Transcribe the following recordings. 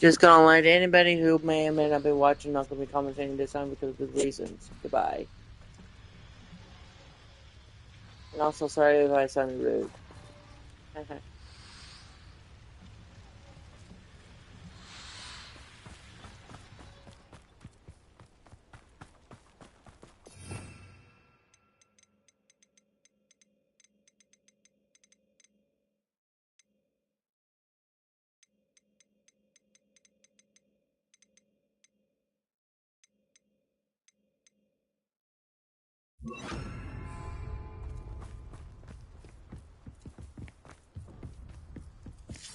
Just gonna let anybody who may or may not be watching not gonna be commenting this time because of the reasons. Goodbye. And also sorry if I sounded rude.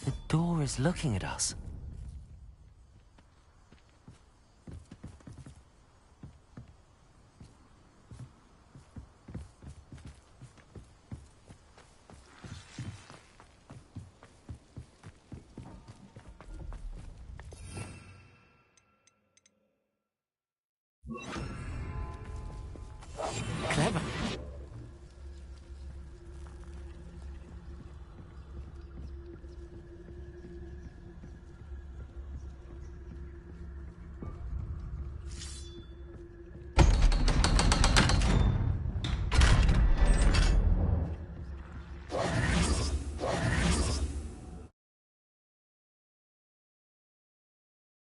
The door is looking at us. Clever.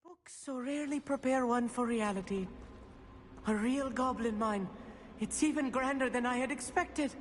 Books so rarely prepare one for reality. A real goblin mine. It's even grander than I had expected.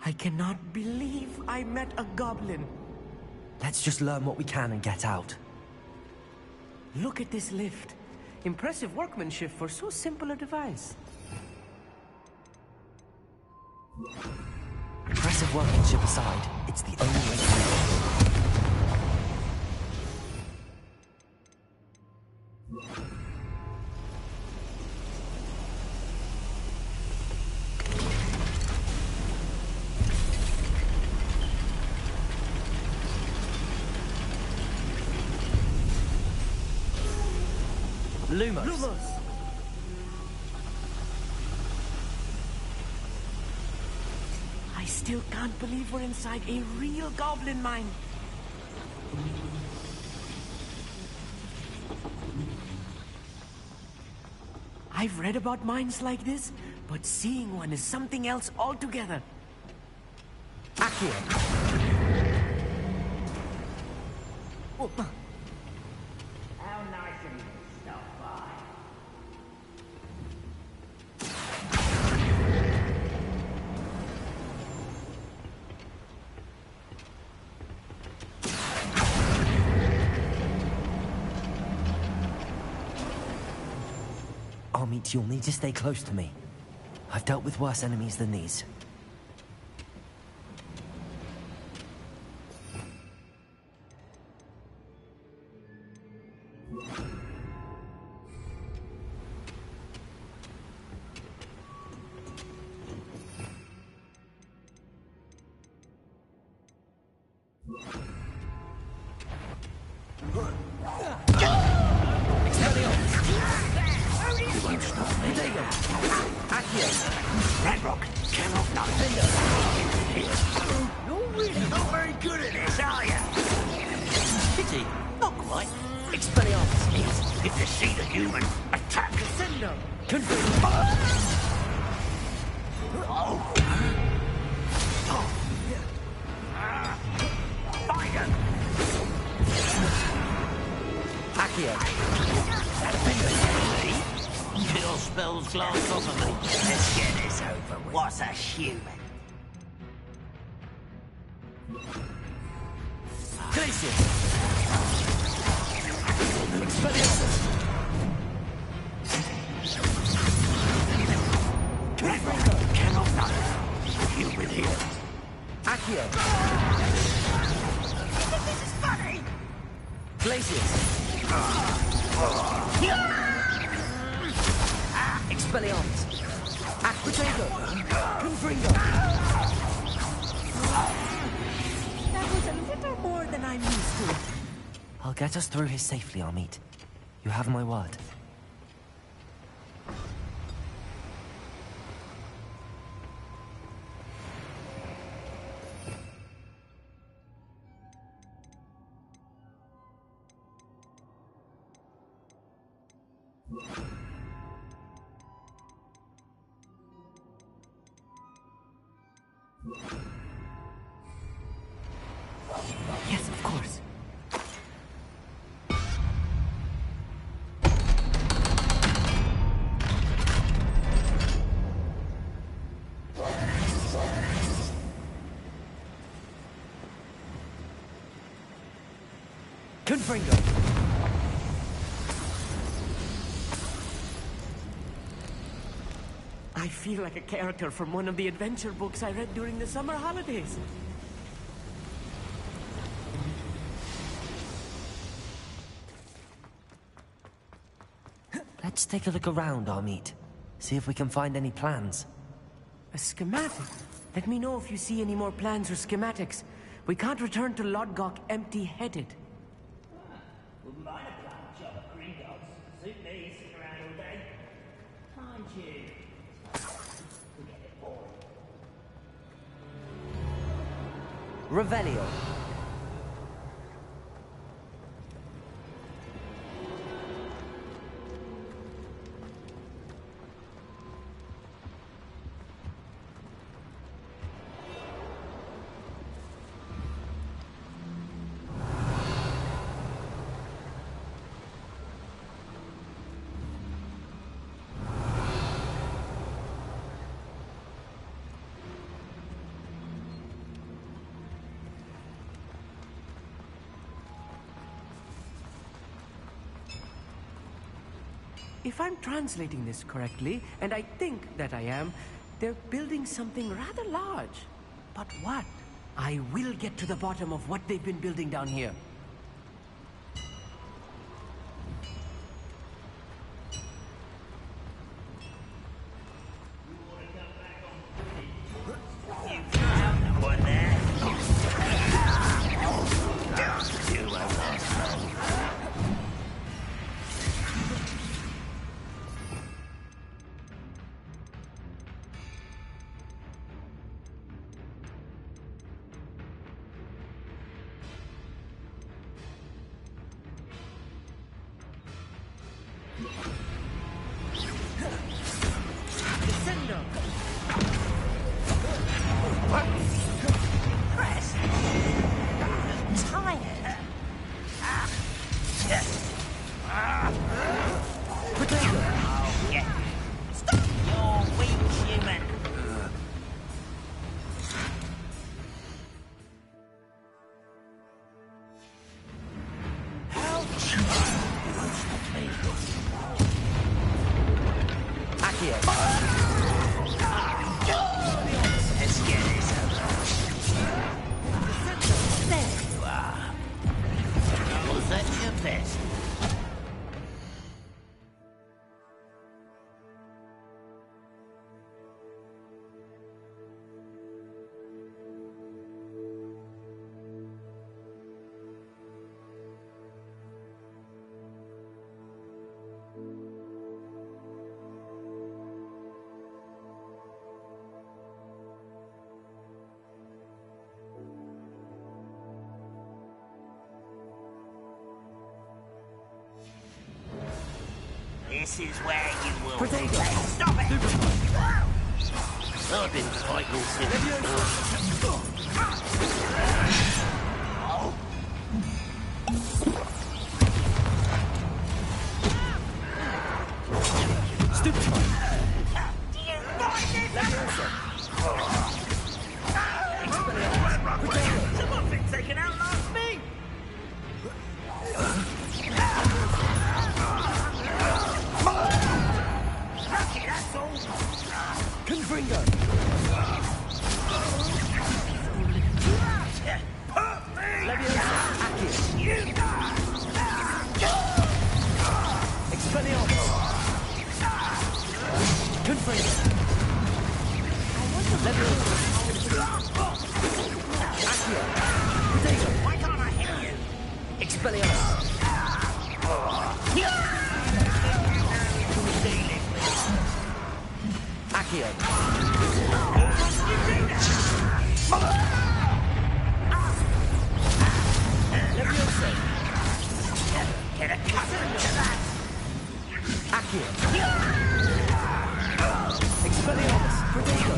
I cannot believe I met a goblin. Let's just learn what we can and get out. Look at this lift. Impressive workmanship for so simple a device. Impressive workmanship aside, it's the only way to Lumos. Lumos! I still can't believe we're inside a real goblin mine. I've read about mines like this, but seeing one is something else altogether. Accio. How nice of you to stop by. Amit, you'll need to stay close to me. I've dealt with worse enemies than these. You're really not very good at this, are you? Pity. Not quite. Expelliarmus. If you see the human, attack. Sendo! Fire! Accio. Kill spells glance off of me. Let's get this over with. What's a human? Glacius. Expelliarmus. Cannot know. Human here. Accio. This is funny. Glacius. Expelliarmus. Aquitago. Confringo. That was a little more than I'm used to. I'll get us through here safely, Amit. You have my word. Yes, of course. Confringo. I feel like a character from one of the adventure books I read during the summer holidays. Let's take a look around, Amit. See if we can find any plans. A schematic? Let me know if you see any more plans or schematics. We can't return to Lodgok empty-headed. Wouldn't mind a plant job at Gringotts. Suit me, sitting around all day. Mind you. We get it bored. Revelio. If I'm translating this correctly, and I think that I am, they're building something rather large. But what? I will get to the bottom of what they've been building down here. This is where you will Potato. Stop it! I've been fighting since... Stupid. Do you find this? Someone been taken out last me! Lucky, that's all. Confringo. Leviosa. Accio. Expelliarmus. Confringo. Leviosa. Accio. Potato. Why can't I hit you? Expelliarmus. Accio. Leviosa. Get a cut into that! Accio. Expelliarmus. Potato.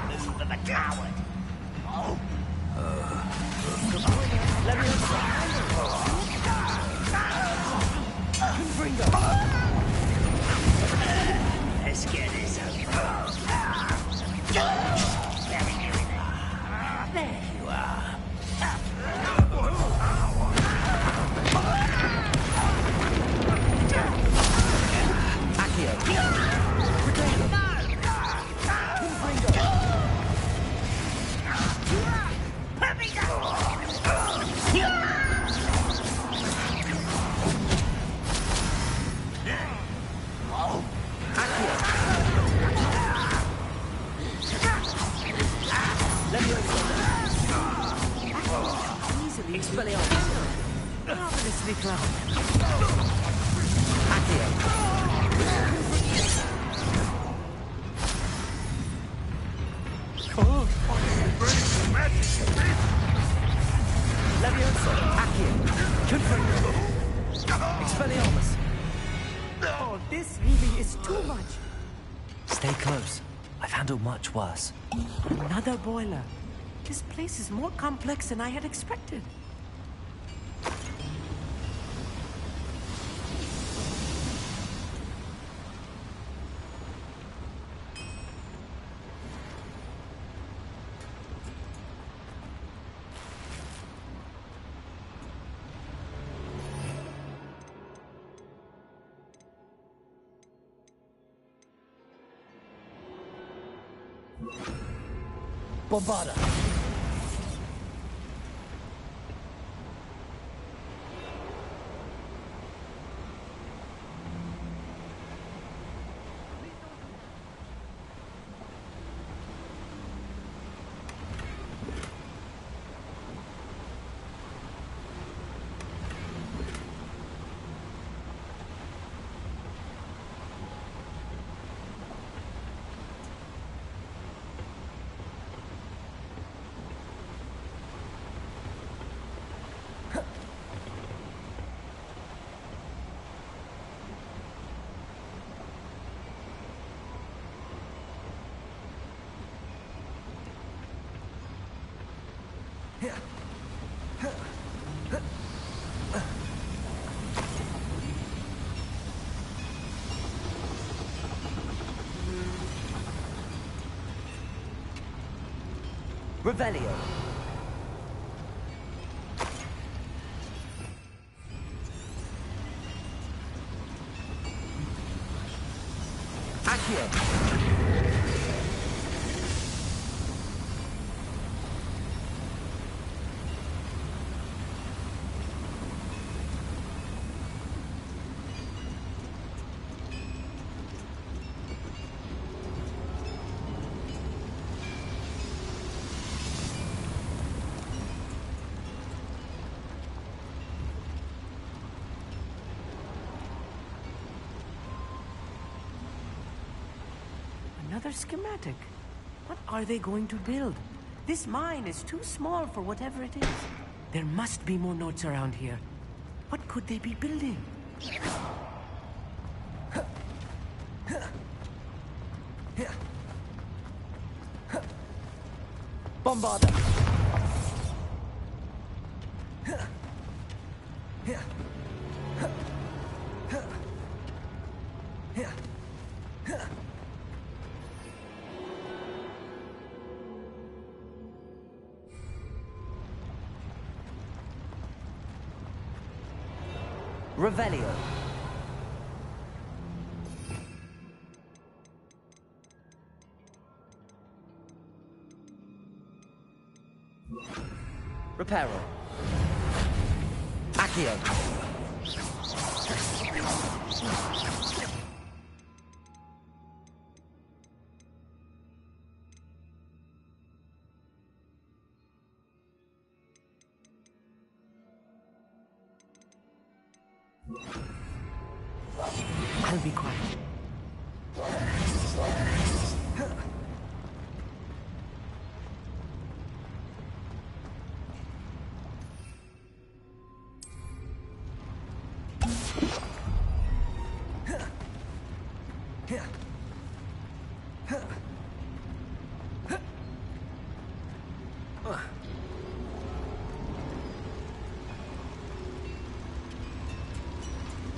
This is for the coward. Leviosa. Confringo. Let's get this over. Very good. There you are. Accio. Potato. Confringo. Let me go! Expelliarmus. Marvelously clever. Accio. Leviosa. Accio. Confringo. Expelliarmus. Oh, this really is too much. Stay close. I've handled much worse. Another boiler. This place is more complex than I had expected. Bombarda! Revelio. Accio. Another schematic. What are they going to build? This mine is too small for whatever it is. There must be more notes around here. What could they be building? Bombarda! Revelio. Reparo. Accio. I'll be quiet.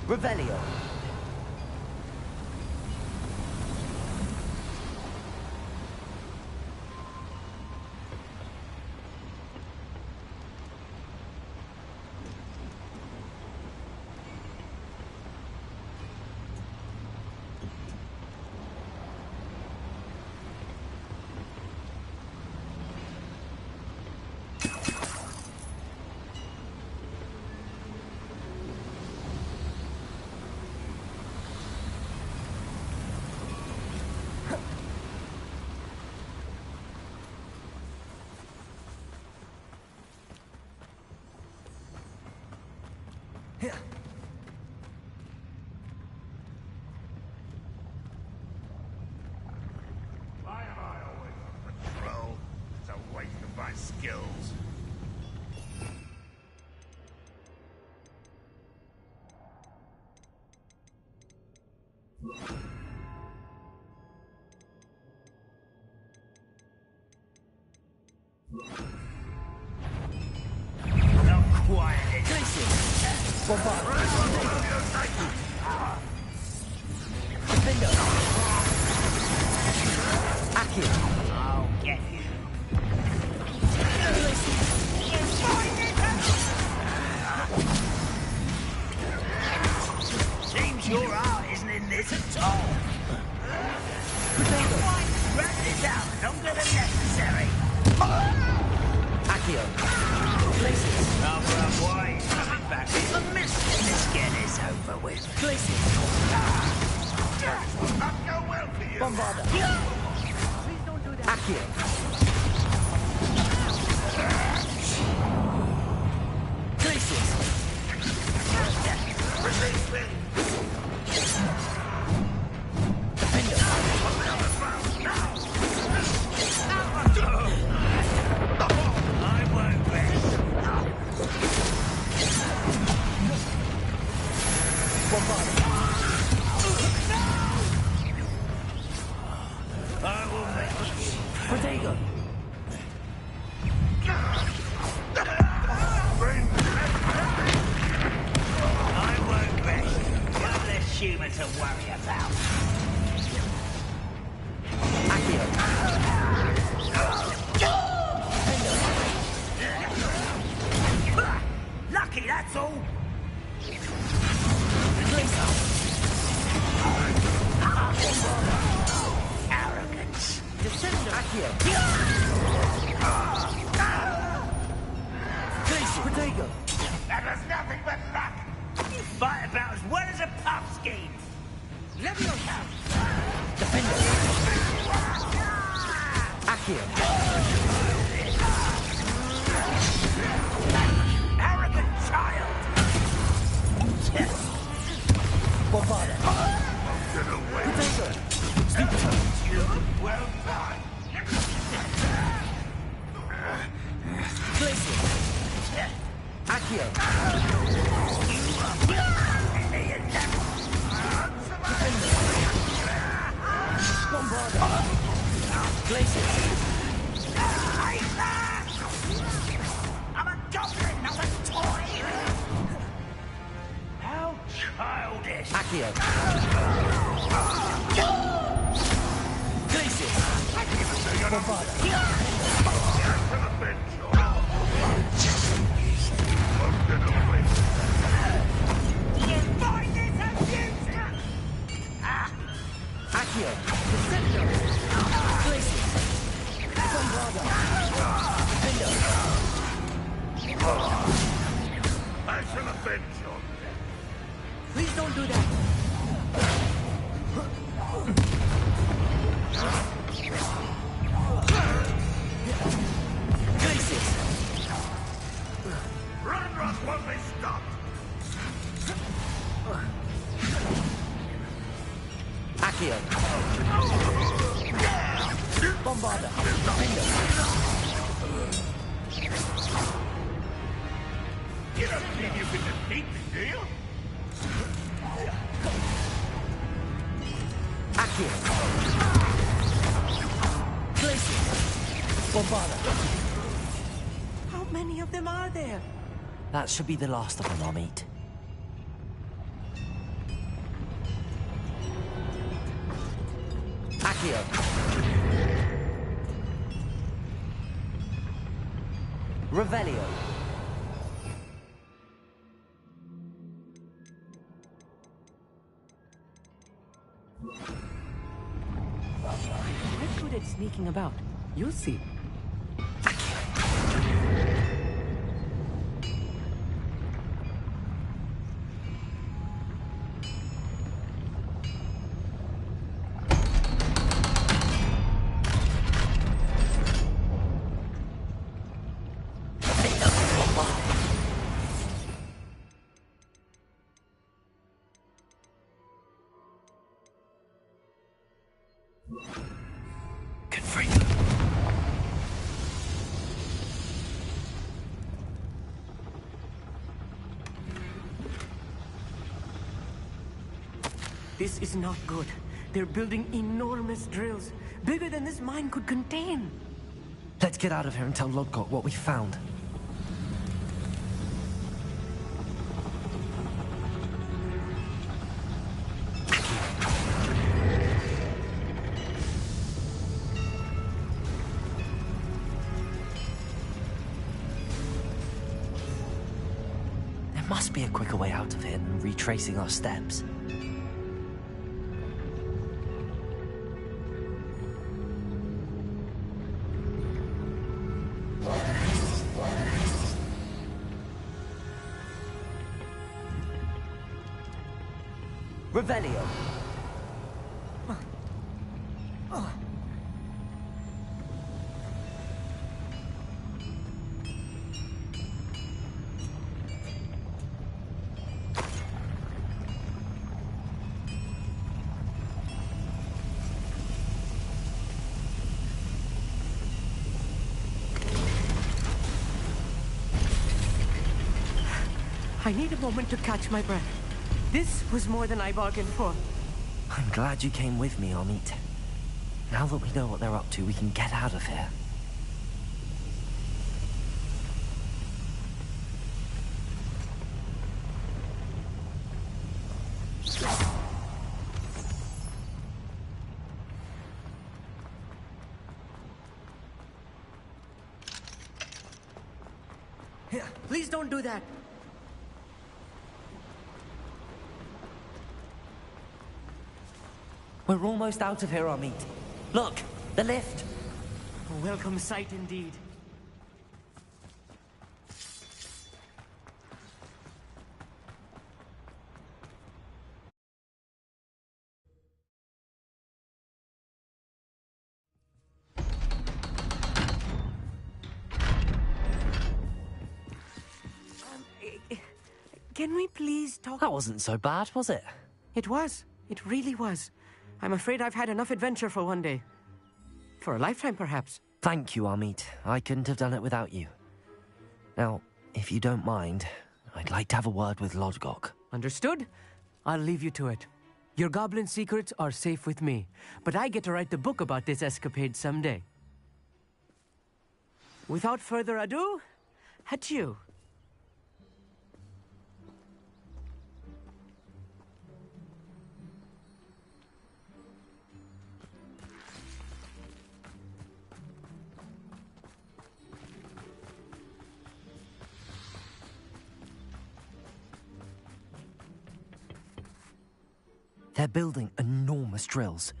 Revelio. Why am I always on patrol? It's a waste of my skills. Now quiet it. Defender. Accio. I'll get you. Seems your heart isn't in this at all. Quite down longer than necessary. Accio. Places. Rather wise coming back in the mist. Let's get this over with. Places. Not go well for you. Bombarda. Please don't do that. Accio. Places. Release me. I won't rest. I will make Protego. I won't rest. One less human to worry about. Accio. Lucky, that's all. Arrogance. Descender. Accio. Places. Protego. That was nothing but luck. You fight about as well as a puff scheme. Leviosa. Accio. Arrogant child. Bombarda. Get away. Protego. Well done. Places. Accio. Bombarda. Places. I'm a goblin, not a toy. How childish. Accio. Places. Bombarda. You find this amusing? Accio. Descender. Places. Bombarda. Defender. I shall avenge you. Please don't do that. Places. Run won't be stopped. Accio. Bombarda. Defender. You don't think you can defeat me, do you? Accio. Places. Bombarda. How many of them are there? That should be the last of them I'll meet. Accio. Revelio. We're good at sneaking about. You'll see. This is not good. They're building enormous drills, bigger than this mine could contain. Let's get out of here and tell Lodgok what we found. There must be a quicker way out of here than retracing our steps. Revelio. I need a moment to catch my breath. This was more than I bargained for. I'm glad you came with me, Amit. Now that we know what they're up to, we can get out of here. Please don't do that. We're almost out of here, Amit. Look, the lift. A welcome sight indeed. Can we please talk? That wasn't so bad, was it? It was. It really was. I'm afraid I've had enough adventure for one day. For a lifetime, perhaps. Thank you, Amit. I couldn't have done it without you. Now, if you don't mind, I'd like to have a word with Lodgok. Understood? I'll leave you to it. Your goblin secrets are safe with me, but I get to write the book about this escapade someday. Without further ado, adieu. They're building enormous drills.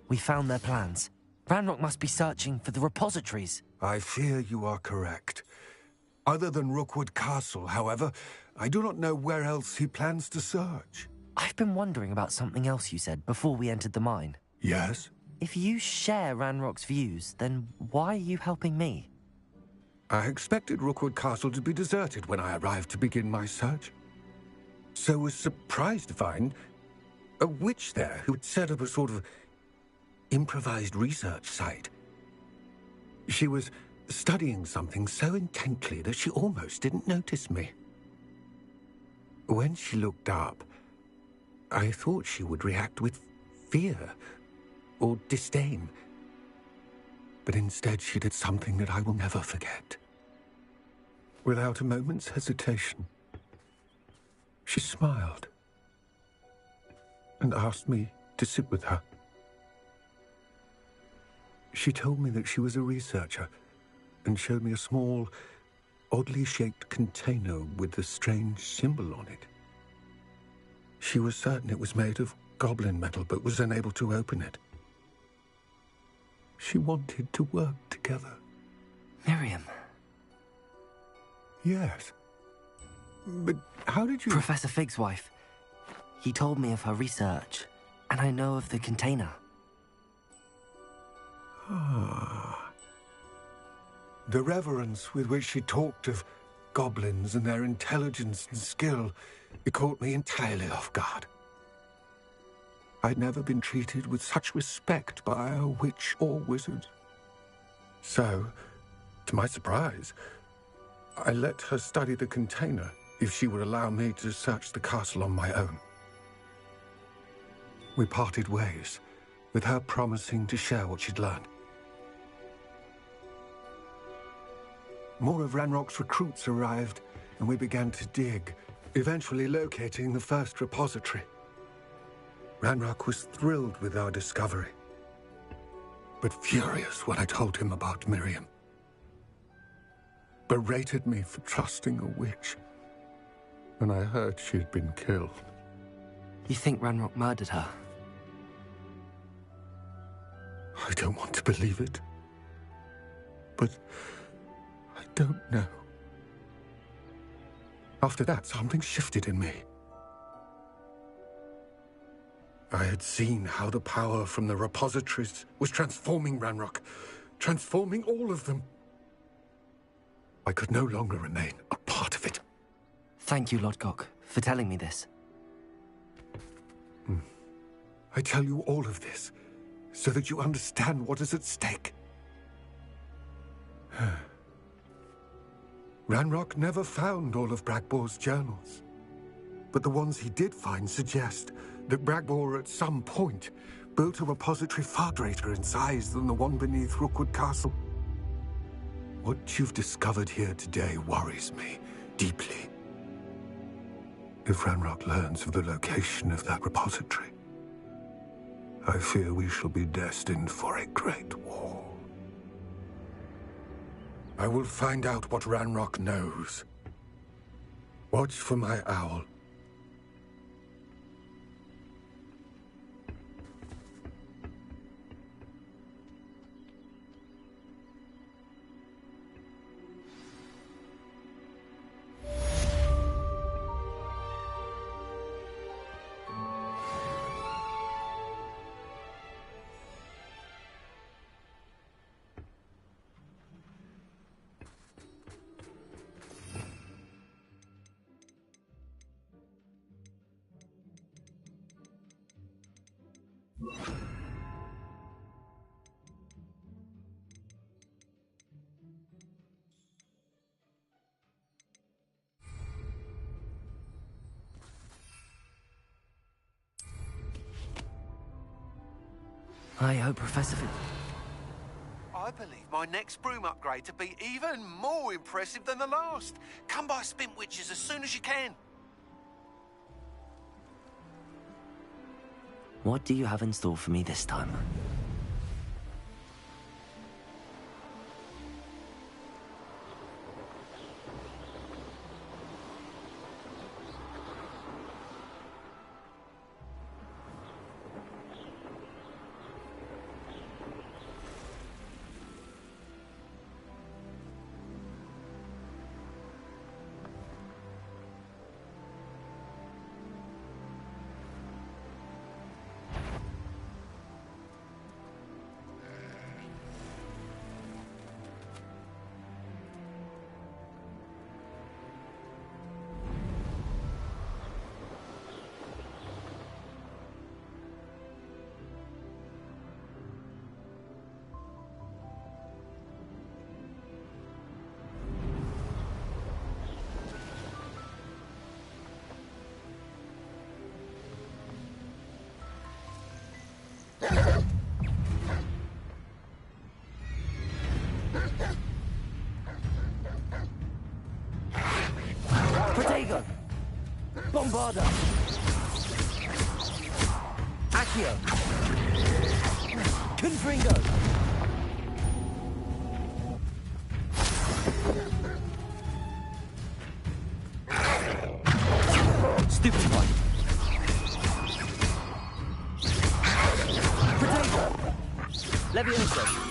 We found their plans. Ranrock must be searching for the repositories. I fear you are correct. Other than Rookwood Castle, however, I do not know where else he plans to search. I've been wondering about something else you said before we entered the mine. Yes? If you share Ranrock's views, then why are you helping me? I expected Rookwood Castle to be deserted when I arrived to begin my search. So was surprised to find a witch there who had set up a sort of improvised research site. She was studying something so intently that she almost didn't notice me. When she looked up, I thought she would react with fear or disdain. But instead she did something that I will never forget. Without a moment's hesitation, she smiled and asked me to sit with her. She told me that she was a researcher and showed me a small, oddly shaped container with a strange symbol on it. She was certain it was made of goblin metal, but was unable to open it. She wanted to work together. Miriam. Yes. But how did you... Professor Fig's wife. He told me of her research, and I know of the container. Ah. The reverence with which she talked of goblins and their intelligence and skill, it caught me entirely off guard. I'd never been treated with such respect by a witch or wizard. So, to my surprise, I let her study the container if she would allow me to search the castle on my own. We parted ways, with her promising to share what she'd learned. More of Ranrock's recruits arrived, and we began to dig, eventually locating the first repository. Ranrock was thrilled with our discovery, but furious when I told him about Miriam. Berated me for trusting a witch when I heard she had been killed. You think Ranrock murdered her? I don't want to believe it, but I don't know. After that, something shifted in me. I had seen how the power from the repositories was transforming Ranrock, transforming all of them. I could no longer remain a part of it. Thank you, Lodgok, for telling me this. I tell you all of this so that you understand what is at stake. Ranrock never found all of Bragbor's journals, but the ones he did find suggest that Bragbor at some point built a repository far greater in size than the one beneath Rookwood Castle. What you've discovered here today worries me deeply. If Ranrock learns of the location of that repository, I fear we shall be destined for a great war. I will find out what Ranrock knows. Watch for my owl. I hope Professor I believe my next broom upgrade to be even more impressive than the last. Come by Spintwitches as soon as you can. What do you have in store for me this time? Protego! Bombarda! Accio! Confringo! Stupid one! Protego! Levioso!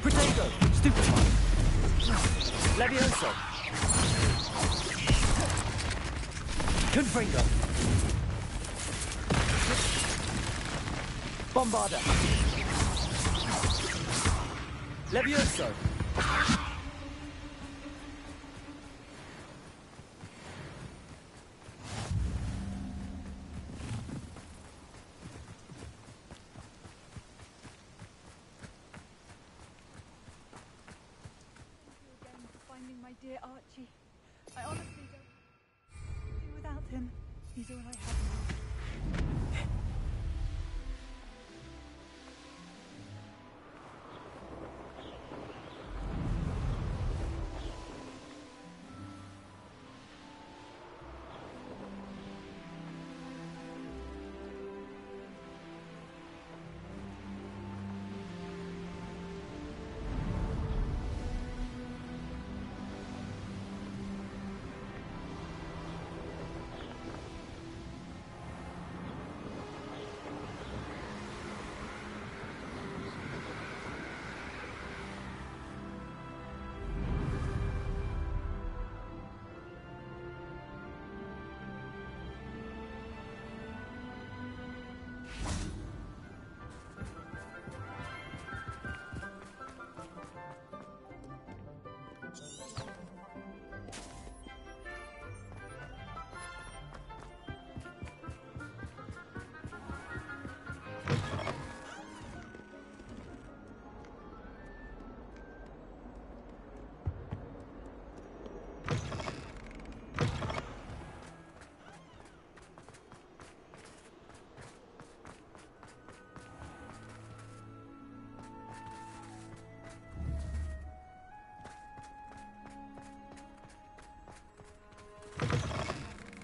Protego! Stupid one! Levioso! Confringo! Bombarda! Levioso! dear Archie. I honestly don't do without him. He's all I have now.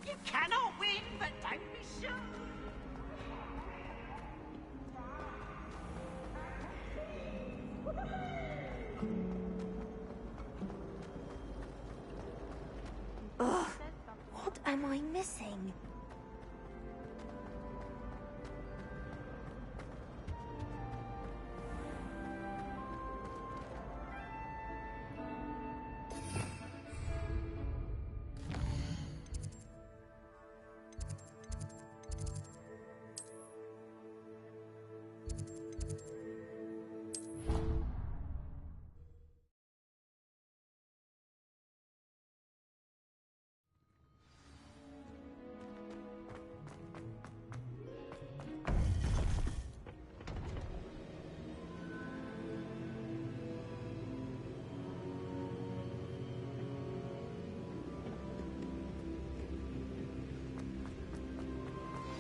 You cannot win, but don't be sure. Ugh, what am I missing?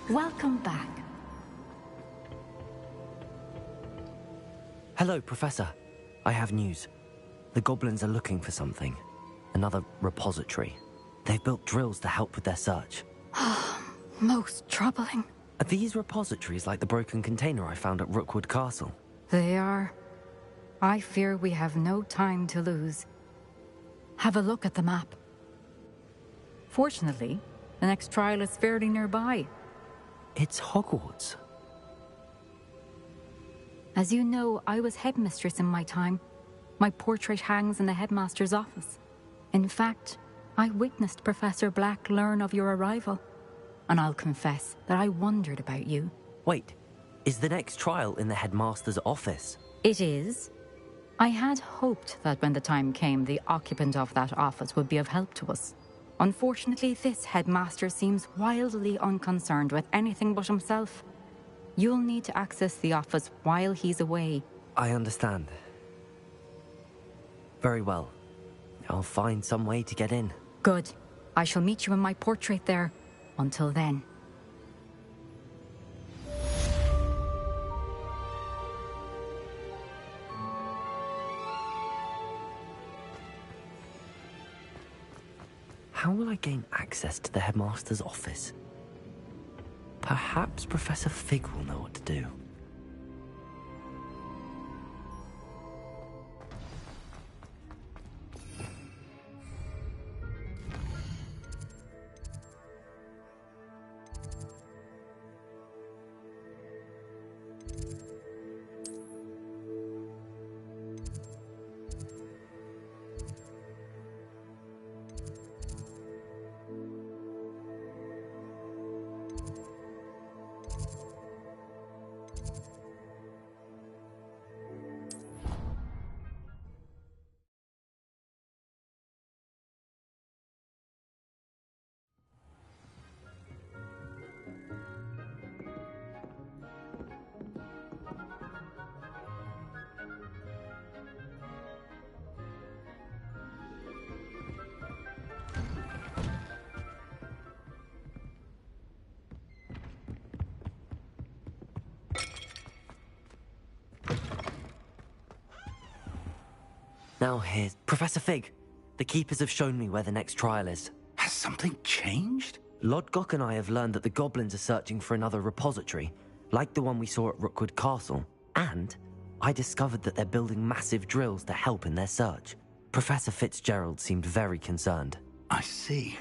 Welcome back. Hello, Professor. I have news. The goblins are looking for something. Another repository. They've built drills to help with their search. Most troubling. Are these repositories like the broken container I found at Rookwood Castle? They are. I fear we have no time to lose. Have a look at the map. Fortunately, the next trial is fairly nearby. It's Hogwarts. As you know, I was headmistress in my time. My portrait hangs in the headmaster's office. In fact, I witnessed Professor Black learn of your arrival. And I'll confess that I wondered about you. Wait, is the next trial in the headmaster's office? It is. I had hoped that when the time came, the occupant of that office would be of help to us. Unfortunately, this headmaster seems wildly unconcerned with anything but himself. You'll need to access the office while he's away. I understand. Very well. I'll find some way to get in. Good. I shall meet you in my portrait there. Until then. How will I gain access to the headmaster's office? Perhaps Professor Fig will know what to do. Now here's Professor Fig. The keepers have shown me where the next trial is. Has something changed? Lodgok and I have learned that the goblins are searching for another repository, like the one we saw at Rookwood Castle. And I discovered that they're building massive drills to help in their search. Professor Fitzgerald seemed very concerned. I see.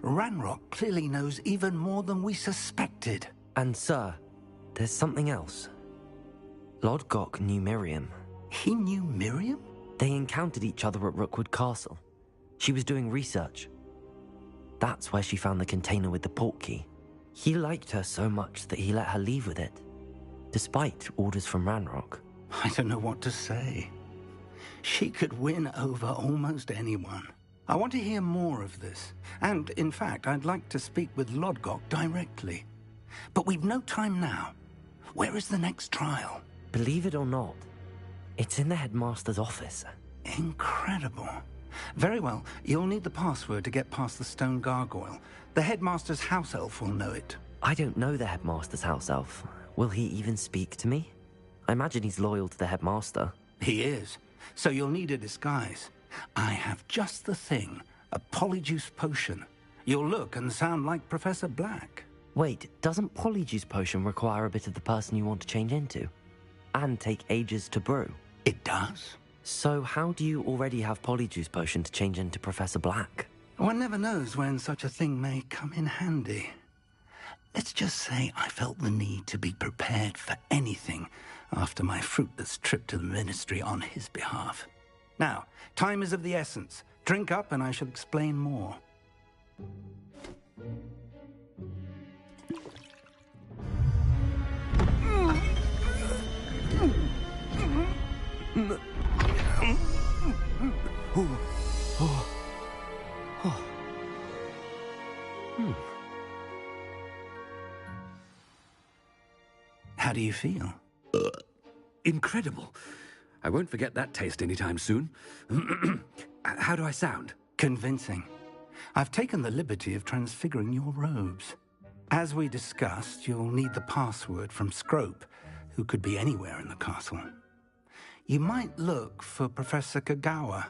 Ranrock clearly knows even more than we suspected. And sir, there's something else. Lodgok knew Miriam. He knew Miriam? They encountered each other at Rookwood Castle. She was doing research. That's where she found the container with the portkey. He liked her so much that he let her leave with it, despite orders from Ranrock. I don't know what to say. She could win over almost anyone. I want to hear more of this. And, in fact, I'd like to speak with Lodgok directly. But we've no time now. Where is the next trial? Believe it or not, it's in the headmaster's office. Incredible. Very well. You'll need the password to get past the stone gargoyle. The headmaster's house elf will know it. I don't know the headmaster's house elf. Will he even speak to me? I imagine he's loyal to the headmaster. He is. So you'll need a disguise. I have just the thing. A polyjuice potion. You'll look and sound like Professor Black. Wait, doesn't polyjuice potion require a bit of the person you want to change into? And take ages to brew? It does. So how do you already have polyjuice potion to change into Professor Black? One never knows when such a thing may come in handy. Let's just say I felt the need to be prepared for anything after my fruitless trip to the Ministry on his behalf. Now, time is of the essence. Drink up and I shall explain more. How do you feel? Incredible. I won't forget that taste anytime soon. How do I sound? Convincing. I've taken the liberty of transfiguring your robes. As we discussed, you'll need the password from Scrope, who could be anywhere in the castle. You might look for Professor Kagawa.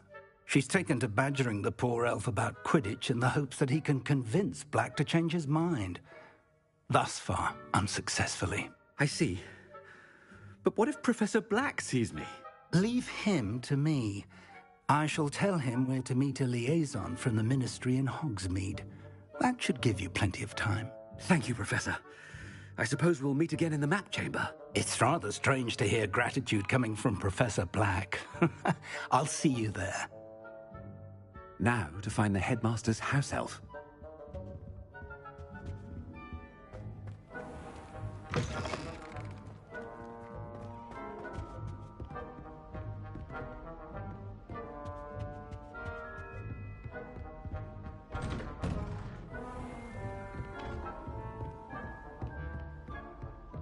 She's taken to badgering the poor elf about Quidditch in the hopes that he can convince Black to change his mind. Thus far, unsuccessfully. I see. But what if Professor Black sees me? Leave him to me. I shall tell him where to meet a liaison from the Ministry in Hogsmeade. That should give you plenty of time. Thank you, Professor. I suppose we'll meet again in the map chamber. It's rather strange to hear gratitude coming from Professor Black. I'll see you there. Now to find the headmaster's house elf.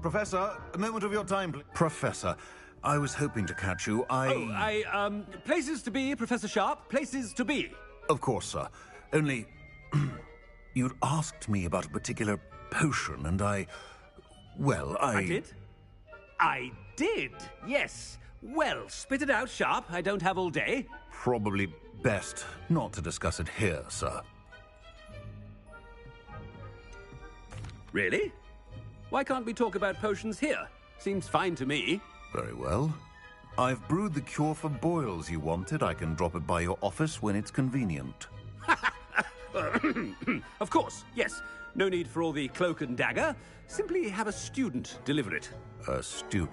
Professor, a moment of your time, please. Professor, I was hoping to catch you. Places to be, Professor Sharp. Places to be. Of course, sir. Only, you'd asked me about a particular potion, and I did? I did, yes. Well, spit it out, Sharp. I don't have all day. Probably best not to discuss it here, sir. Really? Why can't we talk about potions here? Seems fine to me. Very well. I've brewed the cure for boils you wanted. I can drop it by your office when it's convenient. Of course, yes. No need for all the cloak and dagger. Simply have a student deliver it. A student.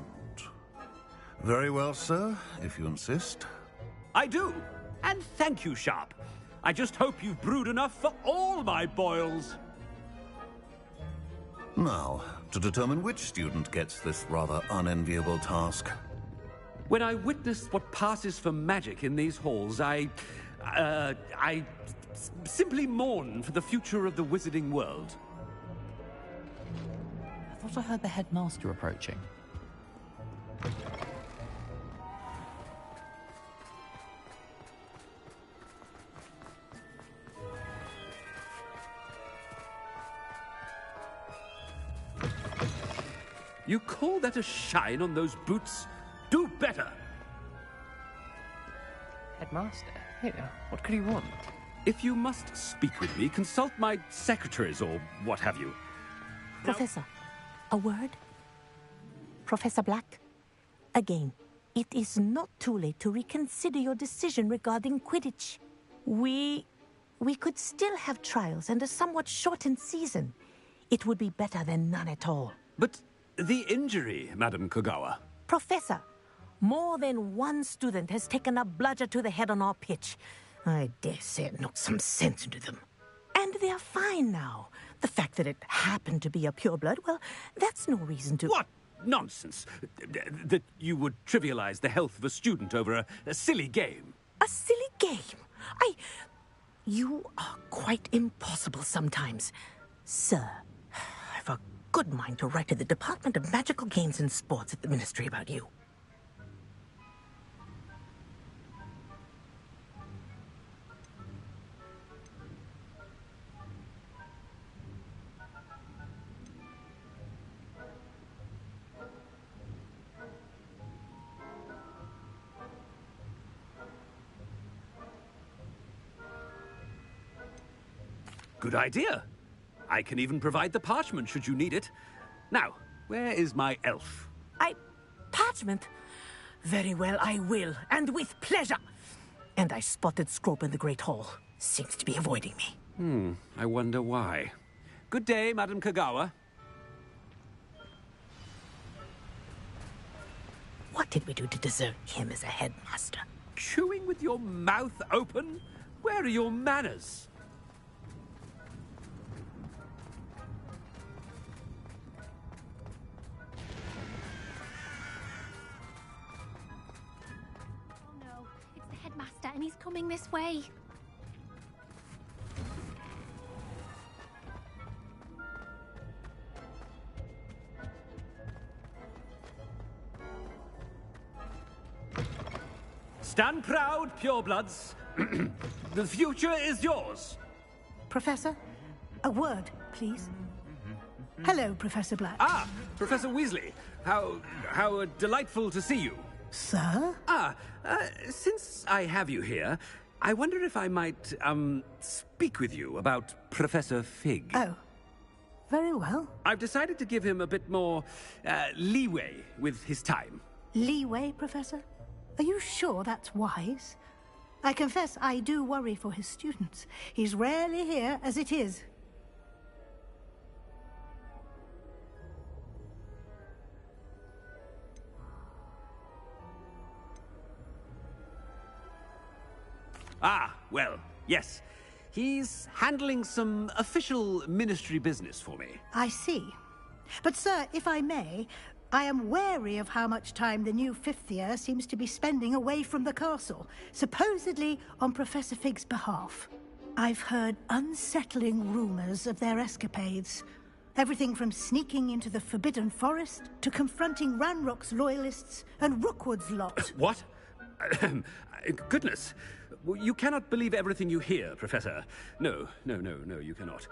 Very well, sir, if you insist. I do. And thank you, Sharp. I just hope you've brewed enough for all my boils. Now, to determine which student gets this rather unenviable task. When I witness what passes for magic in these halls, I simply mourn for the future of the wizarding world. I thought I heard the headmaster approaching. You call that a shine on those boots? Do better! headmaster. Here, what could he want? If you must speak with me, consult my secretaries or what have you. Professor, a word? Professor Black, again, it is not too late to reconsider your decision regarding Quidditch. We could still have trials and a somewhat shortened season. It would be better than none at all. But the injury, Madam Kogawa. Professor, more than one student has taken a bludger to the head on our pitch. I dare say it knocked some sense into them. And they're fine now. The fact that it happened to be a pureblood, well, that's no reason to... What nonsense! That you would trivialize the health of a student over a silly game. A silly game? You are quite impossible sometimes. Sir, I've a good mind to write to the Department of Magical Games and Sports at the Ministry about you. Good idea. I can even provide the parchment should you need it. Now, where is my elf? Parchment? Very well, I will, and with pleasure. And I spotted Scrope in the Great Hall. Seems to be avoiding me. I wonder why. Good day, Madam Kogawa. What did we do to deserve him as a headmaster? Chewing with your mouth open? Where are your manners? And he's coming this way. Stand proud, purebloods. The future is yours. Professor, a word, please. Hello, Professor Black. Ah, Professor Weasley. How delightful to see you. Sir? Since I have you here, I wonder if I might, speak with you about Professor Fig. Oh, very well. I've decided to give him a bit more, leeway with his time. Leeway, Professor? Are you sure that's wise? I confess I do worry for his students. He's rarely here as it is. Ah, well, yes. He's handling some official ministry business for me. I see. But, sir, if I may, I am wary of how much time the new fifth year seems to be spending away from the castle, supposedly on Professor Fig's behalf. I've heard unsettling rumors of their escapades. Everything from sneaking into the Forbidden Forest to confronting Ranrock's loyalists and Rookwood's lot. What? Goodness. You cannot believe everything you hear, Professor. No, you cannot.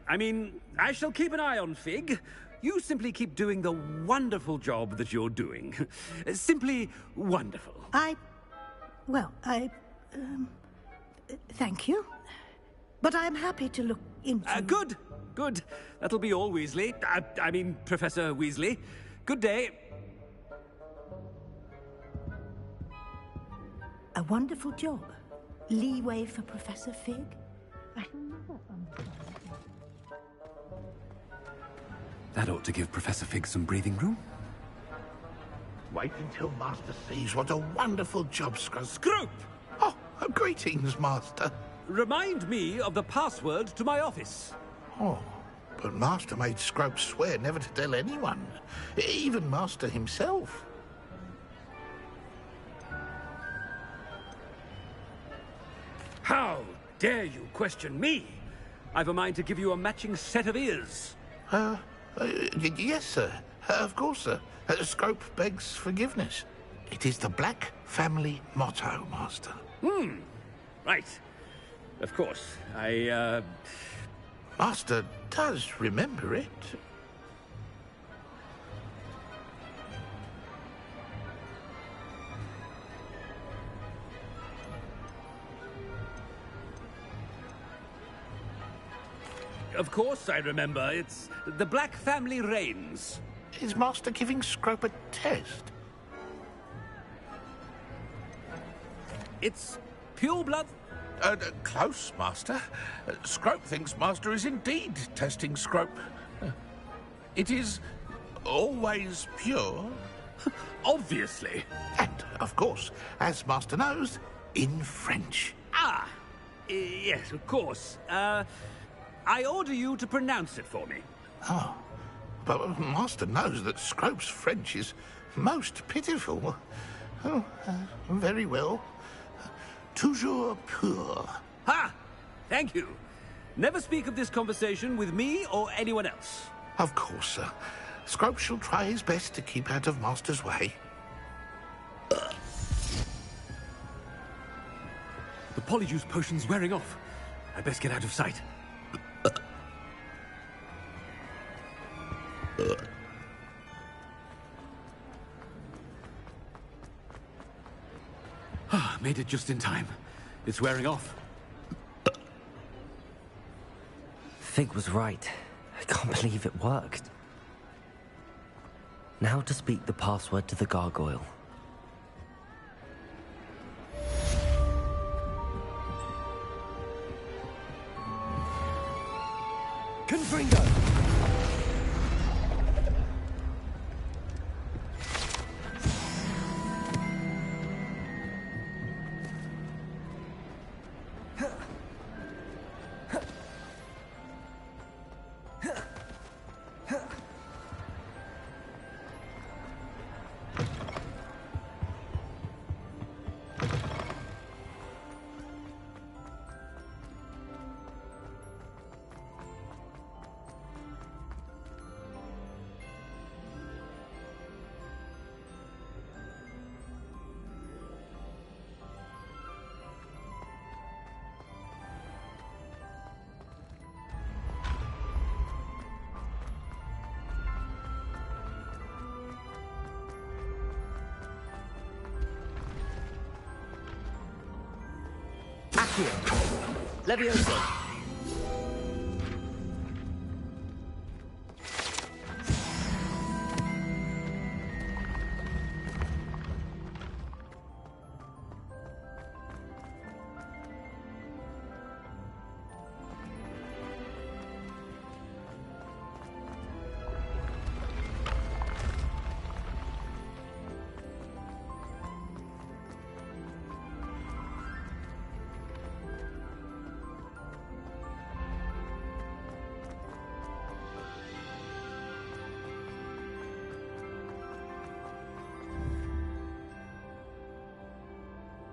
I mean, I shall keep an eye on Fig. You simply keep doing the wonderful job that you're doing. Simply wonderful. Thank you. But I'm happy to look into... Good. That'll be all, Weasley. I mean, Professor Weasley. Good day. A wonderful job. Leeway for Professor Fig. I shall never understand. That ought to give Professor Fig some breathing room. Wait until Master sees what a wonderful job Scrope! Oh, greetings, Master. Remind me of the password to my office. Oh, but Master made Scrope swear never to tell anyone, even Master himself. How dare you question me? I've a mind to give you a matching set of ears. Yes, sir. Of course, sir. Scrope begs forgiveness. It is the Black family motto, Master. Right. Of course. Master does remember it. Of course I remember. It's the Black family reigns. Is Master giving Scrope a test? It's pure blood. Close, Master. Scrope thinks Master is indeed testing Scrope. It is always pure. Obviously. And, of course, as Master knows, in French. Ah, yes, of course. I order you to pronounce it for me. Oh, but Master knows that Scrope's French is most pitiful. Oh, very well. Toujours pur. Ha! Thank you. Never speak of this conversation with me or anyone else. Of course, sir. Scrope shall try his best to keep out of Master's way. The polyjuice potion's wearing off. I best get out of sight. Made it just in time. It's wearing off. Fig was right. I can't believe it worked. Now to speak the password to the gargoyle. Confringo! Accio. Levioso.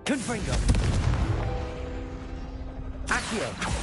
Confringo! Accio!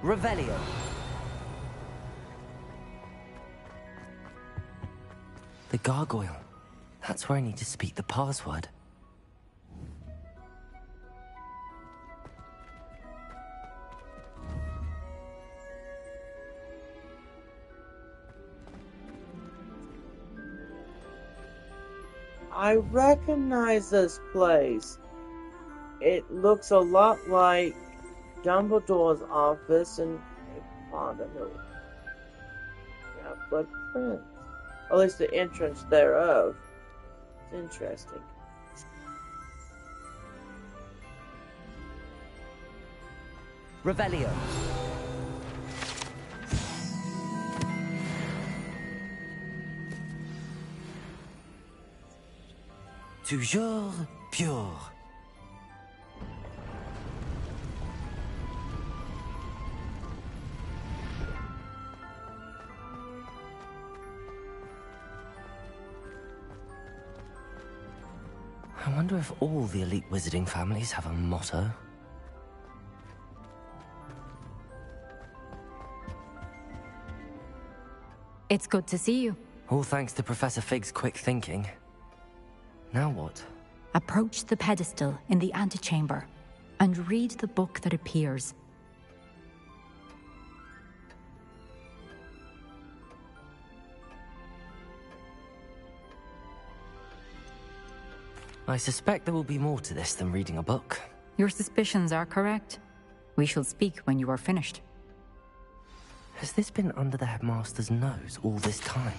Revelio. The gargoyle. That's where I need to speak the password. I recognize this place. It looks a lot like Dumbledore's office in Potter Hill. footprints. Or at least the entrance thereof. It's interesting. Revelio. Toujours pure. I wonder if all the elite wizarding families have a motto. It's good to see you. All thanks to Professor Fig's quick thinking. Now what? Approach the pedestal in the antechamber and read the book that appears. I suspect there will be more to this than reading a book. Your suspicions are correct. We shall speak when you are finished. Has this been under the headmaster's nose all this time?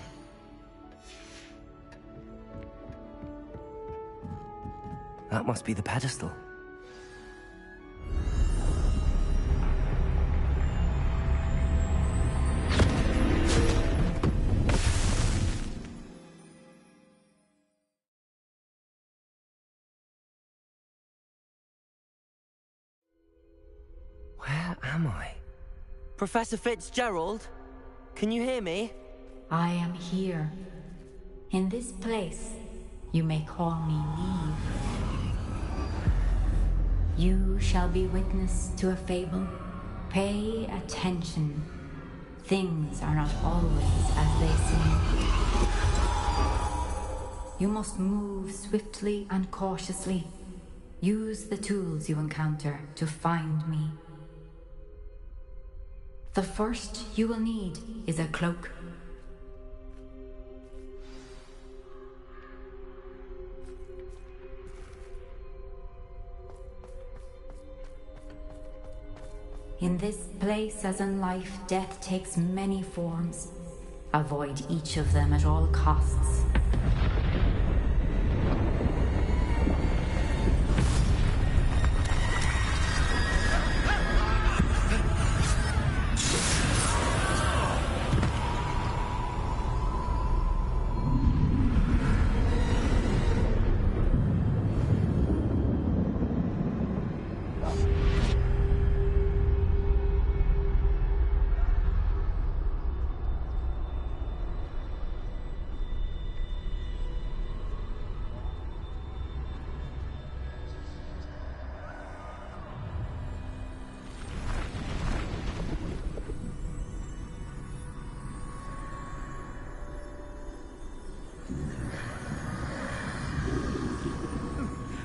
That must be the pedestal. Where am I? Professor Fitzgerald? Can you hear me? I am here. In this place, you may call me Neve. You shall be witness to a fable. Pay attention. Things are not always as they seem. You must move swiftly and cautiously. Use the tools you encounter to find me. The first you will need is a cloak. In this place, as in life, death takes many forms. Avoid each of them at all costs.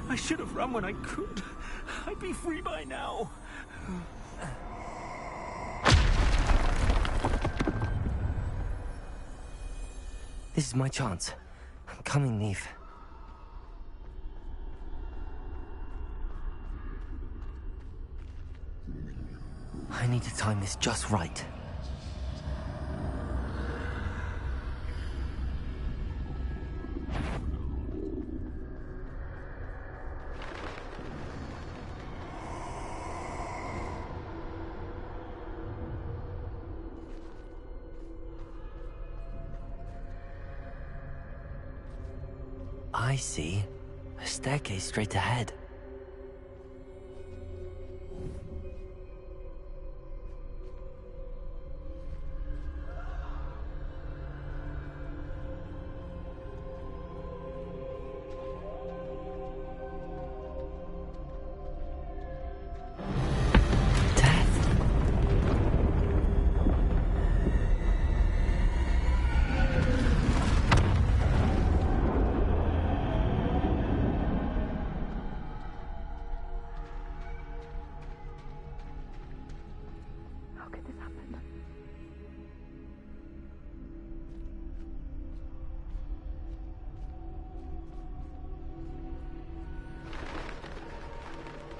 I should have run when I could. I'd be free by now. This is my chance. I'm coming, Neve. I need to time this just right. I see. A staircase straight ahead.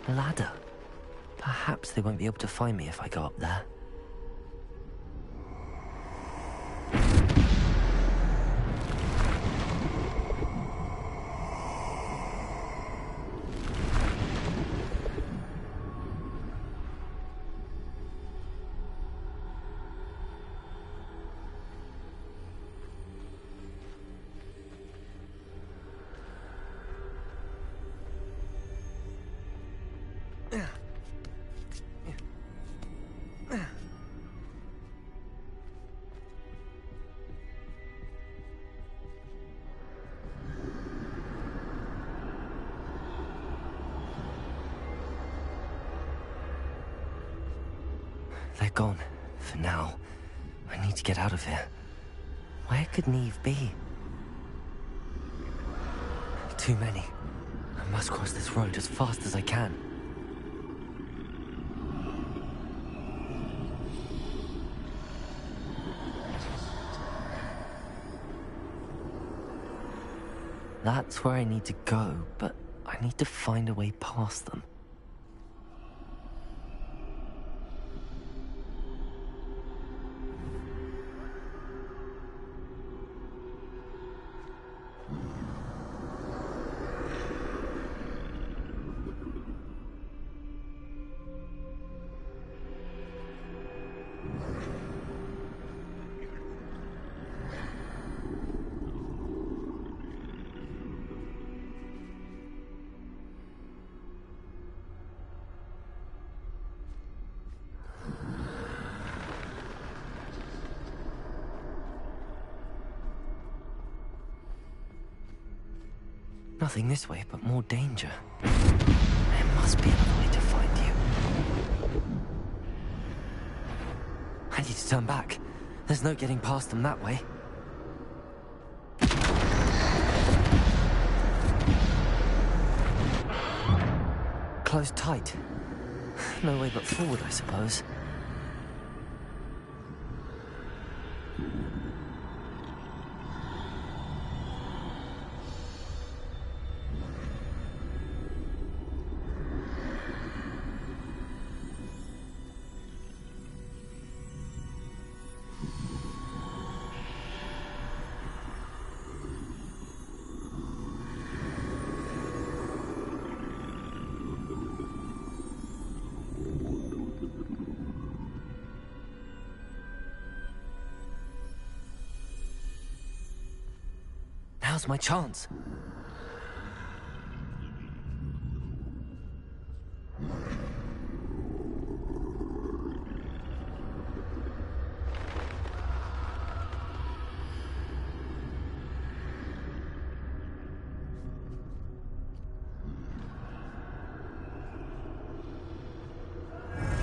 A ladder. Perhaps they won't be able to find me if I go up there. They're gone. For now. I need to get out of here. Where could Neve be? Too many. I must cross this road as fast as I can. That's where I need to go, but I need to find a way past them. Nothing this way, but more danger. There must be another way to find you. I need to turn back. There's no getting past them that way. Closed tight. No way but forward, I suppose. Now's my chance.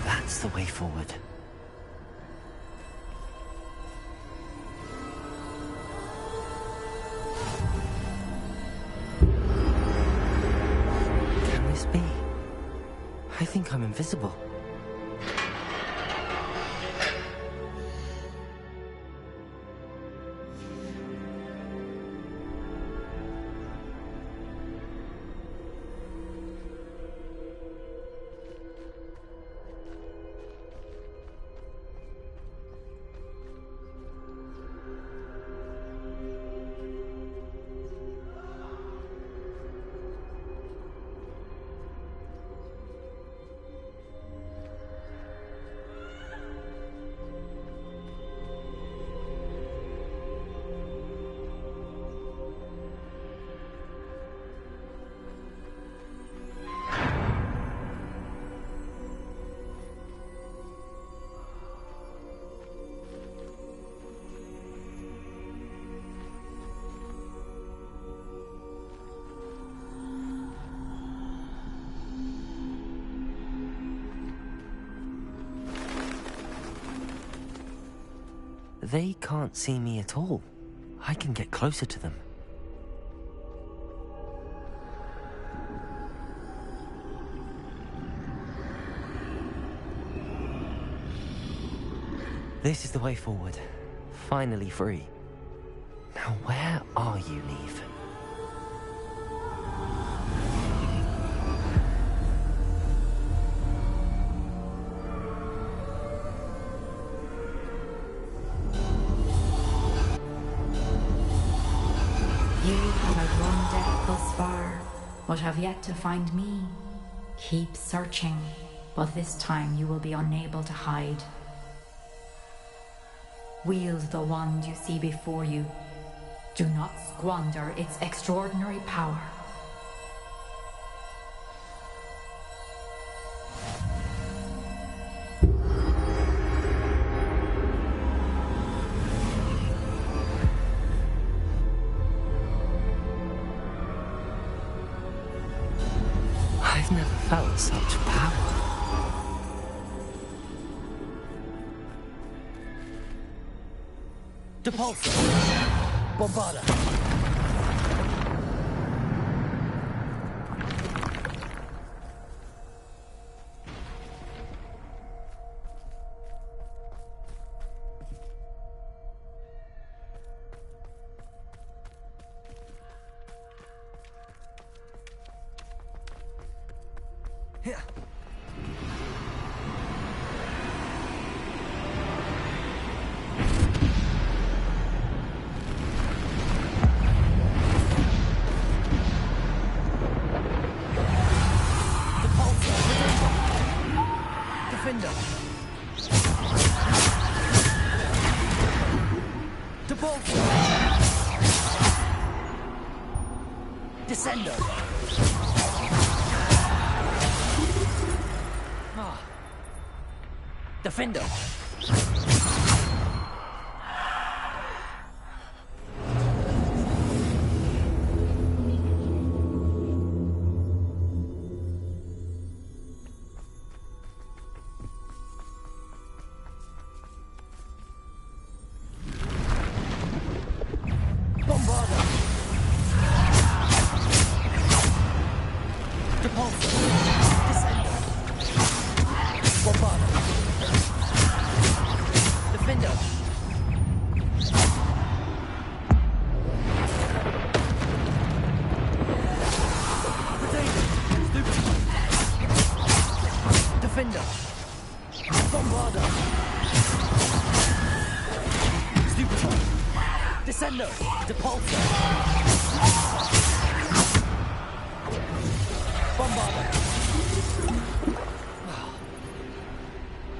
That's the way forward. I think I'm invisible. They can't see me at all. I can get closer to them. This is the way forward. Finally free. Now where are you, Neve? But have yet to find me. Keep searching, but this time you will be unable to hide. Wield the wand you see before you. Do not squander its extraordinary power. I've never felt such power. Depulsor. Bombarda. Here. Defender. Depulsor. Descender. Defender. Bombarda. Depulsor. Descender. Bombarda. Defender. Potato. Stupid. Defender. Bombarda. Stupid. Descender. Depulsor. Bombarda.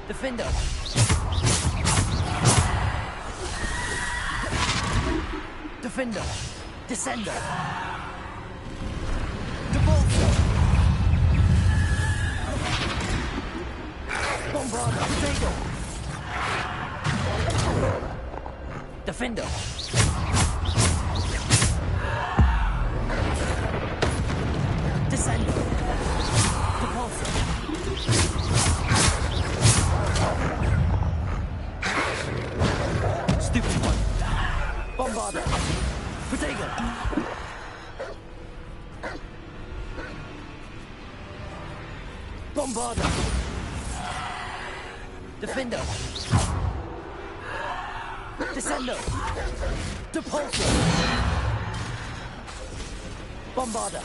Defender. Defender. Descender. Depulsor. Bombarda. Potato. Defender. Descender. Depulsor. Stupid one. Bombarda. Potato. Bombarda. Defender. Descender. Depulsor. Bombarda.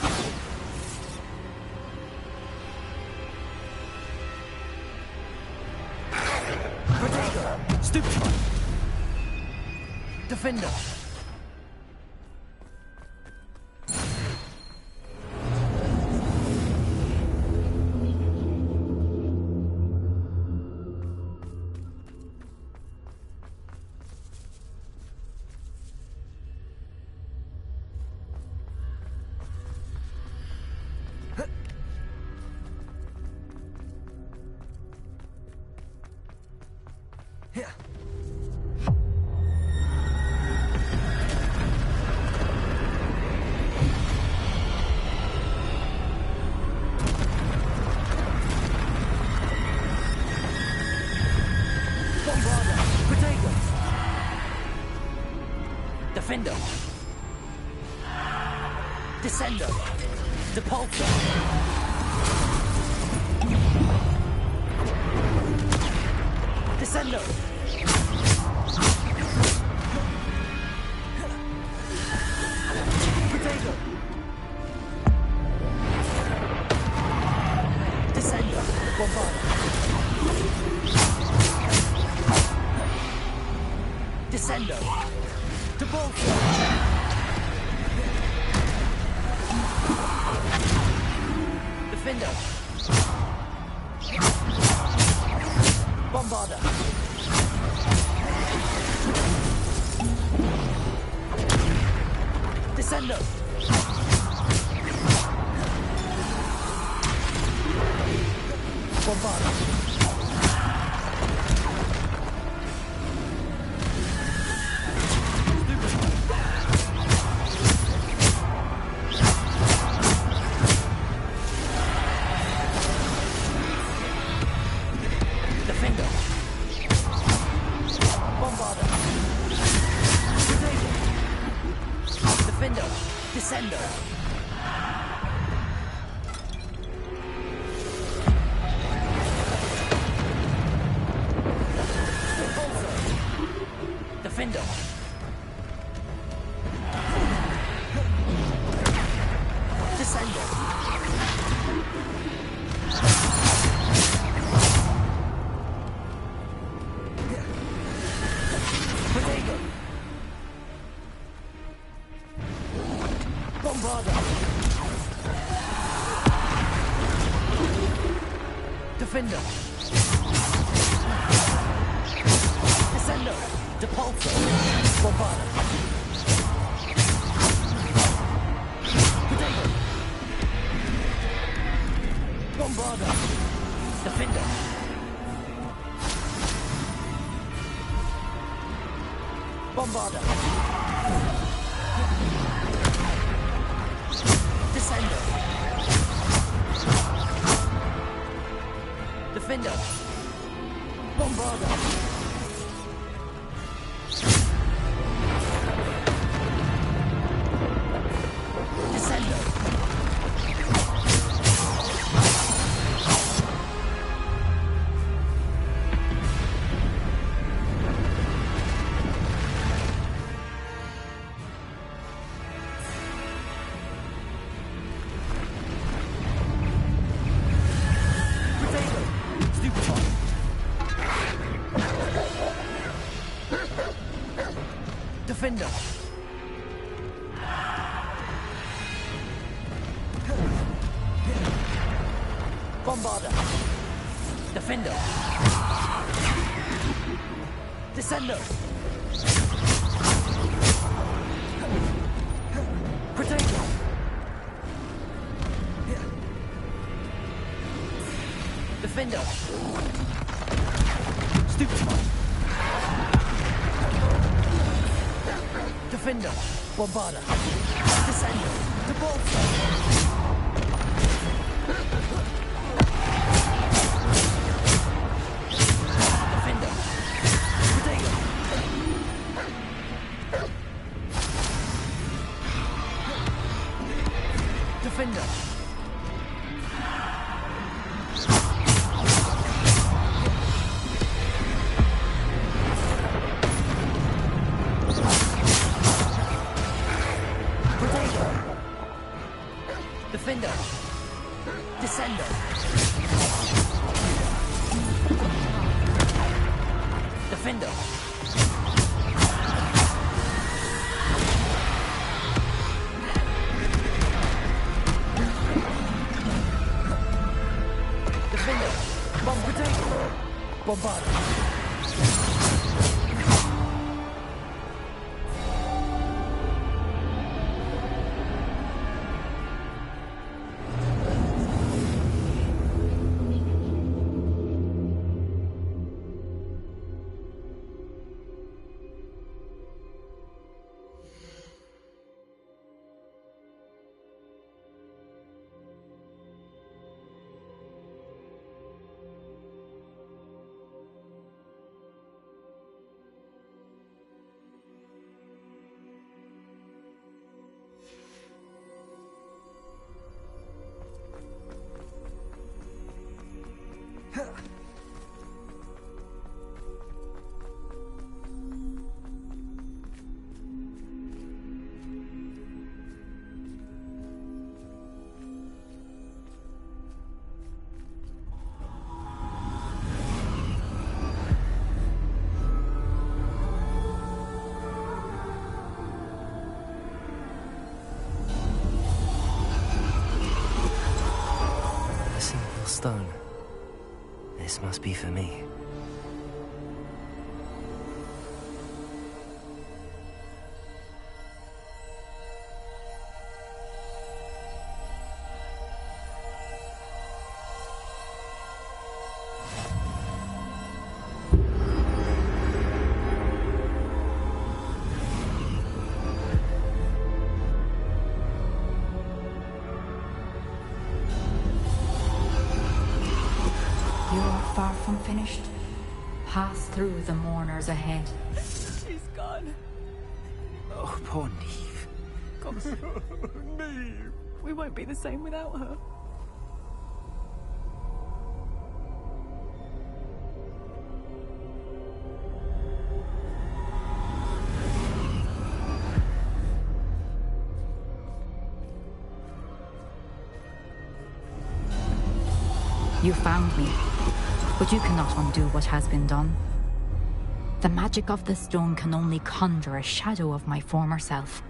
Potato. Stupid one. Defender. Here. Bombarda. Potato. Defender. Descender. Depulsor. Descender. Potato. Descender. Bombarda. Descender. Depulsor. Defender. Bombarda. Descender. Bombarda. Defender. Bombarda. Descendo. Defender. Descendo. Potato. Bombarda. Defender. Descendo. Depulso. Bombarda. Potato. Bombarda. Defender. Bombarda. Descendo. Defender. Bombarda. Descendo. Potato. Stupefy. Defender. Bombarda. Defender. Descendo. Potato. Defender. Stupefy. Defender. Bombarda. Descendo. Depulso. Defender. Potato. Defender. Potato. Defender. Descendo. Defender. Defender. Potato. Bombarda. Stone. This must be for me. Far from finished. Pass through the mourners ahead. She's gone. Oh, poor Neve. Constance. Neve! We won't be the same without her. You found me, but you cannot undo what has been done. The magic of the stone can only conjure a shadow of my former self.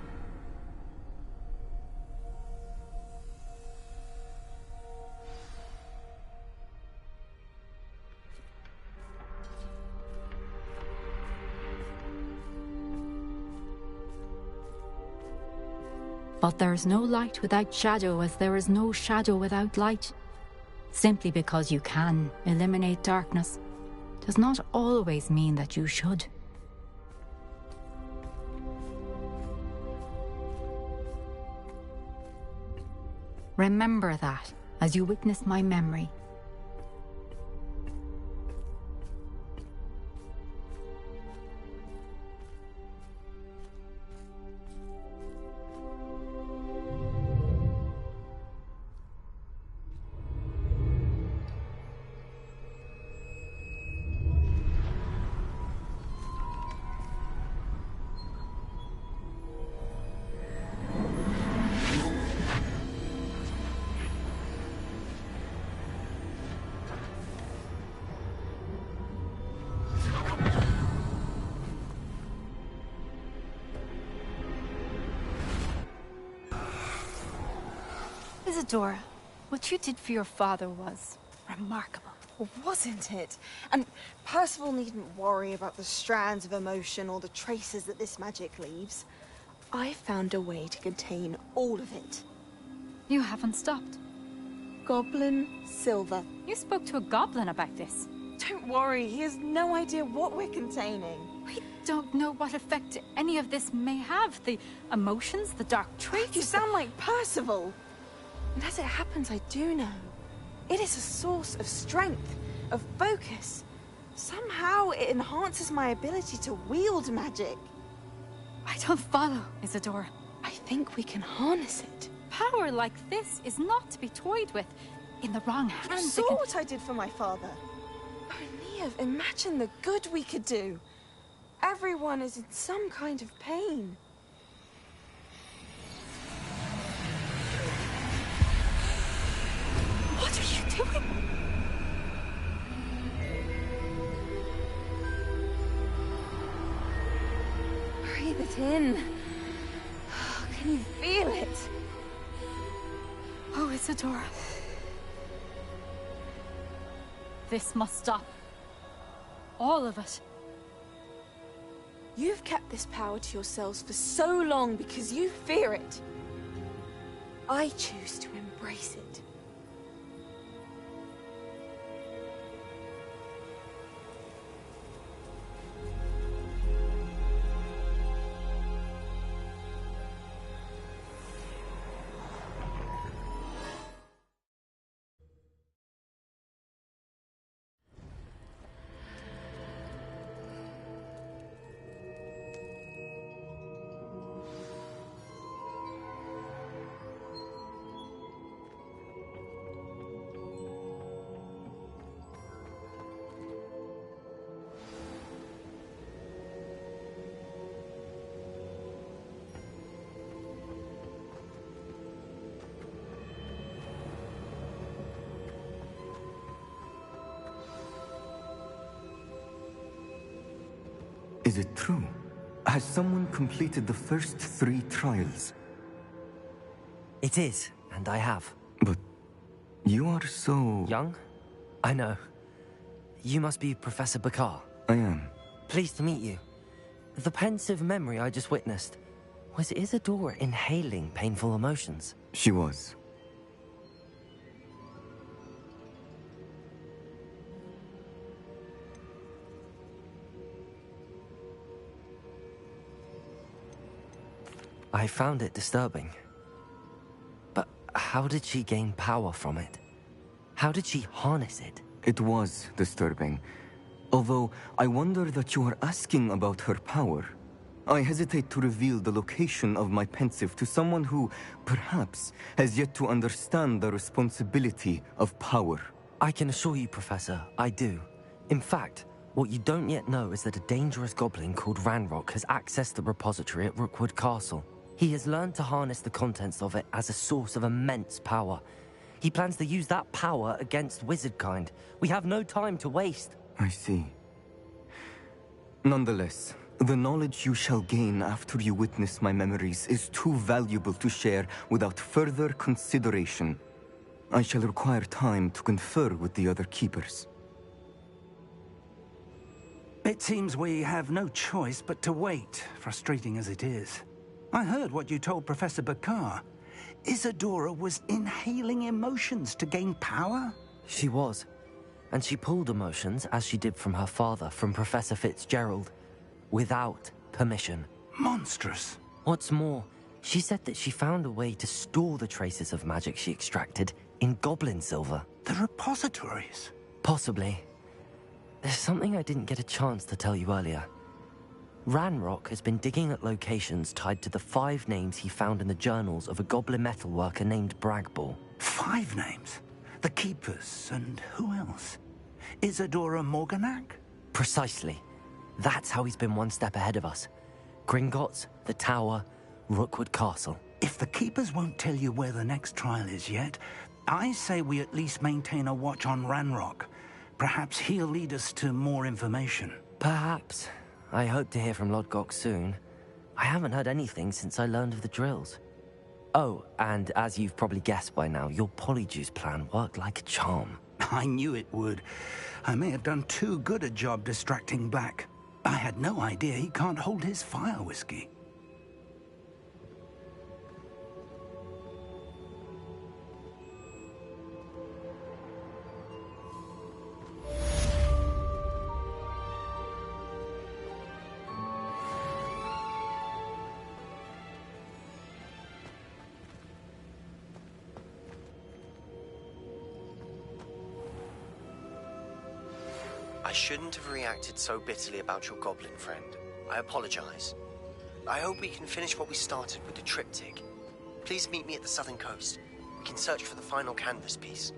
But there is no light without shadow, as there is no shadow without light. Simply because you can eliminate darkness does not always mean that you should. Remember that as you witness my memory. Isadora, what you did for your father was remarkable. Well, wasn't it? And Percival needn't worry about the strands of emotion or the traces that this magic leaves. I found a way to contain all of it. You haven't stopped. Goblin Silver. You spoke to a goblin about this. Don't worry, he has no idea what we're containing. We don't know what effect any of this may have. The emotions, the dark traits. You sound like Percival. And as it happens, I do know. It is a source of strength, of focus. Somehow it enhances my ability to wield magic. I don't follow, Isadora. I think we can harness it. Power like this is not to be toyed with. In the wrong You hands, saw what I did for my father. Oh, Neve, imagine the good we could do. Everyone is in some kind of pain. What are you doing? Breathe it in. Can you feel it? Oh, Isadora. This must stop. All of it. You've kept this power to yourselves for so long because you fear it. I choose to embrace it. Is it true? Has someone completed the first 3 trials? It is, and I have. But you are so... Young? I know. You must be Professor Bakar. I am. Pleased to meet you. The pensive memory I just witnessed, was Isadora inhaling painful emotions? She was. I found it disturbing. But how did she gain power from it? How did she harness it? It was disturbing. Although, I wonder that you are asking about her power. I hesitate to reveal the location of my pensive to someone who, perhaps, has yet to understand the responsibility of power. I can assure you, Professor, I do. In fact, what you don't yet know is that a dangerous goblin called Ranrock has accessed the repository at Rookwood Castle. He has learned to harness the contents of it as a source of immense power. He plans to use that power against wizardkind. We have no time to waste. I see. Nonetheless, the knowledge you shall gain after you witness my memories is too valuable to share without further consideration. I shall require time to confer with the other keepers. It seems we have no choice but to wait, frustrating as it is. I heard what you told Professor Bakar. Isadora was inhaling emotions to gain power? She was. And she pulled emotions, as she did from her father, from Professor Fitzgerald, without permission. Monstrous. What's more, she said that she found a way to store the traces of magic she extracted in goblin silver. The repositories? Possibly. There's something I didn't get a chance to tell you earlier. Ranrock has been digging at locations tied to the 5 names he found in the journals of a goblin metalworker named Bragball. 5 names? The Keepers, and who else? Isadora Morganac? Precisely. That's how he's been one step ahead of us. Gringotts, the Tower, Rookwood Castle. If the Keepers won't tell you where the next trial is yet, I say we at least maintain a watch on Ranrock. Perhaps he'll lead us to more information. Perhaps. I hope to hear from Lodgok soon. I haven't heard anything since I learned of the drills. Oh, and as you've probably guessed by now, your Polyjuice plan worked like a charm. I knew it would. I may have done too good a job distracting Black. I had no idea he can't hold his fire whiskey. I shouldn't have reacted so bitterly about your goblin friend. I apologize. I hope we can finish what we started with the triptych. Please meet me at the southern coast. We can search for the final canvas piece.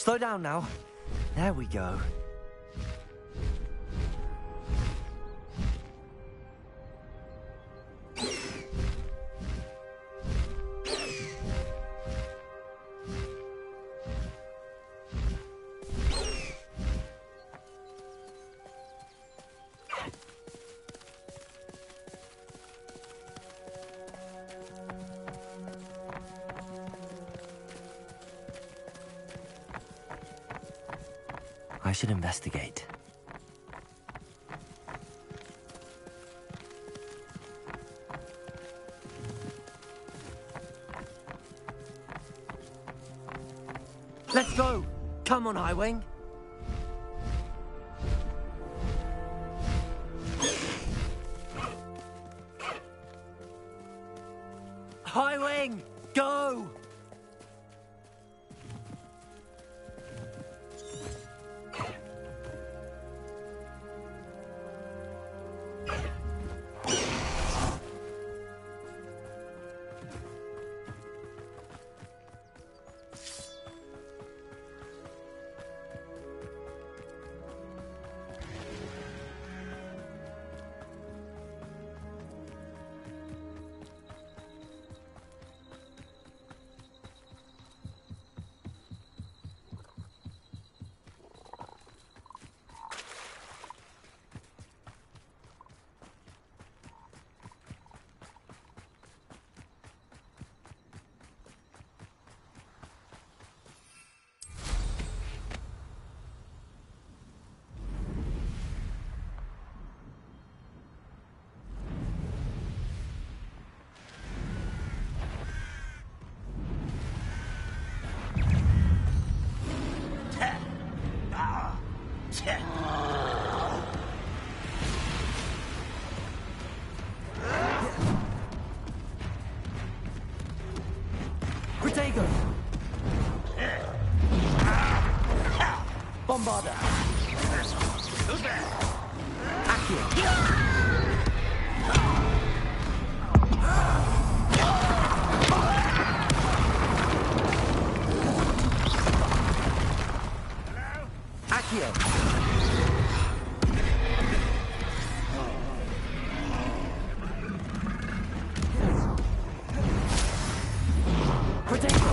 Slow down now. There we go. I should investigate. Let's go! Come on, Highwing! Highwing! Go! Protego! Bombarda! Accio! Accio! Protego!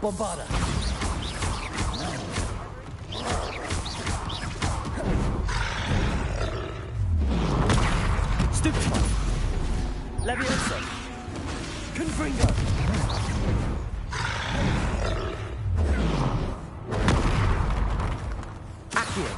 Bombarda! Stupefy! Leviosa! Confringo! Accio!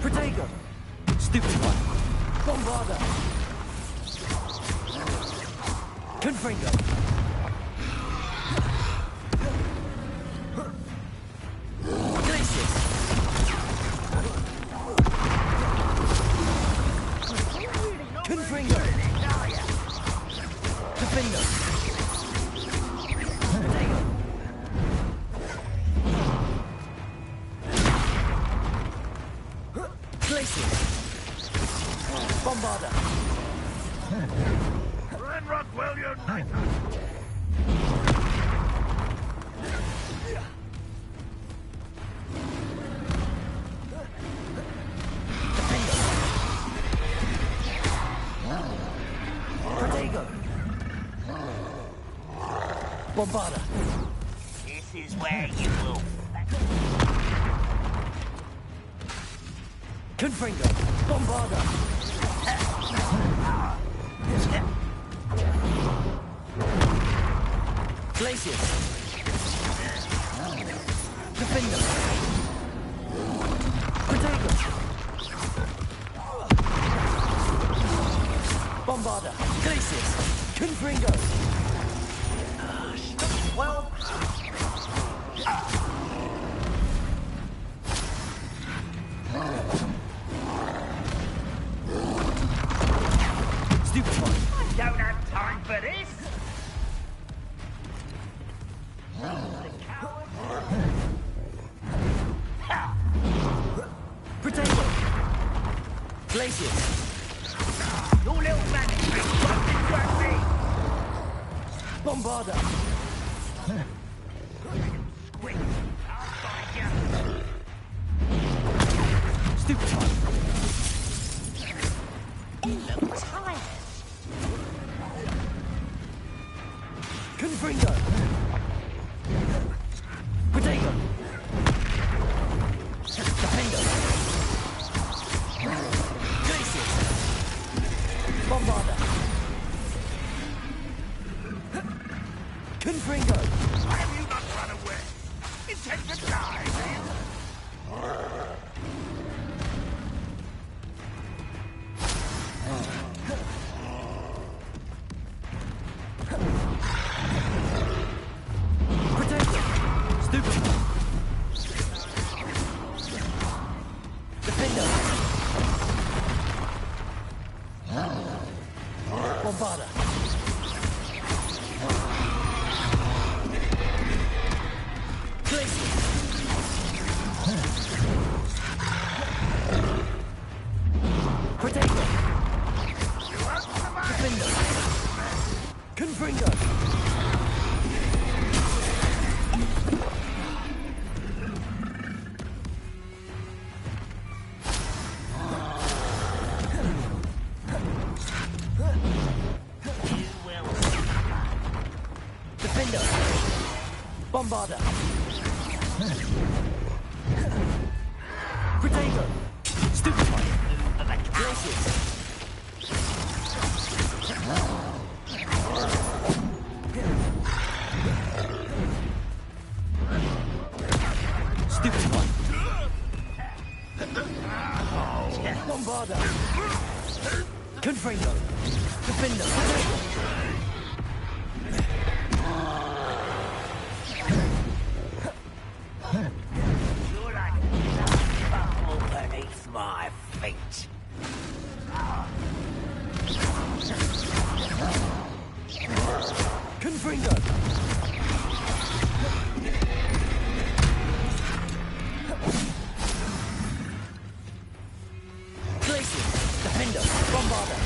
Protego! Stupefy! Bombarda! Confringo! Glacius! Confringo! Defendo! Protego! Glacius! Bombarda! Renrock will unite! Protego! Bombarda! This is where you will. Confringo! Bombarda! Glacius! Defendo! Protego! Bombarda! Glacius! Confringo! Well. Stupefy! I don't have time for this. Glacius! Your little magic trick won't distract me! Bombarda! Quick! I'll find you! Stupefy! You look tired. Confringo! Potato! Defender! Glacius! Bombarda! Confringo! Why have you not run away? Intend to die, do you? Potato! Stupid! Defender! Bombarda! Glacius! Potato! Defender! Confringo! Defender! Bombarda! Potato! Stupefy! Glacius! Stupefy! Bombarda! Confringo! Defender! You're like buckle beneath my feet. Confringo! Glacius! Defender! Bombarda!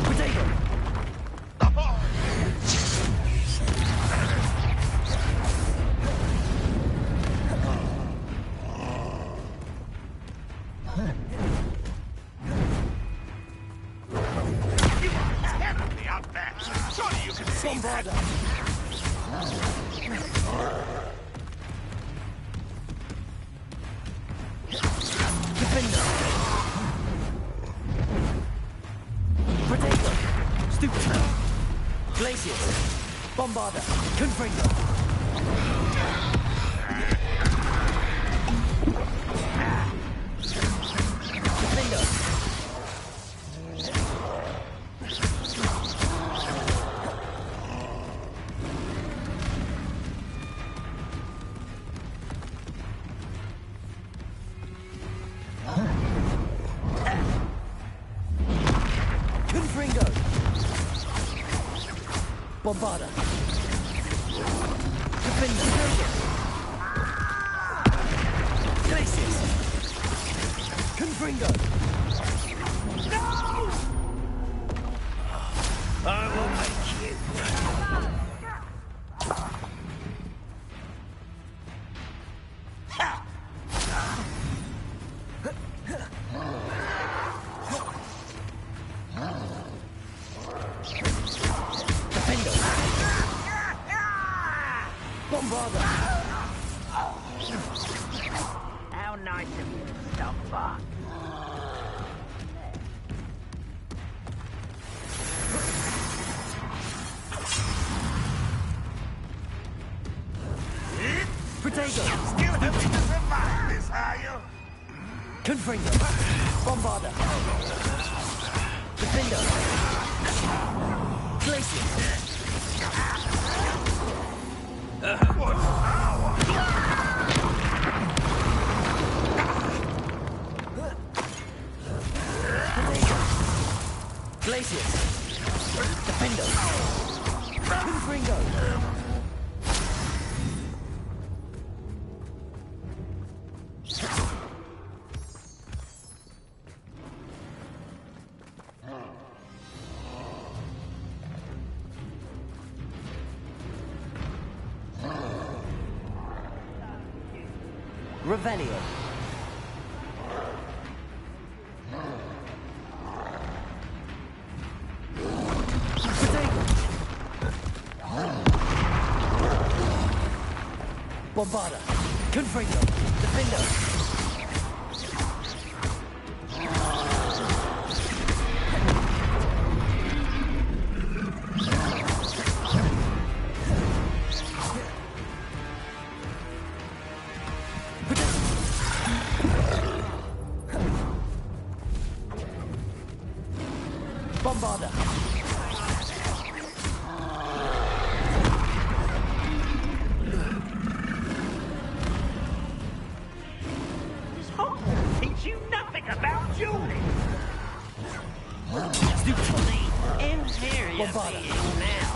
Potato! You are terribly outmatched. Surely you can see that. Defender! Potato! Stupid! Glacius! Bombarda! Confringo! Defender! Confringo! Bombarda! Defender! Glacius! Confringo! No! I will make you. Defender! Bombarda! How nice of you to stop by. Potato! Still hoping to survive this, are you? Confringo! Bombarda! Defender! Glacius! What power! Glacius! Defender! Confringo! Revelio. Bombarda. Confringo. Defendo. Bombarda. Does Hogwarts teach you nothing about dueling? Stupidly inferior Bombarda. being now.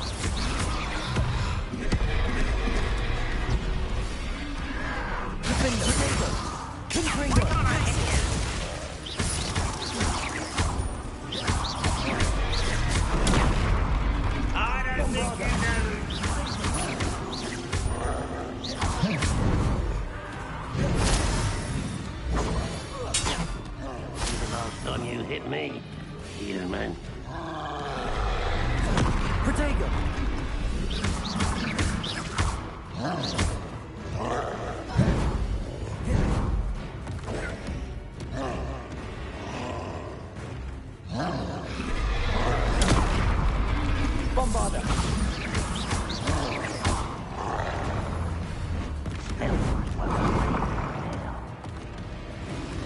Defendo. Confringo. I don't think you know. The last time you hit me, human. Protego. Bombarda.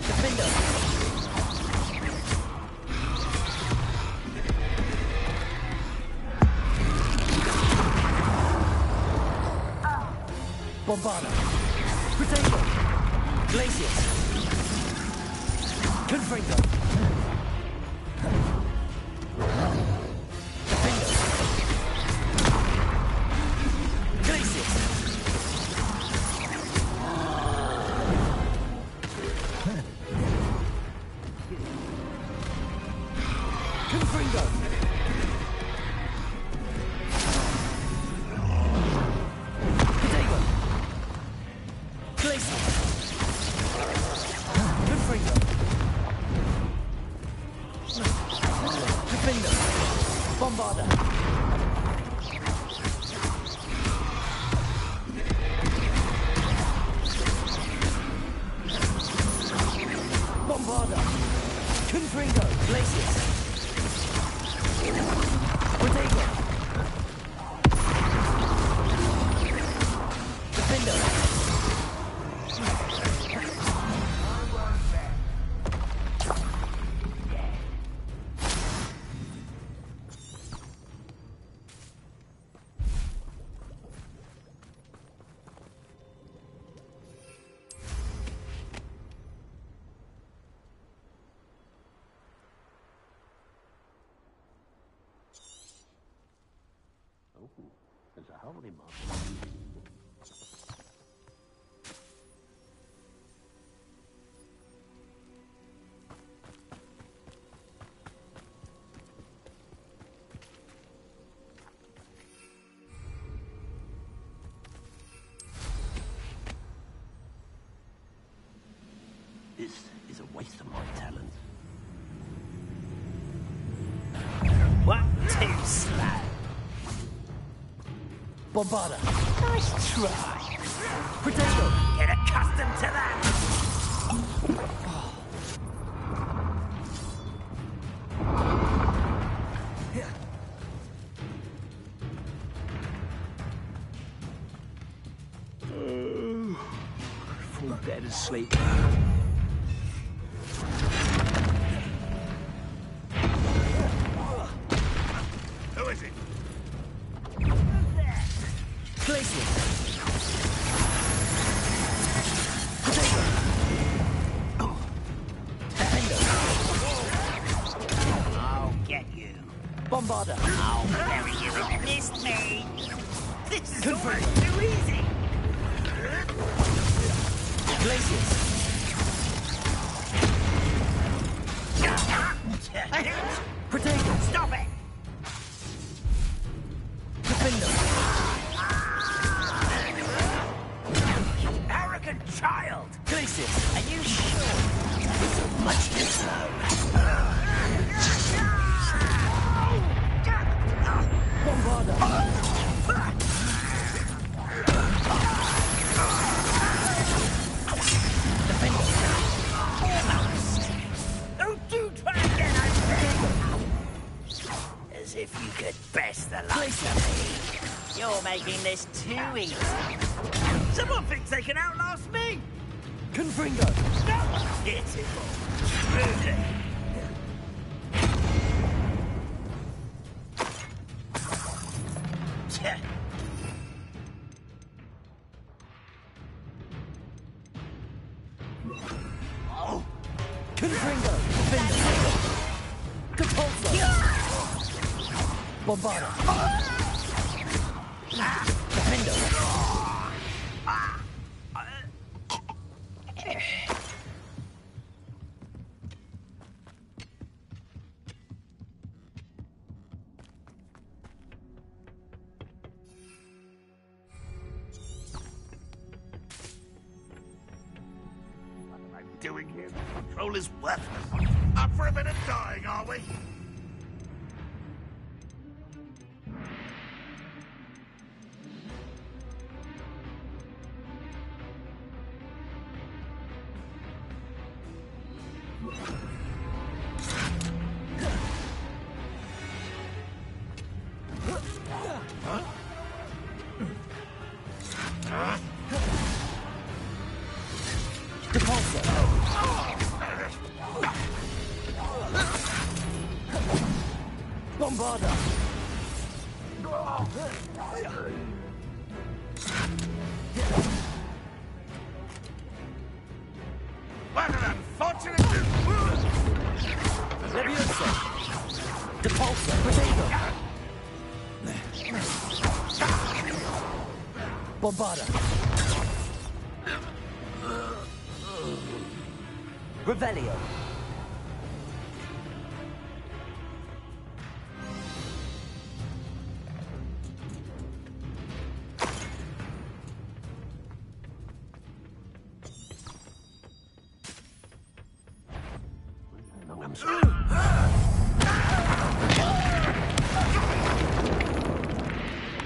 Defendo. Bombarda. Protego. Glacius. Confringo. Defendo. Glacius. Confringo. Protego. Glacius. Confringo. Defendo. Bombarda. Bombarda. Confringo. Glacius. Protego. Defendo. Oh, there's a holy mark. This is a waste of my talent. 1, 2, slap. Bombarda. Nice try. Protego. Get accustomed to that. Fall dead asleep. Who is it? Glacius. Defendo. I'll get you. Bombarda. I'll bury you if you missed me. This is Confirm. almost too easy. Glacius. Protego. Stop it. Defendo. second child. Glacius, Are you sure? Much too slow. Bombarda! Oh, do try again, I say. As if you could best the likes of me. You're making this too easy. Someone thinks they can outlast me. Confringo! No! Pitiful. Rudy. Confringo! Capulso! Bombarda! Defendo! Doing here? Control is worthless. Up for a bit of dying, are we? Bombarda! What an unfortunate... Leviosa! Depulso! Potato! Bombarda! Revelio!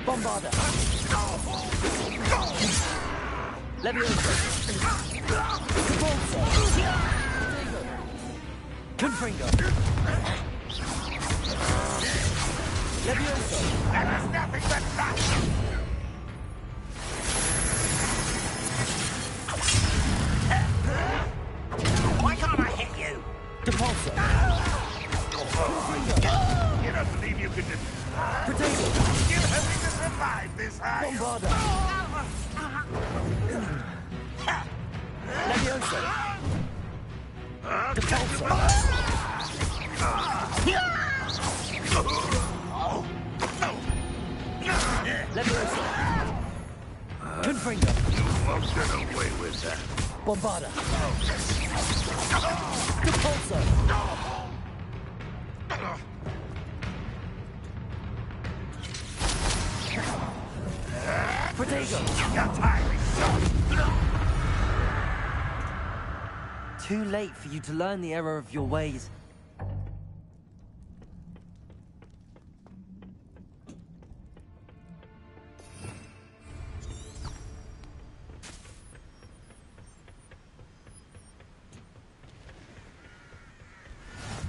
Bombarda! Leviosa! Capulso! Confringo! Leviosa! That is nothing but that! Why can't I hit you? Depulso! You don't believe you could... Potato! You hoping to survive this, are you? Bombarda! Leviosa! Depulso! Leviosa! Confringo! You won't get away with that. Bombarda! Depulso! Potato! Too late for you to learn the error of your ways.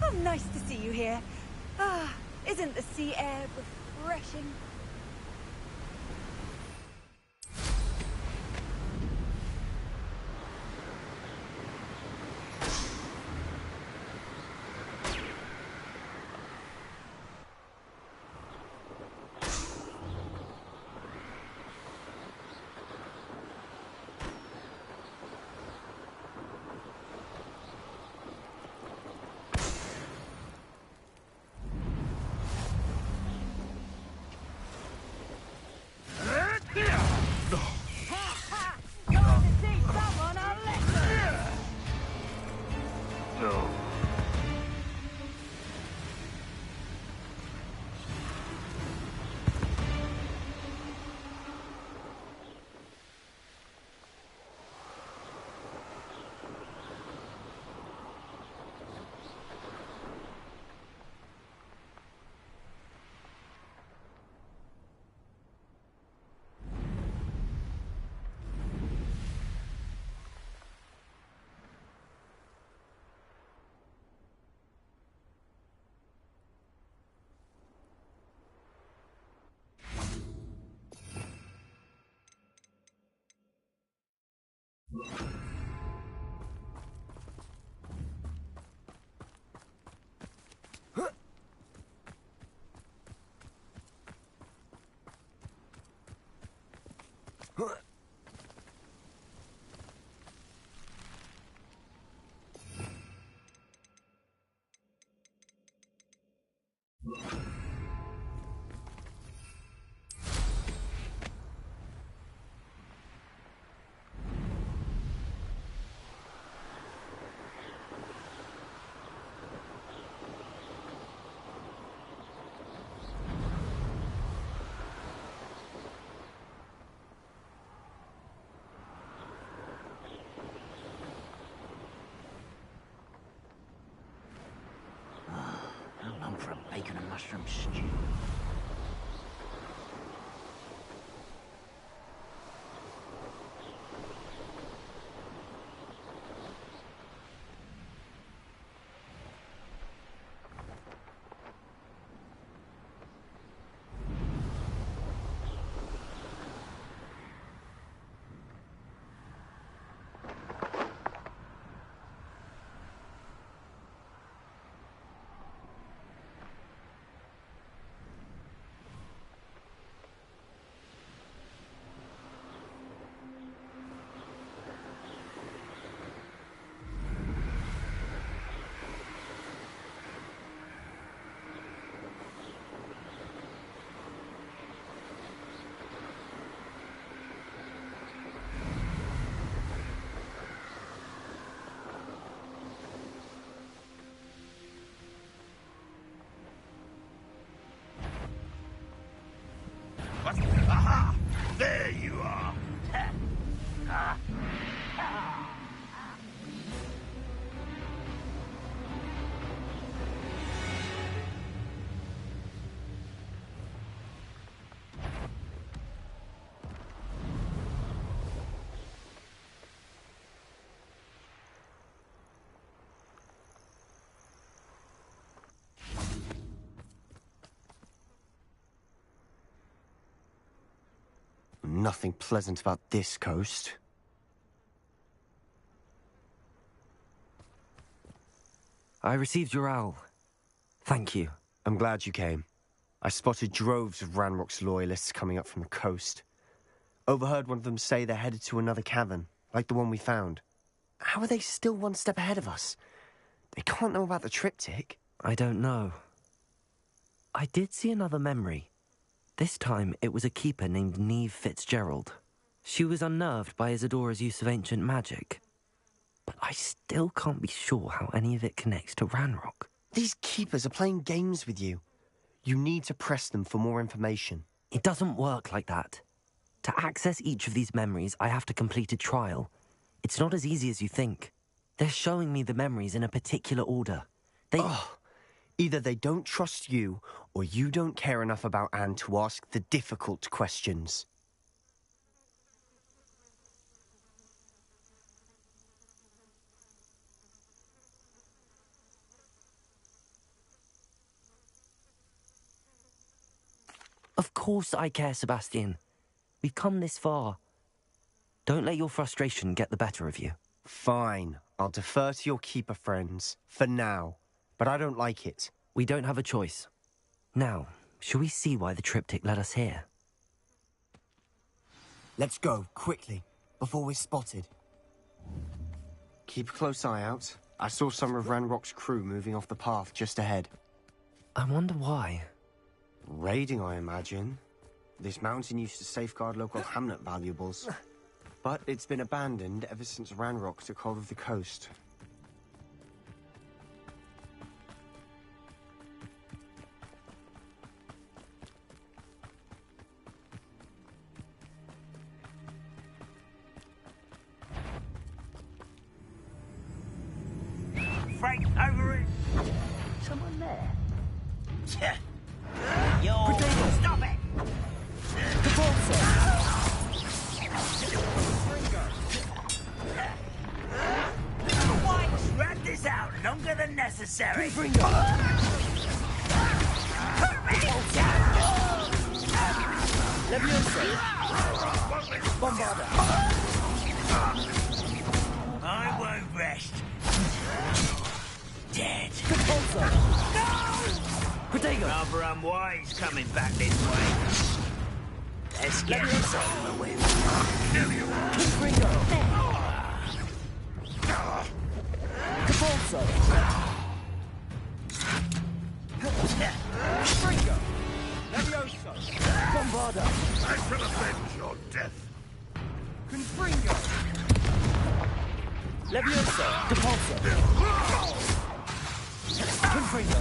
Oh, nice to see you here. Ah, isn't the sea air refreshing? How long for a bacon and mushroom stew? Aha! There you are! Nothing pleasant about this coast. I received your owl. Thank you. I'm glad you came. I spotted droves of Ranrock's loyalists coming up from the coast. Overheard one of them say they're headed to another cavern, like the one we found. How are they still one step ahead of us? They can't know about the triptych. I don't know. I did see another memory. This time, it was a keeper named Neve Fitzgerald. She was unnerved by Isadora's use of ancient magic. But I still can't be sure how any of it connects to Ranrock. These keepers are playing games with you. You need to press them for more information. It doesn't work like that. To access each of these memories, I have to complete a trial. It's not as easy as you think. They're showing me the memories in a particular order. Either they don't trust you, or you don't care enough about Anne to ask the difficult questions. Of course I care, Sebastian. We've come this far. Don't let your frustration get the better of you. Fine. I'll defer to your keeper friends, for now. But I don't like it. We don't have a choice. Now, shall we see why the triptych led us here? Let's go, quickly, before we're spotted. Keep a close eye out. I saw some of Ranrock's crew moving off the path just ahead. I wonder why. Raiding, I imagine. This mountain used to safeguard local hamlet valuables. But it's been abandoned ever since Ranrock took hold of the coast. Frank, over it! Someone there? Yo! Stop it! Why drag this out longer than necessary? Leviosa! Bombarda! coming back this way. Let's get this over with. Ringo! Capulso! Ringo! Levioso! Bombarda! I shall avenge your death. Confringo! Levioso! Capulso! Confringo!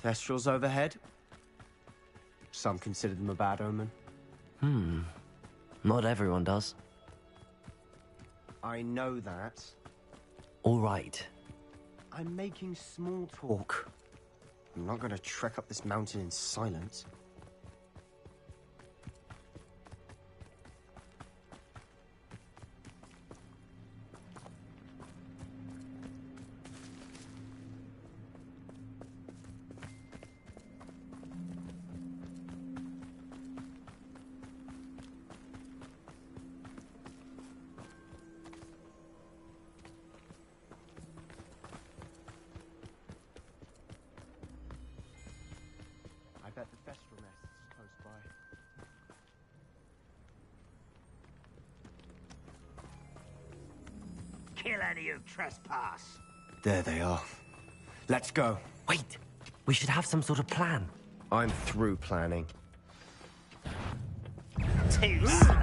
Thestrals overhead. Some consider them a bad omen. Not everyone does. I know that. All right. I'm making small talk. I'm not going to trek up this mountain in silence. I bet the Thestral nest is close by. Kill any who trespass. There they are. Let's go. Wait, we should have some sort of plan. I'm through planning. Too slow.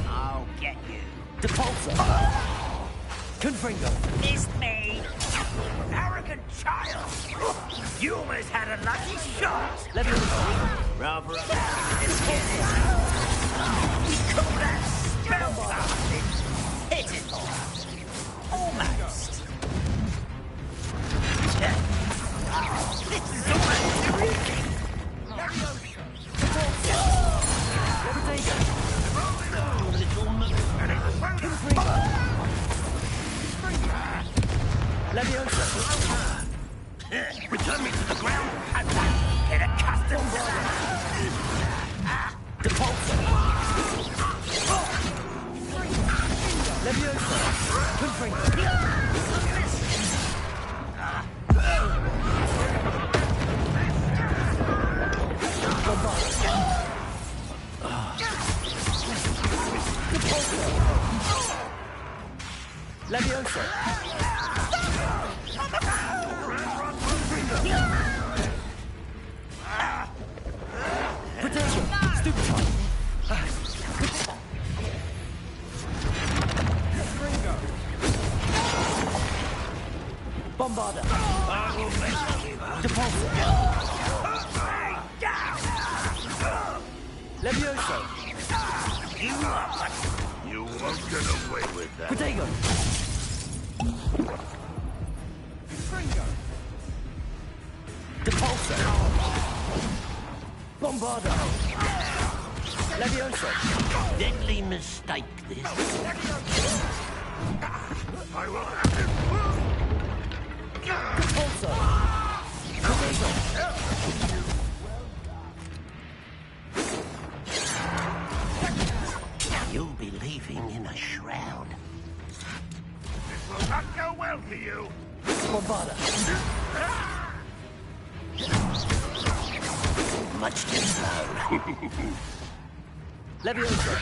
I'll get you. Depulso! Confringo! Missed me. Arrogant child. You almost had a lucky shot. Rather a we call that spell casting. Hit it. Almost. This is almost terrific. Leviosa! Return me to the ground and get accustomed to that. Depulso! Leviosa! Confringo! Leviosa! Potato! Stupid one! Bombarda! I will make you. Depulso! Levioso! You won't get away with that. Potato! Fringo! Depulso! Bombarda! Levioso! Deadly mistake, this. I will have him. Depulso! Potato! You'll be leaving in a shroud. This will not go well for you. Bombarda! Much too slow. Levioso!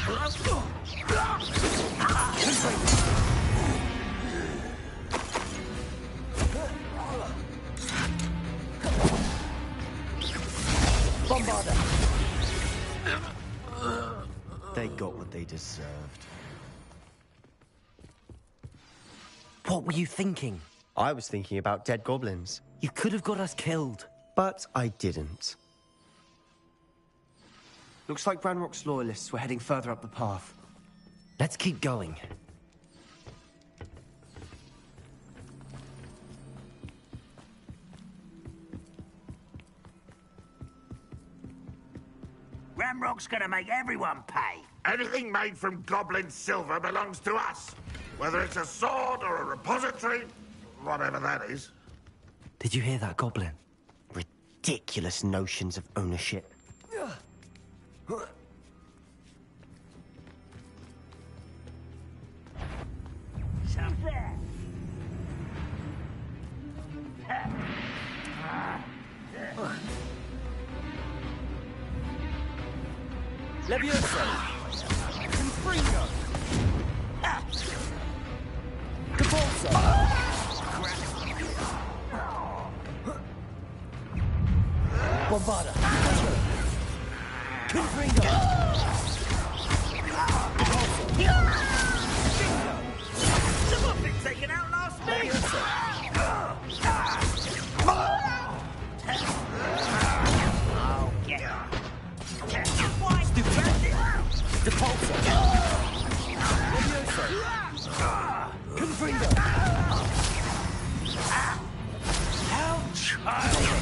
Bombarda! They got what they deserved. What were you thinking? I was thinking about dead goblins. You could have got us killed. But I didn't. Looks like Ranrock's loyalists were heading further up the path. Let's keep going. Ranrock's gonna make everyone pay. Anything made from goblin silver belongs to us. Whether it's a sword or a repository, whatever that is. Did you hear that, Goblin? Ridiculous notions of ownership. Levioso! Confringo! Capulso! Bombarda! Confringo! Someone been taken out last night! Oh, get up. Depulso! Levioso! Confringo! How child!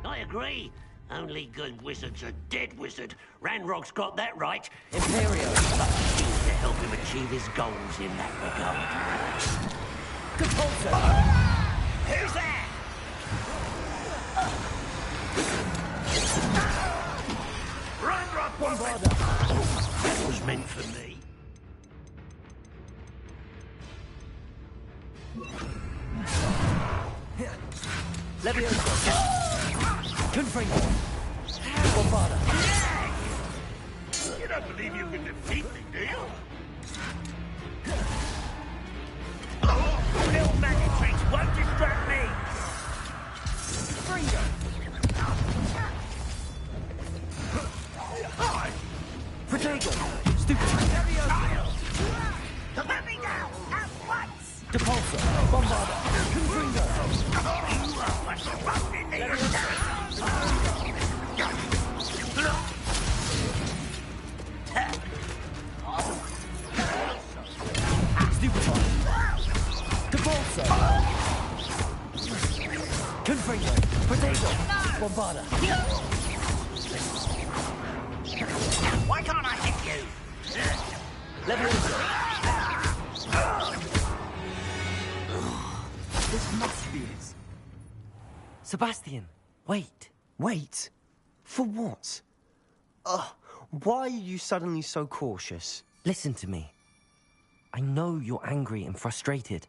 I agree. Only good wizard's a dead wizard. Ranrock's got that right. Imperio! But seems to help him achieve his goals in that regard. Capulso! Who's that? Ranrock Bombarda! That was meant for me. Levioso! Confringo! Bombarda! You don't believe you can defeat me, do you? Little magic tricks won't distract me! Confringo! Protego! Stupid! Let me go! At once! Depulso! Bombarda! Confringo! You are what's wrong in the Stupefy! Depulso! Confringo! Protego! Bombarda! Why can't I hit you? Levioso! This must be it. Sebastian, wait. Wait? For what? Why are you suddenly so cautious? Listen to me. I know you're angry and frustrated,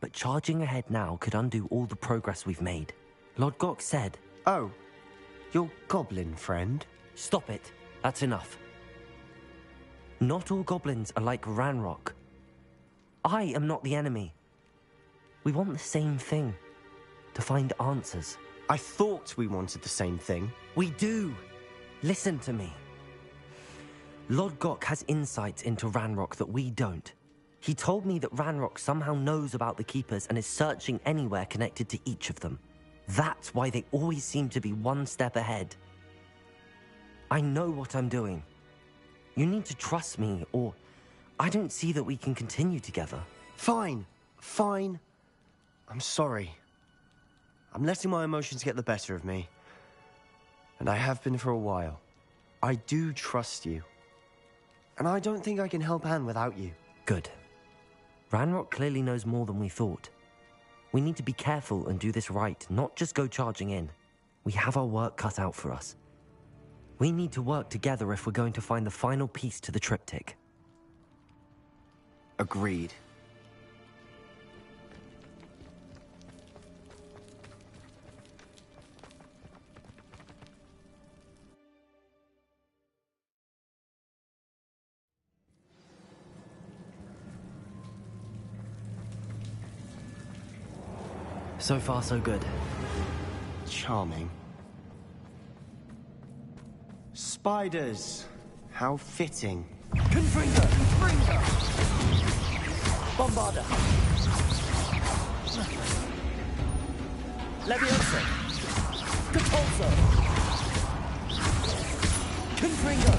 but charging ahead now could undo all the progress we've made. Lord Gok said... Oh, your goblin friend? Stop it. That's enough. Not all goblins are like Ranrock. I am not the enemy. We want the same thing. To find answers. I thought we wanted the same thing. We do. Listen to me. Lord Gok has insights into Ranrock that we don't. He told me that Ranrock somehow knows about the Keepers and is searching anywhere connected to each of them. That's why they always seem to be one step ahead. I know what I'm doing. You need to trust me, or I don't see that we can continue together. Fine. Fine. I'm sorry. I'm letting my emotions get the better of me. And I have been for a while. I do trust you. And I don't think I can help Anne without you. Good. Ranrock clearly knows more than we thought. We need to be careful and do this right, not just go charging in. We have our work cut out for us. We need to work together if we're going to find the final piece to the triptych. Agreed. So far, so good. Charming. Spiders. How fitting. Confringo! Bombarda! Leviosa! Capulso! Confringo!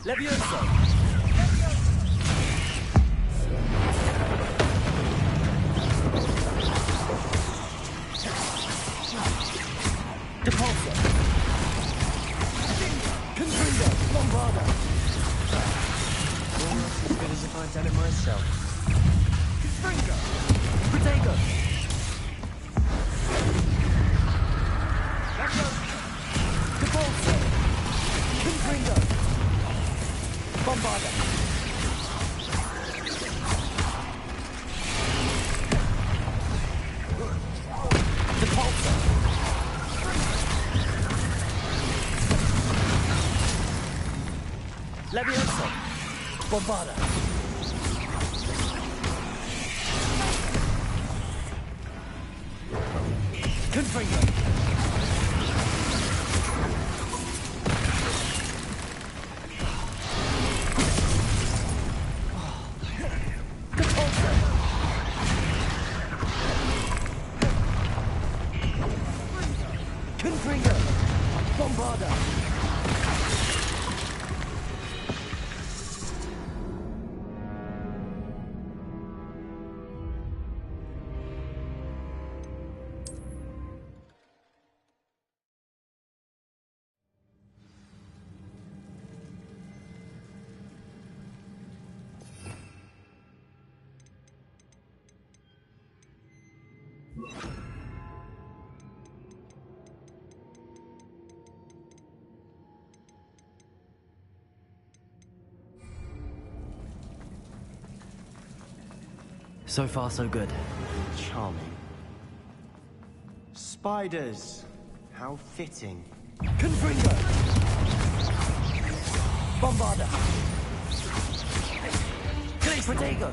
Leviosa! Depulso! Confringo! Bombarda! Almost as good as if I'd done it myself. Confringo! Protego! Depulso! Confringo! Bombarda! Depulso! Leviosa! Bombarda! Confringo! Capulso! Confringo! Bombarda! So far, so good. Charming. Spiders. How fitting. Confringo! Bombarda! Protego!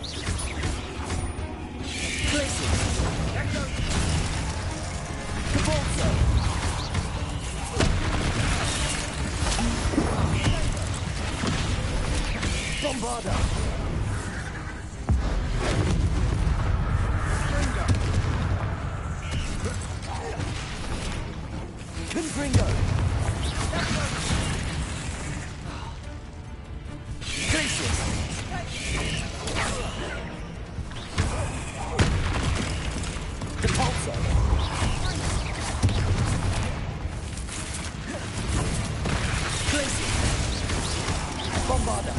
Glacier! Capulso! Bombarda! Confringo! Glacier! Depulso! Glacier! Bombarda!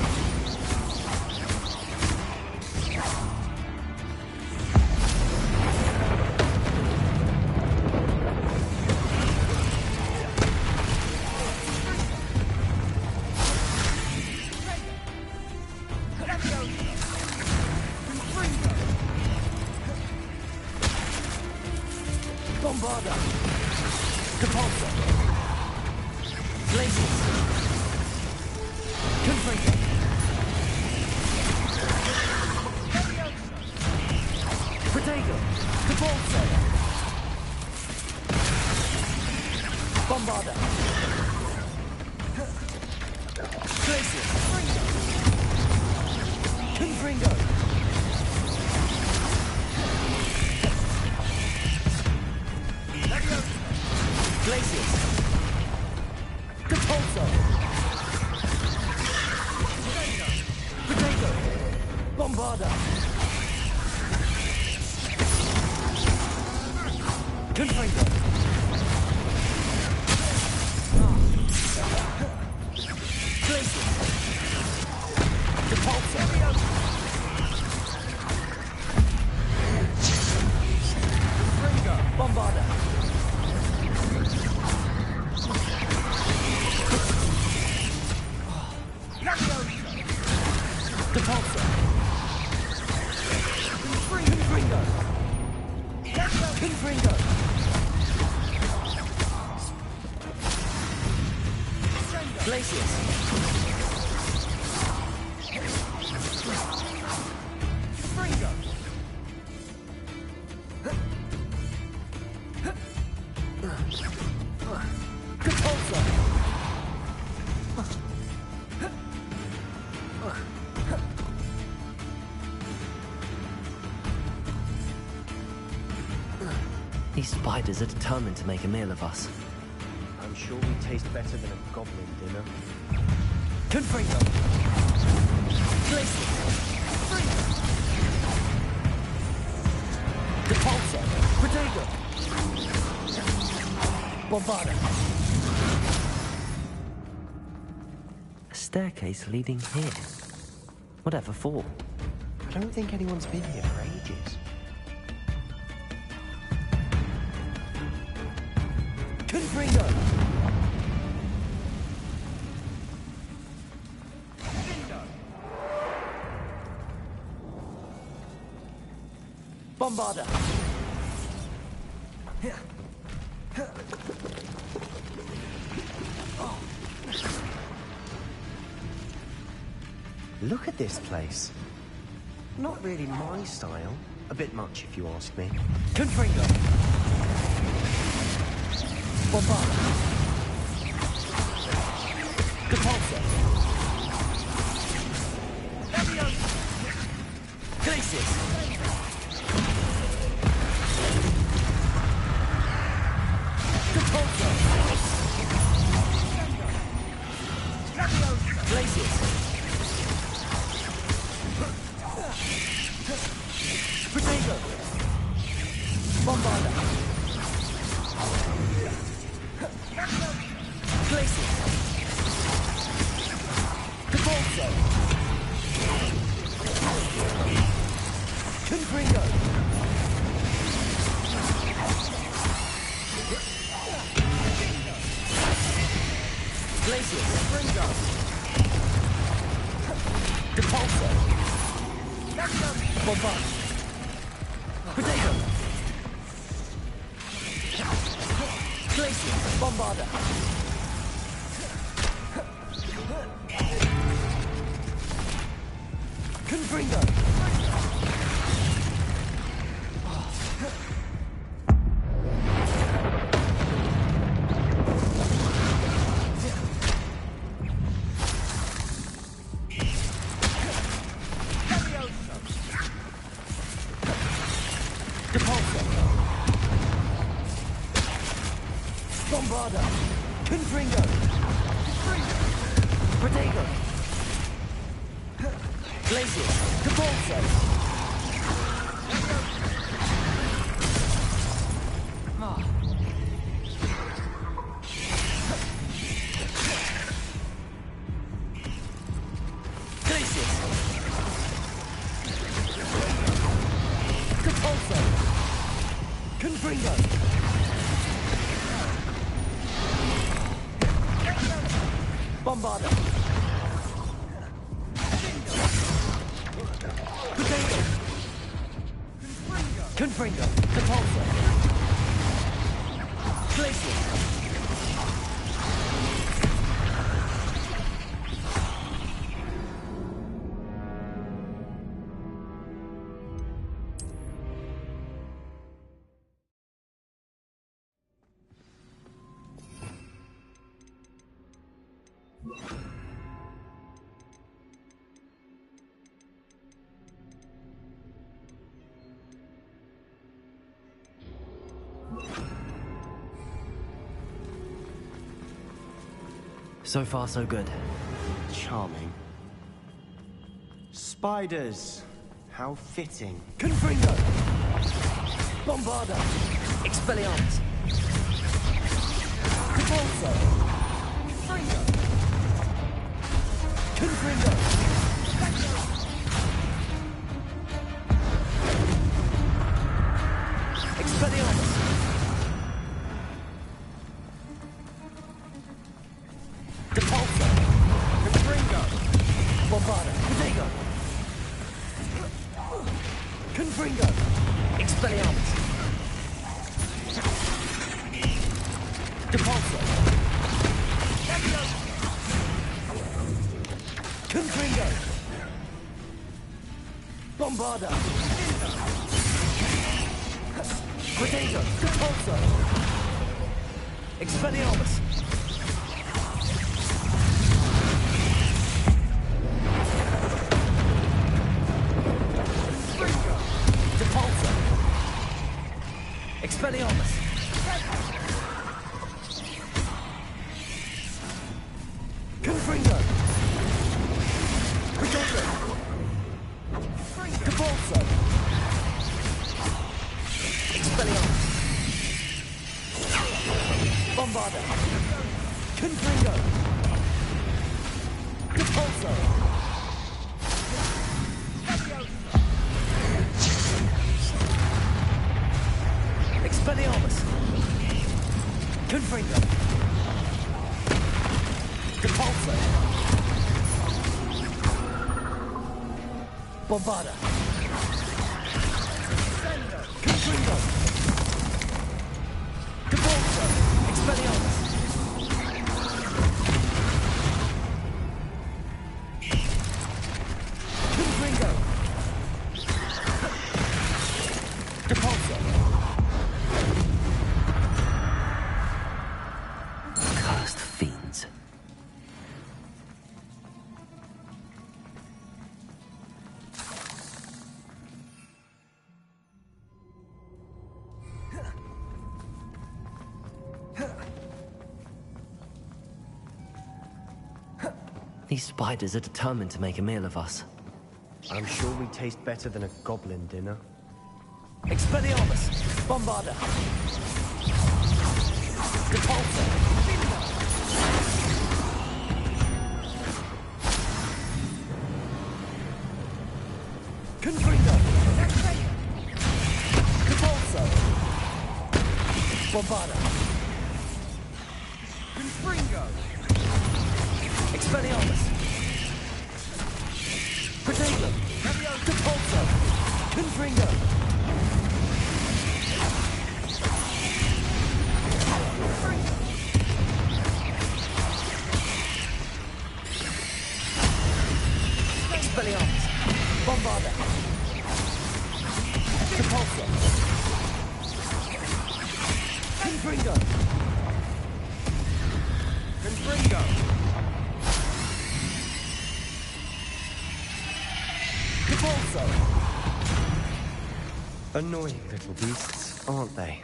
Bombarda! Capulso! Glacier! Confringo! Protego! Capulso! Bombarda! Glacier! Confringo! Glacier! Capulso! Protego! Bombarda! Confringo! Glacier! Depulso! Bombarda! Glacius. Fringo. Capulso. These spiders are determined to make a meal of us. I'm sure we taste better than a goblin dinner. Confringo. Glacius. Fringo. Capulso. Protego. Bombarda. A staircase leading here. Whatever for? I don't think anyone's been here for ages. Confringo. Bombarda. Look at this place. Not really my style. A bit much, if you ask me. Confringo. Bombarda. Capulso. Glacius. Capulso. Glacius. Protego. Bombarda. Glacius. Capulso. Confringo. Glacius. Fringo. Capulso. Bombarda. Protego. Glacius. Bombarda. Confringo. Bombarda. Confringo. Protego. Glacius. Capulso. Glacius. Capulso. Confringo. Bombarda. Protego. Confringo. Capulso. Glacius. So far, so good. Charming. Spiders. How fitting. Confringo. Bombarda. Expelliarmus. Capulso. Fringo. Confringo. Expelliarmus. Capulso. Confringo. Bombarda. Protego. Confringo. Expelliarmus. Capulso. Bombarda! Potato! Repulsor! Expelliarmus! Repulsor! Expelliarmus! Confringo! Potato! Repulsor! Expelliarmus! Bombarda! Confringo! Repulsor! Expelliarmus! Confringo! Repulsor! Bombarda! Confringo! Repulsor! Expelliarmus! Confringo! Repulsor! Cursed fiends. These spiders are determined to make a meal of us. I'm sure we taste better than a goblin dinner. Expelliarmus! Bombarda! Repulsor! Confringo! Repulsor! Bombarda! Confringo! Expelliarmus! Potato! Repulsor! Confringo! Expelliarmus! Bombarda! Repulsor! Confringo! Confringo! Repulsor! Annoying little beasts, aren't they?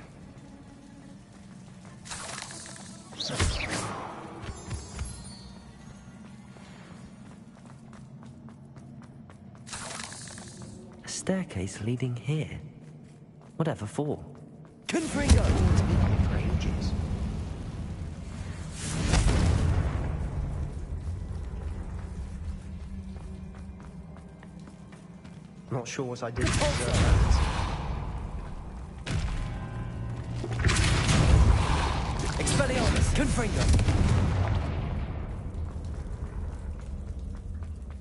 A staircase leading here. Whatever for? Confringo! For ages. Not sure what I did to deserve that. Expelliarmus! Confringo!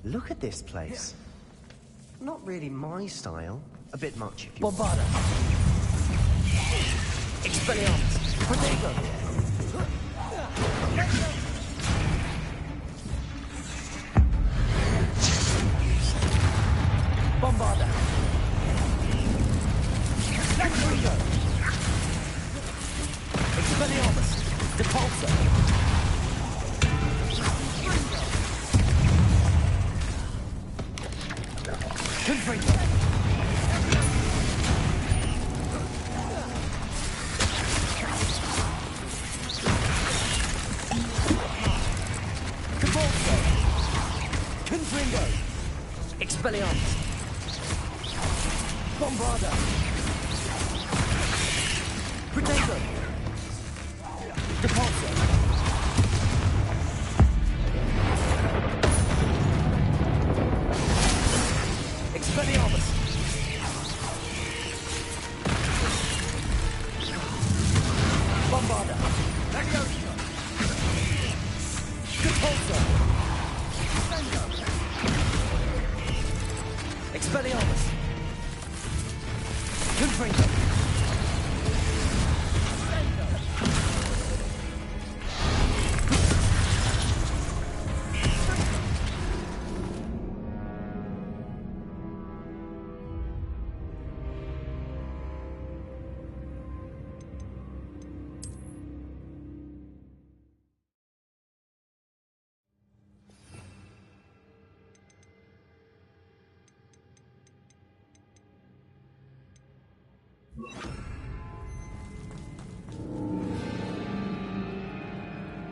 Look at this place. Not really my style. A bit much if you Bombarda! Expelliarmus! Potato! Bombarda! Confringo! Expelliarmus! Repulsor! Confringo! Repulsor! Confringo! Expelliarmus! Bombarda! Potato! Repulsor! Expelliarmus! Bombarda! Repulsor! Expelliarmus! Confringo!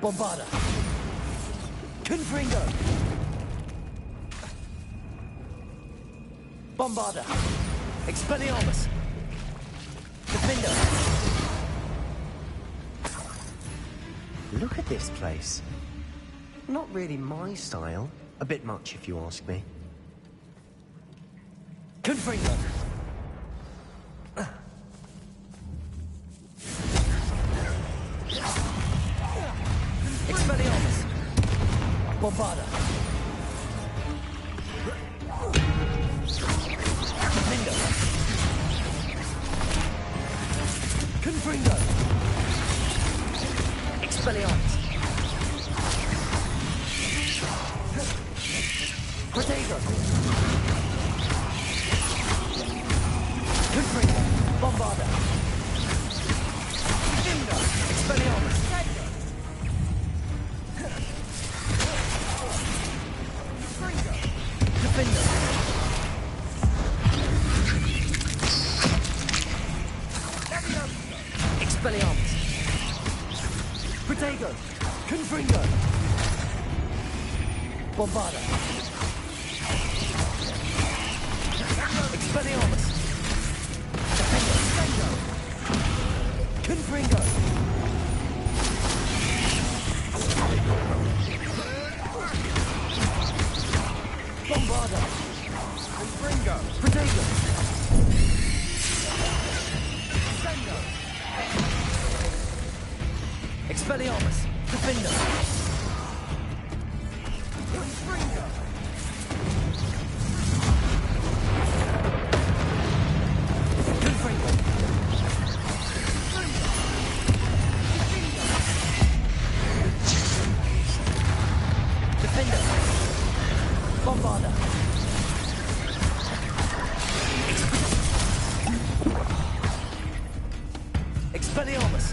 Bombarda. Confringo. Bombarda. Expelliarmus. Defender. Look at this place. Not really my style. A bit much, if you ask me. Confringo. Expelliarmus. Bombarda. Defender. Confringo. Expelliarmus. Protego. Confringo. Bombarda. Defender. Expelliarmus. Defender. Expelliarmus. Protego. Confringo. Bombarda. Expelliarmus. Defender. Confringo. Bombarda. Confringo. Protego. Expelliarmus. Defender. Confringo. Confringo. Defender. Bombarda. Expelliarmus.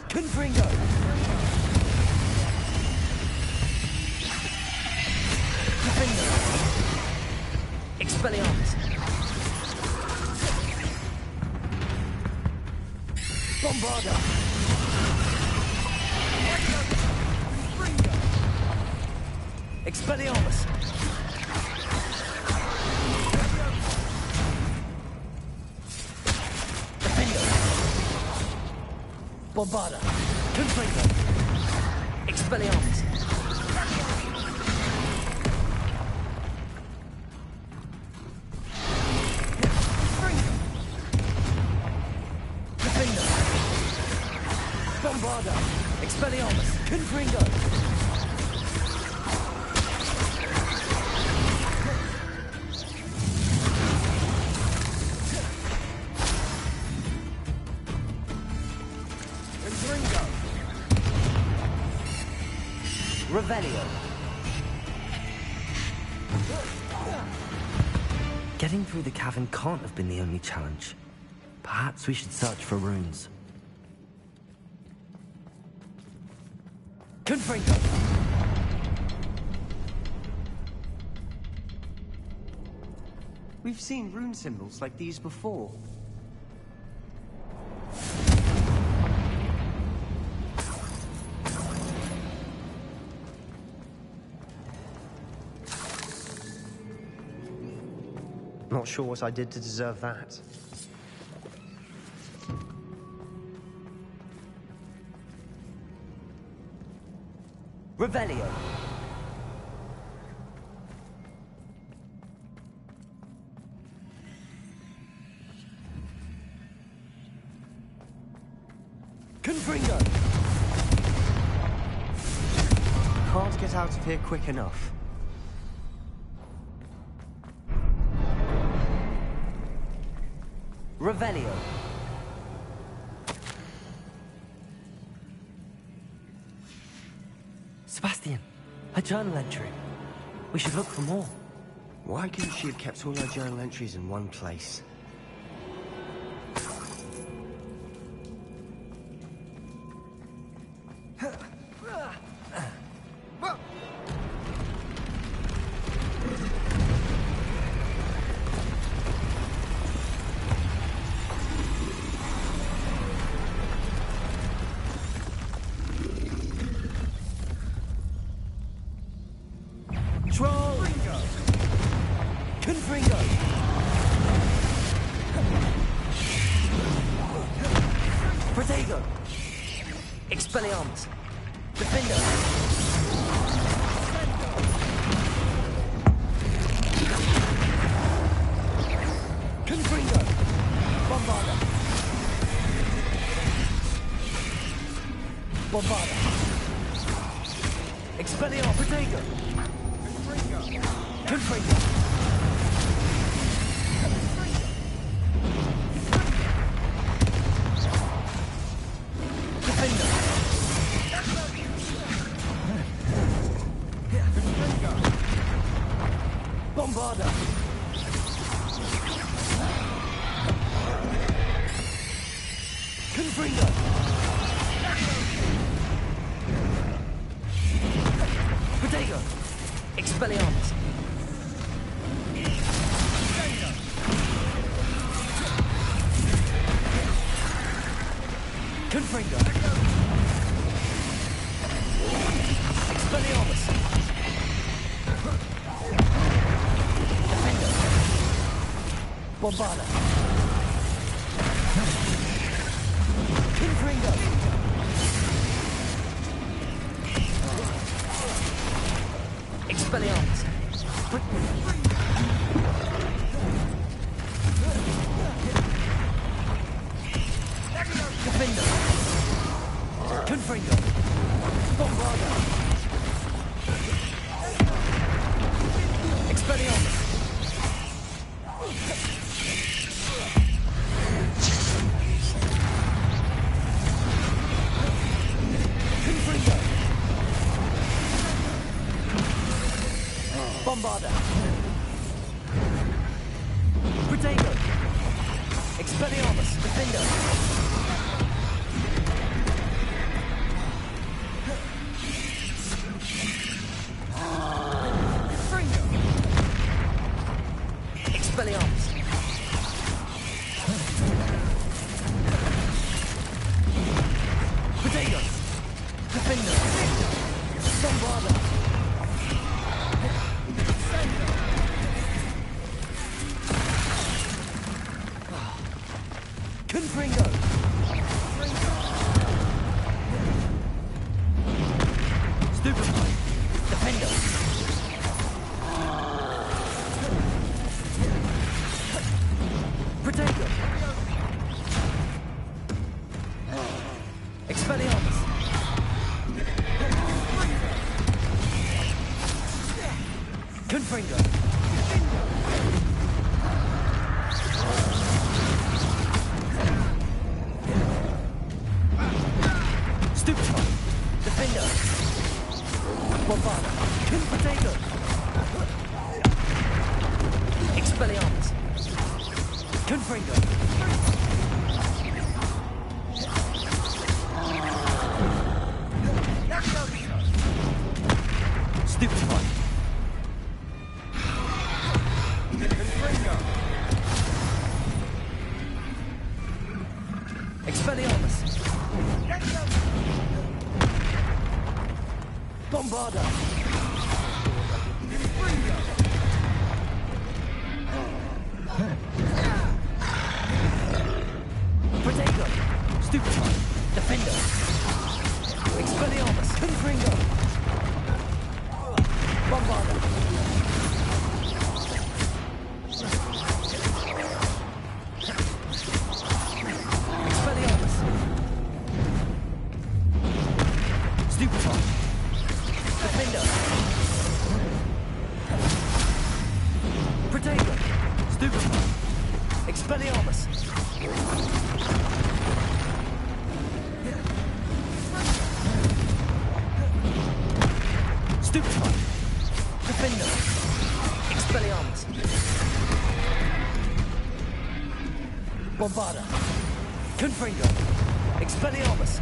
Confringo. Defender. Expelliarmus. Bombarda. Expelliarmus. Defender. Bombarda. Confringo. Expelliarmus. Defender. Bombarda. Expelliarmus. Confringo. Revelio. Getting through the cavern can't have been the only challenge. Perhaps we should search for runes. Confringo. We've seen rune symbols like these before. Not sure what I did to deserve that. Revelio. Confringo. Can't get out of here quick enough. Revelio. Sebastian, a journal entry. We should look for more. Why couldn't she have kept all her journal entries in one place? Control! Confringo! Protego! Expelliarmus! Defender! Confringo! Bombarda! Bombarda! Expelliarmus! Protego! Confringo! Defender! Bombarda! Confringo! Protego! Expelliarmus! Confringo! Expelliarmus! Defender! Bombarda! Confringo! Expelliarmus! Defender! Confringo! Bombarda! Expelliarmus! Confringo! Bombarda! Protego! Expelliarmus! Defender! Expelliarmus! Protego! Defender! Bombarda! Confringo! Stupefy! Defender! Protego! Expelliarmus! Confringo! Stupefy! Defender! Bombarda! Protego! Expelliarmus! Confringo! Stupefy! Expelliarmus! Bombarda! Protego! Stupefy! Defender! Expelliarmus! Confringo! Bombarda! Expelliarmus! Stupefy! Defender! Protego! Stupefy! Expelliarmus! Stupefy! Defender! Expelliarmus! Bombarda! Confringo! Expelliarmus!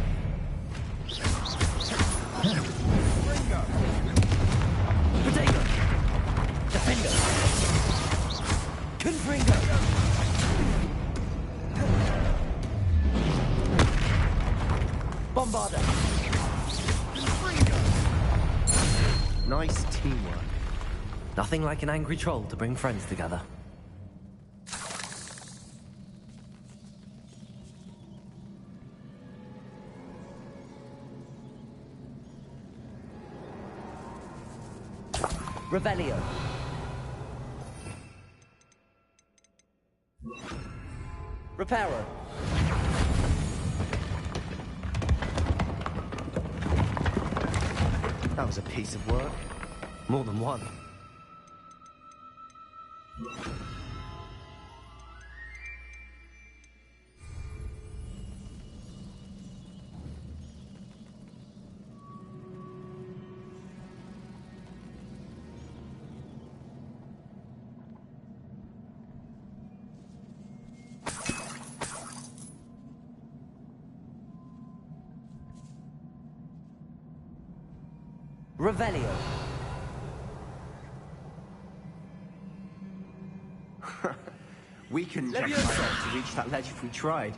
Protego! Defender! Confringo! Bombarda! Nice teamwork. Nothing like an angry troll to bring friends together. Revelio. Reparo. That was a piece of work. More than one. Revelio. We couldn't jump ourselves to reach that ledge if we tried.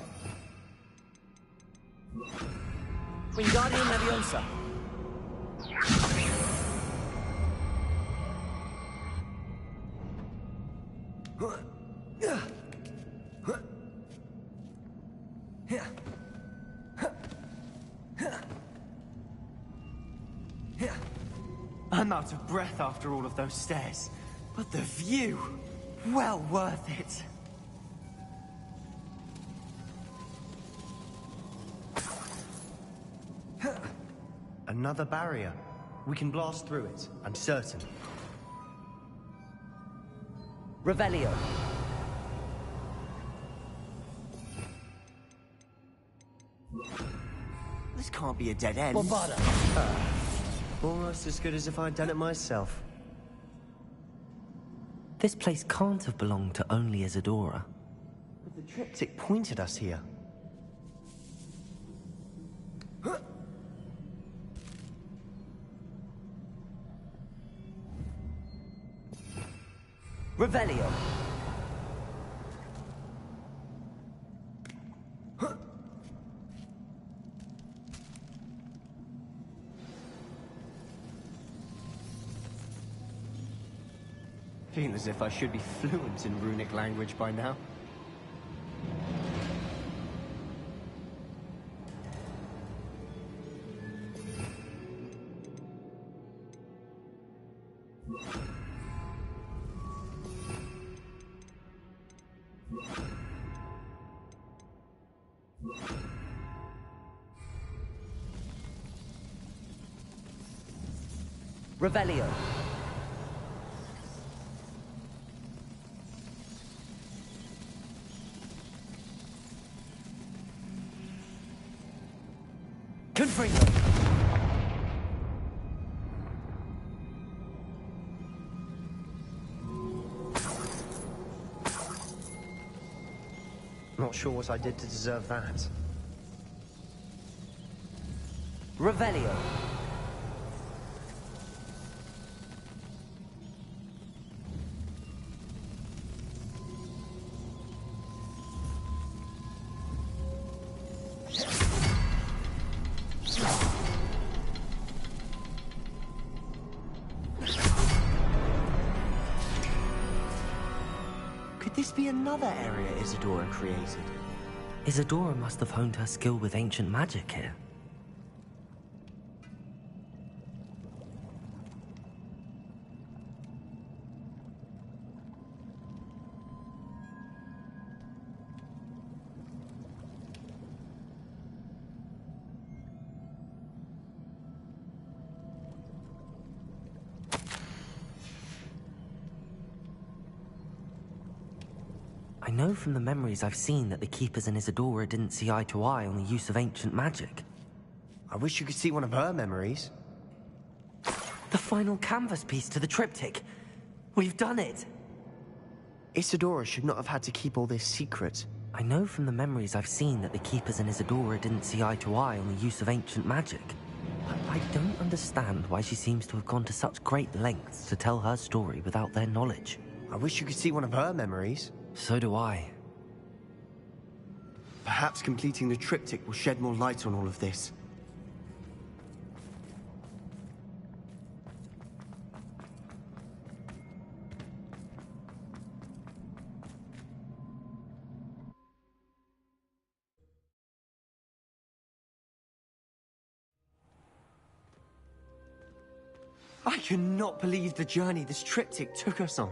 Wingardium Leviosa. I'm out of breath after all of those stairs, but the view, well worth it. Another barrier. We can blast through it, I'm certain. Revelio. This can't be a dead end. Bovada. Almost as good as if I'd done it myself. This place can't have belonged to only Isadora. But the triptych pointed us here. Revelio. Feel as if I should be fluent in runic language by now. Revelio. Confringo. Not sure what I did to deserve that. Revelio. Could this be another area Isadora created? Isadora must have honed her skill with ancient magic here. I know from the memories I've seen that the Keepers and Isadora didn't see eye to eye on the use of ancient magic. I wish you could see one of her memories. The final canvas piece to the triptych. We've done it! Isadora should not have had to keep all this secret. I know from the memories I've seen that the Keepers and Isadora didn't see eye to eye on the use of ancient magic. But I don't understand why she seems to have gone to such great lengths to tell her story without their knowledge. I wish you could see one of her memories. So do I. Perhaps completing the triptych will shed more light on all of this. I cannot believe the journey this triptych took us on.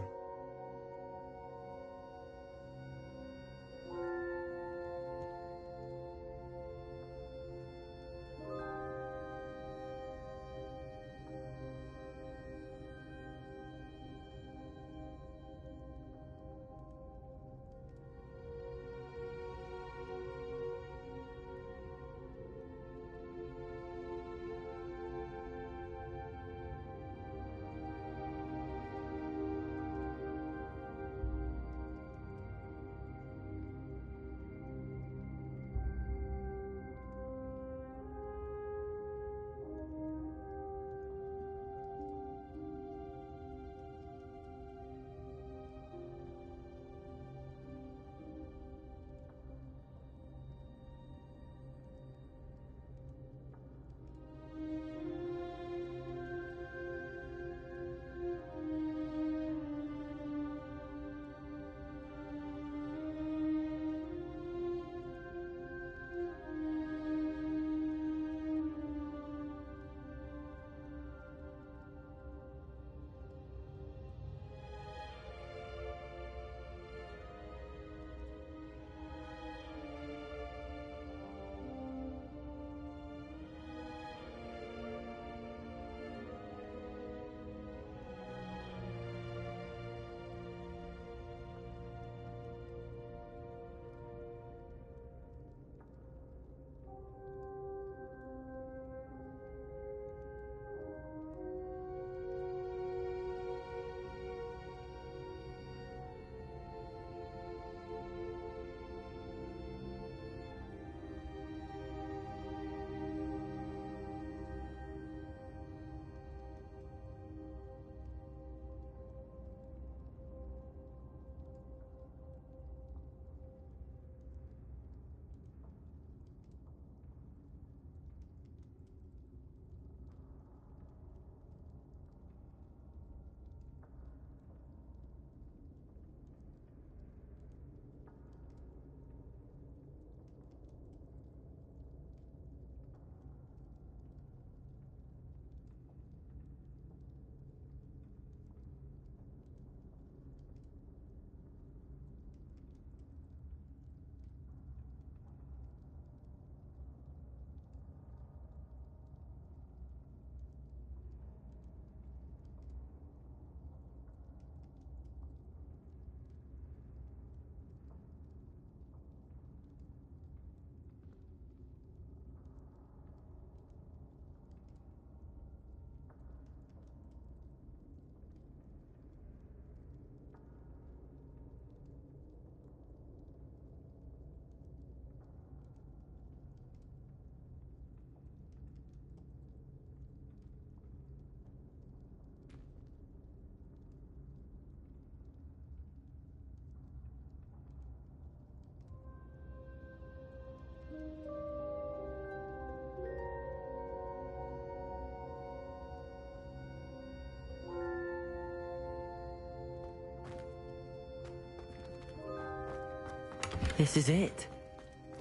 This is it.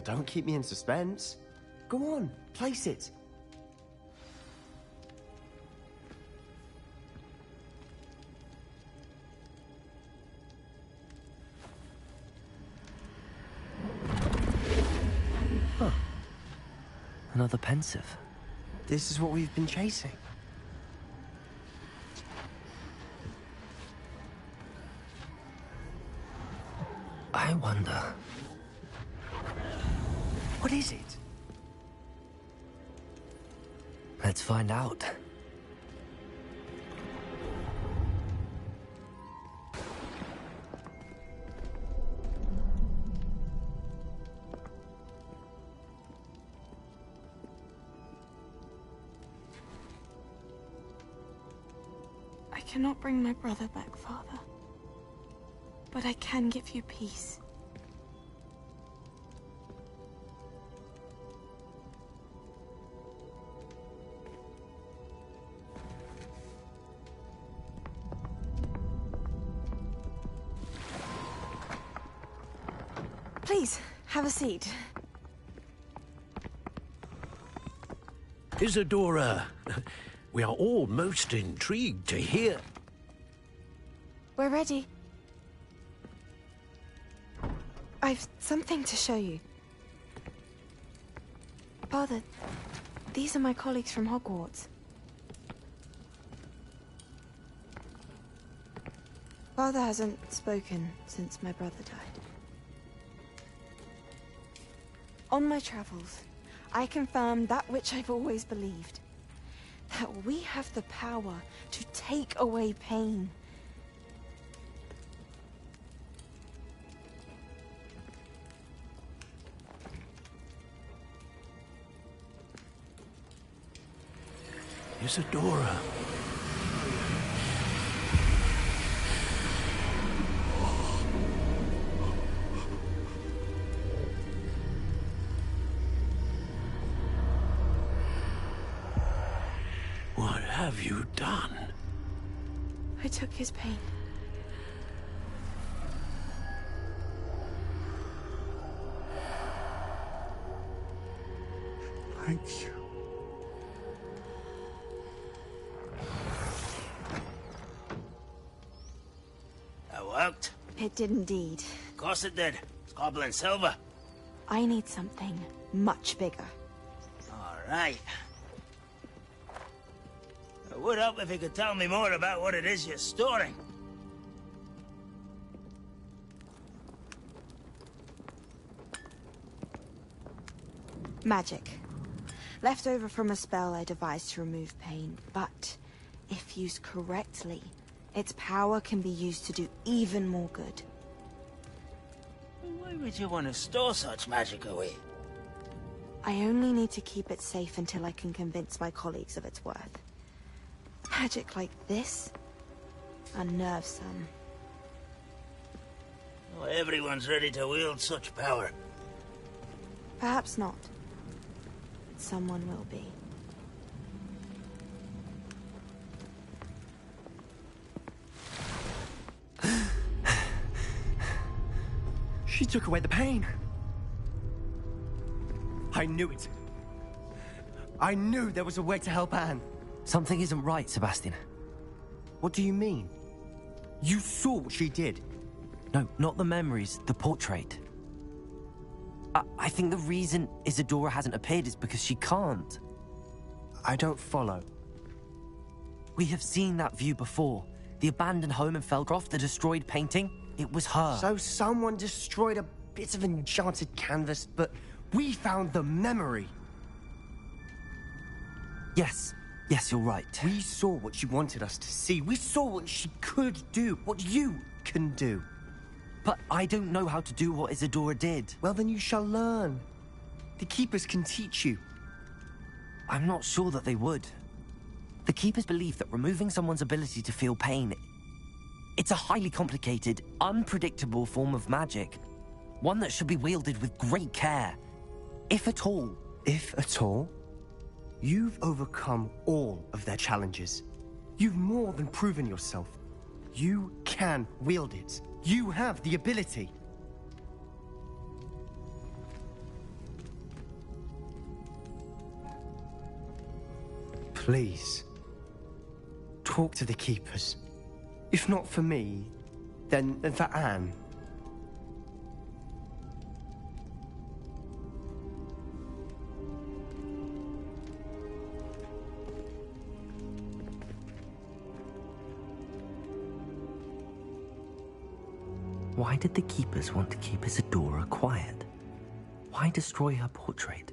Don't keep me in suspense. Go on, place it. Huh. Another pensive. This is what we've been chasing. I wonder... What is it? Let's find out. I cannot bring my brother back, Father. But I can give you peace. Please, have a seat. Isadora, We are all most intrigued to hear. We're ready. I've something to show you. Father, these are my colleagues from Hogwarts. Father hasn't spoken since my brother died. On my travels, I confirmed that which I've always believed. That we have the power to take away pain. Isadora. What have you done? I took his pain. Thank you. That worked. It did indeed. Of course it did. It's goblin silver. I need something much bigger. All right. It would help if you could tell me more about what it is you're storing. Magic. Left over from a spell I devised to remove pain, but if used correctly, its power can be used to do even more good. Why would you want to store such magic away? I only need to keep it safe until I can convince my colleagues of its worth. Magic like this unnerves some. Not everyone's ready to wield such power. Perhaps not. But someone will be. She took away the pain. I knew it. I knew there was a way to help Anne. Something isn't right, Sebastian. What do you mean? You saw what she did. No, not the memories, the portrait. I think the reason Isadora hasn't appeared is because she can't. I don't follow. We have seen that view before. The abandoned home in Felcroft, the destroyed painting. It was her. So someone destroyed a bit of enchanted canvas, but we found the memory. Yes, you're right. We saw what she wanted us to see. We saw what she could do, what you can do. But I don't know how to do what Isadora did. Well, then you shall learn. The Keepers can teach you. I'm not sure that they would. The Keepers believe that removing someone's ability to feel pain, it's a highly complicated, unpredictable form of magic. One that should be wielded with great care. If at all. If at all? You've overcome all of their challenges. You've more than proven yourself. You can wield it. You have the ability. Please, talk to the Keepers. If not for me, then for Anne. Why did the Keepers want to keep Isadora quiet? Why destroy her portrait?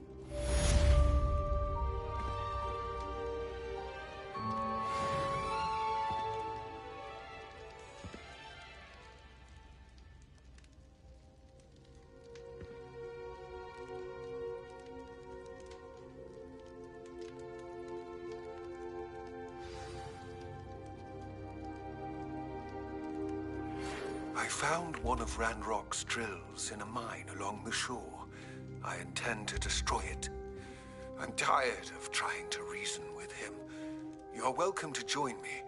I found one of Ranrock's drills in a mine along the shore. I intend to destroy it. I'm tired of trying to reason with him. You're welcome to join me,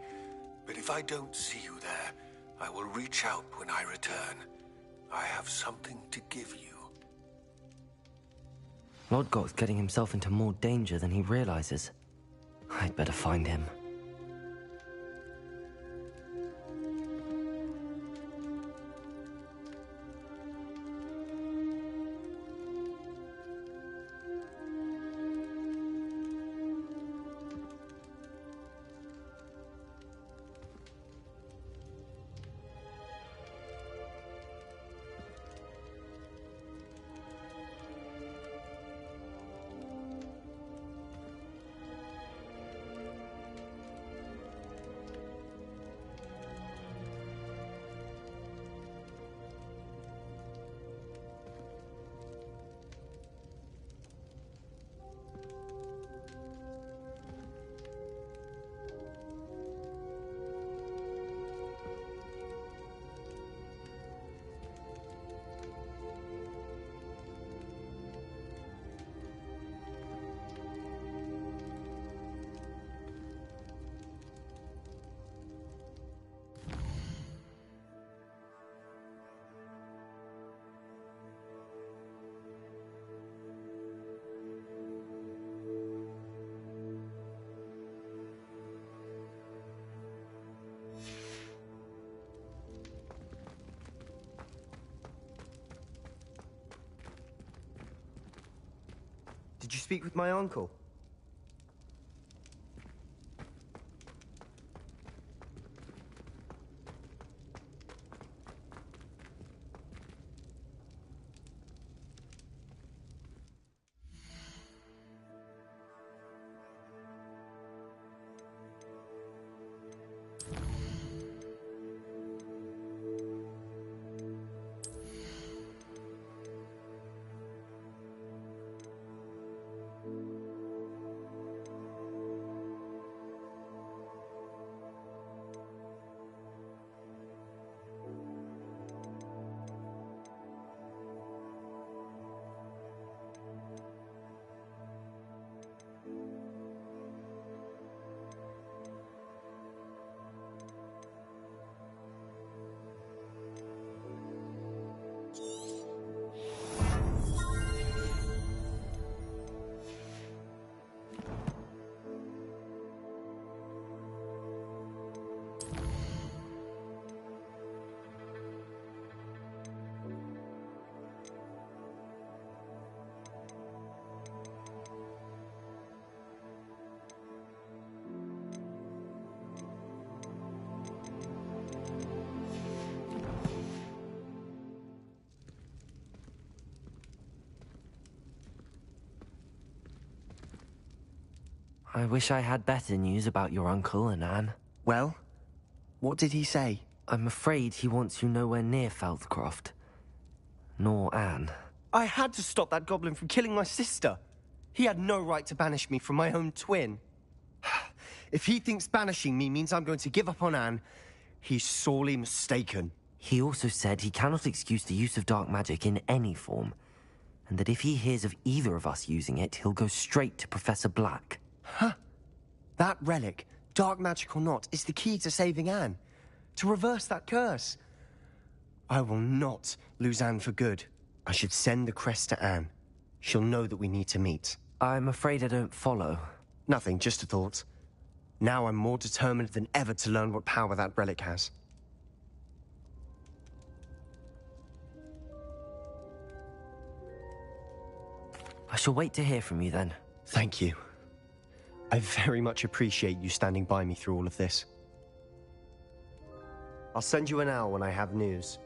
but if I don't see you there, I will reach out when I return. I have something to give you. Lodgok's getting himself into more danger than he realizes. I'd better find him. Did you speak with my uncle? I wish I had better news about your uncle and Anne. Well, what did he say? I'm afraid he wants you nowhere near Feldcroft. Nor Anne. I had to stop that goblin from killing my sister. He had no right to banish me from my own twin. If he thinks banishing me means I'm going to give up on Anne, he's sorely mistaken. He also said he cannot excuse the use of dark magic in any form, and that if he hears of either of us using it, he'll go straight to Professor Black. Huh? That relic, dark magic or not, is the key to saving Anne. To reverse that curse. I will not lose Anne for good. I should send the crest to Anne. She'll know that we need to meet. I'm afraid I don't follow. Nothing, just a thought. Now I'm more determined than ever to learn what power that relic has. I shall wait to hear from you then. Thank you. I very much appreciate you standing by me through all of this. I'll send you an hour when I have news.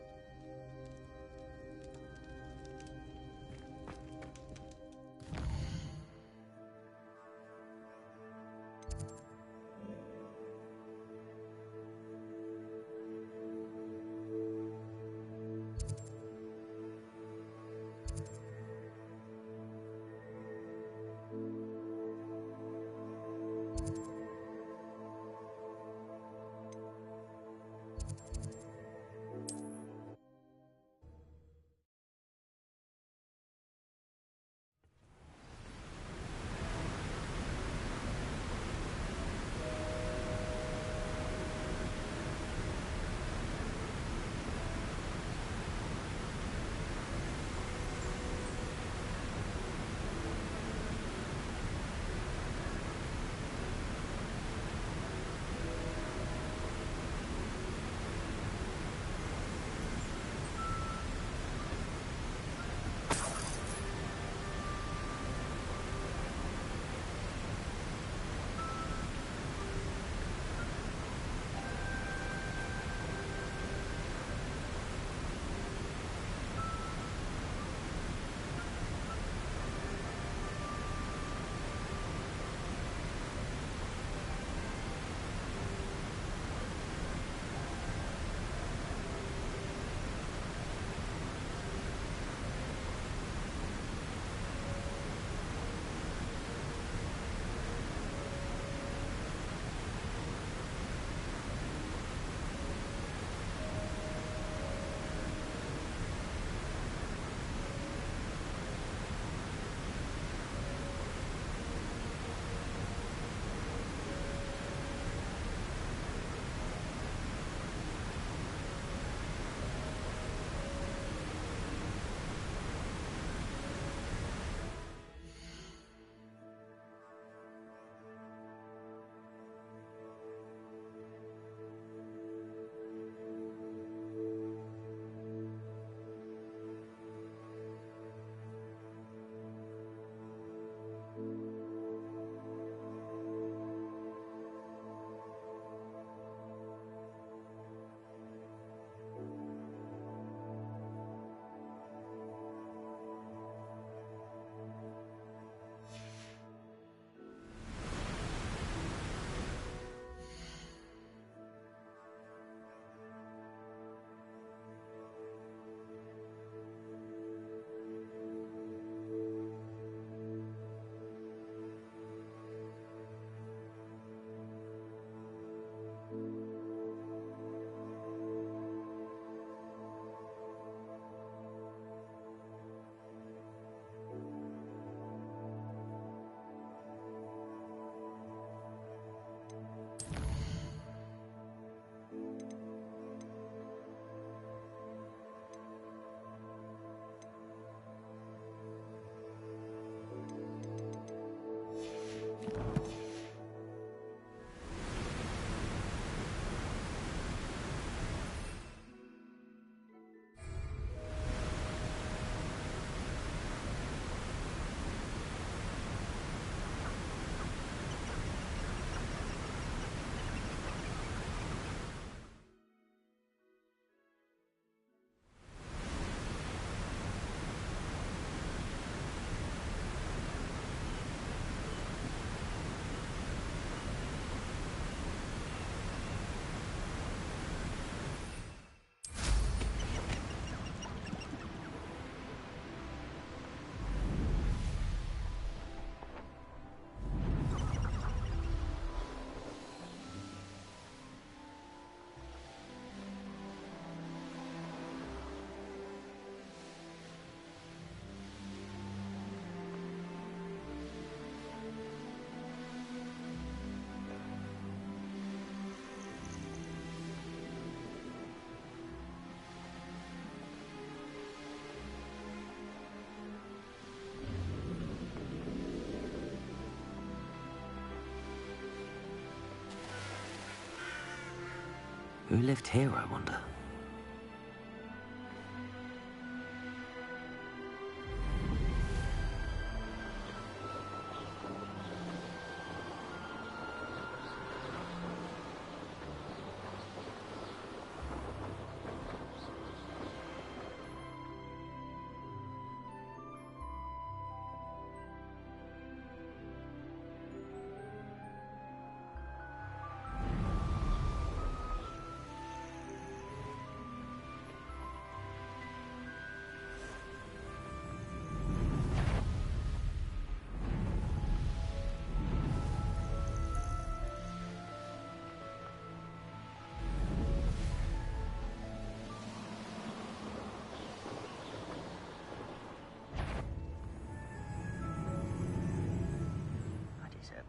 Who lived here, I wonder?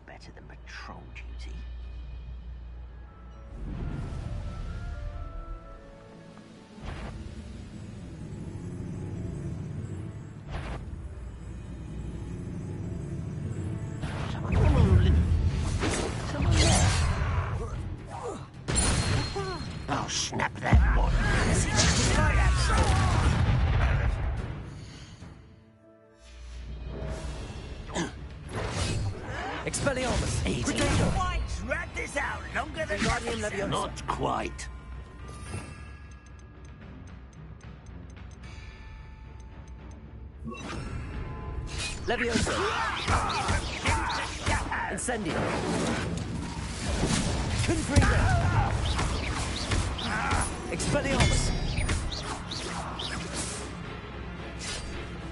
Better than patrol duty. I'll snap that one. Expelliarmus! Easy. Quite drag this out longer than necessary. Not quite. Levioso! Incendio! Confringo! Expelliarmus!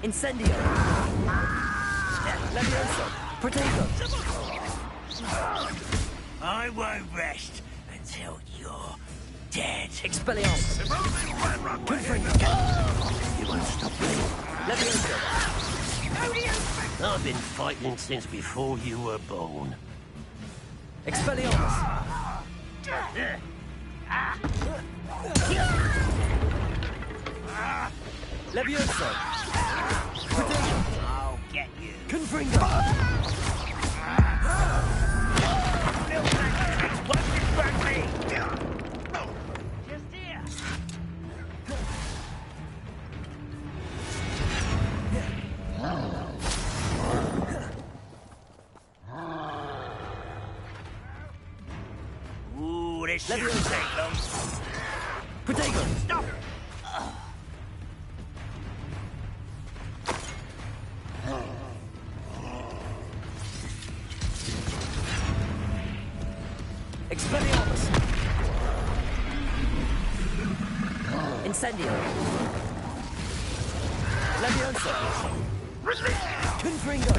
Incendio! Levioso! Protego! I won't rest until you're dead. Expelliarmus! Confringo! You won't stop me. Levioso! I've been fighting since before you were born. Expelliarmus! Levioso! Protego! I'll get you. Confringo! Just here. Ooh, this shouldn't take long. Protego! Stop! Expelliarmus! Incendio! Levioso! Confringo!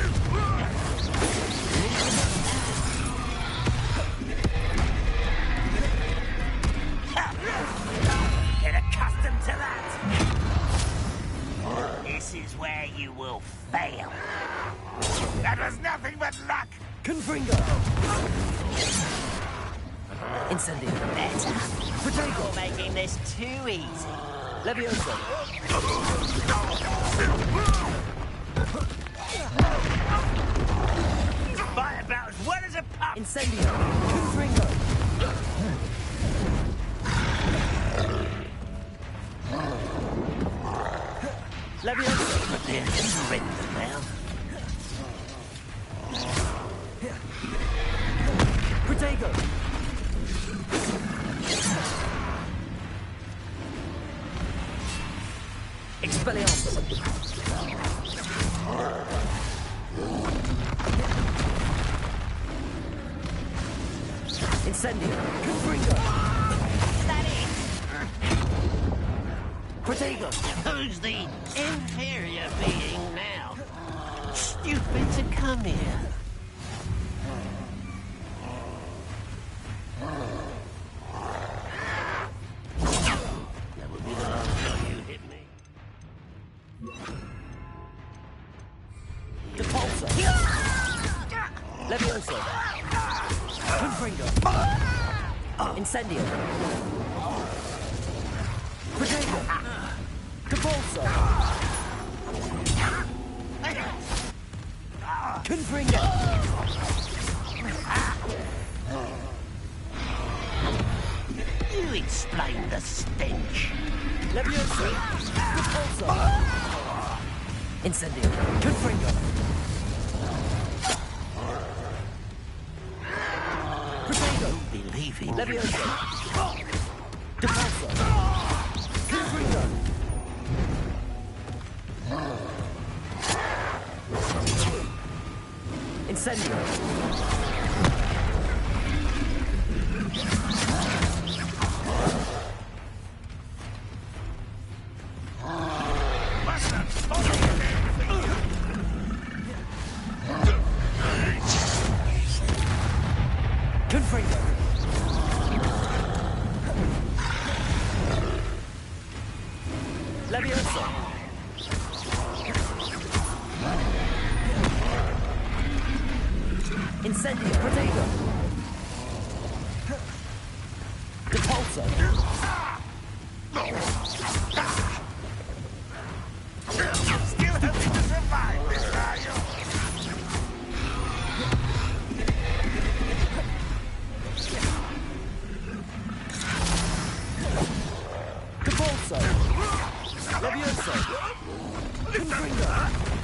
Get accustomed to that. This is where you will fail. That was nothing but luck. Confringo! Incendio! Better. Protego! You're making this too easy. Levioso! Fight about as well as a pup. Incendio! Confringo! Levioso! But they're surrender now. Protego! Expelliarmus! Incendio! Confringo! Is that it? Protego! Who's the inferior being now? Stupid to come here. That would be the last time you hit me. Depulso! Levioso! Confringo! Incendio! Protego! Depulso! Confringo! You explain the stench. Levioso. Repulso. Incendio. Confringo. Protego. Believe it. Levioso. Depulso. Confringo. Incendio. Confringo. Levioso. Incendio. Protego. Depulso. Still hoping to survive this, are you? Depulso. Levioso. Confringo.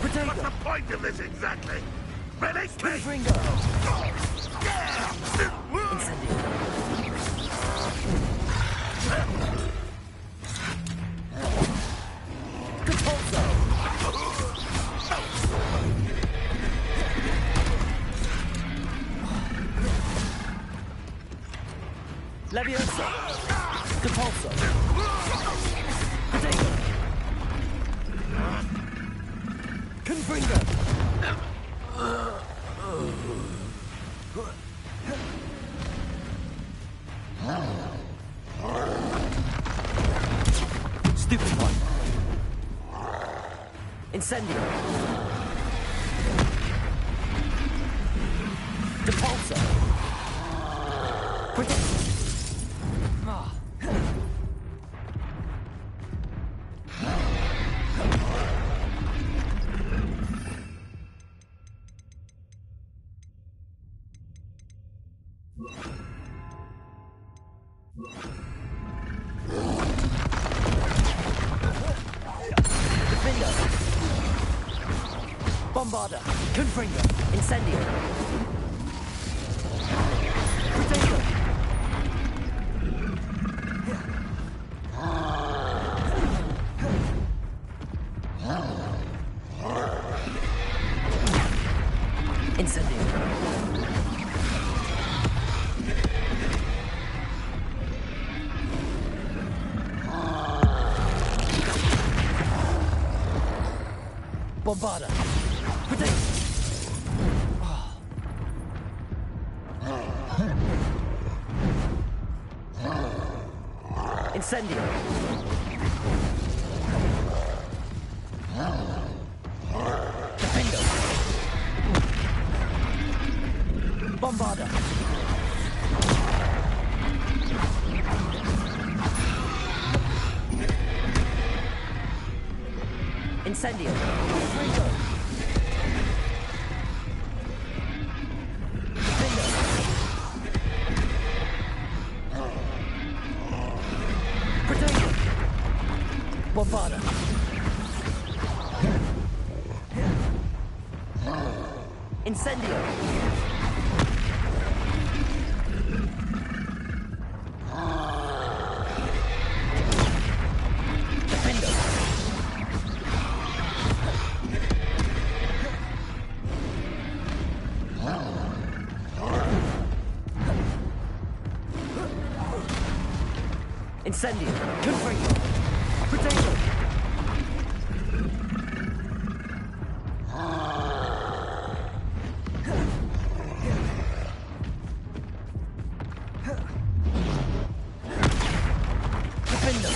What's Protego. the point of this exactly? Release me! Confringo. Incendio. Depulso. Levioso. Depulso. Protego. Confringo. Stupid one. Incendio. Depulso. Protect. Defender. Bombarda. Confringo. Incendio. Protego. Incendio. Bombarda. Protect. Incendio. Defendo. Bombarda. Incendio. Confringo. Defendo. Protego. Bombarda. Incendio. Defendo. Incendio. Confringo. Protego. Defendo.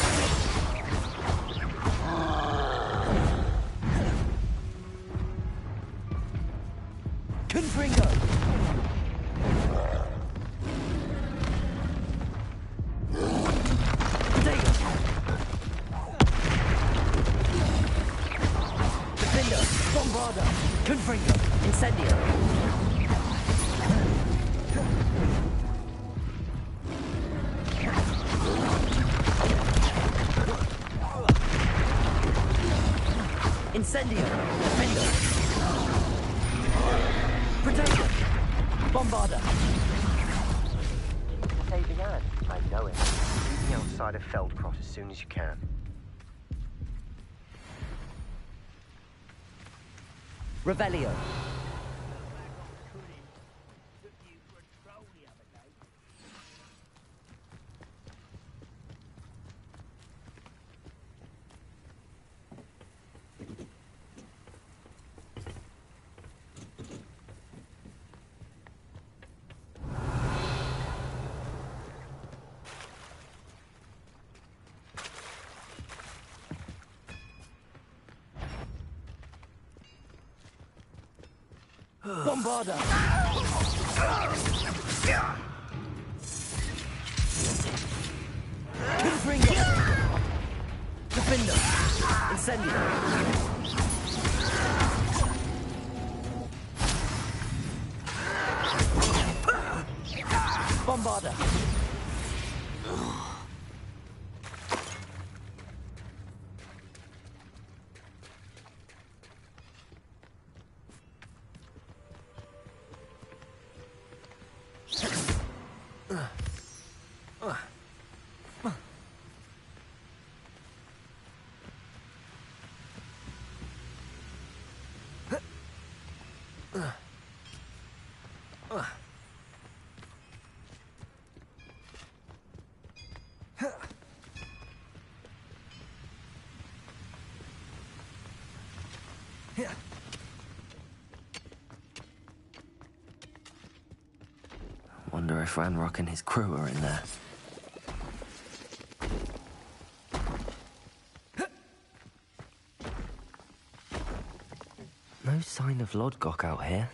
Confringo. Protego. Incendio! Defender! Protector! Bombarder! Saving Anne, I know it. Meet me outside of Feldcross as soon as you can. Revelio! Bombarder! Confringo! Defender! Incendio! Bombarder! Wonder if Ranrock and his crew are in there. No sign of Lodgok out here.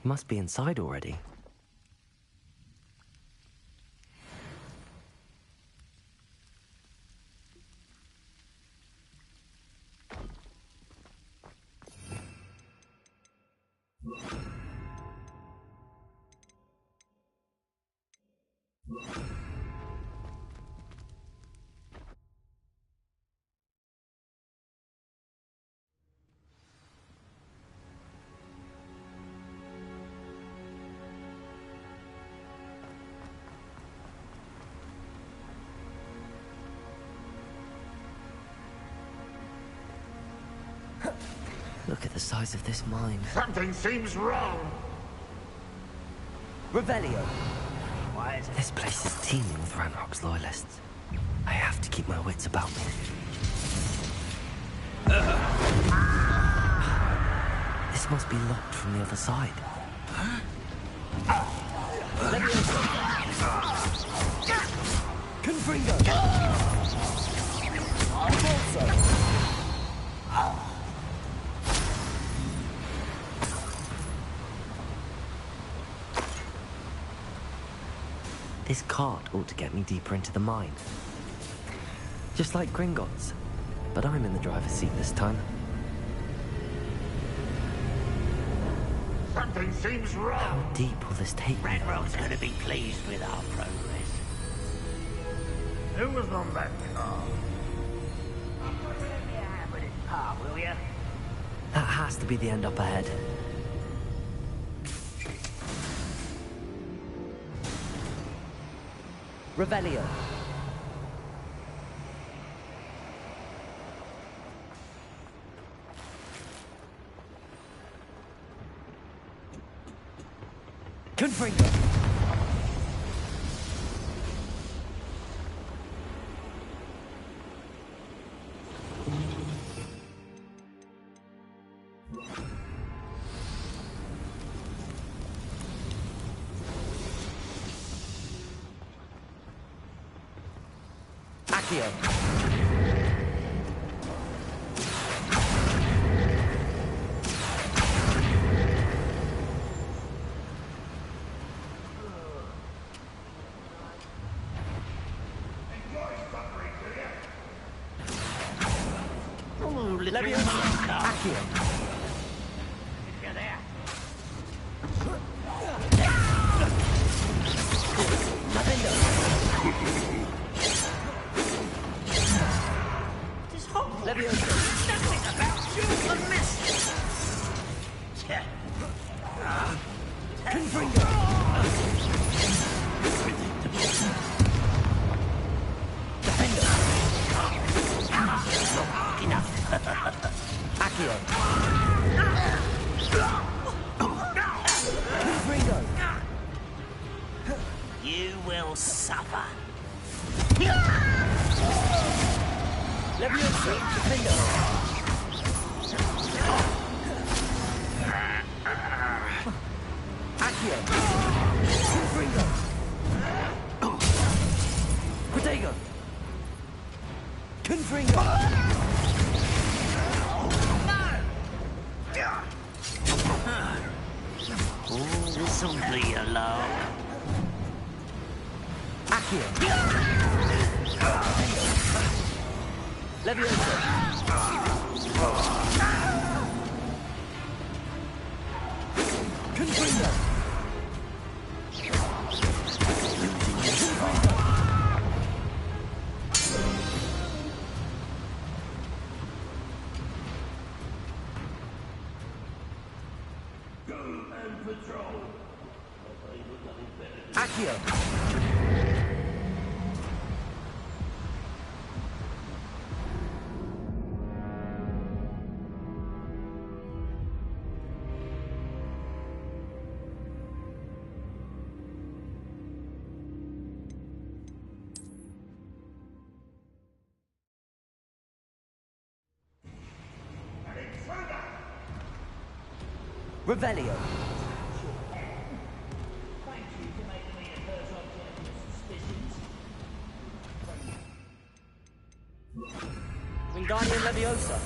He must be inside already. Look at the size of this mine. Something seems wrong. Revelio! This place is teeming with Ranrock's loyalists. I have to keep my wits about me. This must be locked from the other side. Confringo! This cart ought to get me deeper into the mine. Just like Gringotts. But I'm in the driver's seat this time. Something seems wrong. How deep will this take me? Ranrock's going to be pleased with our progress. Who was on that car? With his part, will you? That has to be the end up ahead. Revelio. Confringo. Accio. Accio. You're there. Levioso. Nothing about you. You will suffer. Leviosa, defender. Accio. Confringo. Protego. Confringo. This'll be a lark. Accio. Leviosa. Confringo. Accio. Revelio. Wingardium Leviosa.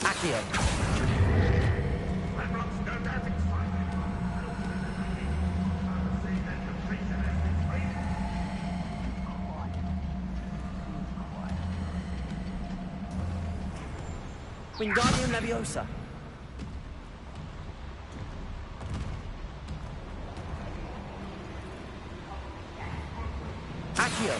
Accio. Wingardium Leviosa. Accio.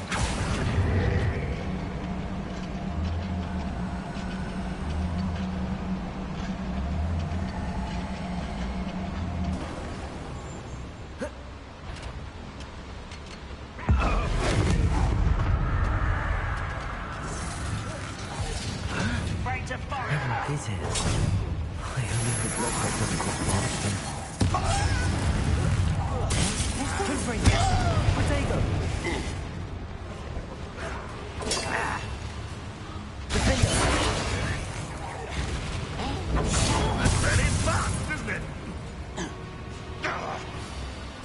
What is it? I only hope Lockhart doesn't cross paths with him. Confringo. Protego. Defender. That's very fast, isn't it?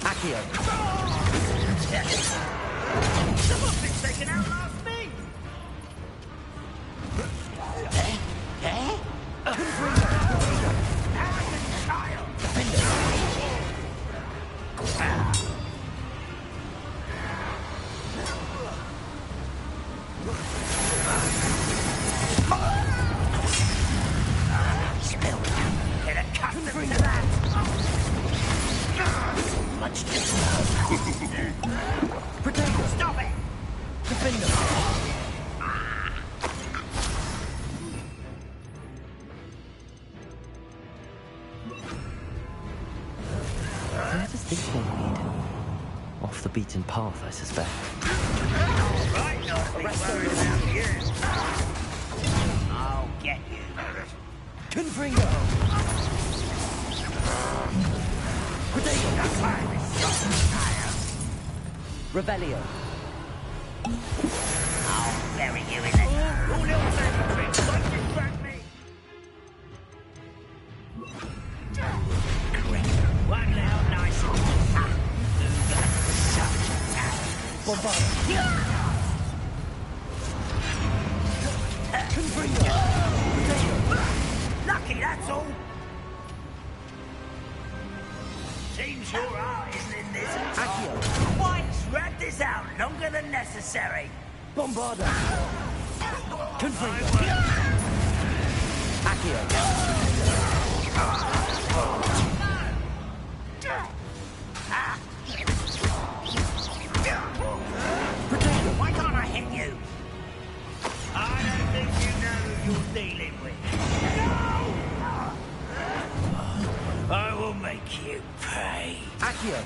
Accio. Someone's been taken out last me. Stop it! Defender. Where does this one lead? Off the beaten path, I suspect. Right, not be worried about you. I'll get you. Confringo. Protego. Revelio. I'll bury you in the... Oh, little baby tricks, like you grabbed me. One now, nice. Bombarda. Confringo. Lucky, that's all. Seems your heart isn't in this. Accio. Why drag this out longer than necessary? Bombarda. Confringo. Accio. Why can't I hit you? I don't think you know who you're dealing with. No! I will make you pay. Accio.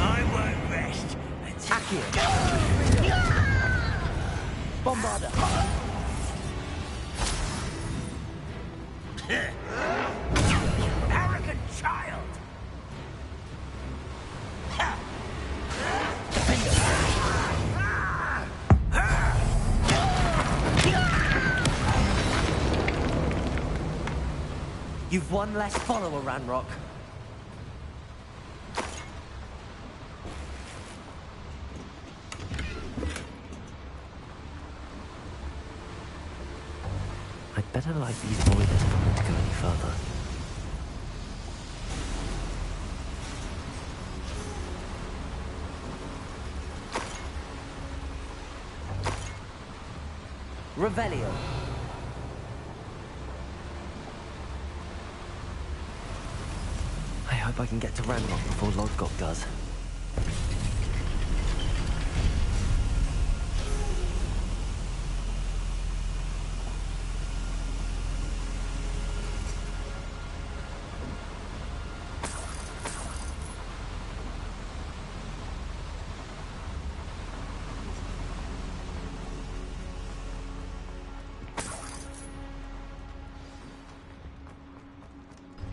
I won't rest. Bombarder. Arrogant child. You've one less follower, Ranrock. I'd better light these boilers if I want to go any further. Revelio. I hope I can get to Ranrock before Lodgok does.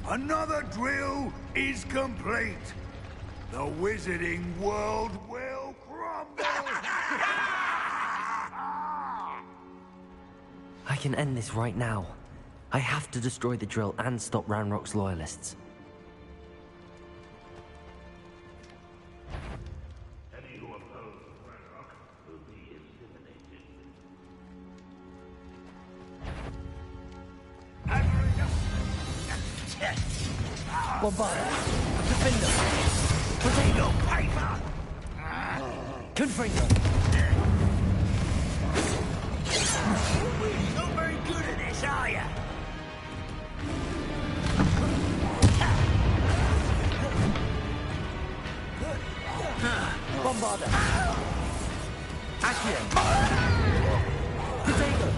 Another drill is complete. The wizarding world will crumble. I can end this right now. I have to destroy the drill and stop Ranrock's loyalists. Any who oppose Ranrock will be eliminated. Bombarder. Defender. Potato. Paper. Confringo. You're not very good at this, are you? Bombarder. Accio. Potato.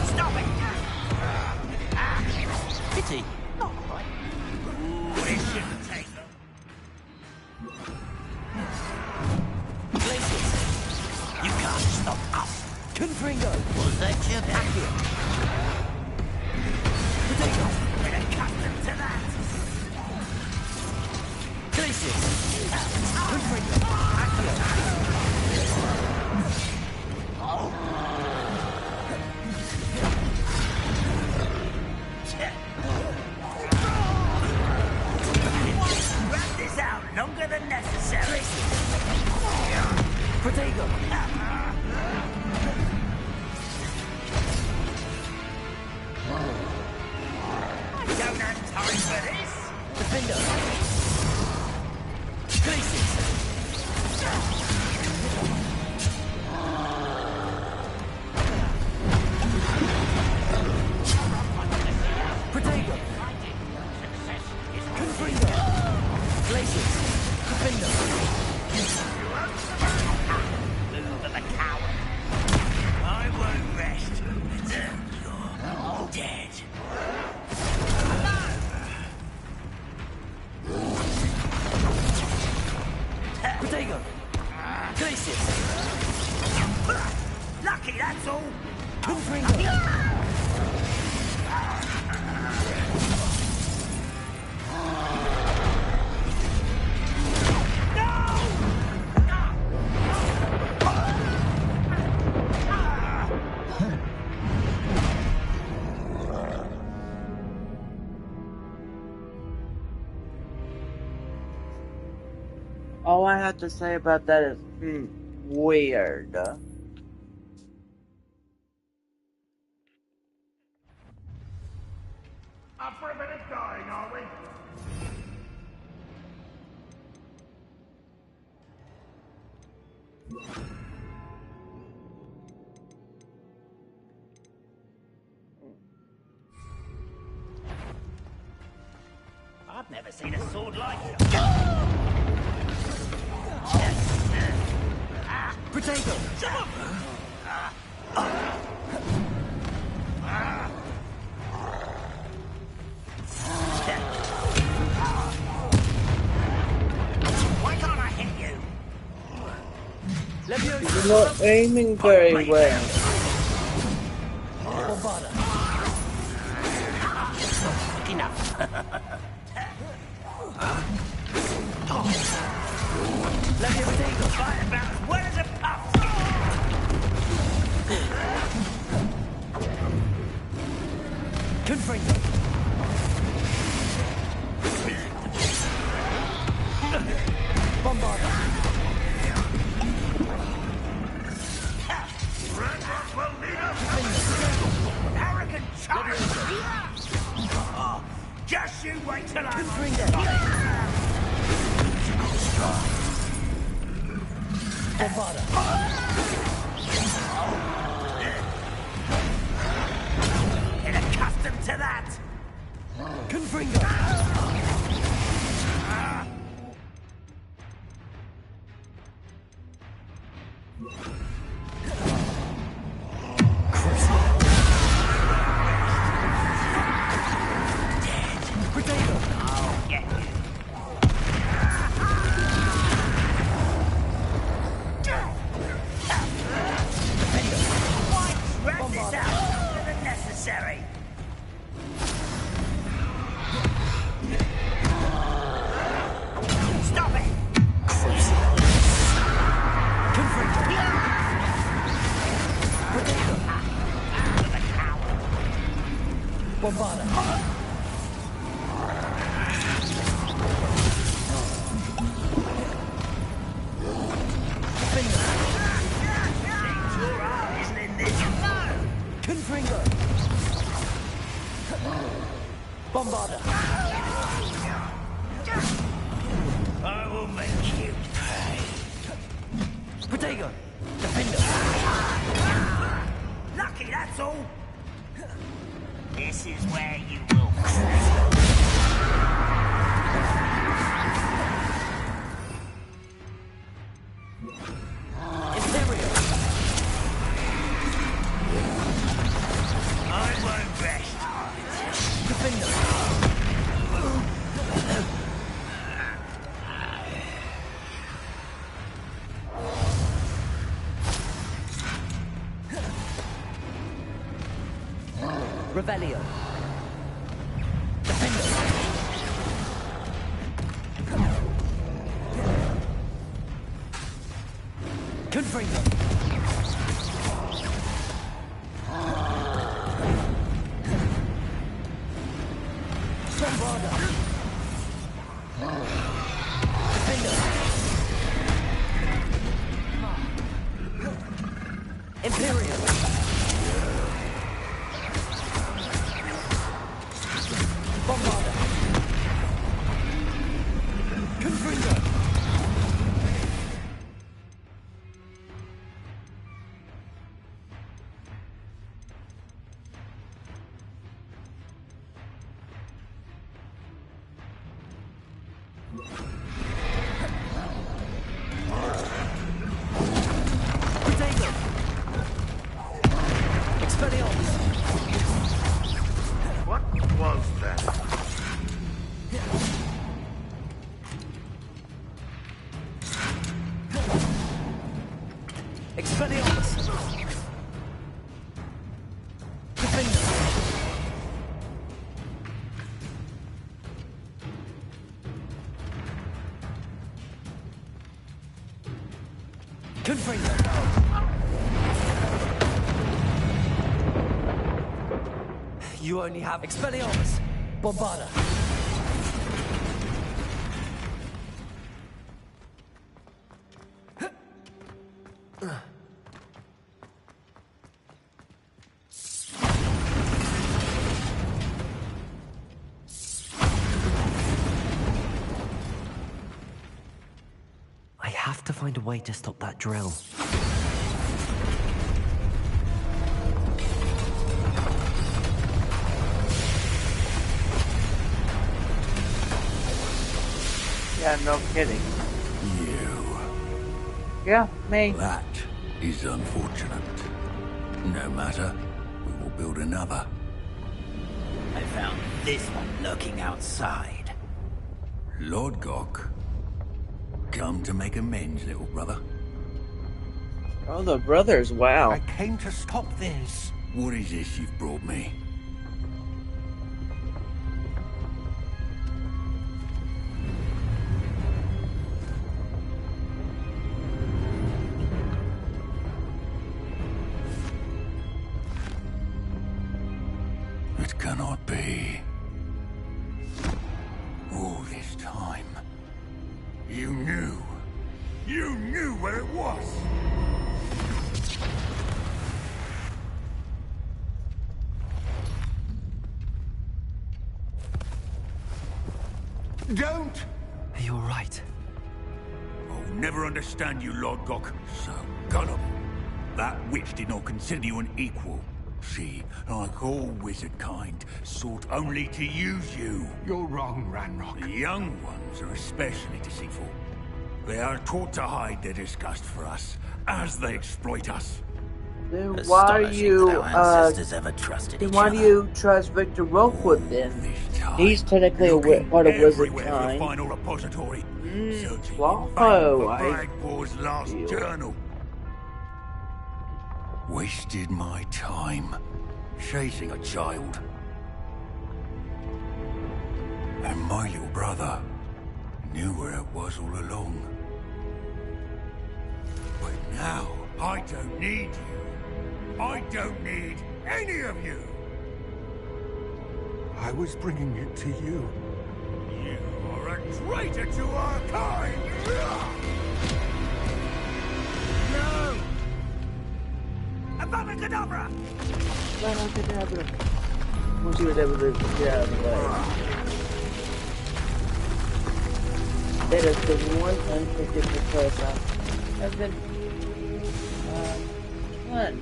Stop it! Pity. Ooh, it shouldn't take them. Glacius. You can't stop us. Confringo. Was that your Accio. Potato. We're accustomed to that. Glacius. Confringo. Accio. Wrap this out longer than necessary. Protego. I don't have time for this. Defender. Glacius. Protego. Confringo. Glacius. Defender. Move to the coward. I won't rest until you're dead. Protego. Glacius. Lucky, that's all. Confringo. All I have to say about that is, weird. Up for a bit of dying, are we? I've never never seen a sword like it. Potato! Why can't I hit you? You're not aiming very well. Enough. Let me take a fight about as well as a pumpkin. Confringo! Bombarda! Arrogant child! Just you wait till I'm Bombarda! Get accustomed to that! Confringo! Bombarda! I will make you pay. Potato! Defender! Lucky, that's all. This is where you will Imperial! I won't rest. Defender! Revelio! Confringo! Bombarda! Defender! Imperial! Bombarda! Confringo! Potato! Expelliarmus! What was that? Expelliarmus! Defender! Confringo! You only have Expelliarmus! Bombarda! I have to find a way to stop that drill. no kidding. You. Yeah, me. That is unfortunate. No matter. We will build another. I found this one lurking outside. Lord Gok. Come to make amends, little brother. Oh, the brothers, wow. I came to stop this. What is this you've brought me? It cannot be. All this time, you knew. You knew where it was. Don't! You're right. I'll never understand you, Lord Gok. So, Gollum. That witch did not consider you an equal. She, like all wizard kind, sought only to use you. You're wrong, Ranrock. The young ones are especially deceitful. They are taught to hide their disgust for us, as they exploit us. Then why do you, ever trusted then each why other. do you trust Victor Rookwood then? He's technically a part of Wizard For the Kind. final repository, searching Wow, in vain for I Bragbor's last journal. Wasted my time chasing a child. And my little brother knew where it was all along. But now, I don't need you. I don't need any of you. I was bringing it to you. You are a traitor to our kind! No! Avada-kedavra! Avada-kedavra. We'll see what able to get out of the way. That is the one unpredictable person has been fun.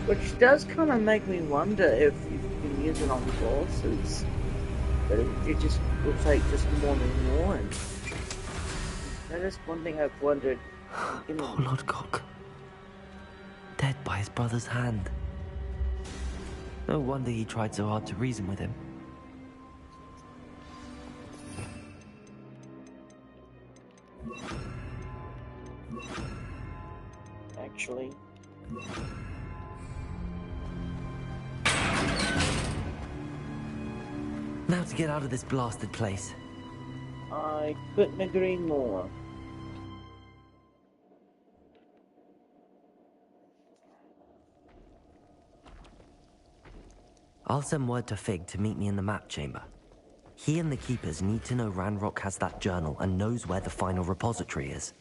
Which does kind of make me wonder if you can use it on bosses. But it just looks like just more than one. That is one thing I've wondered. Poor Lord Gok. Dead by his brother's hand. No wonder he tried so hard to reason with him. Actually. Now to get out of this blasted place. I couldn't agree more. I'll send word to Fig to meet me in the map chamber. He and the Keepers need to know Ranrock has that journal and knows where the final repository is.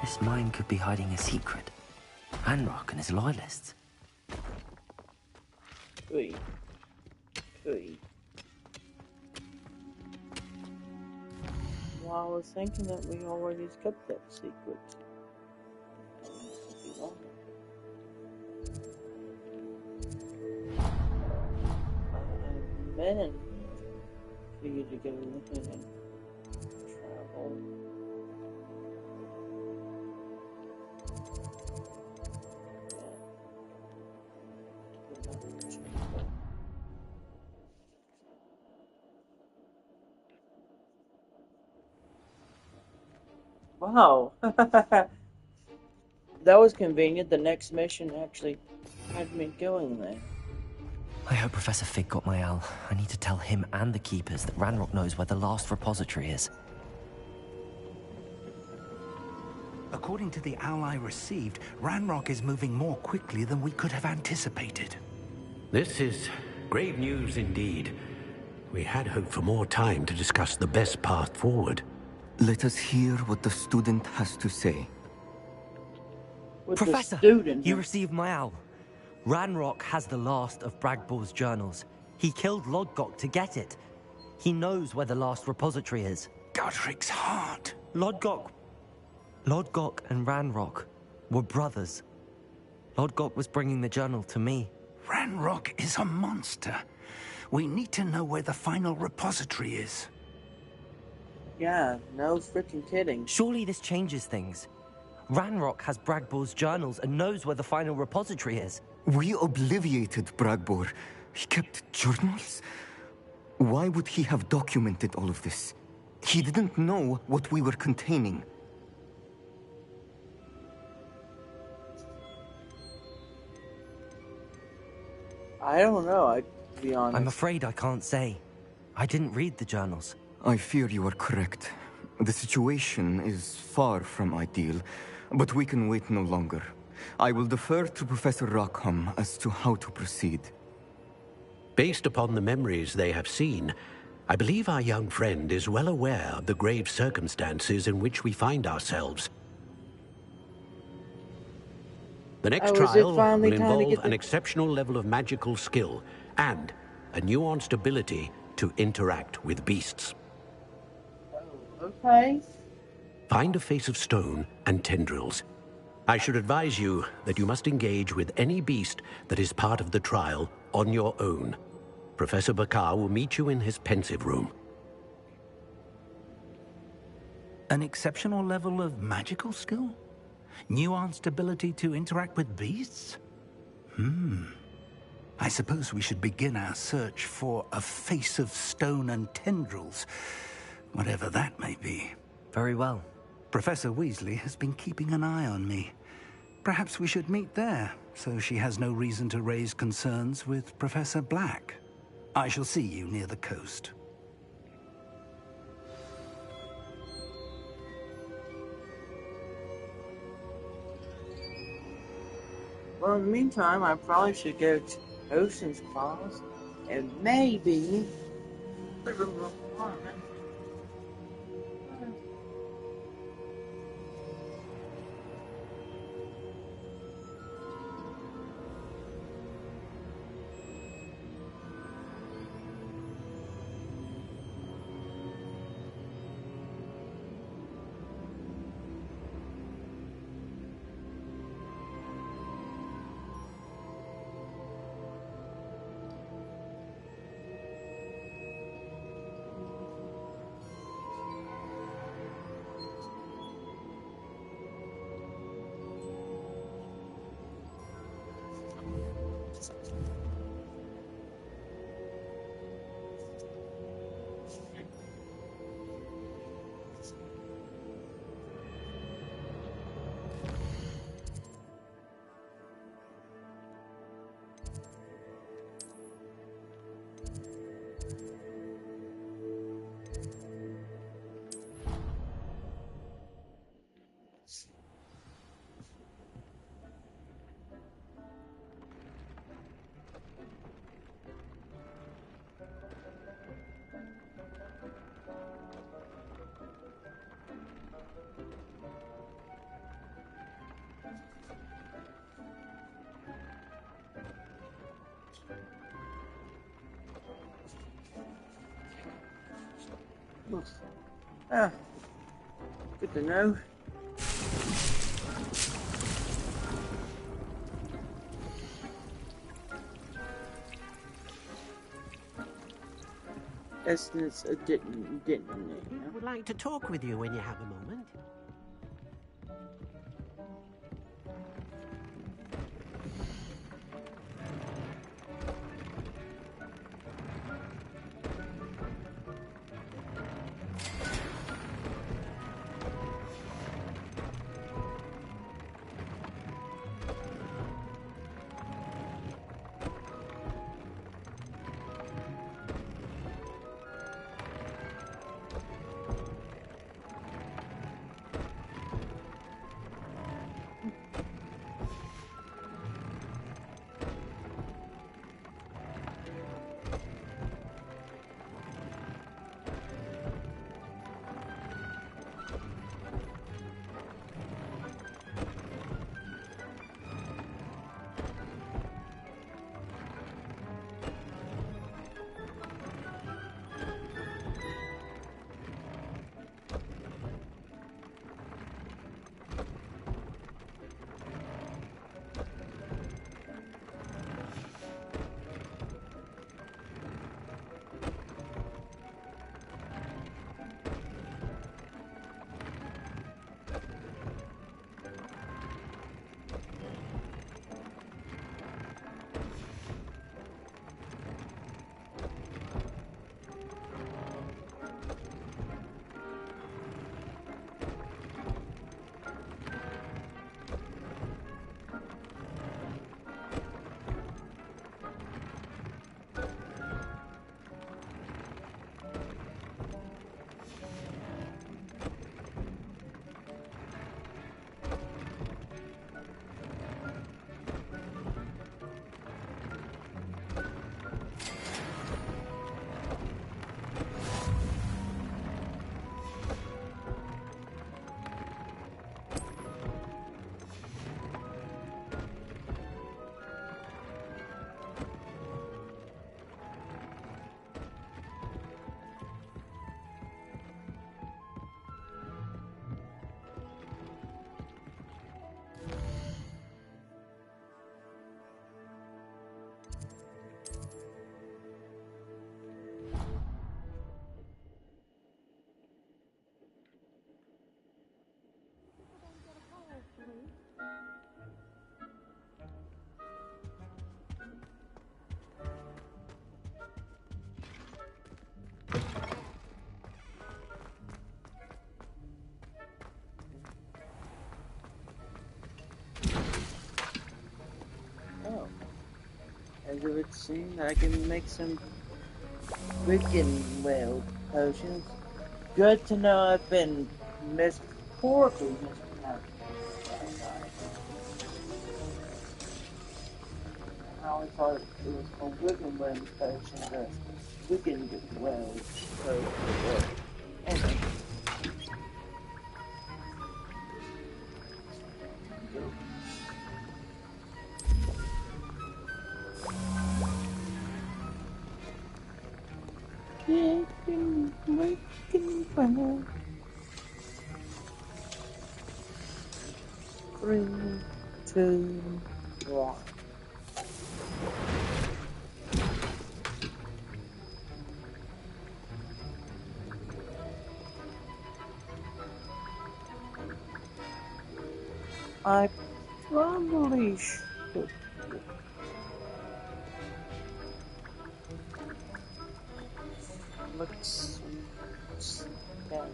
This mine could be hiding a secret. Ranrock and his loyalists. Oi. Oi. Well, I was thinking that we already kept that secret. I meant for you to go in and travel. Wow. That was convenient. The next mission actually had me going there. I hope Professor Fig got my owl. I need to tell him and the Keepers that Ranrock knows where the last repository is. According to the owl I received, Ranrock is moving more quickly than we could have anticipated. This is grave news indeed. We had hoped for more time to discuss the best path forward. Let us hear what the student has to say. Professor, you received my owl. Ranrock has the last of Bragbor's journals. He killed Lodgok to get it. He knows where the last repository is. Godric's heart. Lodgok and Ranrock were brothers. Lord Gok was bringing the journal to me. Ranrock is a monster. We need to know where the final repository is. Yeah, no freaking kidding. Surely this changes things. Ranrock has Bragbor's journals and knows where the final repository is. We obliviated Bragbor. He kept journals? Why would he have documented all of this? He didn't know what we were containing. I don't know, to be honest. I'm afraid I can't say. I didn't read the journals. I fear you are correct. The situation is far from ideal, but we can wait no longer. I will defer to Professor Rockham as to how to proceed. Based upon the memories they have seen, I believe our young friend is well aware of the grave circumstances in which we find ourselves. The next trial will involve an exceptional level of magical skill and a nuanced ability to interact with beasts. Okay. Find a face of stone and tendrils. I should advise you that you must engage with any beast that is part of the trial on your own. Professor Bakar will meet you in his pensive room. An exceptional level of magical skill? Nuanced ability to interact with beasts? I suppose we should begin our search for a face of stone and tendrils, whatever that may be. Very well. Professor Weasley has been keeping an eye on me. Perhaps we should meet there, so she has no reason to raise concerns with Professor Black. I shall see you near the coast. Well, in the meantime, I probably should go to Ocean's class and maybe... Ah, good to know. Essence didn't I would like to talk with you when you have a moment. As it would seem, I can make some freaking well potions. Good to know I've been horribly mispronounced. I always thought it was a Wiggenweld potion, but Wiggenweld potion. Anyway. Wiggenweld. 3, 2, 1. I probably should. Let's yeah.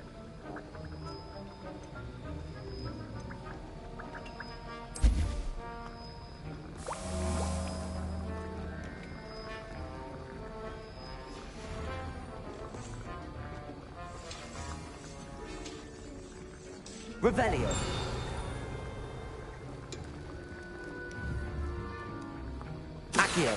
Revelio. Accio.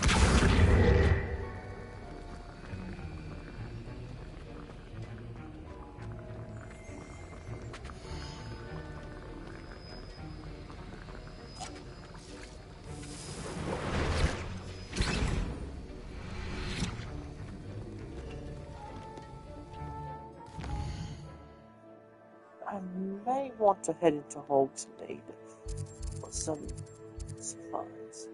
I may want to head into Hogsmeade for some supplies.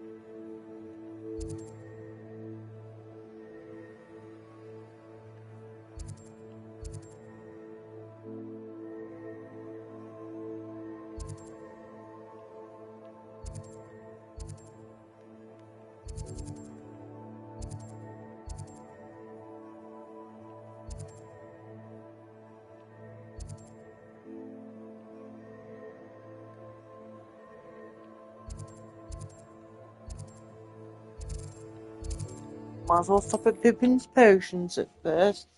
Might as well stop at Pippin's Potions at first.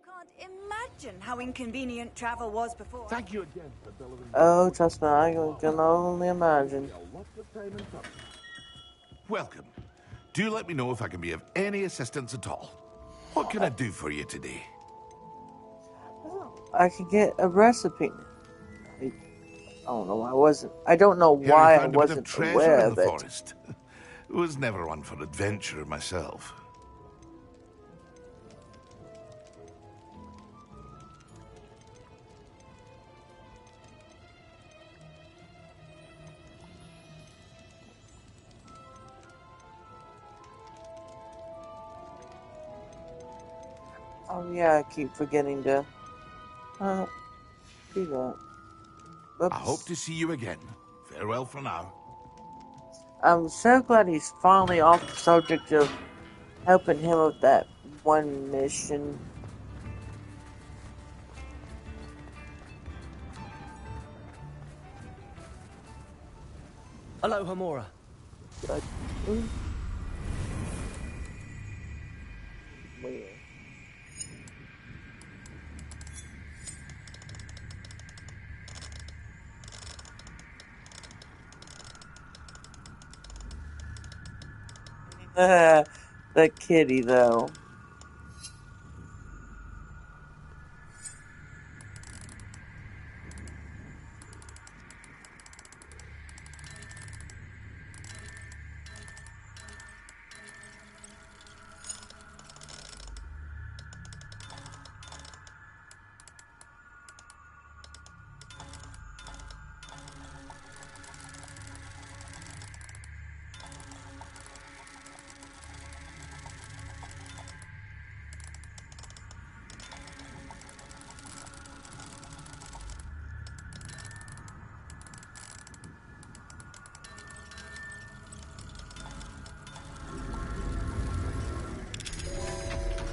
Can't imagine how inconvenient travel was before. Thank you again for billowing. Oh, trust me, I can only imagine. Welcome. Do let me know if I can be of any assistance at all. What can I do for you today? I could get a recipe. I don't know. I don't know Here why I found a bit of wasn't treasure aware in of the it. forest. Was never one for adventure myself. Oh yeah, I keep forgetting to do that. Oops. I hope to see you again. Farewell for now. I'm so glad he's finally off the subject of helping him with that one mission. Hello, Hamura. Weird. The kitty, though.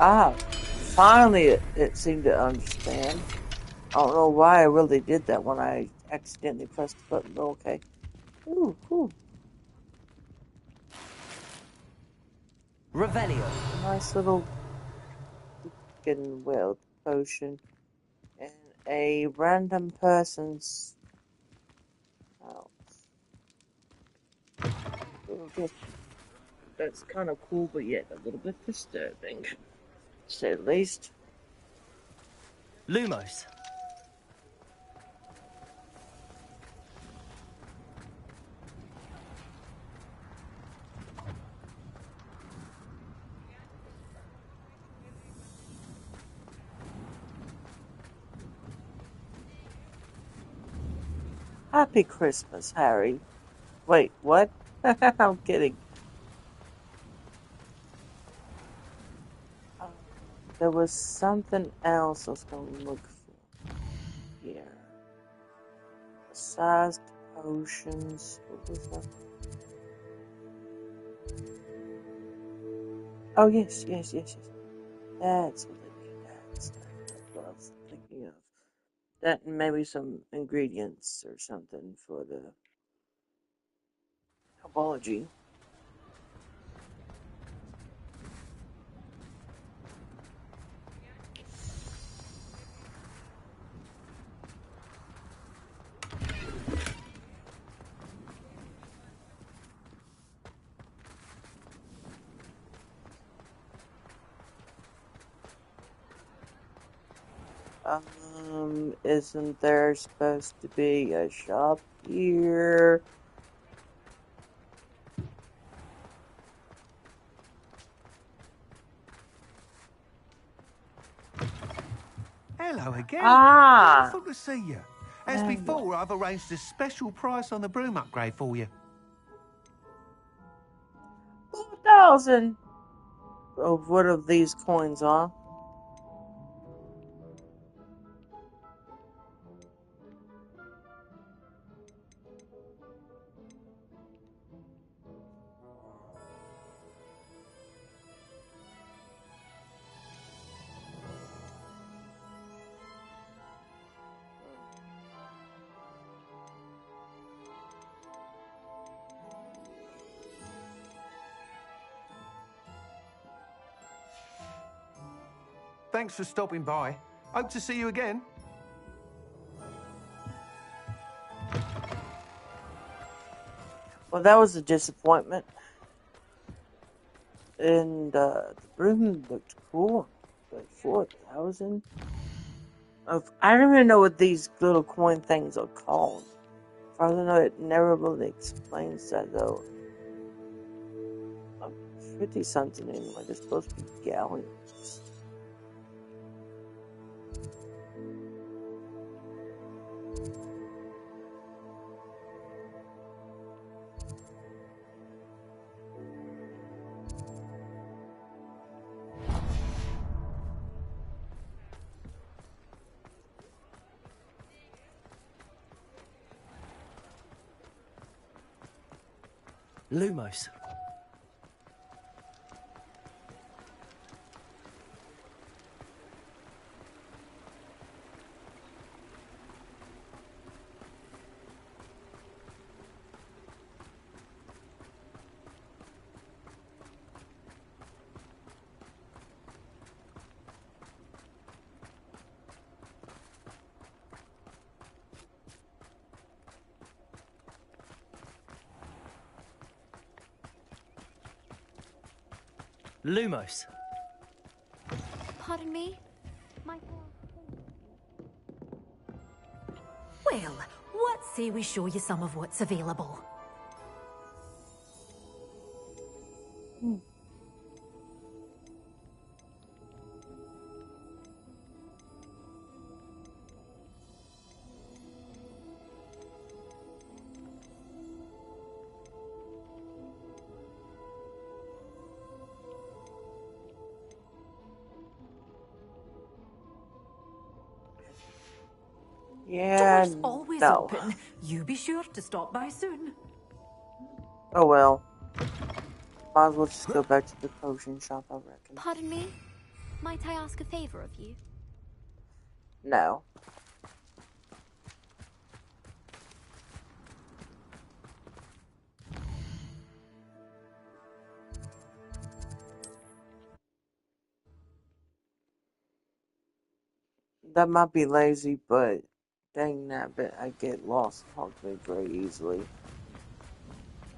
Ah, finally it seemed to understand. I don't know why I really did that when I accidentally pressed the button, but okay. Ooh, cool. Revelio. Nice little getting wild potion. And a random person's house. Just, that's kind of cool, but yet a little bit disturbing, to say the least. Lumos. Happy Christmas, Harry. Wait, what? I'm kidding. There was something else I was going to look for here. Besides the potions, what was that? Oh, yes. That's what I mean. That's what I was thinking of. That and maybe some ingredients or something for the herbology. Isn't there supposed to be a shop here? Hello again. Ah! Wonderful to see you. As before, I've arranged a special price on the broom upgrade for you. 4,000 of what of these coins are? Thanks for stopping by. Hope to see you again. Well, that was a disappointment. And the broom looked cool. But 4,000? I don't even know what these little coin things are called. As far as I know, it never really explains that, though. 50 something anyway. They're supposed to be galleons. Lumos. Lumos. Pardon me? Well, what say we show you some of what's available? Yeah, Doors always no. open. You be sure to stop by soon. Oh well. Might as well just go back to the potion shop, I reckon. Pardon me? Might I ask a favor of you? No. That might be lazy, but dang that, but I get lost in Hogsmeade very easily.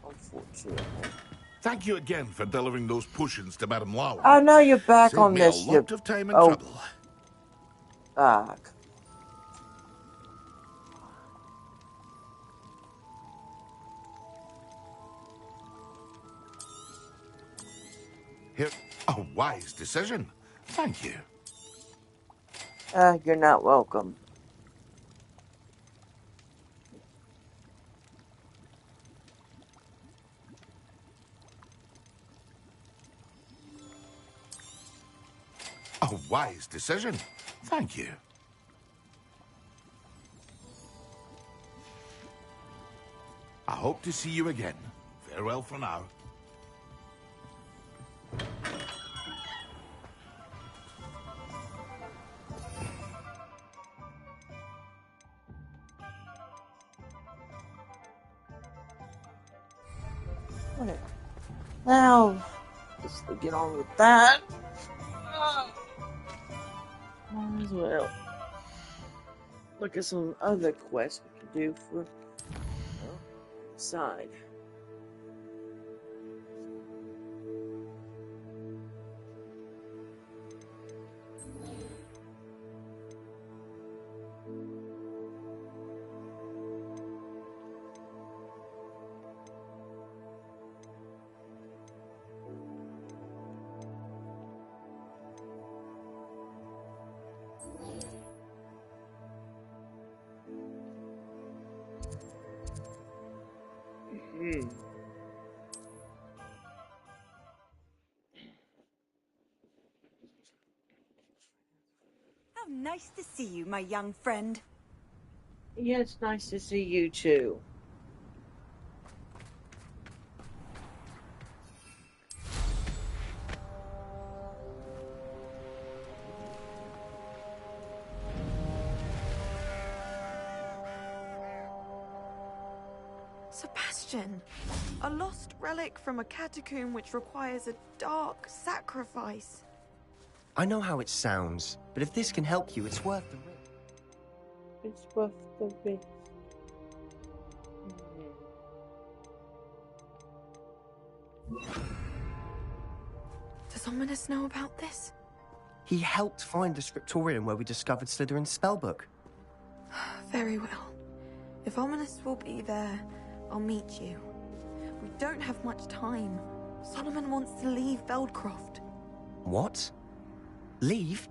Unfortunately. Thank you again for delivering those potions to Madame Lowen. I know you're back Saved on me a this ship. lot of time and Oh, trouble. fuck. Here, a wise decision. Thank you. You're not welcome. A wise decision. Thank you. I hope to see you again. Farewell for now. Okay. Now, just to get on with that. Might as well look at some other quests we can do for the side. How nice to see you, my young friend. Yeah, it's nice to see you too. Sebastian, a lost relic from a catacomb which requires a dark sacrifice. I know how it sounds, but if this can help you, it's worth the risk. It's worth the risk. Does Ominous know about this? He helped find the scriptorium where we discovered Slytherin's spellbook. Very well. If Ominous will be there, I'll meet you. We don't have much time. Solomon wants to leave Veldcroft. What? Leave?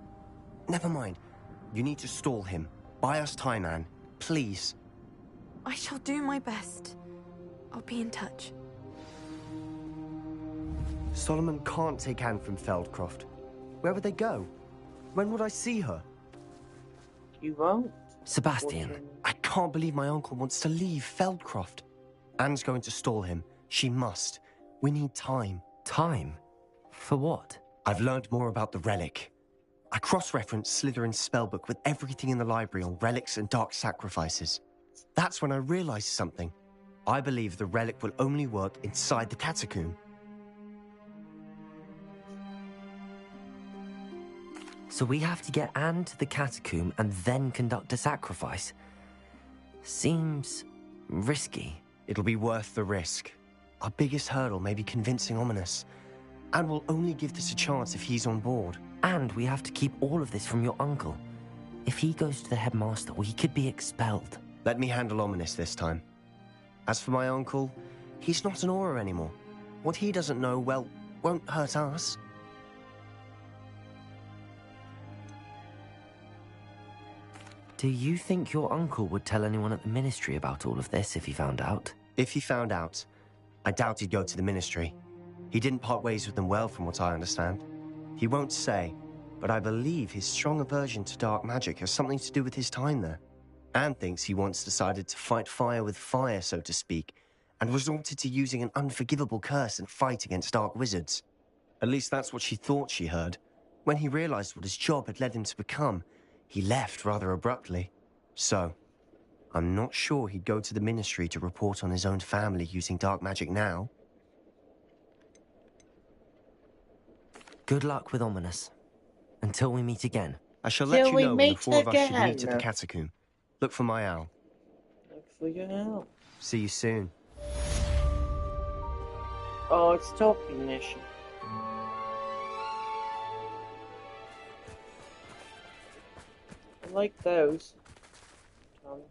Never mind. You need to stall him. Buy us time, Anne. Please. I shall do my best. I'll be in touch. Solomon can't take Anne from Feldcroft. Where would they go? When would I see her? You won't. Sebastian. I can't believe my uncle wants to leave Feldcroft. Anne's going to stall him. She must. We need time. Time? For what? I've learned more about the relic. I cross-referenced Slytherin's spellbook with everything in the library on relics and dark sacrifices. That's when I realized something. I believe the relic will only work inside the catacomb. So we have to get Anne to the catacomb and then conduct a sacrifice? Seems risky. It'll be worth the risk. Our biggest hurdle may be convincing Ominous. And we'll only give this a chance if he's on board. And we have to keep all of this from your uncle. If he goes to the headmaster, we could be expelled. Let me handle Ominous this time. As for my uncle, he's not an Auror anymore. What he doesn't know, well, won't hurt us. Do you think your uncle would tell anyone at the ministry about all of this if he found out? If he found out, I doubt he'd go to the ministry. He didn't part ways with them well, from what I understand. He won't say, but I believe his strong aversion to dark magic has something to do with his time there. Anne thinks he once decided to fight fire with fire, so to speak, and resorted to using an unforgivable curse in fight against dark wizards. At least that's what she thought she heard. When he realized what his job had led him to become, he left rather abruptly. So, I'm not sure he'd go to the ministry to report on his own family using dark magic now. Good luck with Ominous. Until we meet again. I shall let Till you we know when the meet four of us should meet at the again. catacomb. Look for my owl. Look for your help. See you soon. Oh, it's talking mission. I like those. Thomas.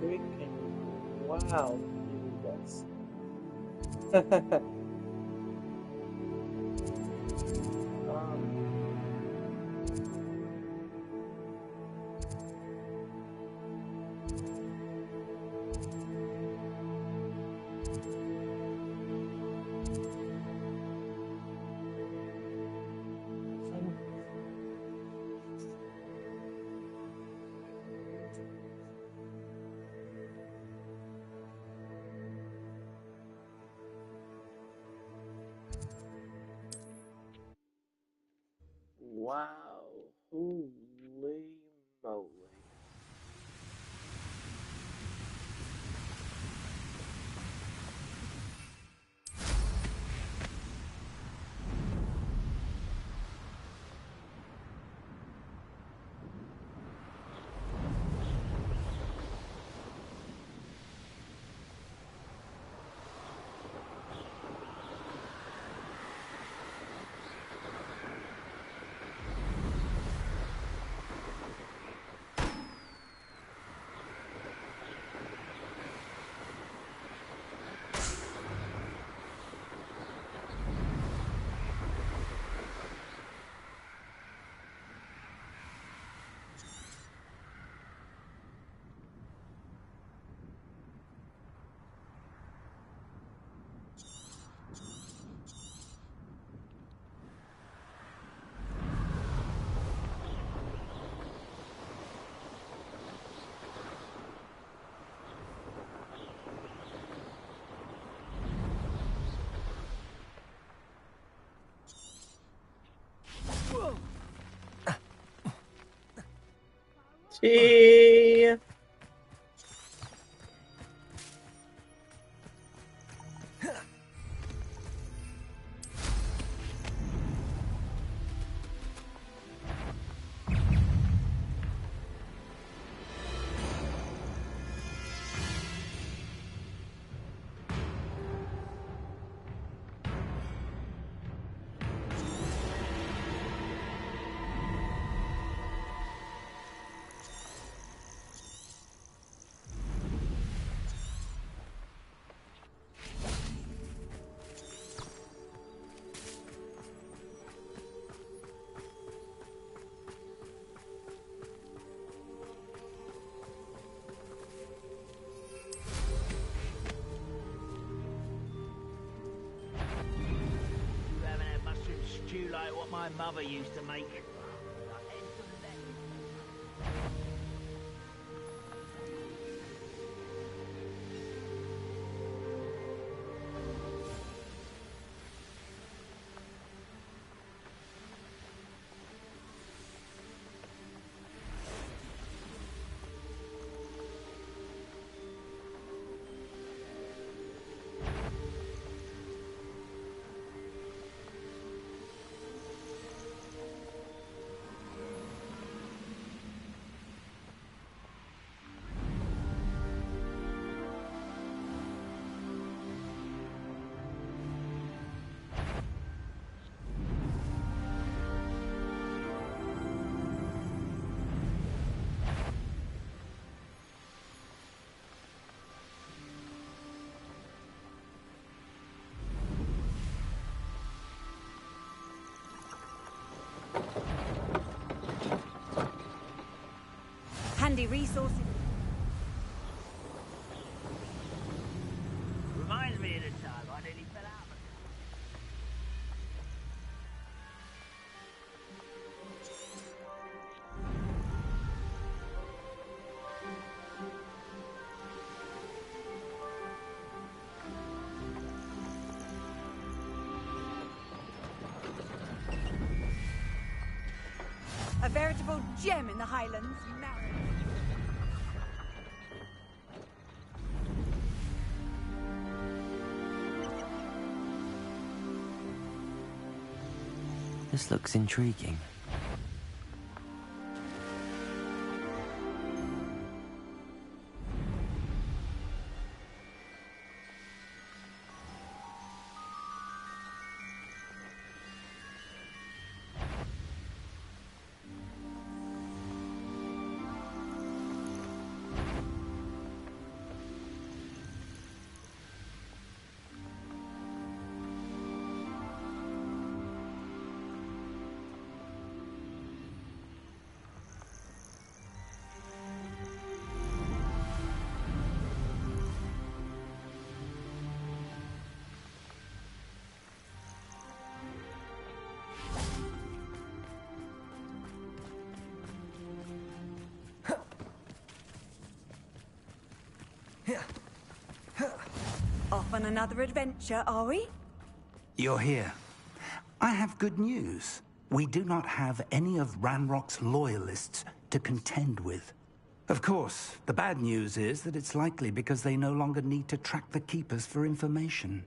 Freaking wow, that's wow, holy moly. Gee. You haven't had mushroom stew like what my mother used to make. handy resources. Reminds me of the time I nearly fell out. A veritable gem in the Highlands. This looks intriguing. Off on another adventure, are we? You're here. I have good news. We do not have any of Ranrock's loyalists to contend with. Of course, the bad news is that it's likely because they no longer need to track the Keepers for information.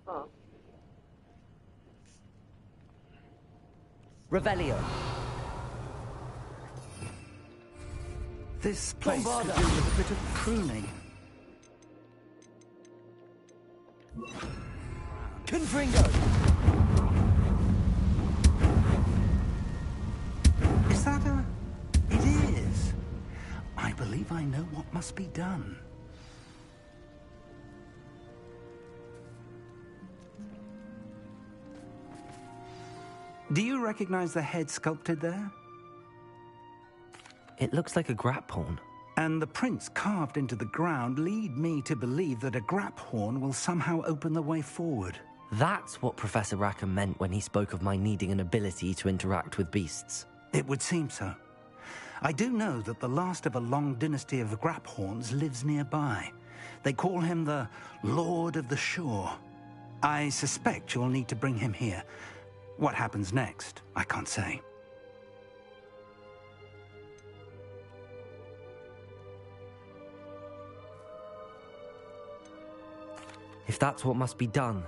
Oh. Revelio. This place could do with a bit of pruning. Confringo! Is that a... It is. I believe I know what must be done. Do you recognize the head sculpted there? It looks like a grap horn. And the prints carved into the ground lead me to believe that a grap horn will somehow open the way forward. That's what Professor Rackham meant when he spoke of my needing an ability to interact with beasts. It would seem so. I do know that the last of a long dynasty of grap horns lives nearby. They call him the Lord of the Shore. I suspect you'll need to bring him here. What happens next, I can't say. If that's what must be done,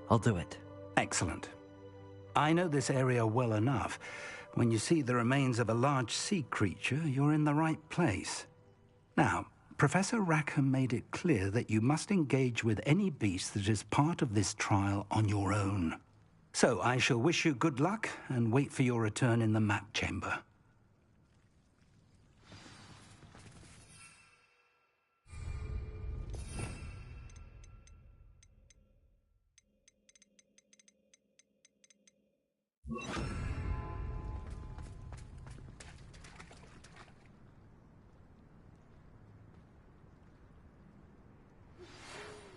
I'll do it. Excellent. I know this area well enough. When you see the remains of a large sea creature, you're in the right place. Now, Professor Rackham made it clear that you must engage with any beast that is part of this trial on your own. So I shall wish you good luck and wait for your return in the map chamber.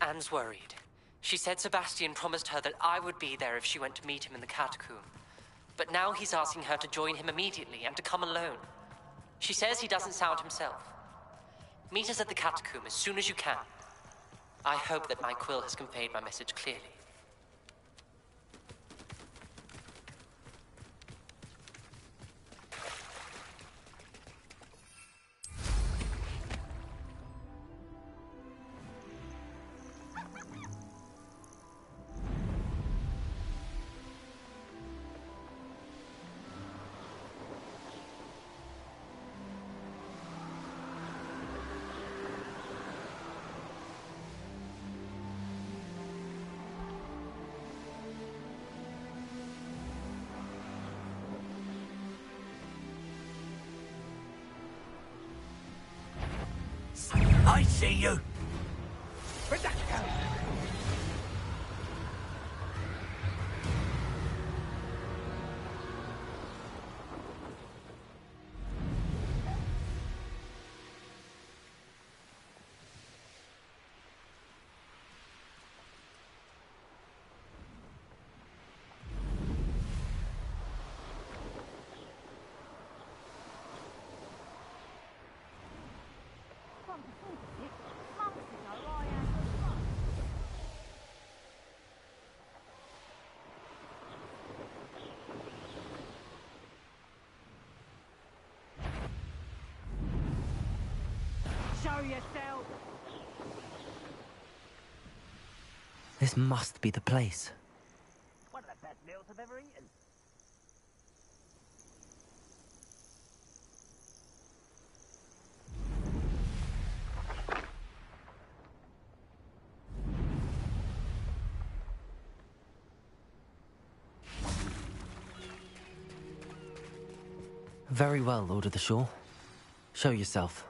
Anne's worried. She said Sebastian promised her that I would be there if she went to meet him in the catacomb. But now he's asking her to join him immediately and to come alone. She says he doesn't sound himself. Meet us at the catacomb as soon as you can. I hope that my quill has conveyed my message clearly. I see you. Show yourself! This must be the place. One of the best meals I've ever eaten. Very well, Lord of the Shore. Show yourself.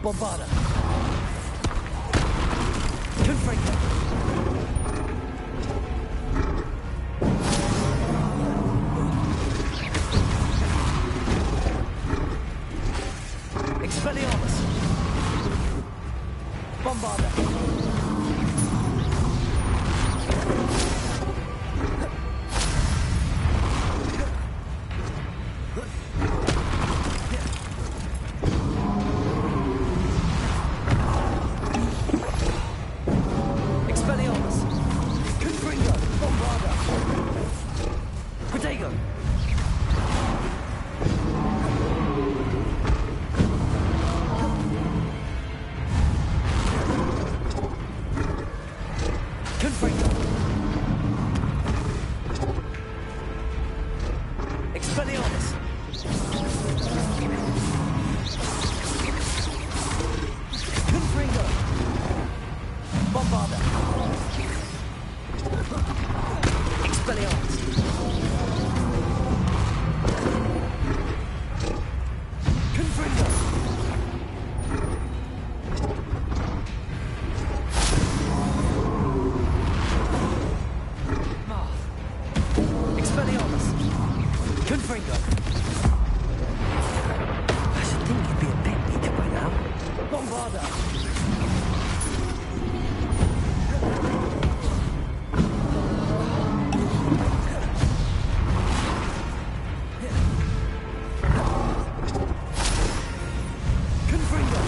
Bombarda. Confringo. Expelliarmus. Bombarda. Expelliarmus. Confringo. Bombarda. Protego. Confringo. Expelliarmus. Confringo. Bombarda. Expelliarmus. Confringo. Expelliarmus. Confringo. I should think you'd be a pet leader by now. Bombarda. Confringo.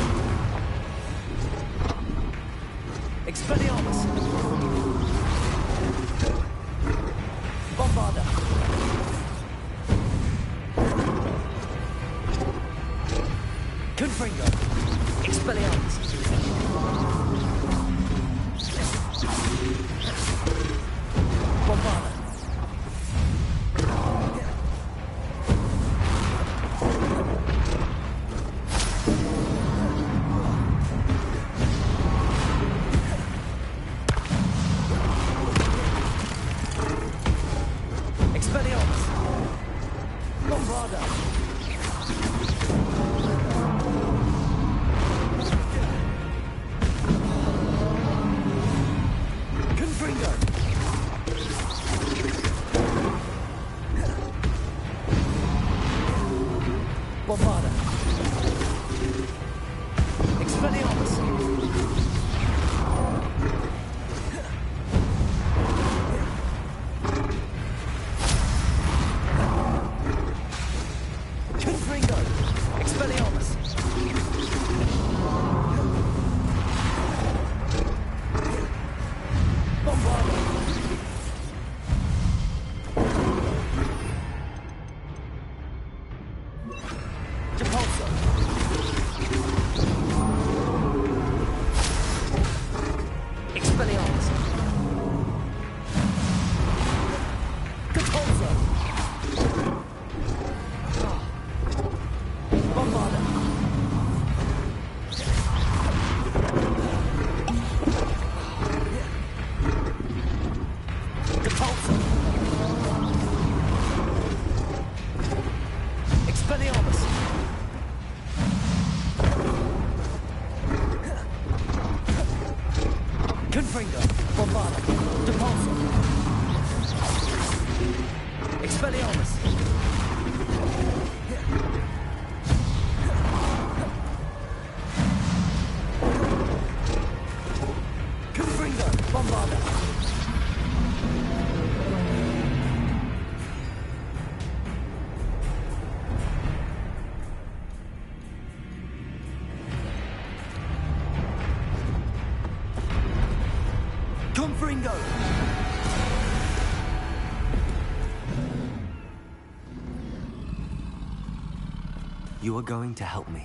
Expelliarmus. Bombarda. Confringo. Expelliarmus. Bombarda. Expelliarmus. Bombarda. Confringo. Bombarda. Expelliarmus. Confringo. Expelliarmus. Bombarda. Depulso. Expelliarmus. Depulso. Bombarda. Depulso. Expelliarmus. Confringo. Bombarda. Depulso. Expelliarmus. Confringo. Bombarda. Confringo. You are going to help me.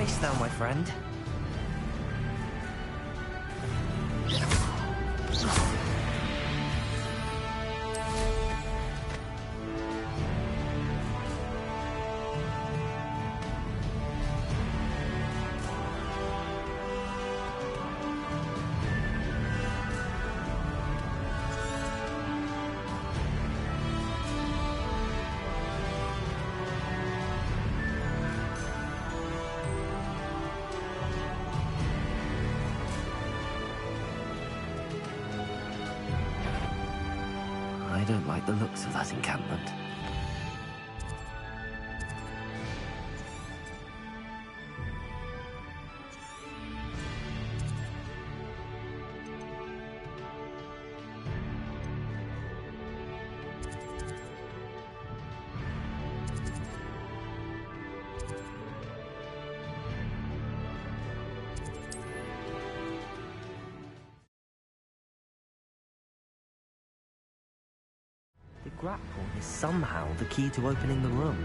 voice now, my friend. I don't like the looks of that encampment. The grapple is somehow the key to opening the room.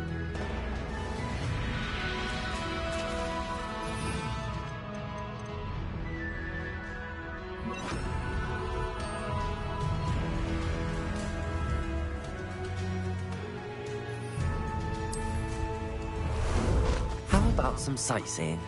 How about some sightseeing?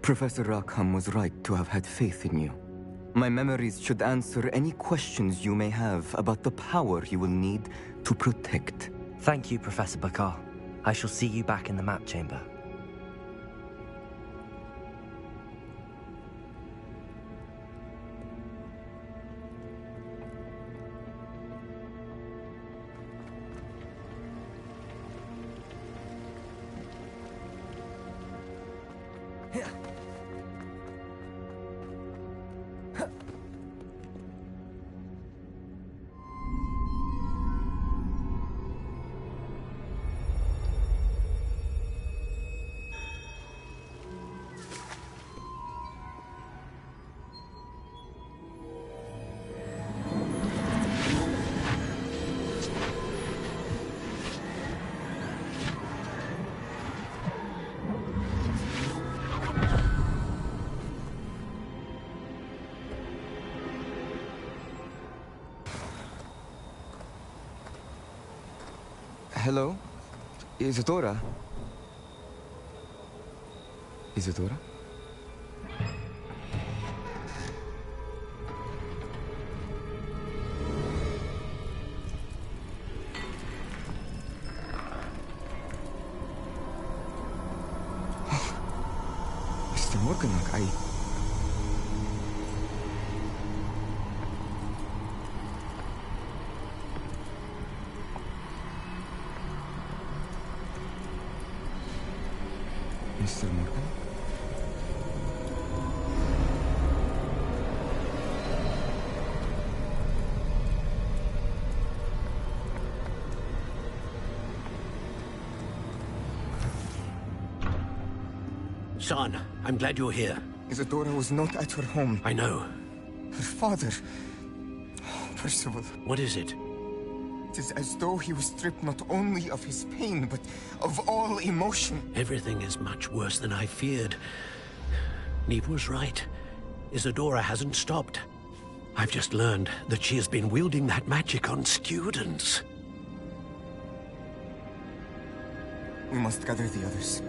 Professor Rackham was right to have had faith in you. My memories should answer any questions you may have about the power you will need to protect. Thank you, Professor Bakar. I shall see you back in the map chamber. Hello? Isadora? Isadora? Mr. Morganach, Mr. Morgan? Son, I'm glad you're here. Isadora was not at her home. I know. Her father... Percival. What is it? It is as though he was stripped not only of his pain, but of all emotion. Everything is much worse than I feared. Neve was right. Isadora hasn't stopped. I've just learned that she has been wielding that magic on students. We must gather the others.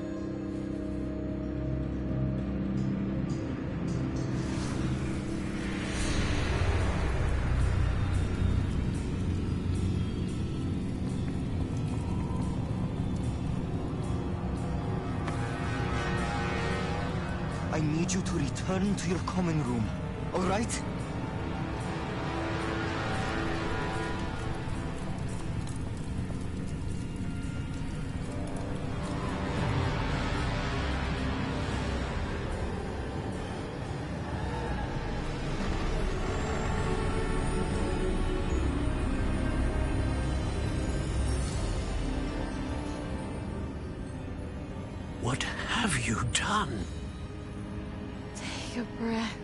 I need you to return to your common room, all right? What have you done? Take a breath.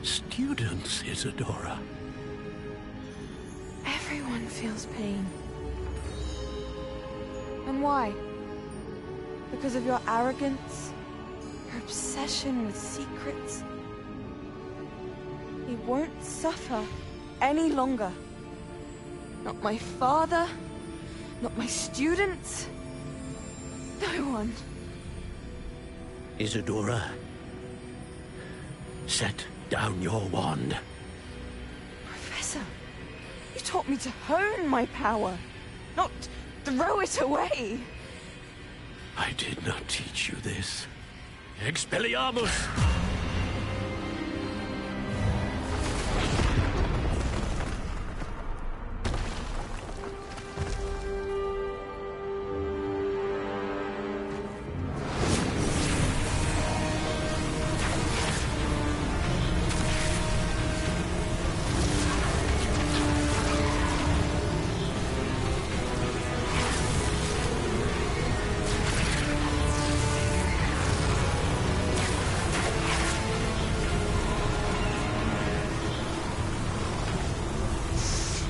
Students, Isadora. Everyone feels pain. And why? Because of your arrogance? Your obsession with secrets? He won't suffer any longer. Not my father, not my students, no one. Isadora, set down your wand. Professor, you taught me to hone my power, not throw it away. I did not teach you this. Expelliarmus!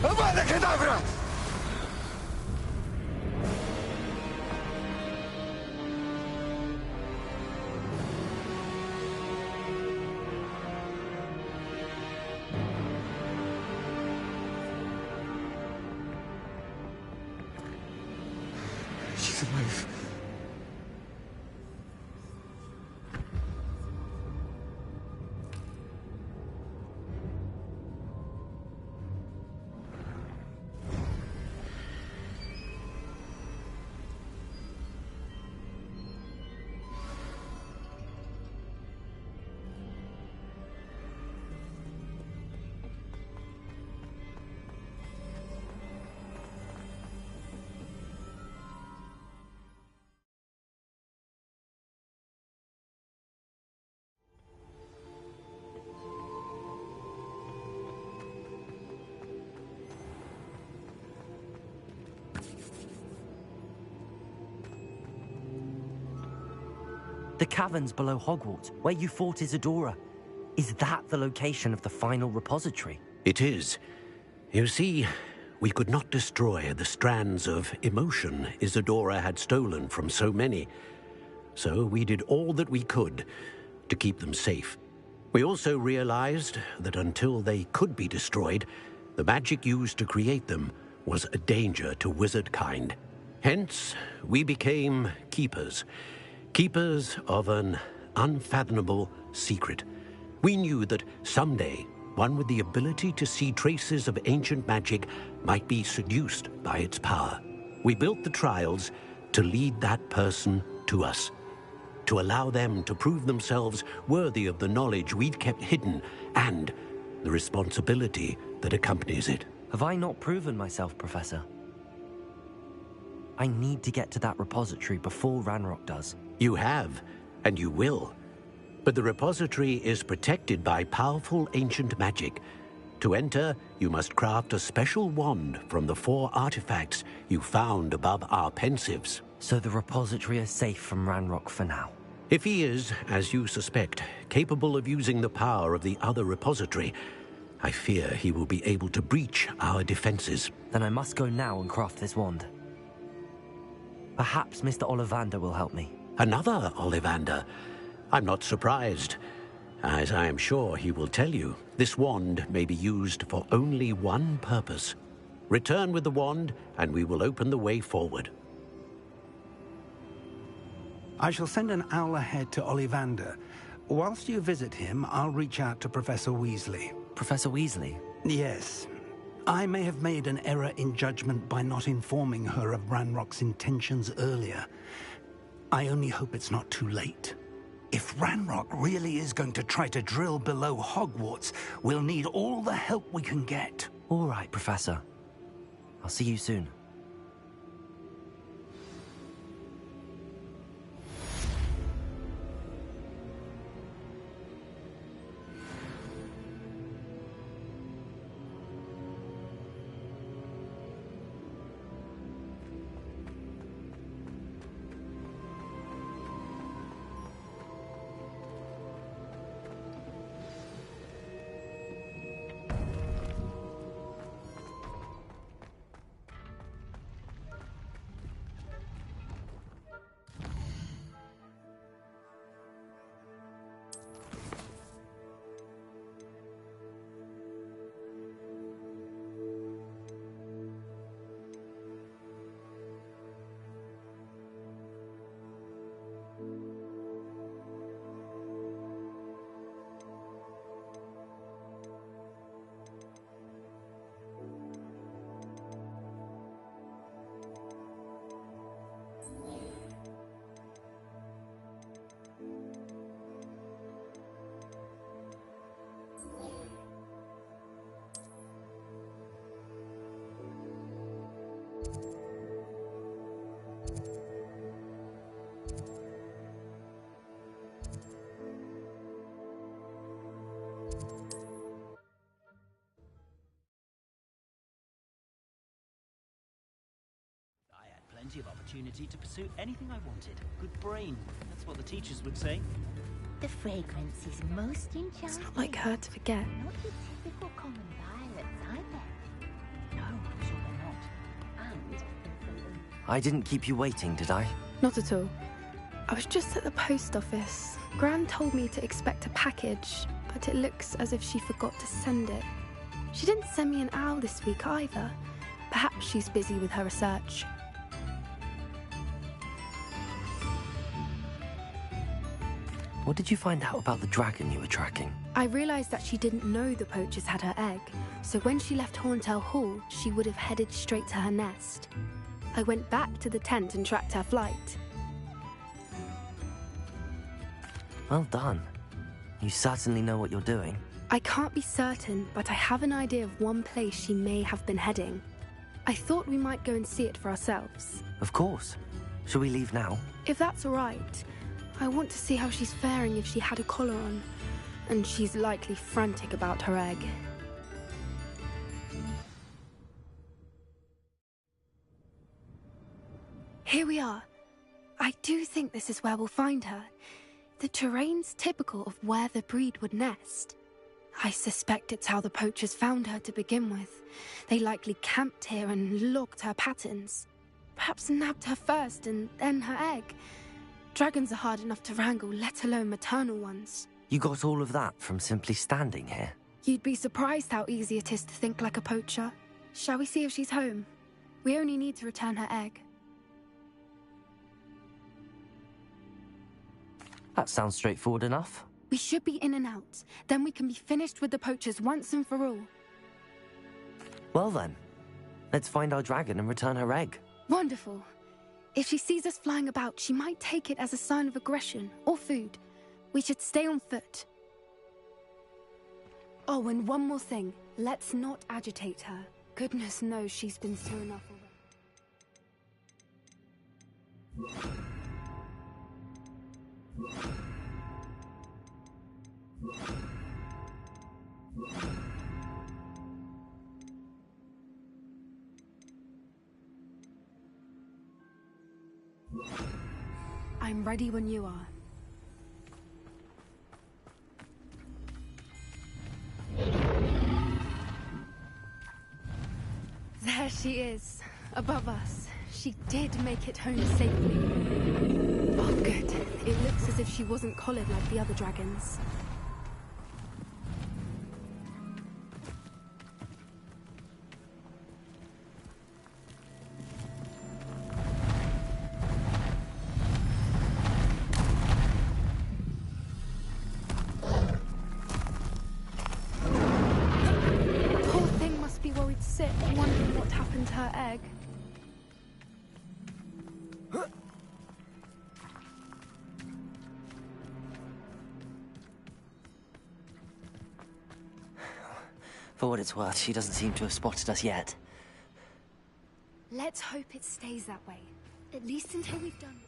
Avada Kedavra! She's alive. The caverns below Hogwarts, where you fought Isadora. Is that the location of the final repository? It is. You see, we could not destroy the strands of emotion Isadora had stolen from so many. So we did all that we could to keep them safe. We also realized that until they could be destroyed, the magic used to create them was a danger to wizard kind. Hence, we became keepers. Keepers of an unfathomable secret. We knew that someday, one with the ability to see traces of ancient magic might be seduced by its power. We built the trials to lead that person to us, to allow them to prove themselves worthy of the knowledge we'd kept hidden and the responsibility that accompanies it. Have I not proven myself, Professor? I need to get to that repository before Ranrock does. You have, and you will. But the repository is protected by powerful ancient magic. To enter, you must craft a special wand from the 4 artifacts you found above our pensives. So the repository is safe from Ranrock for now? If he is, as you suspect, capable of using the power of the other repository, I fear he will be able to breach our defenses. Then I must go now and craft this wand. Perhaps Mr. Ollivander will help me. Another Ollivander? I'm not surprised. As I am sure he will tell you, this wand may be used for only one purpose. Return with the wand, and we will open the way forward. I shall send an owl ahead to Ollivander. Whilst you visit him, I'll reach out to Professor Weasley. Professor Weasley? Yes. I may have made an error in judgment by not informing her of Ranrock's intentions earlier. I only hope it's not too late. If Ranrock really is going to try to drill below Hogwarts, we'll need all the help we can get. All right, Professor. I'll see you soon. Plenty of opportunity to pursue anything I wanted. Good brain, that's what the teachers would say. The fragrance is most enchanting. It's not like her to forget. Not your typical common violets, either. No, I'm sure they're not. And I didn't keep you waiting, did I? Not at all. I was just at the post office. Gran told me to expect a package, but it looks as if she forgot to send it. She didn't send me an owl this week either. Perhaps she's busy with her research. What did you find out about the dragon you were tracking? I realized that she didn't know the poachers had her egg, so when she left Horntail Hall, she would have headed straight to her nest. I went back to the tent and tracked her flight. Well done. You certainly know what you're doing. I can't be certain, but I have an idea of one place she may have been heading. I thought we might go and see it for ourselves. Of course. Shall we leave now? If that's all right. I want to see how she's faring if she had a collar on, and she's likely frantic about her egg. Here we are. I do think this is where we'll find her. The terrain's typical of where the breed would nest. I suspect it's how the poachers found her to begin with. They likely camped here and logged her patterns. Perhaps nabbed her first and then her egg. Dragons are hard enough to wrangle, let alone maternal ones. You got all of that from simply standing here? You'd be surprised how easy it is to think like a poacher. Shall we see if she's home? We only need to return her egg. That sounds straightforward enough. We should be in and out. Then we can be finished with the poachers once and for all. Well then, let's find our dragon and return her egg. Wonderful. If she sees us flying about, she might take it as a sign of aggression or food. We should stay on foot. Oh, and one more thing. Let's not agitate her. Goodness knows she's been through enough already. I'm ready when you are. she is. Above us. She did make it home safely. Oh, good. It looks as if she wasn't collared like the other dragons. Poor thing must be worried sick, wondering what happened to her egg. For what it's worth, she doesn't seem to have spotted us yet. Let's hope it stays that way. At least until we've done...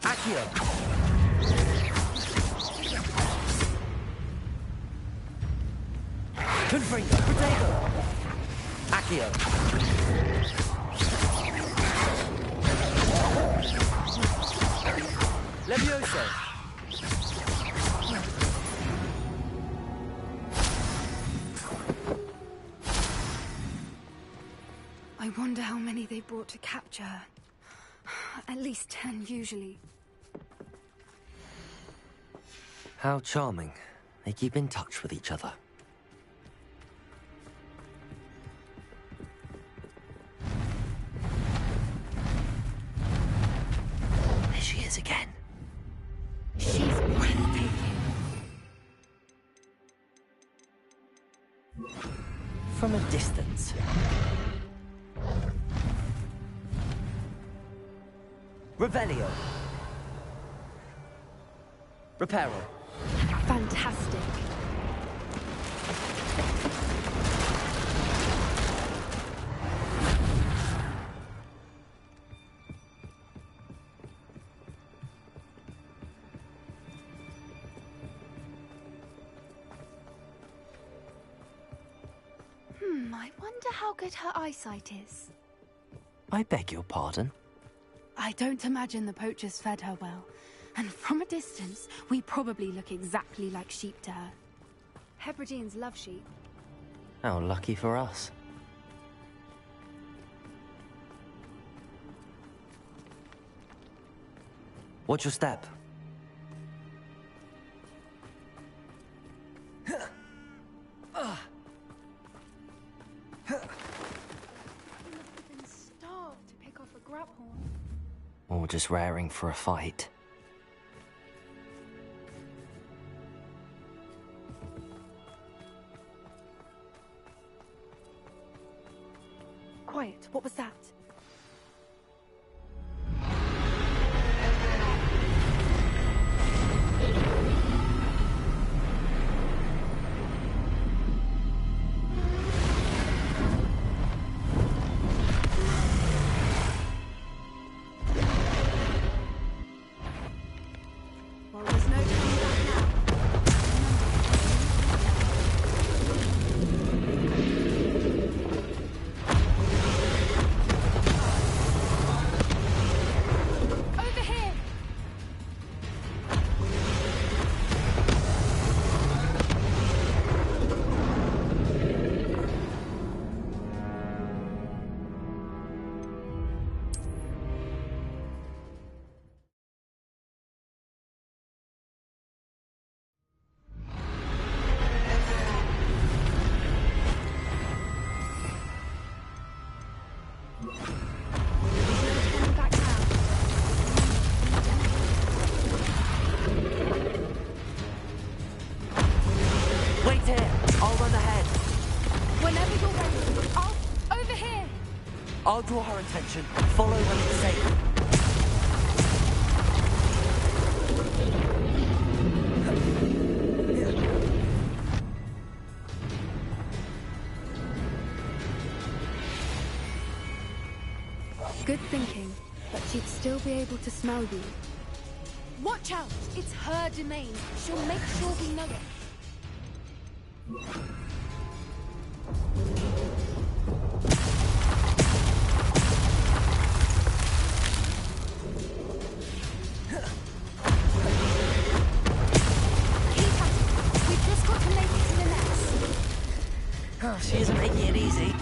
Accio! Confringo! Potato! Accio! Levioso! I wonder how many they brought to capture her. At least 10, usually. How charming. They keep in touch with each other. There she is again. She's breathtaking. From a distance. Revelio. Reparo. Fantastic. I wonder how good her eyesight is. I beg your pardon? I don't imagine the poachers fed her well. And from a distance, we probably look exactly like sheep to her. Hebrideans love sheep. How lucky for us. Watch your step. Starved to pick off a grabhorn. Or just raring for a fight. Quiet, what was that? Well, there's no turning back now. Over here! Wait here! I'll run ahead. Whenever you're ready. Over here! I'll draw her attention. Follow when it's safe. Good thinking, but she'd still be able to smell you. Watch out! It's her domain. She'll make sure we know it. Oh, she isn't making it easy.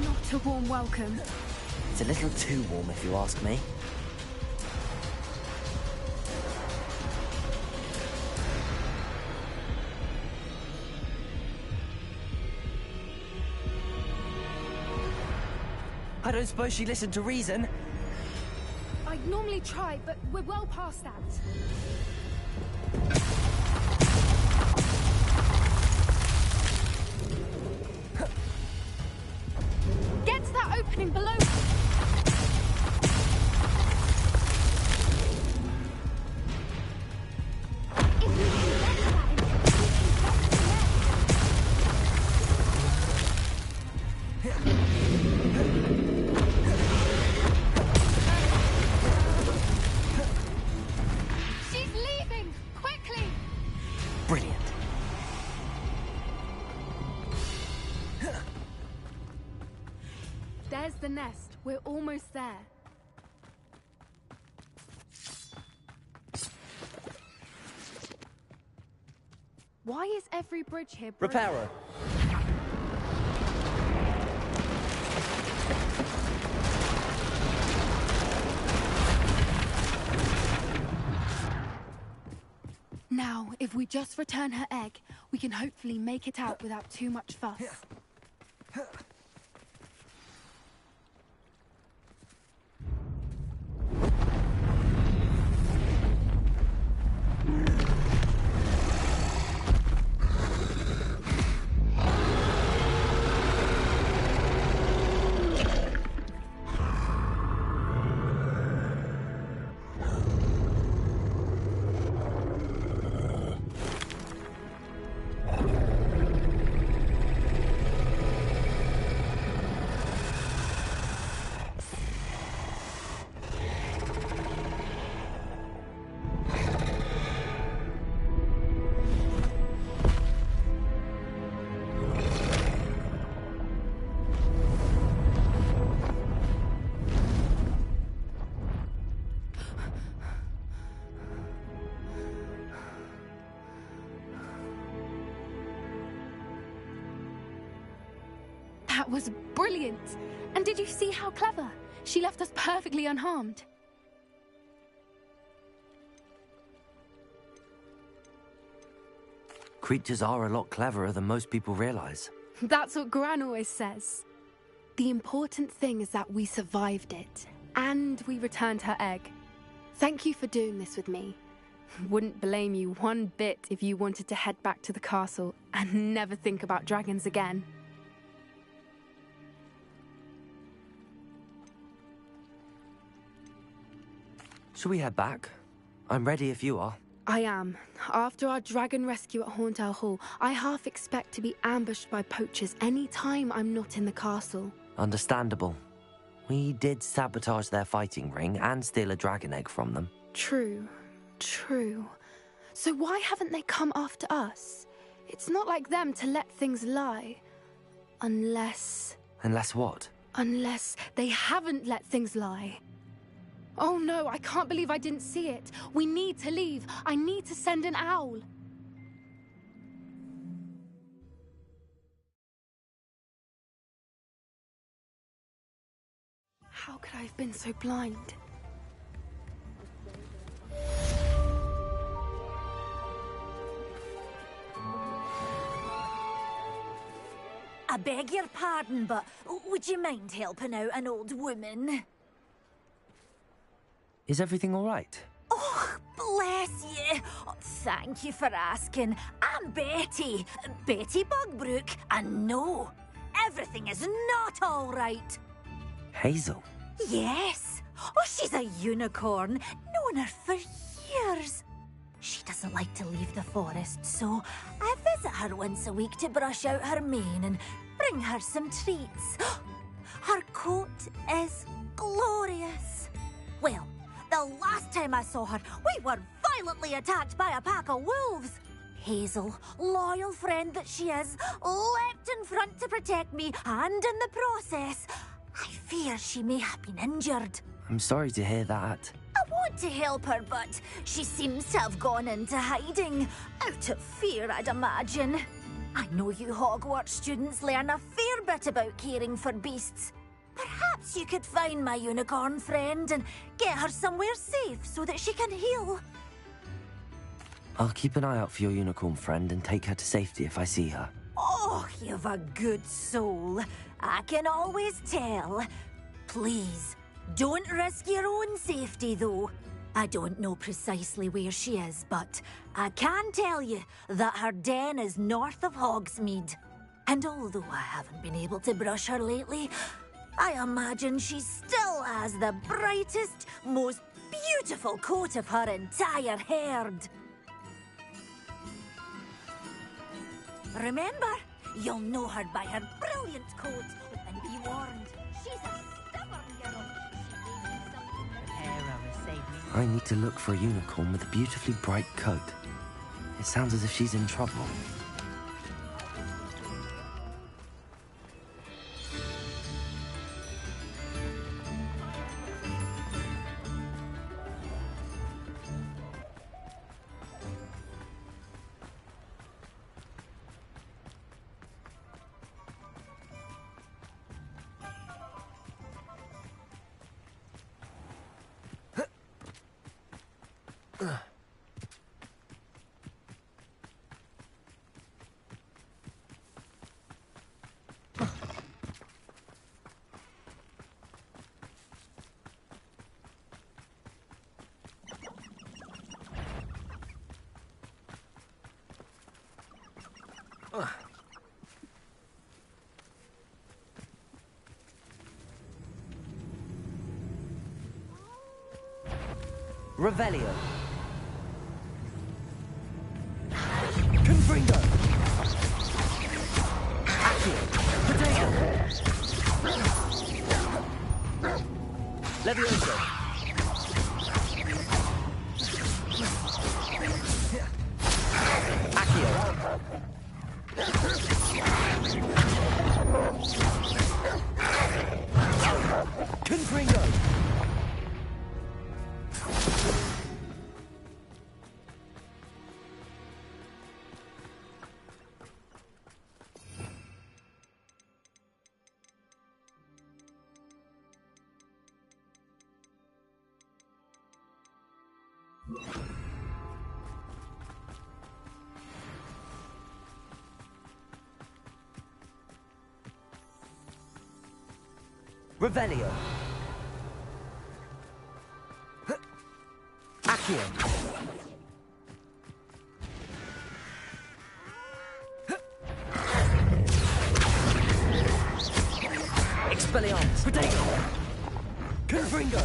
Not a warm welcome. It's a little too warm, if you ask me. I don't suppose she listened to reason. I'd normally try, but we're well past that. Get to that opening below. She's leaving! Quickly! Brilliant. There's the nest. We're almost there. Why is every bridge here broken? Repairer. Now, if we just return her egg, we can hopefully make it out without too much fuss. That was brilliant! And did you see how clever? She left us perfectly unharmed. Creatures are a lot cleverer than most people realize. That's what Gran always says. The important thing is that we survived it, and we returned her egg. Thank you for doing this with me. Wouldn't blame you one bit if you wanted to head back to the castle and never think about dragons again. Shall we head back? I'm ready if you are. I am. After our dragon rescue at Horndale Hall, I half expect to be ambushed by poachers any time I'm not in the castle. Understandable. We did sabotage their fighting ring and steal a dragon egg from them. True. True. So why haven't they come after us? It's not like them to let things lie. Unless... Unless what? Unless they haven't let things lie. Oh no, I can't believe I didn't see it. We need to leave. I need to send an owl. How could I have been so blind? I beg your pardon, but would you mind helping out an old woman? Is everything all right? Oh, bless you. Oh, thank you for asking. I'm Betty. Betty Bugbrook. And no, everything is not all right. Hazel? Yes. Oh, she's a unicorn. Known her for years. She doesn't like to leave the forest, so I visit her once a week to brush out her mane and bring her some treats. Her coat is glorious. Well, the last time I saw her, we were violently attacked by a pack of wolves. Hazel, loyal friend that she is, leapt in front to protect me, and in the process, I fear she may have been injured. I'm sorry to hear that. I want to help her, but she seems to have gone into hiding. Out of fear, I'd imagine. I know you Hogwarts students learn a fair bit about caring for beasts. Perhaps you could find my unicorn friend and get her somewhere safe so that she can heal. I'll keep an eye out for your unicorn friend and take her to safety if I see her. Oh, you've a good soul. I can always tell. Please, don't risk your own safety, though. I don't know precisely where she is, but I can tell you that her den is north of Hogsmeade. And although I haven't been able to brush her lately, I imagine she still has the brightest, most beautiful coat of her entire herd. Remember, you'll know her by her brilliant coat, and be warned, she's a stubborn girl. I need to look for a unicorn with a beautifully bright coat. It sounds as if she's in trouble. Revelio. Confringo. Accio. Potato. Levioso. Accio. Confringo. Revelio. Accio. Expelliarmus. Potato. Confringo.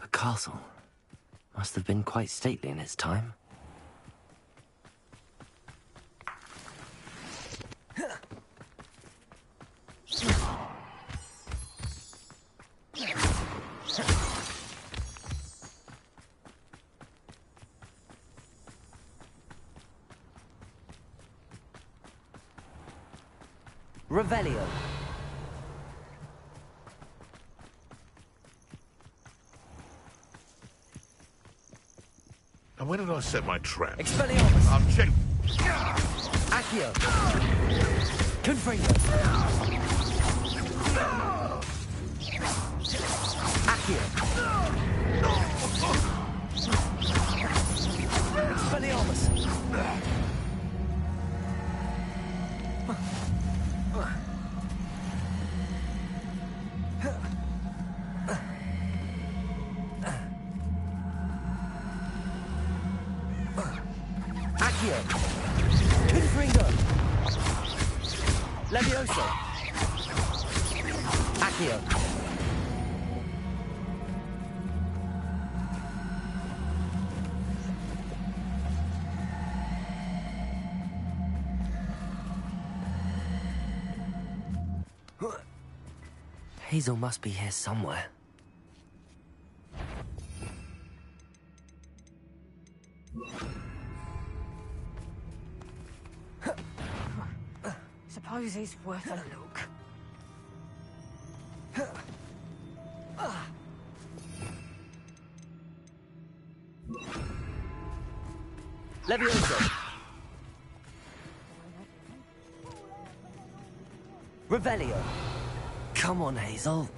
The castle must have been quite stately in its time. Revelio. And where did I set my trap? Expelliarmus. I'll check. Accio. Confringo. Accio! Confringo! Levioso! Accio! Hazel must be here somewhere. Suppose he's worth a look. Levioso! Revelio! Come on, Hazel.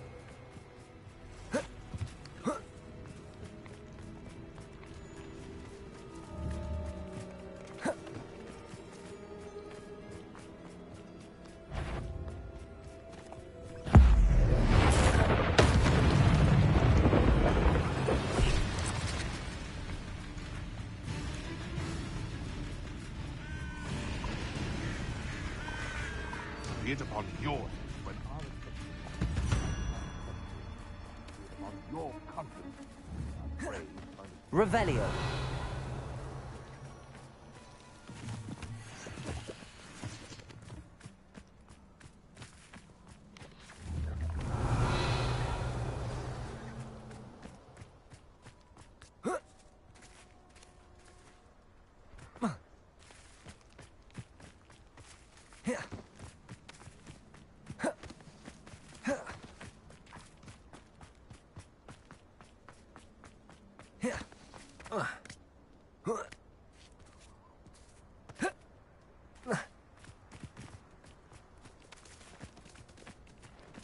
Be it upon your head when on your country. Revelio.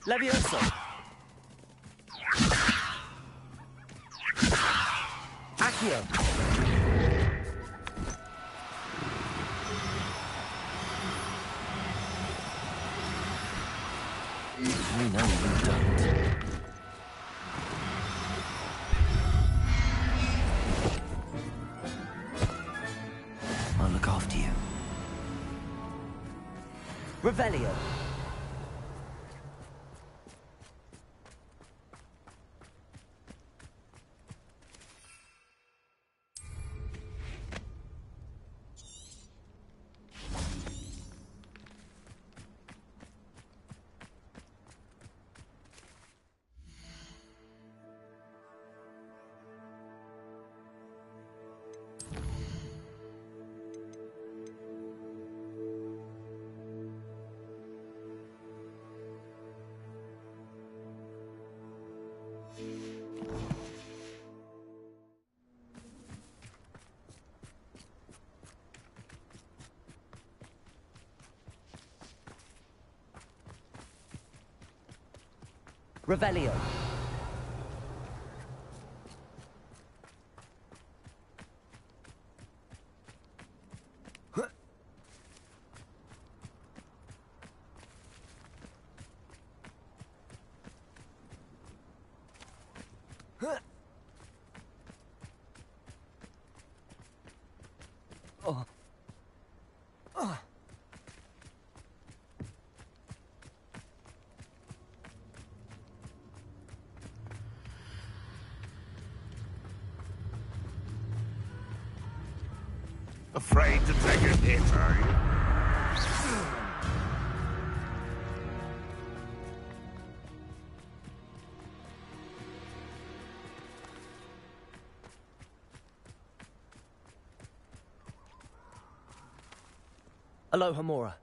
Levioso! Accio! We know you don't. I'll look after you. Revelio! Revelio. Oh. Oh. Afraid to take a hit, are you? Aloha, Mora.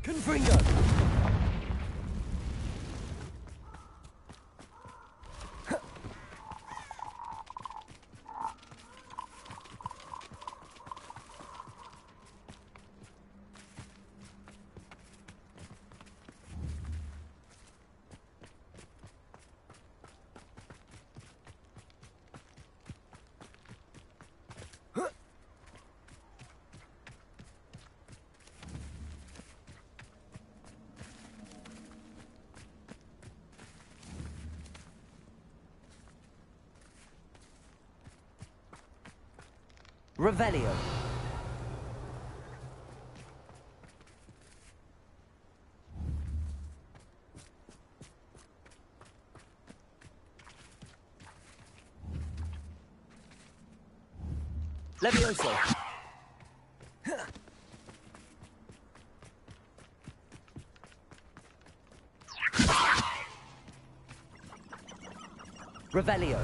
Confringo! Revelio. Levioso. Revelio.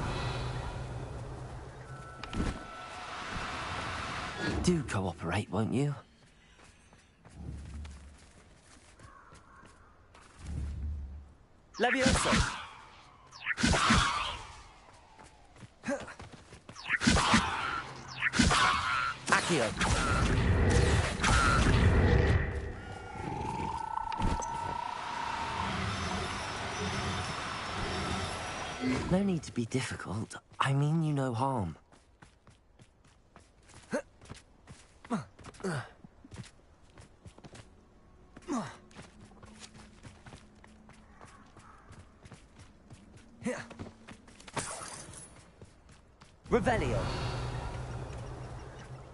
Do cooperate, won't you? Levioso! Accio! No need to be difficult. I mean you no harm. Revelio.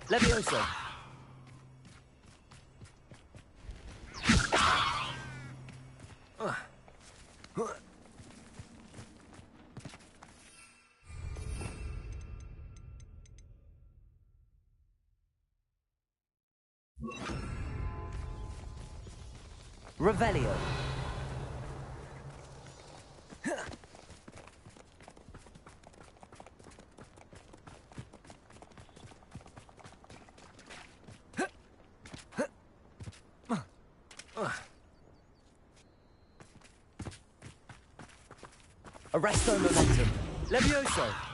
Levioso. Revelio. Arresto momentum. Levioso.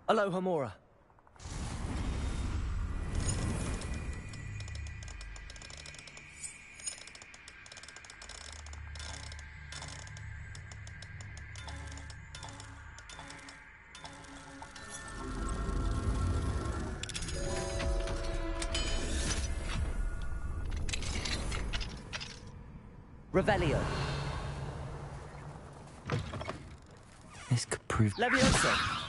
Aloha Mora. Revelio. This could prove... Levioso!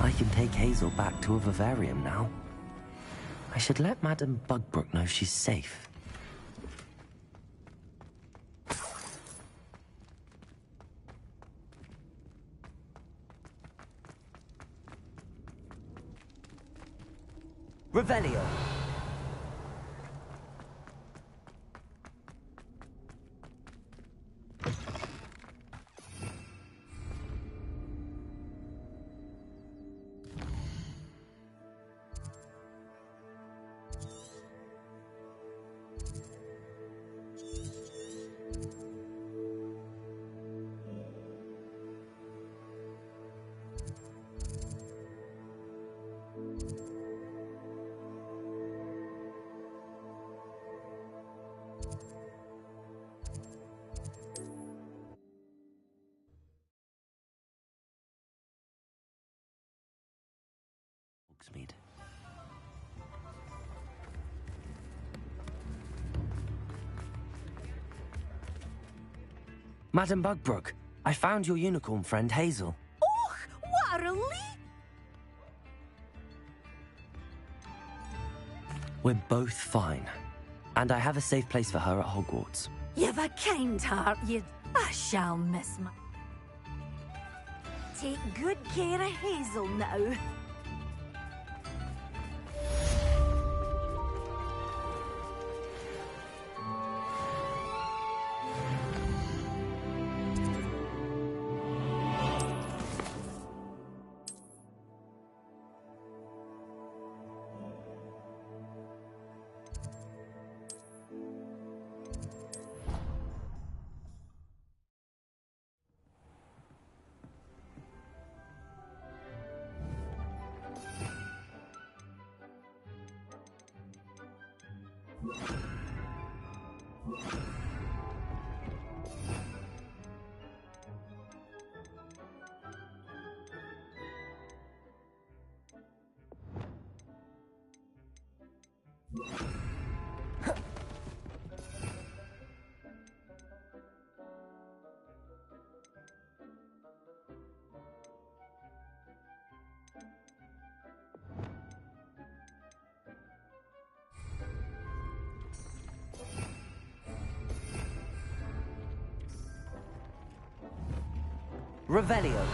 I can take Hazel back to a vivarium now. I should let Madame Bugbrook know she's safe. Revelio. Hogsmeade. Madame Bugbrook, I found your unicorn friend Hazel. Oh, what a relief! We're both fine. And I have a safe place for her at Hogwarts. You've a kind heart, you. I shall miss my. Take good care of Hazel now. Revelio.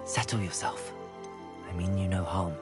Settle yourself. I mean you no harm.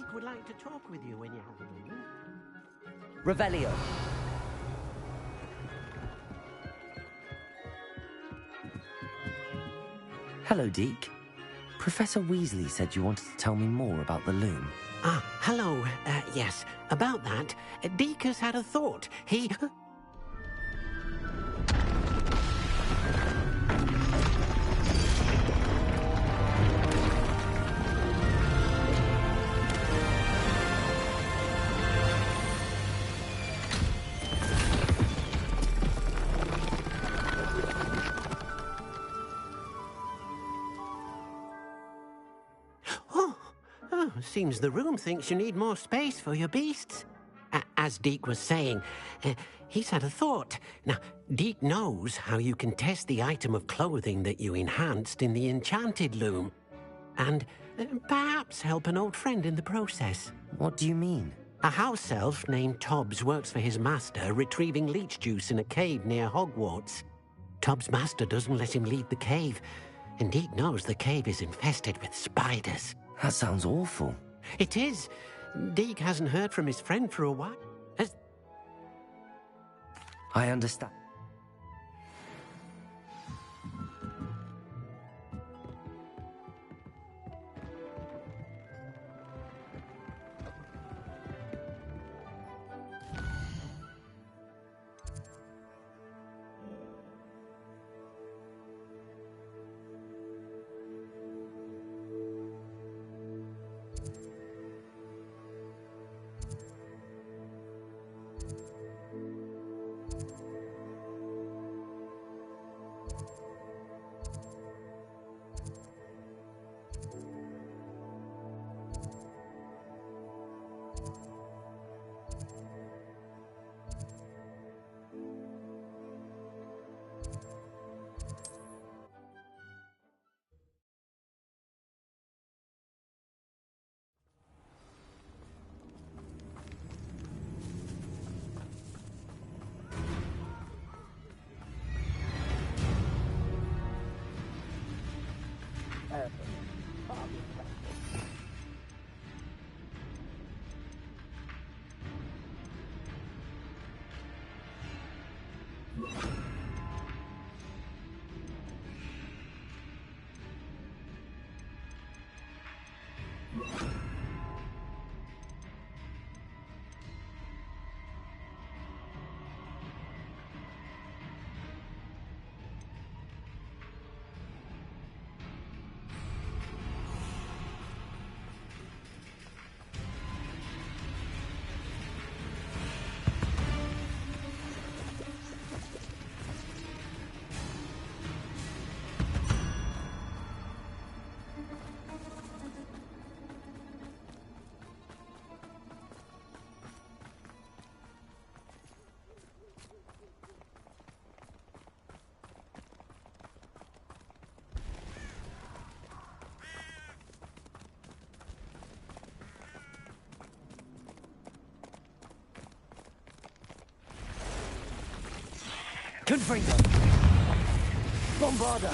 Deek would like to talk with you when you have a moment. Revelio. Hello, Deke. Professor Weasley said you wanted to tell me more about the loom. Ah, hello. Yes, about that, Deek has had a thought. He... Seems the room thinks you need more space for your beasts. As Deek was saying, he's had a thought. Now, Deek knows how you can test the item of clothing that you enhanced in the enchanted loom. And perhaps help an old friend in the process. What do you mean? A house elf named Tobbs works for his master, retrieving leech juice in a cave near Hogwarts. Tobbs' master doesn't let him leave the cave, and Deek knows the cave is infested with spiders. That sounds awful. It is. Deek hasn't heard from his friend for a while. I understand. Confringo! Bombarda!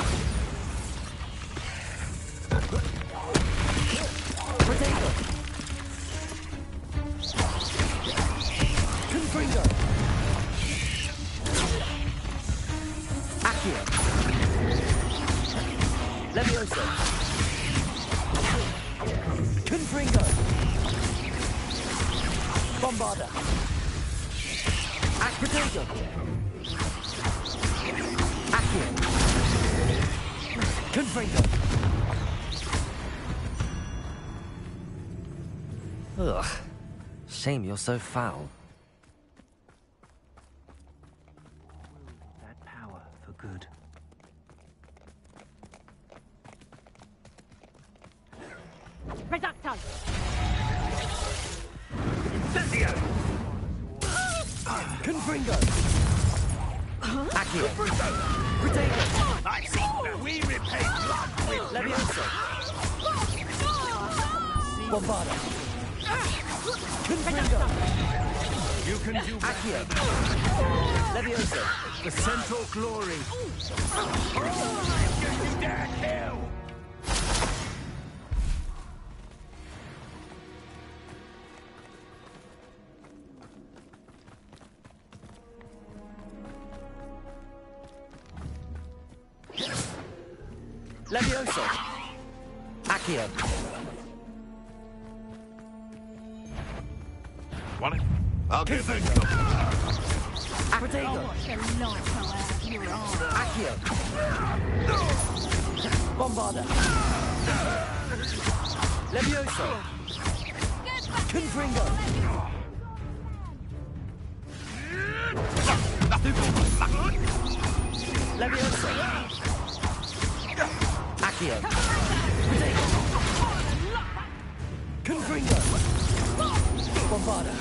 Potato! Confringo! Accio! Levioso! Confringo! Bombarda! Ash Potato! Confringo! Ugh. Shame you're so foul. That power for good. Reducto! Incendio! Confringo! Accio! Confringo! Potato! I see that we repay blood with Levioso! Bombarda! Confringo! You can do Accio! Levioso! the Centaur glory. You dare kill! Levioso! Accio! Want it? I'll get that. Protego! Accio! Bombarda! Levioso! Confringo! Levioso! Accio! Protego! Confringo! Bombarda!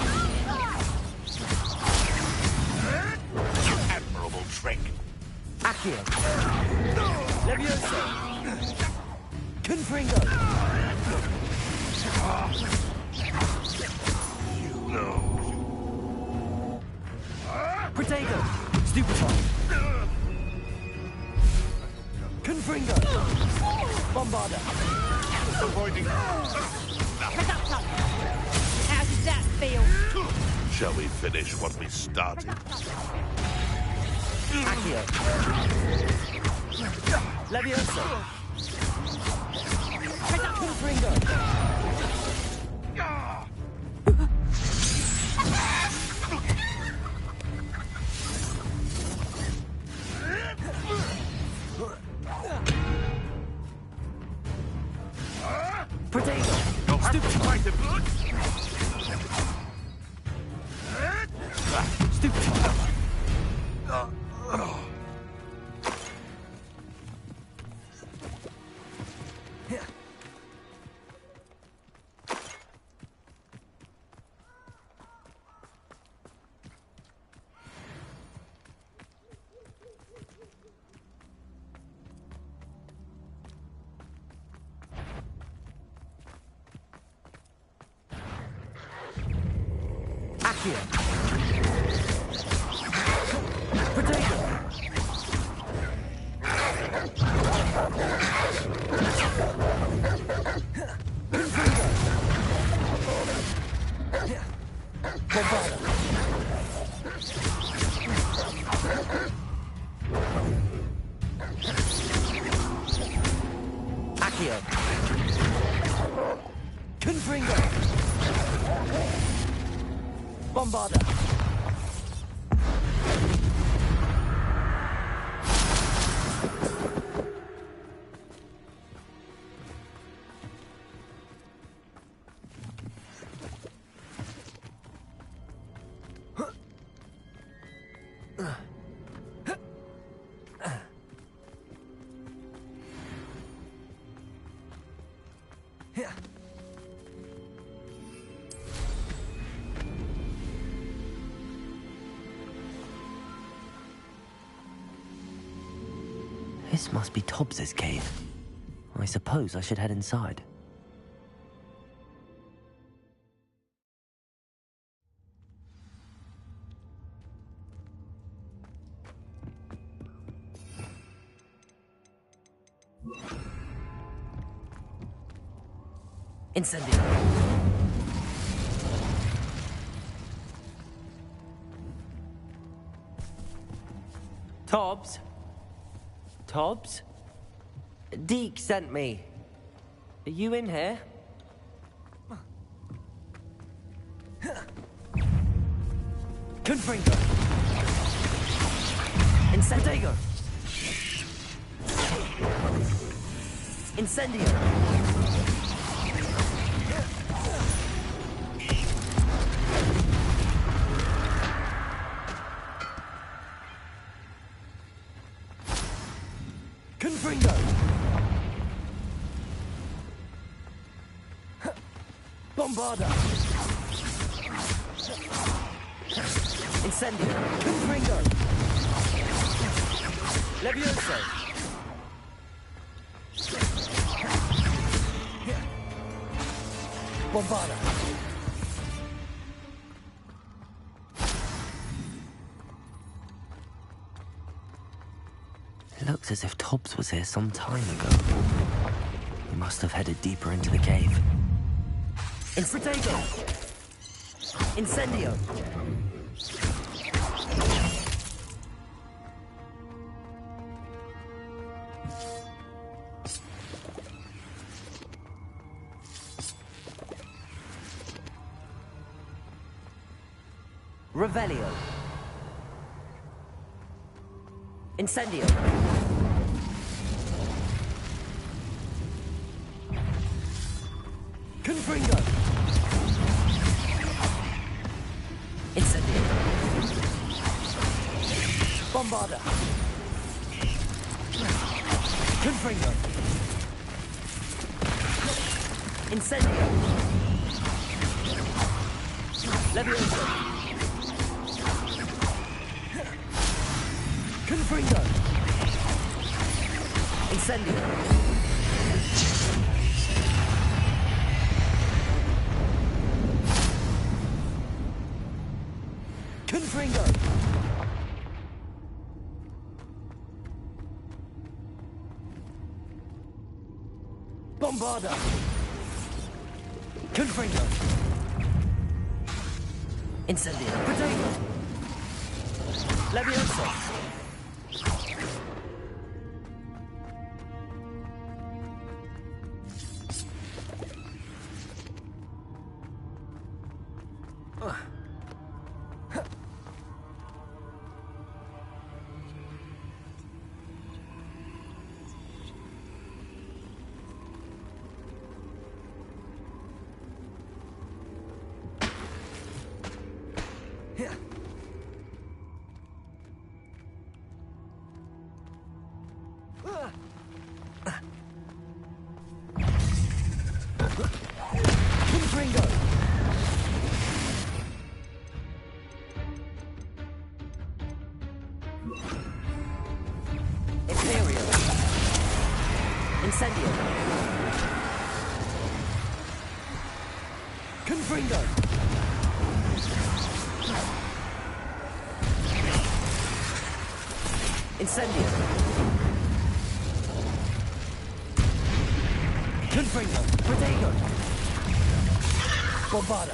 Admirable trick. Accio! Levioso! Confringo! Protego! Stupefy! Confringo! Bombarda! Avoiding. How does that feel? Shall we finish what we started? Accio! Levioso! Confringo! Protego! Stupefy! Stupefy! Accio! Protego! Bombarda! Accio! Confringo! Bombarda! This must be Tobbs's cave. I suppose I should head inside. Incendio! Tobbs? Tobbs? Deke sent me. Are you in here? Confringo! Incendio! Incendio! Confringo! Bombarda! Incendio! Confringo! Levioso! Bombarda! It looks as if Tobbs was here some time ago. He must have headed deeper into the cave. Infratego! Incendio! Revelio. Incendio. Confringo. Incendio. Bombarda. Confringo. Incendio. Levioso. Confringo. Incendio. Confringo. Bombarda. Confringo. Incendio. Potato. Levioso. Confringo. Imperial. Incendio. Confringo. Incendio. Confringo. Protego. Bombarda.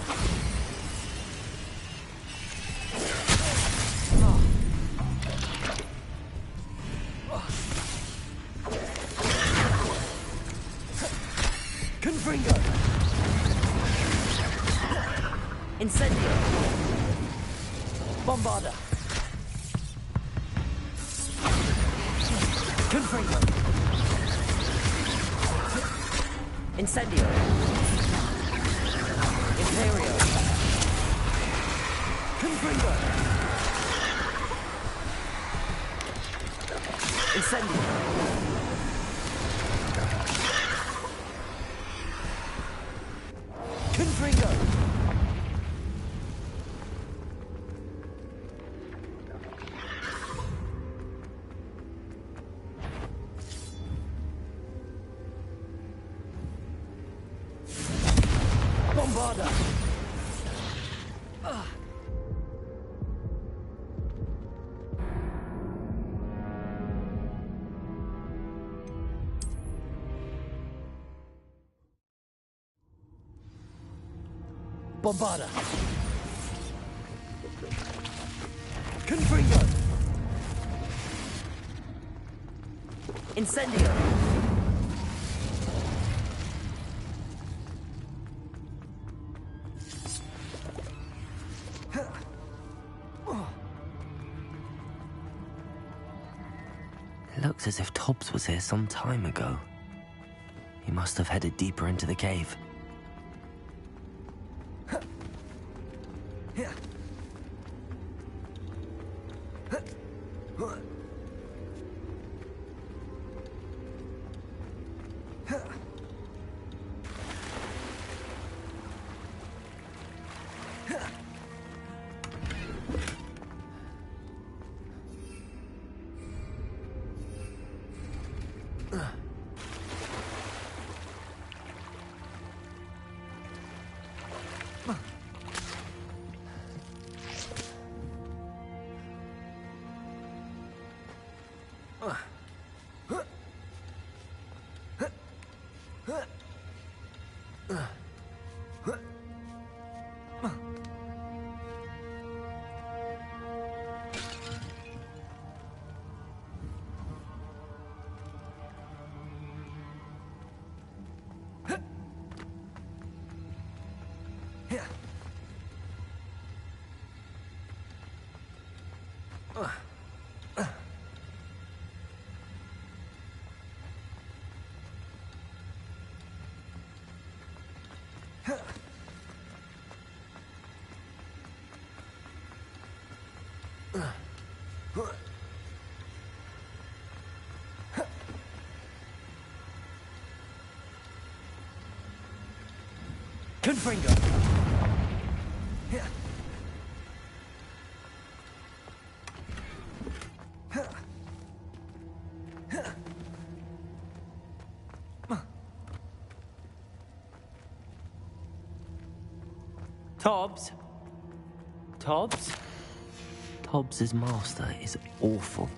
Confringo. Incendio. Bombarda. Confringo. Incendio. Imperio. Confringo. Incendio. Confringo. Bombarda. Bombarda. Confringo. Incendio. Looks as if Tobbs was here some time ago. He must have headed deeper into the cave. Confringo! Tobbs? Tobbs? Tobbs's master is awful.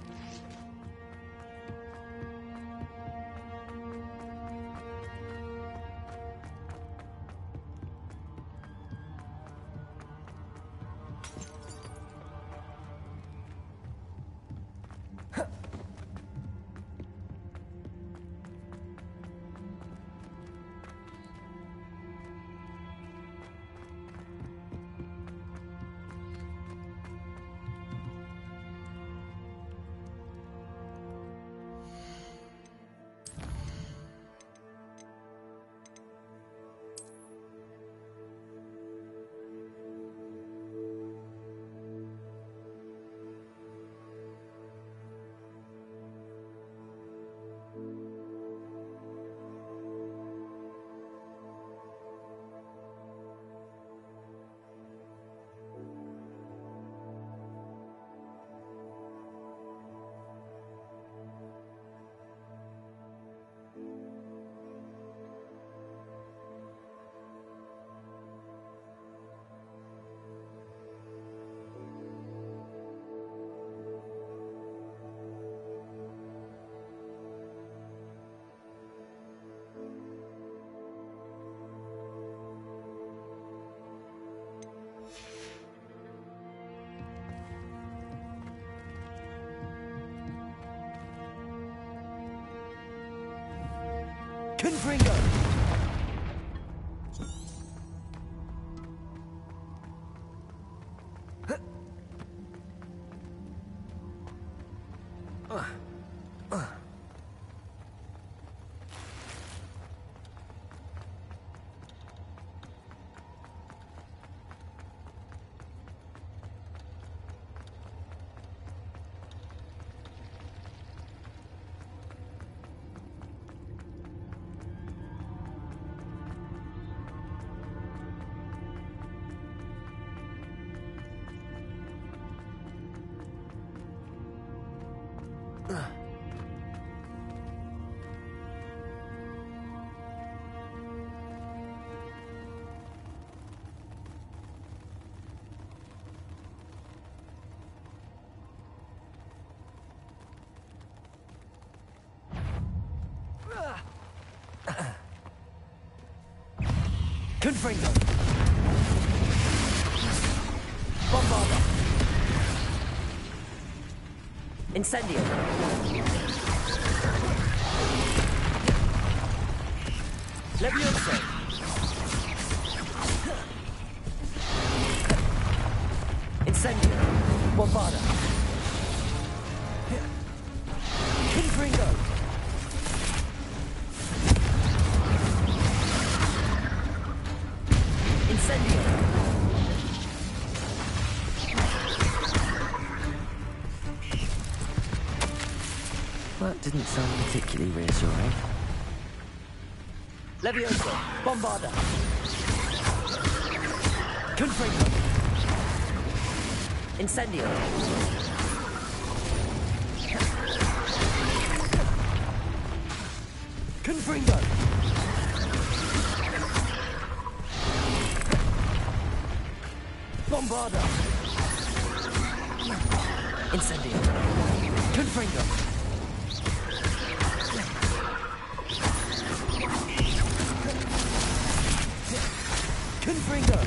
Confringo! Confringo! Bombarda! Incendio! Levioso! Incendio! Bombarda! Confringo! Incendio! That didn't sound particularly reassuring. Levioso! Bombarda! Confringo! Incendio! Confringo! Bombarda! Incendio! Confringo! Confringo!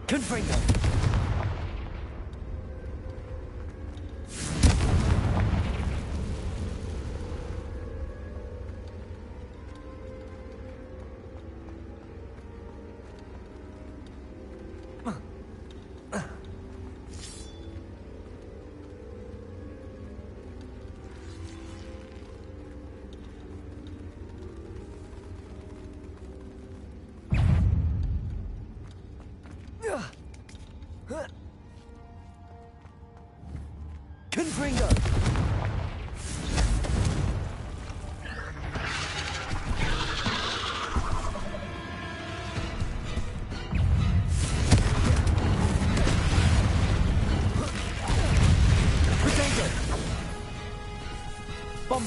Confringo!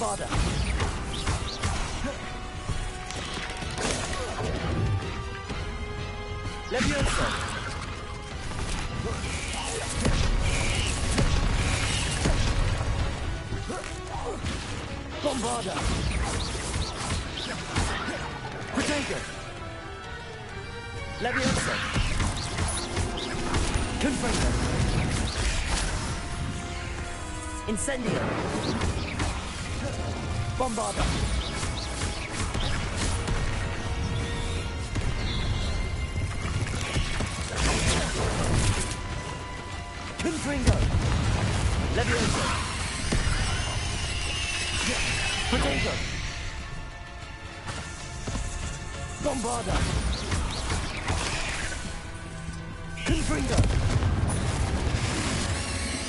Bombarda. Leviosa. Bombarda. Protego. Leviosa. Confringo. Incendio. Bombarda. Confringo. Leviosa. Protego. Bombarda. Confringo.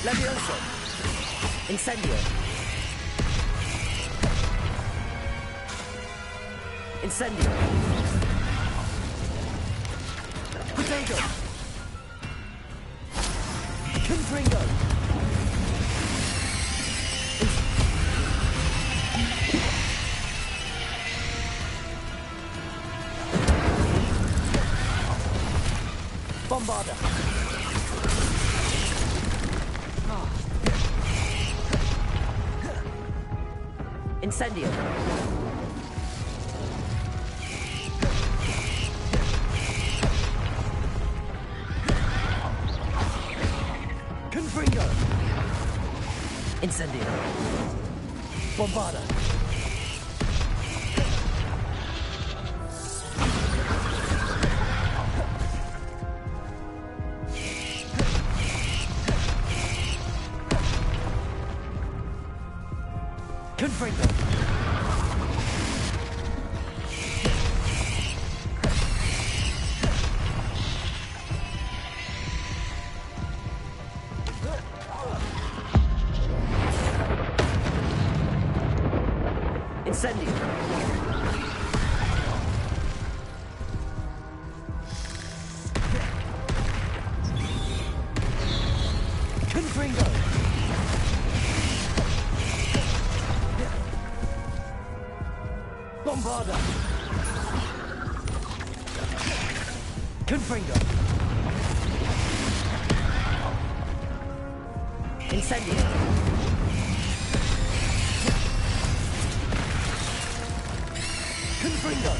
Leviosa. Incendio. Incendio. Protego. Confringo. Bombarda. Incendio. Confringo. Incendio. Bombarda. Confringo. Incendio. Confringo. Bombarda. Confringo. Incendio. Confringo.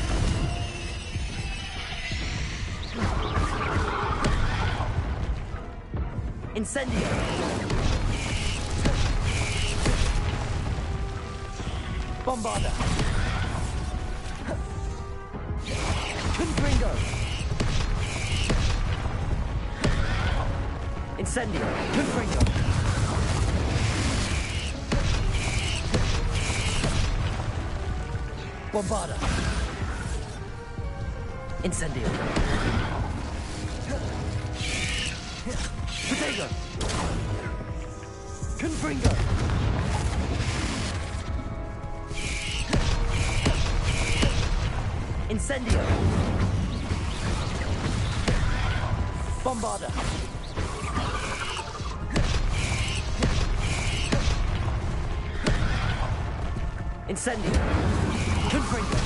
Incendio. Bombarda. Confringo. Incendio. Confringo. Bombarda. Incendio. Protego. Confringo. Incendio. Bombarda. Incendio. Confringo.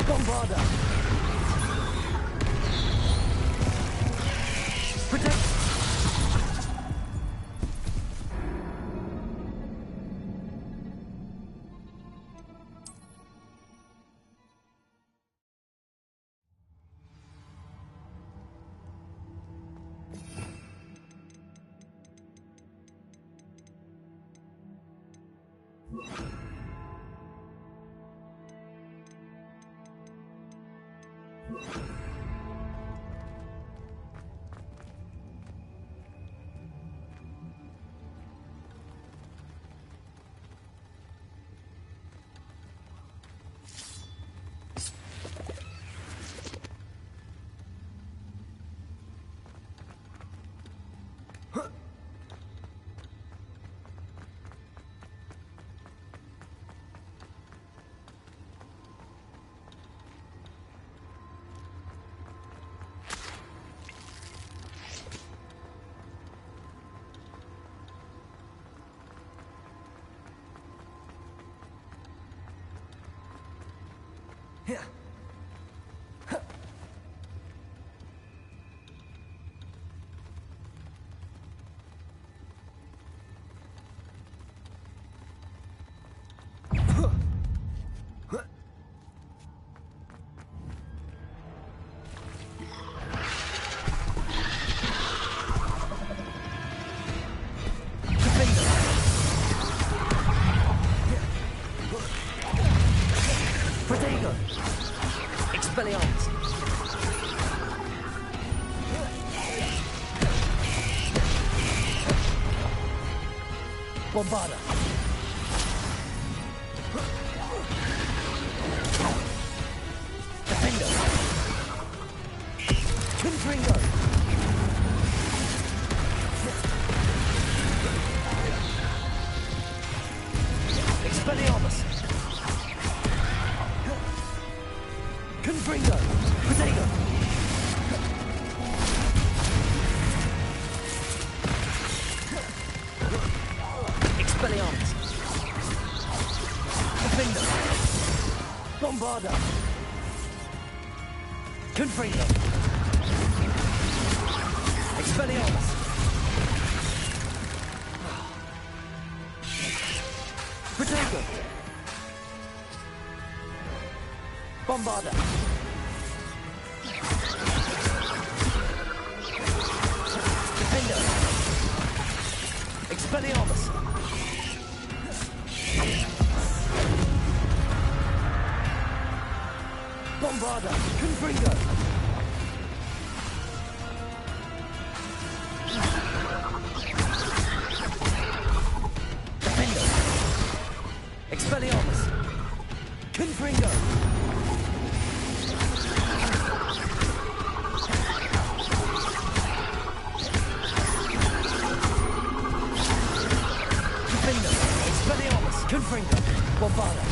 Bombarda. Protect. Bombarda. Defender. Confringo. Expelliarmus. Confringo. Potato. Expelliarmus. Defender. Bombarda. Confringo. Expelliarmus. Potato. Bombarda. Defender. Expelliarmus. Bombarda. Confringo. Defender. Expelliarmus. Confringo. Defender. Expelliarmus. Confringo. Bombarda.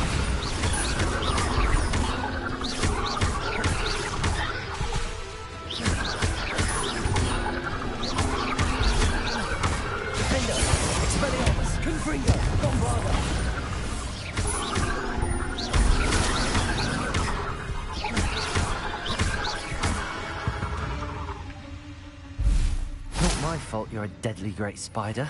Defender. Expelliarmus. Confringo. Bombarda. Not my fault you're a deadly great spider.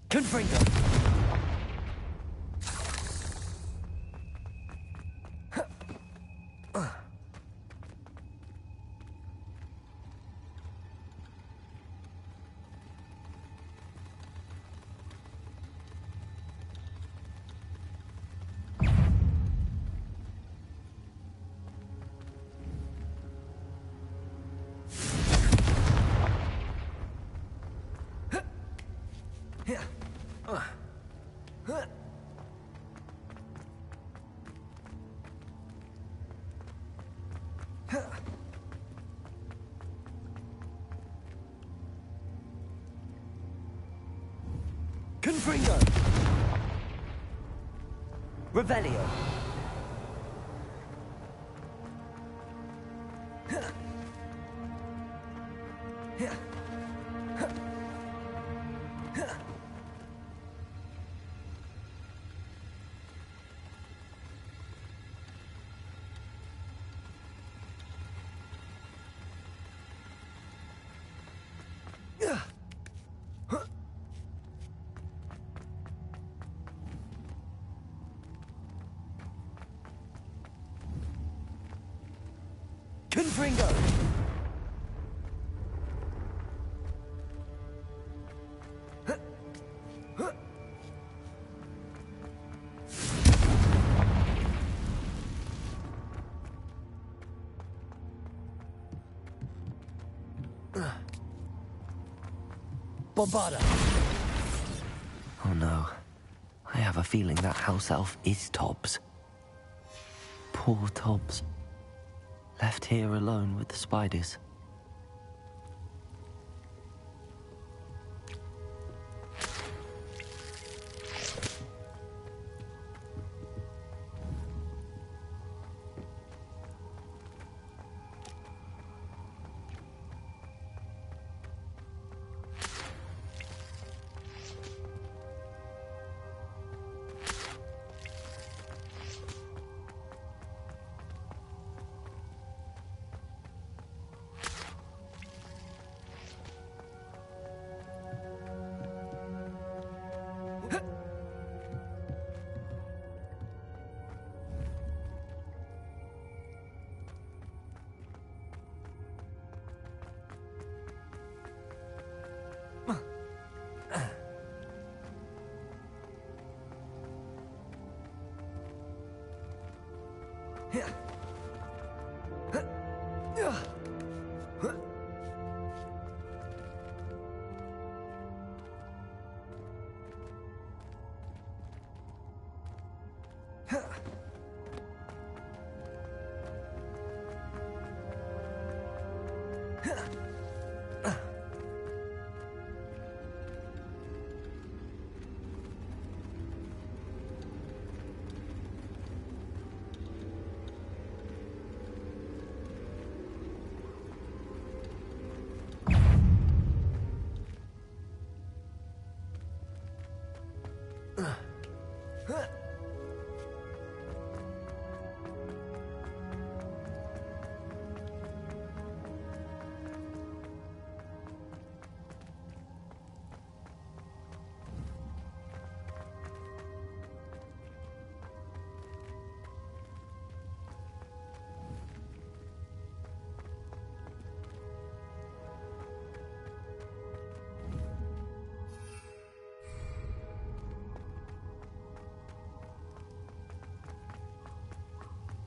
Confringo. Confringo. Revelio. Confringo. Bombarda. Oh no. I have a feeling that house elf is Tobbs. Poor Tobbs. Left here alone with the spiders.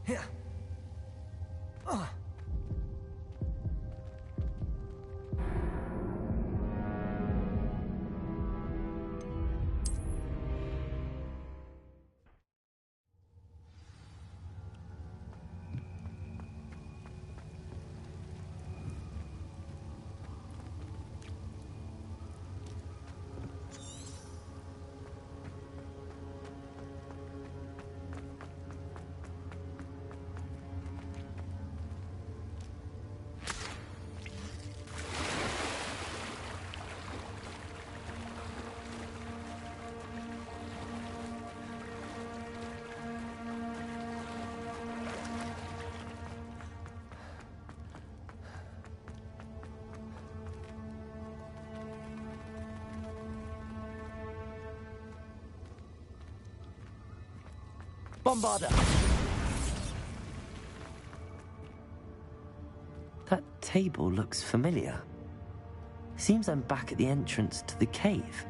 Here. Oh. Bombarder! That table looks familiar. Seems I'm back at the entrance to the cave.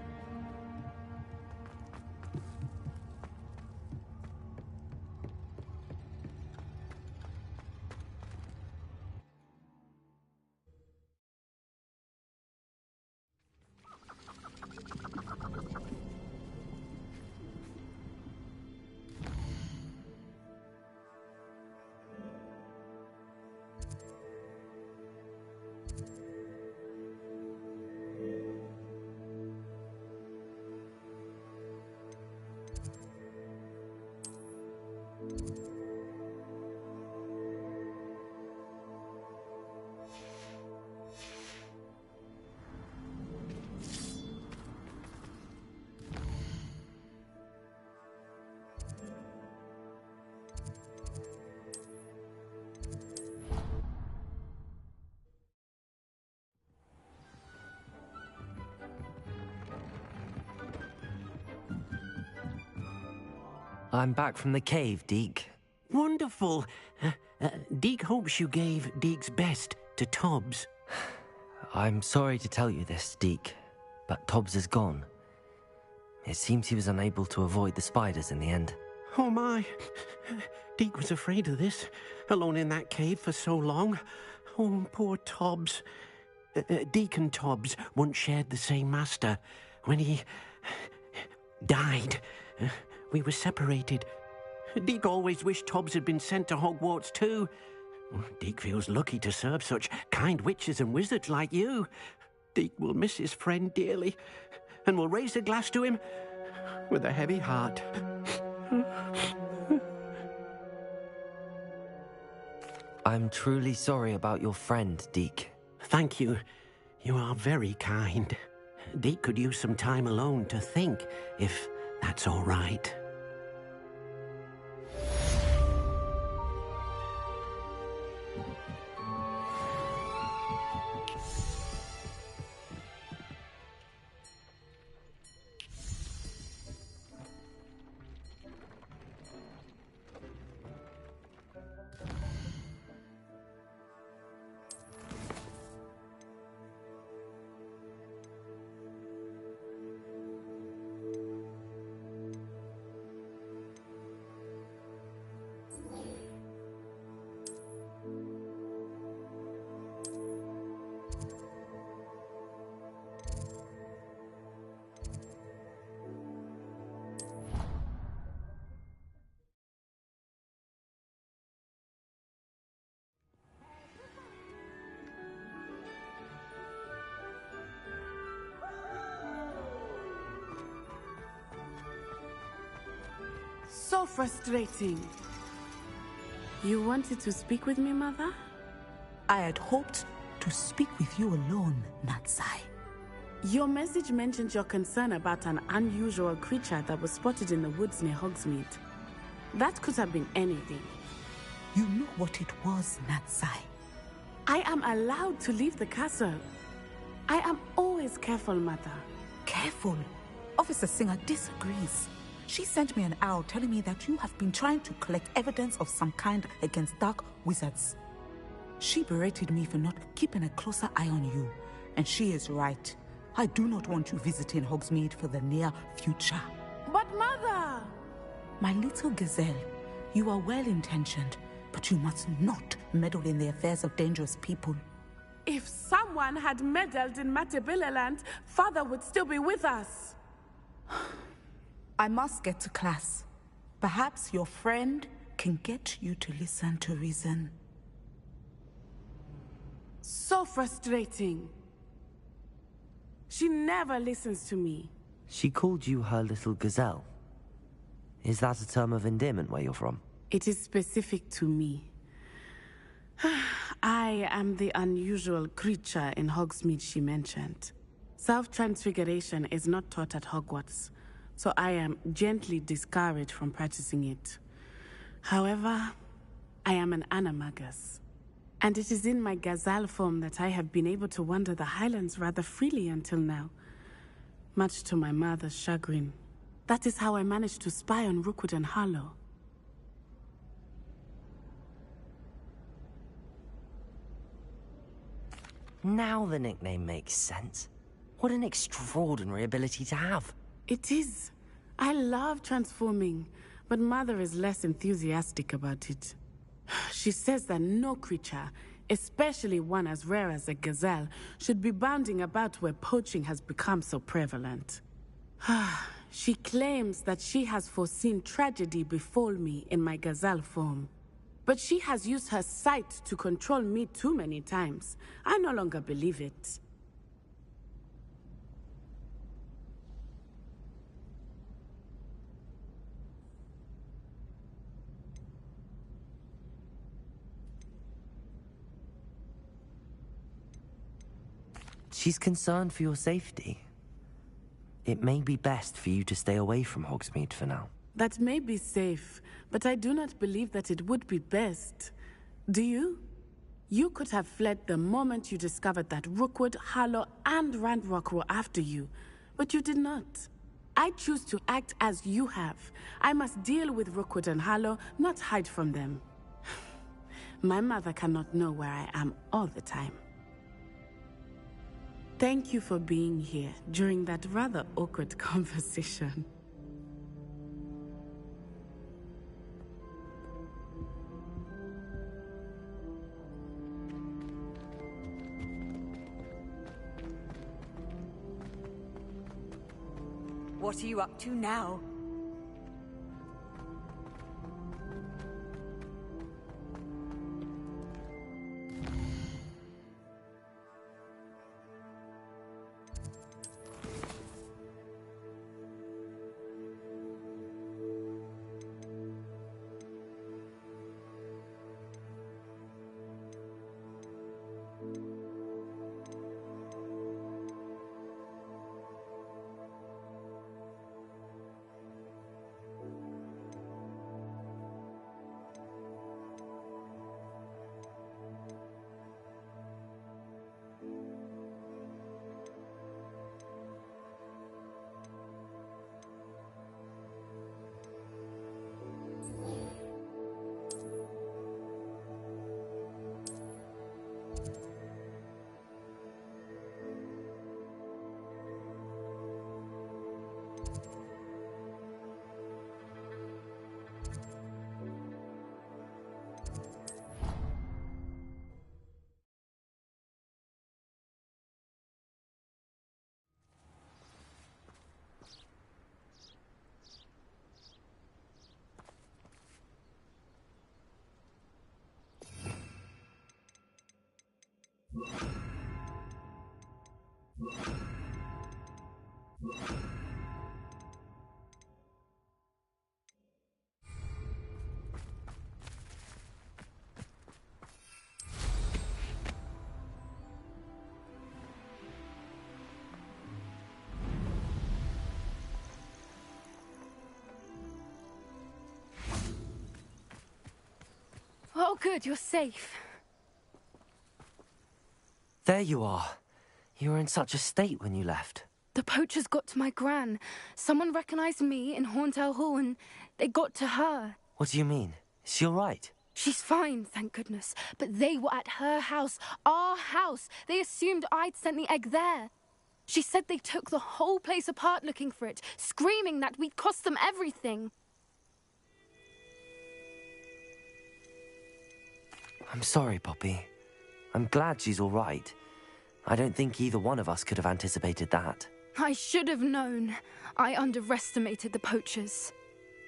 I'm back from the cave, Deke. Wonderful. Deke hopes you gave Deke's best to Tobbs. I'm sorry to tell you this, Deke, but Tobbs is gone. It seems he was unable to avoid the spiders in the end. Oh my. Deke was afraid of this, alone in that cave for so long. Oh, poor Tobbs. Deke and Tobbs once shared the same master. When he died, we were separated. Deke always wished Tobbs had been sent to Hogwarts too. Deke feels lucky to serve such kind witches and wizards like you. Deke will miss his friend dearly, and will raise a glass to him with a heavy heart. I'm truly sorry about your friend, Deke. Thank you. You are very kind. Deke could use some time alone to think, if that's all right. So frustrating. You wanted to speak with me, Mother? I had hoped to speak with you alone, Natsai. Your message mentioned your concern about an unusual creature that was spotted in the woods near Hogsmeade. That could have been anything. You know what it was, Natsai. I am allowed to leave the castle. I am always careful, Mother. Careful? Officer Singer disagrees. She sent me an owl telling me that you have been trying to collect evidence of some kind against dark wizards. She berated me for not keeping a closer eye on you, and she is right. I do not want you visiting Hogsmeade for the near future. But Mother! My little gazelle, you are well-intentioned, but you must not meddle in the affairs of dangerous people. If someone had meddled in Matabeleland, Father would still be with us. I must get to class. Perhaps your friend can get you to listen to reason. So frustrating. She never listens to me. She called you her little gazelle. Is that a term of endearment where you're from? It is specific to me. I am the unusual creature in Hogsmeade she mentioned. Self-transfiguration is not taught at Hogwarts, so I am gently discouraged from practicing it. However, I am an animagus, and it is in my gazelle form that I have been able to wander the Highlands rather freely until now, much to my mother's chagrin. That is how I managed to spy on Rookwood and Harlow. Now the nickname makes sense. What an extraordinary ability to have. It is. I love transforming, but Mother is less enthusiastic about it. She says that no creature, especially one as rare as a gazelle, should be bounding about where poaching has become so prevalent. She claims that she has foreseen tragedy befall me in my gazelle form. But she has used her sight to control me too many times. I no longer believe it. She's concerned for your safety. It may be best for you to stay away from Hogsmeade for now. That may be safe, but I do not believe that it would be best. Do you? You could have fled the moment you discovered that Rookwood, Harlow, and Ranrock were after you, but you did not. I choose to act as you have. I must deal with Rookwood and Harlow, not hide from them. My mother cannot know where I am all the time. Thank you for being here during that rather awkward conversation. What are you up to now? good, you're safe. There you are. You were in such a state when you left. The poachers got to my gran. Someone recognized me in Horntail Hall and they got to her. What do you mean? Is she all right? She's fine, thank goodness. But they were at her house, our house. They assumed I'd sent the egg there. She said they took the whole place apart looking for it, screaming that we'd cost them everything. I'm sorry, Poppy. I'm glad she's all right. I don't think either one of us could have anticipated that. I should have known. I underestimated the poachers.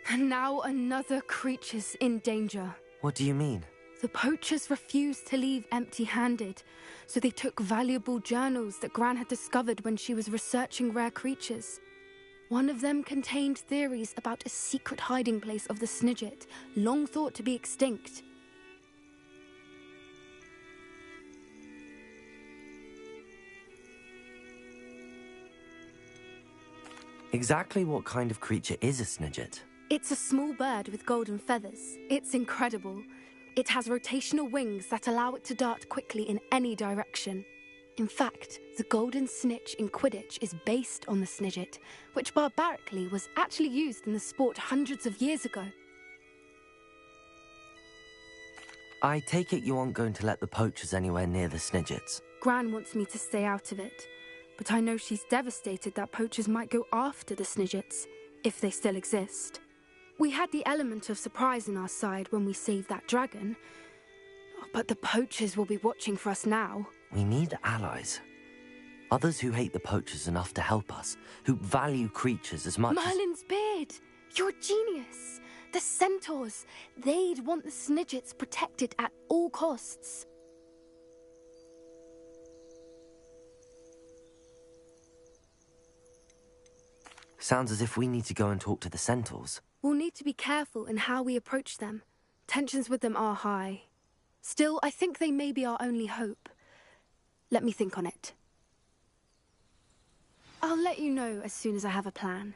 And now another creature's in danger. What do you mean? The poachers refused to leave empty-handed, so they took valuable journals that Gran had discovered when she was researching rare creatures. One of them contained theories about a secret hiding place of the Snidget, long thought to be extinct. Exactly what kind of creature is a Snidget? It's a small bird with golden feathers. It's incredible. It has rotational wings that allow it to dart quickly in any direction. In fact, the golden snitch in Quidditch is based on the Snidget, which barbarically was actually used in the sport hundreds of years ago. I take it you aren't going to let the poachers anywhere near the Snidgets. Gran wants me to stay out of it, but I know she's devastated that poachers might go after the Snidgets, if they still exist. We had the element of surprise on our side when we saved that dragon, but the poachers will be watching for us now. We need allies. Others who hate the poachers enough to help us, who value creatures as much Merlin's beard! You're a genius! The centaurs! They'd want the Snidgets protected at all costs. Sounds as if we need to go and talk to the centaurs. We'll need to be careful in how we approach them. Tensions with them are high. Still, I think they may be our only hope. Let me think on it. I'll let you know as soon as I have a plan.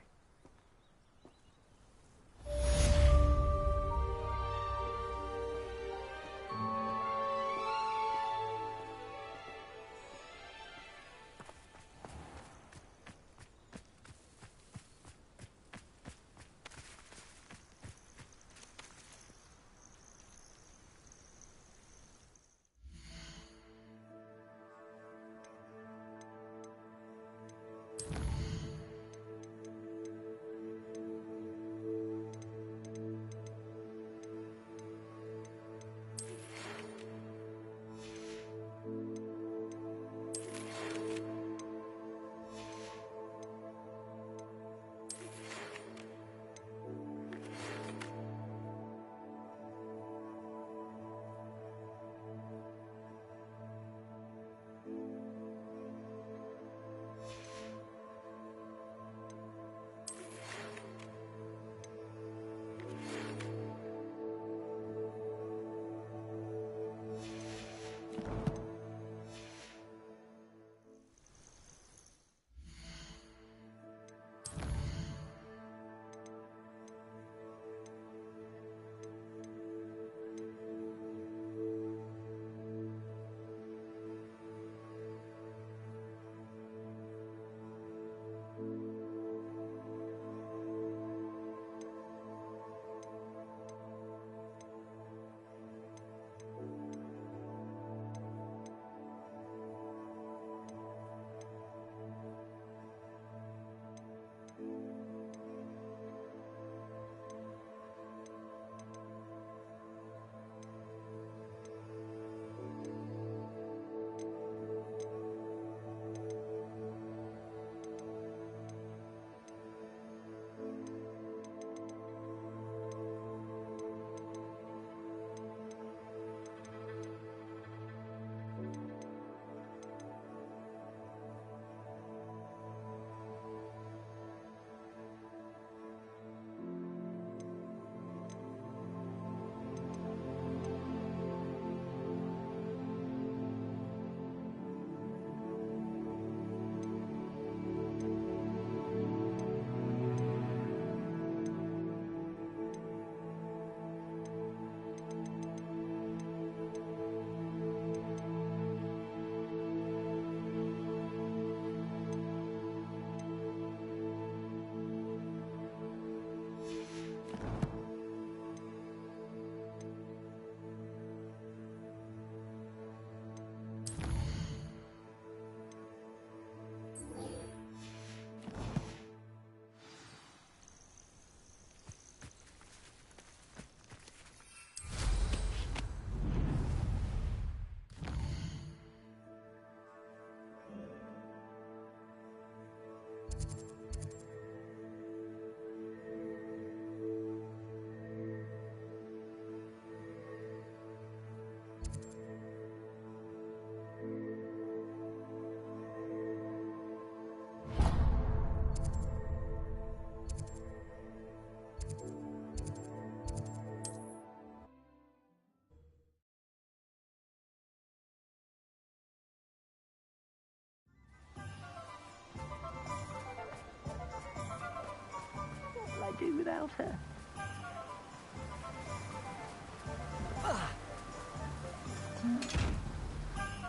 without her.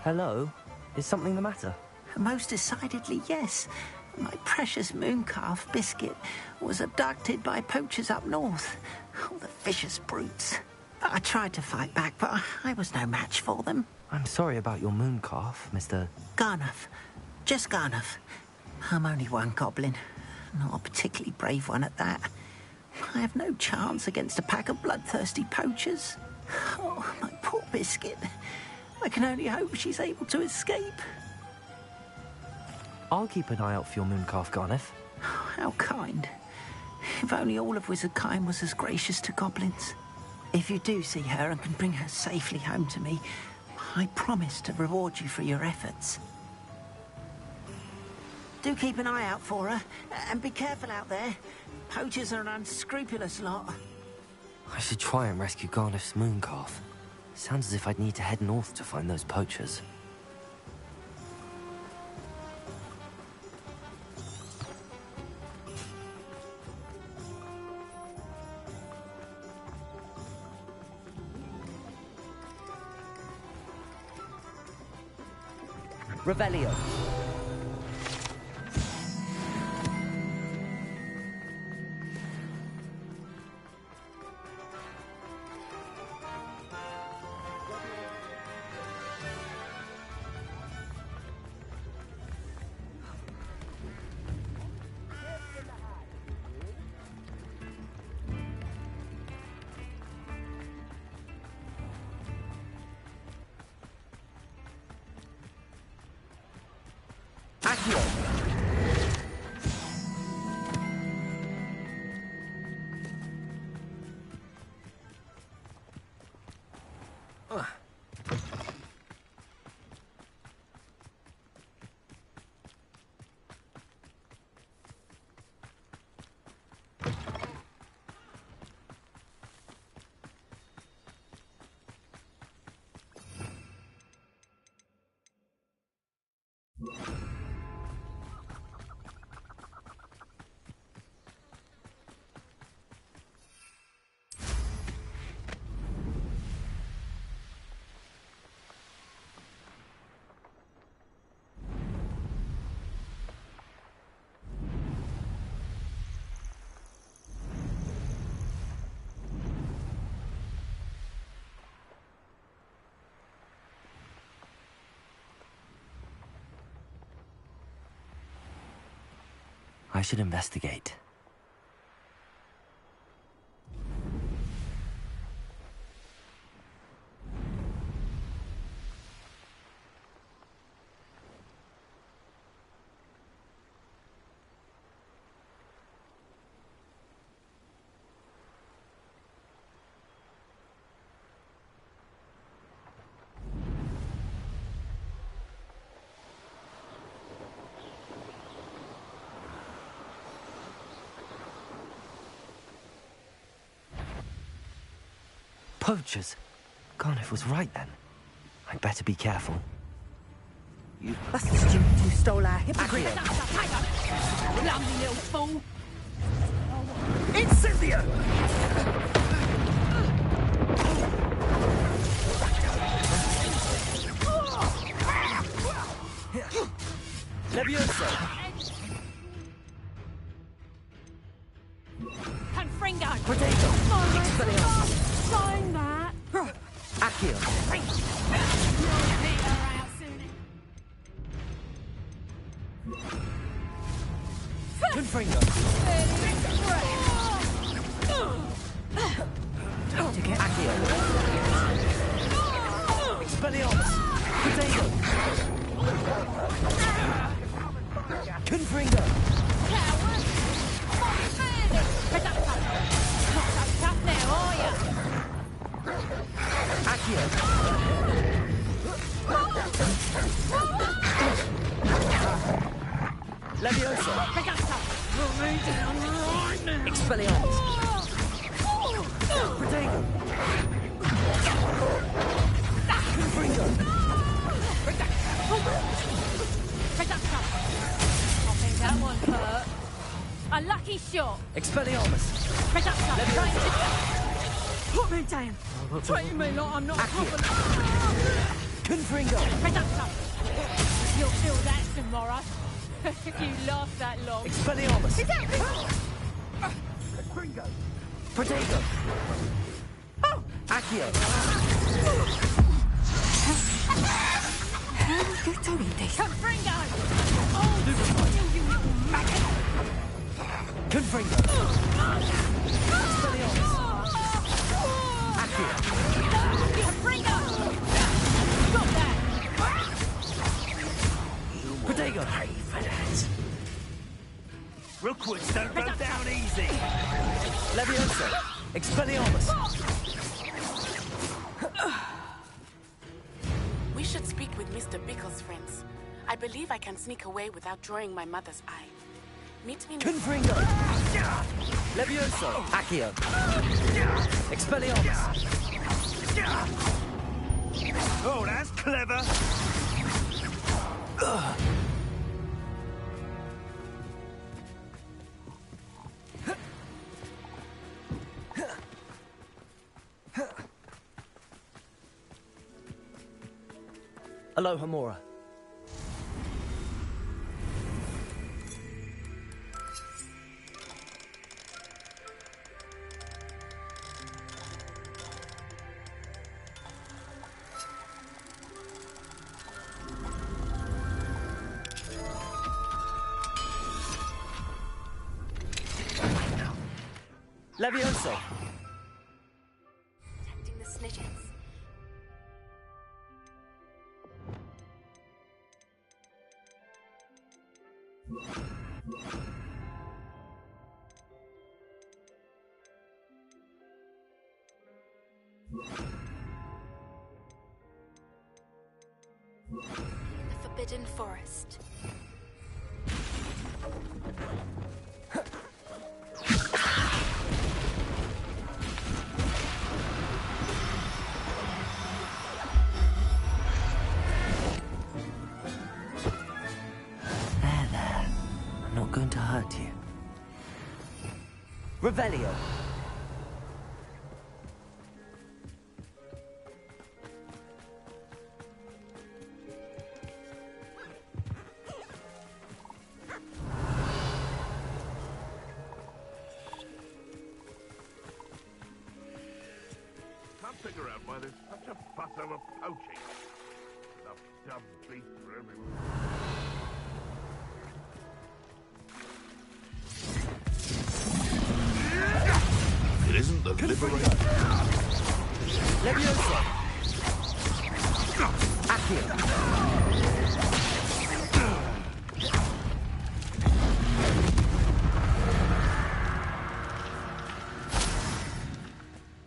Hello? Is something the matter? Most decidedly, yes. My precious mooncalf, Biscuit, was abducted by poachers up north. Oh, the vicious brutes. I tried to fight back, but I was no match for them. I'm sorry about your mooncalf, Mr. Garnuff. Just Garnuff. I'm only one goblin. Not a particularly brave one at that. I have no chance against a pack of bloodthirsty poachers. Oh, my poor Biscuit. I can only hope she's able to escape. I'll keep an eye out for your mooncalf, Garniff. How kind. If only all of Wizardkind was as gracious to goblins. If you do see her and can bring her safely home to me, I promise to reward you for your efforts. Do keep an eye out for her, and be careful out there. Poachers are an unscrupulous lot. I should try and rescue Garniff's mooncalf. Sounds as if I'd need to head north to find those poachers. Revelio. I should investigate. Poachers! Garniff was right then. I'd better be careful. You bastards, you stole our hippogriff. Clumsy little fool! Incendio! Levioso! Confringo! Potato! Expelliarmus! Sign that! Accio! Confringo! Time to get Accio! Expelliarmus! Potato! Confringo! Coward! Not so tough now, are ya? Accio! Levioso! Expelliarmus! Potato! Confringo! I think that one hurt. I A lucky shot. Expelliarmus! Put me down. Treat me like I'm not a proper... Confringo! You'll feel that tomorrow. If you last that long. Expelliarmus! Is that Confringo! Protego! Oh! Accio! How are you doing this? Confringo! Oh, you little maggot! Confringo! Expelliarmus! Accio! Confringo! Stop that! Protego! Pay for that. Rookwoods don't go down easy. Leviosa! Expelliarmus! We should speak with Mr. Bickle's friends. I believe I can sneak away without drawing my mother's eye. Meet me... Confringo! Levioso! Accio! Expelliarmus! Oh, that's clever. Aloha Mora. Levioso! Protecting the snitches. The Forbidden Forest. There. I'm not going to hurt you. Revelio! Can't figure out why there's such a fuss over poaching. Enough dumb beasts for everyone. It isn't the liberator. Levioso! Accio!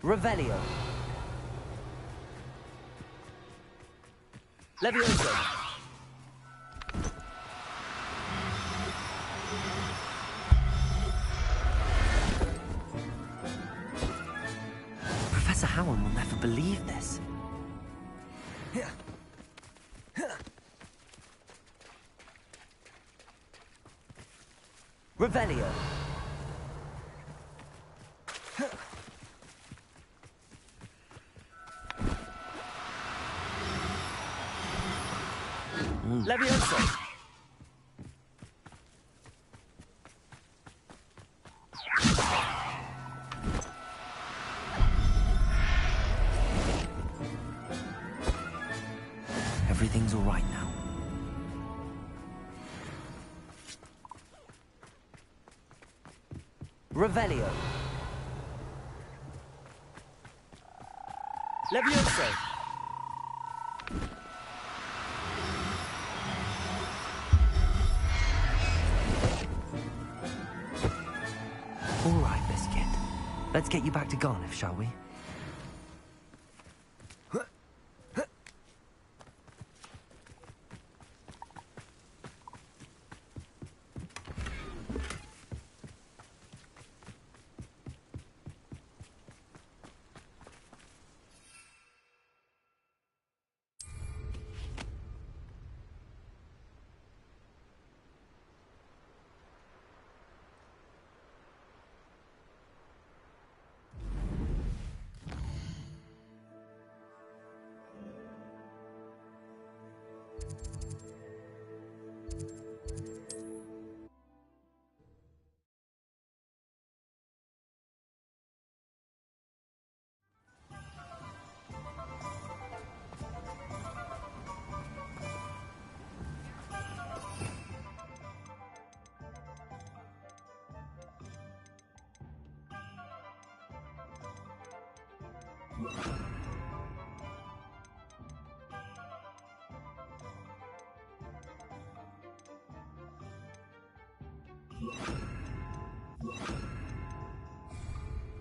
Revelio! Levioso! Professor Howard will never believe this. Revelio! Levioso! Everything's all right now. Revelio! Levioso! All right, Biscuit. Let's get you back to Garniff, shall we?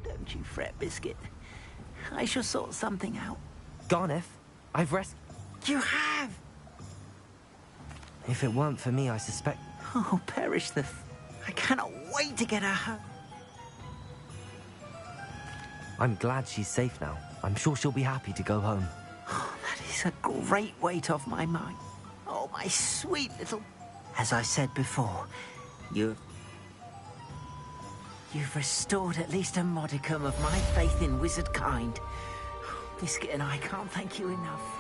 Don't you fret, Biscuit. I shall sort something out. Garneth, I've You have? If it weren't for me, I suspect... Oh, perish the... I cannot wait to get her home. I'm glad she's safe now. I'm sure she'll be happy to go home. Oh, that is a great weight off my mind. Oh, my sweet little... As I said before, you've restored at least a modicum of my faith in wizard kind. Biscuit and I can't thank you enough.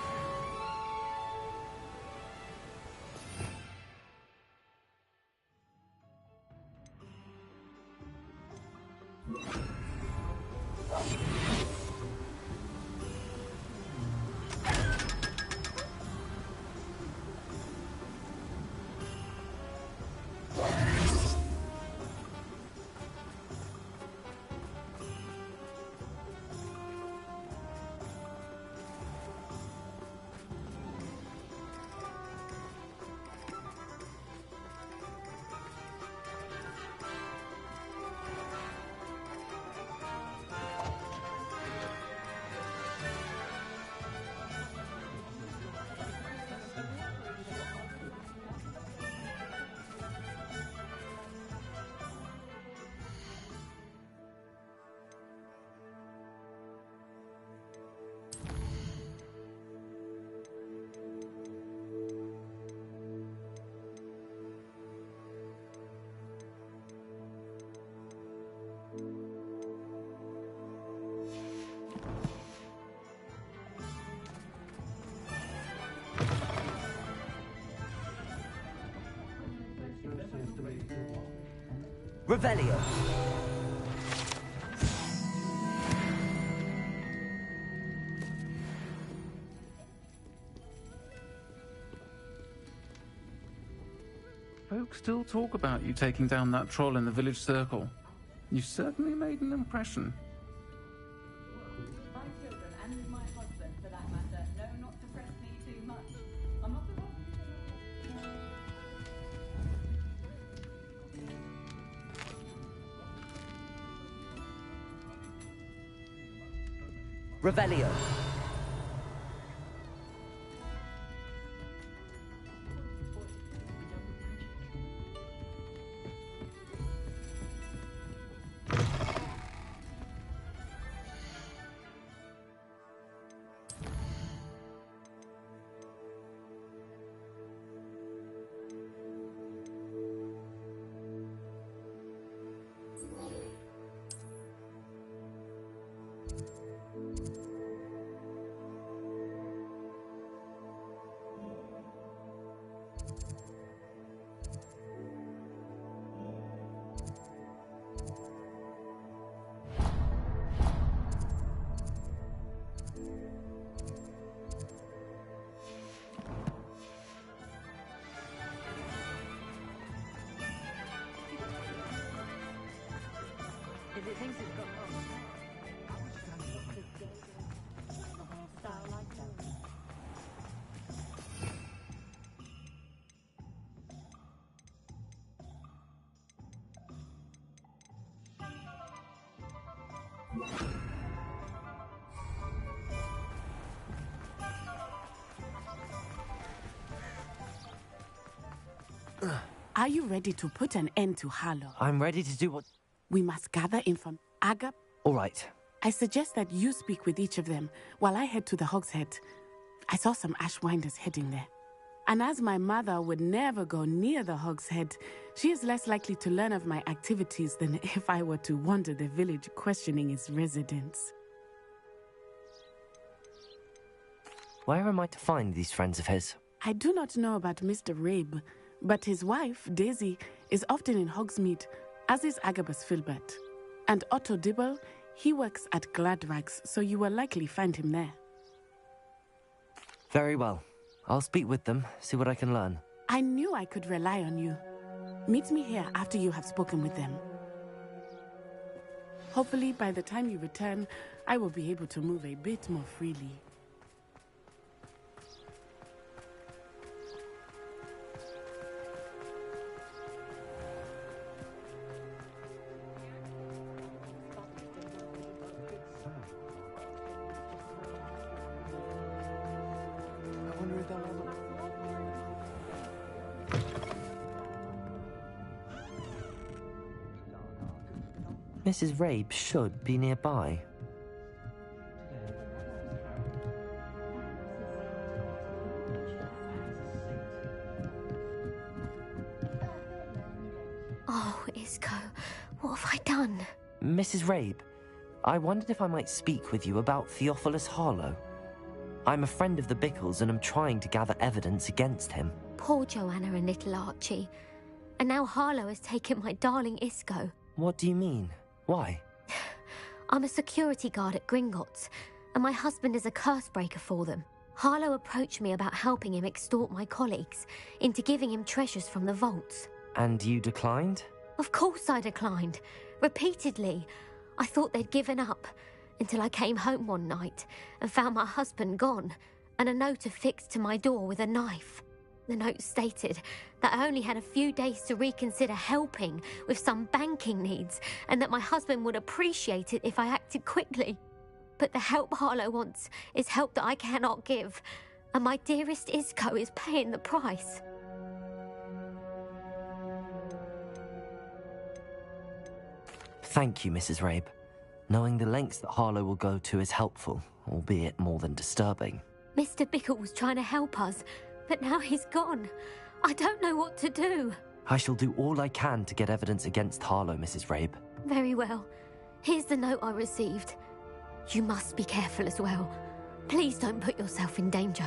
Revelio. Folks still talk about you taking down that troll in the village circle. You certainly made an impression. My children and my husband, for that matter, know not to press me too much. I'm not the Revelio. If it thinks it's got style like that. Are you ready to put an end to Harlow? I'm ready to do what... We must gather information. Aga, All right. I suggest that you speak with each of them while I head to the Hog's Head. I saw some Ashwinders heading there. And as my mother would never go near the Hog's Head, she is less likely to learn of my activities than if I were to wander the village questioning its residents. Where am I to find these friends of his? I do not know about Mr. Rabe, but his wife, Daisy, is often in Hogsmeade, as is Agabus Filbert. And Otto Dibble, he works at Gladrags, so you will likely find him there. Very well. I'll speak with them, see what I can learn. I knew I could rely on you. Meet me here after you have spoken with them. Hopefully, by the time you return, I will be able to move a bit more freely. Mrs. Rabe should be nearby. Oh, Isco, what have I done? Mrs. Rabe, I wondered if I might speak with you about Theophilus Harlow. I'm a friend of the Bickles and am trying to gather evidence against him. Poor Joanna and little Archie. And now Harlow has taken my darling Isco. What do you mean? Why? I'm a security guard at Gringotts, and my husband is a curse breaker for them. Harlow approached me about helping him extort my colleagues into giving him treasures from the vaults. And you declined? Of course I declined. Repeatedly. I thought they'd given up, until I came home one night and found my husband gone, and a note affixed to my door with a knife. The note stated that I only had a few days to reconsider helping with some banking needs, and that my husband would appreciate it if I acted quickly. But the help Harlow wants is help that I cannot give, and my dearest Isco is paying the price. Thank you, Mrs. Rabe. Knowing the lengths that Harlow will go to is helpful, albeit more than disturbing. Mr. Bickle was trying to help us, but now he's gone. I don't know what to do. I shall do all I can to get evidence against Harlow, Mrs. Rabe. Very well. Here's the note I received. You must be careful as well. Please don't put yourself in danger.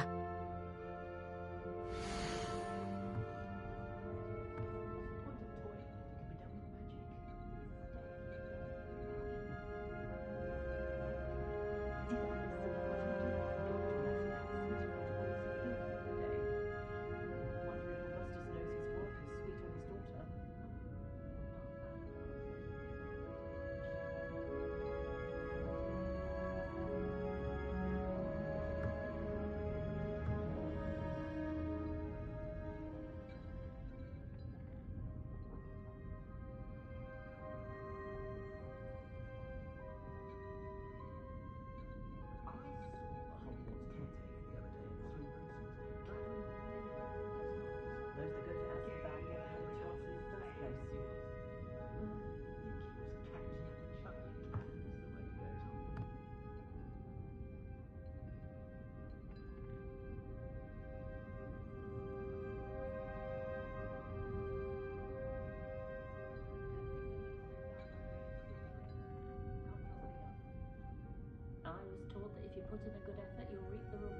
If you put in a good effort, you'll reap the rewards.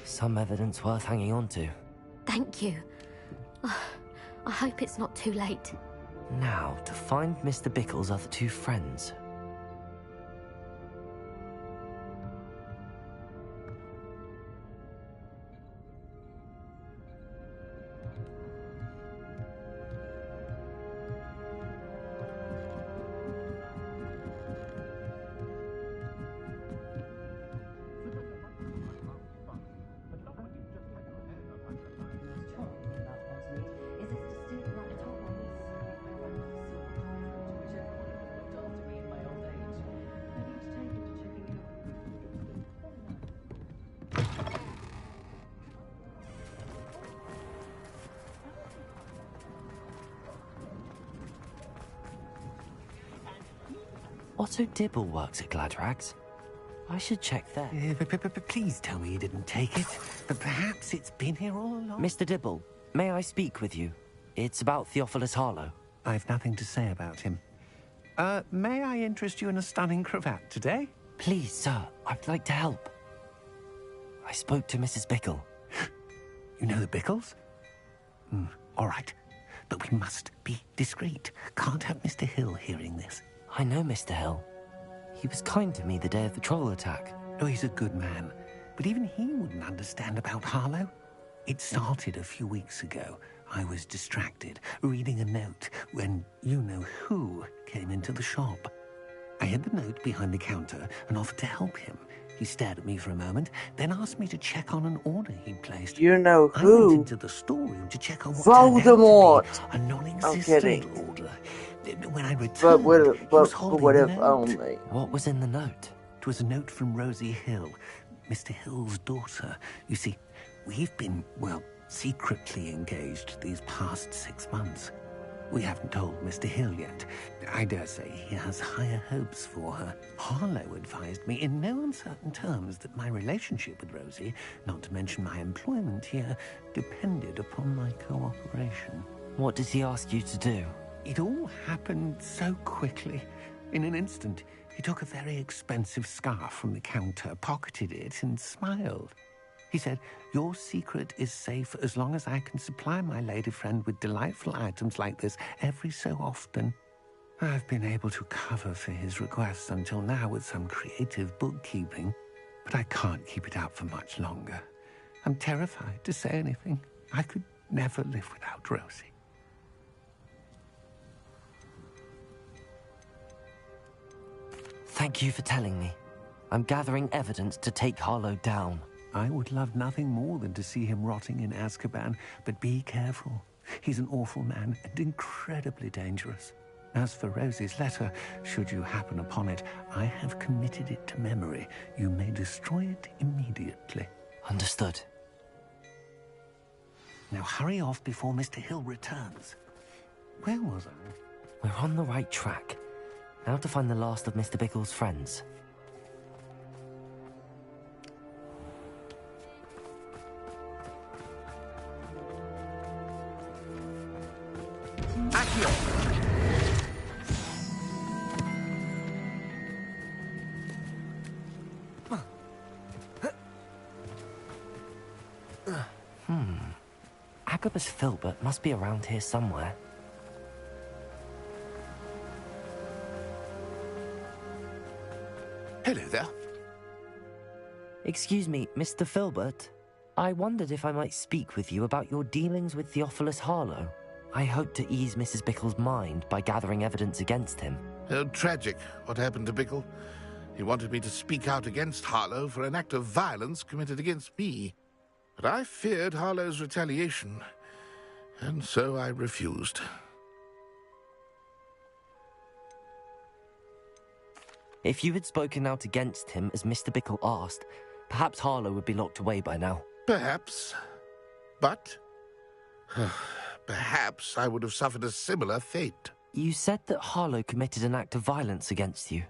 Some evidence worth hanging on to. Thank you. I hope it's not too late. Now, to find Mr. Bickle's other two friends. Otto Dibble works at Gladrags. I should check there. Please tell me you didn't take it. But perhaps it's been here all along. Mr. Dibble, may I speak with you? It's about Theophilus Harlow. I've nothing to say about him. May I interest you in a stunning cravat today? Please, sir, I'd like to help. I spoke to Mrs. Bickle. You know the Bickles? All right. But we must be discreet. Can't have Mr. Hill hearing this. I know Mr. Hill. He was kind to me the day of the troll attack. Oh, he's a good man. But even he wouldn't understand about Harlow. It started a few weeks ago. I was distracted, reading a note, when you-know-who came into the shop. I hid the note behind the counter and offered to help him. He stared at me for a moment, then asked me to check on an order he'd placed. You-know-who? I went into the storeroom to check on what turned Voldemort! out to be a non-existent I'm kidding. order. When I returned, he was holding what the if note. only? What was in the note? It was a note from Rosie Hill, Mr. Hill's daughter. You see, we've been, well, secretly engaged these past 6 months. We haven't told Mr. Hill yet. I dare say he has higher hopes for her. Harlow advised me in no uncertain terms that my relationship with Rosie, not to mention my employment here, depended upon my cooperation. What did he ask you to do? It all happened so quickly. In an instant, he took a very expensive scarf from the counter, pocketed it, and smiled. He said, "Your secret is safe as long as I can supply my lady friend with delightful items like this every so often." I've been able to cover for his requests until now with some creative bookkeeping, but I can't keep it out for much longer. I'm terrified to say anything. I could never live without Rosie. Thank you for telling me. I'm gathering evidence to take Harlow down. I would love nothing more than to see him rotting in Azkaban, but be careful. He's an awful man and incredibly dangerous. As for Rosie's letter, should you happen upon it, I have committed it to memory. You may destroy it immediately. Understood. Now hurry off before Mr. Hill returns. Where was I? We're on the right track. Now to find the last of Mr. Bickle's friends. Agabus Filbert must be around here somewhere. Hello there. Excuse me, Mr. Filbert. I wondered if I might speak with you about your dealings with Theophilus Harlow. I hope to ease Mrs. Bickle's mind by gathering evidence against him. Tragic, what happened to Bickle. He wanted me to speak out against Harlow for an act of violence committed against me. But I feared Harlow's retaliation, and so I refused. If you had spoken out against him as Mr. Bickle asked, perhaps Harlow would be locked away by now. Perhaps. But perhaps I would have suffered a similar fate. You said that Harlow committed an act of violence against you.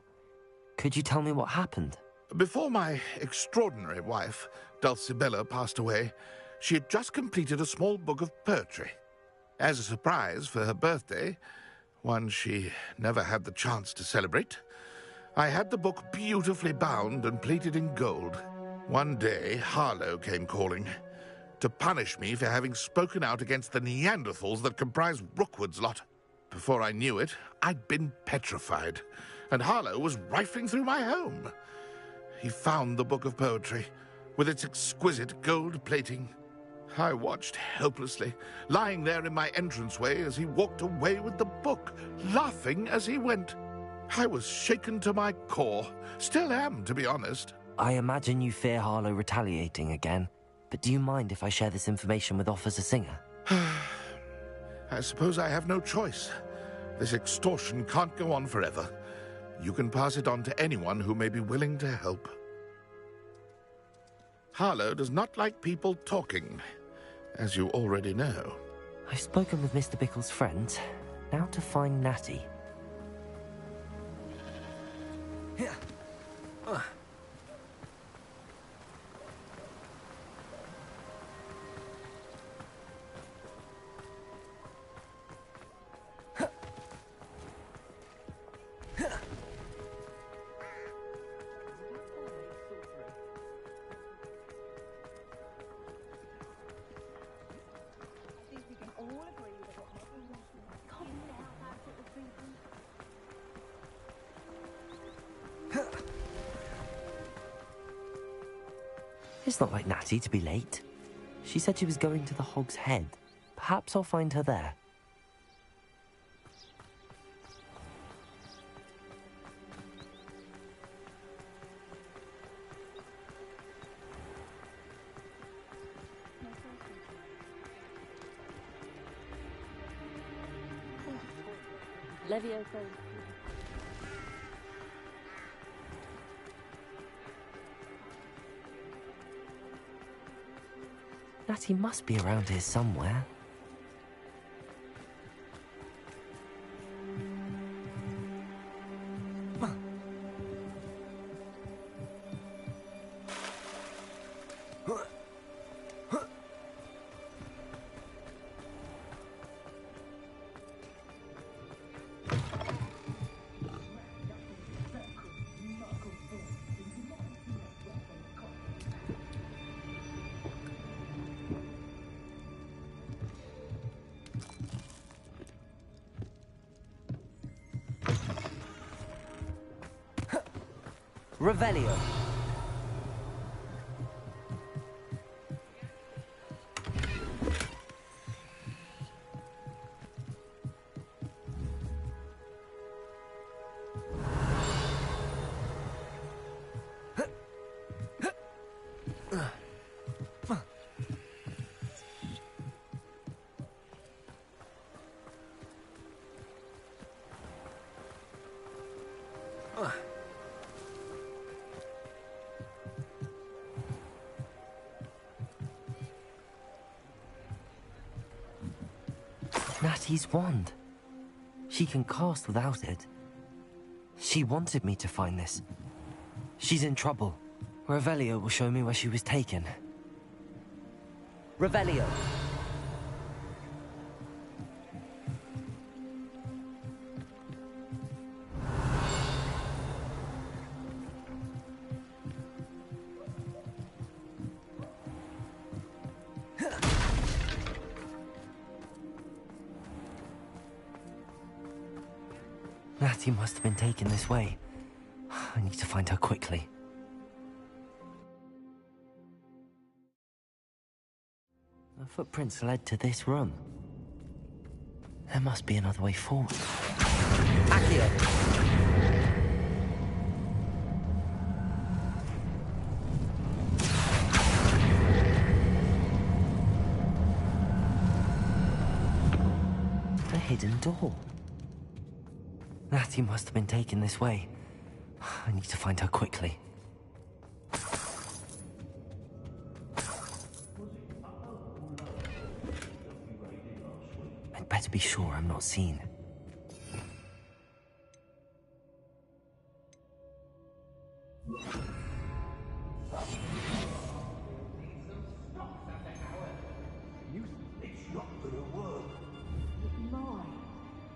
Could you tell me what happened? Before my extraordinary wife, Dulcibella, passed away, she had just completed a small book of poetry. As a surprise for her birthday, one she never had the chance to celebrate, I had the book beautifully bound and plated in gold. One day, Harlow came calling to punish me for having spoken out against the Neanderthals that comprise Rookwood's lot. Before I knew it, I'd been petrified, and Harlow was rifling through my home. He found the book of poetry, with its exquisite gold plating. I watched helplessly, lying there in my entranceway as he walked away with the book, laughing as he went. I was shaken to my core. Still am, to be honest. I imagine you fear Harlow retaliating again, but do you mind if I share this information with Officer Singer? I suppose I have no choice. This extortion can't go on forever. You can pass it on to anyone who may be willing to help. Harlow does not like people talking, as you already know. I've spoken with Mr. Bickle's friends. Now to find Natty. Here. It's not like Natty to be late. She said she was going to the Hog's Head. Perhaps I'll find her there. Leviosa. Natty must be around here somewhere. Revelio. Natty's wand. She can cast without it. She wanted me to find this. She's in trouble. Revelio will show me where she was taken. Revelio! Natty must have been taken this way. I need to find her quickly. The footprints led to this room. There must be another way forward. Accio! A hidden door. Natty must have been taken this way. I need to find her quickly. I'd better be sure I'm not seen. It's not gonna work. My,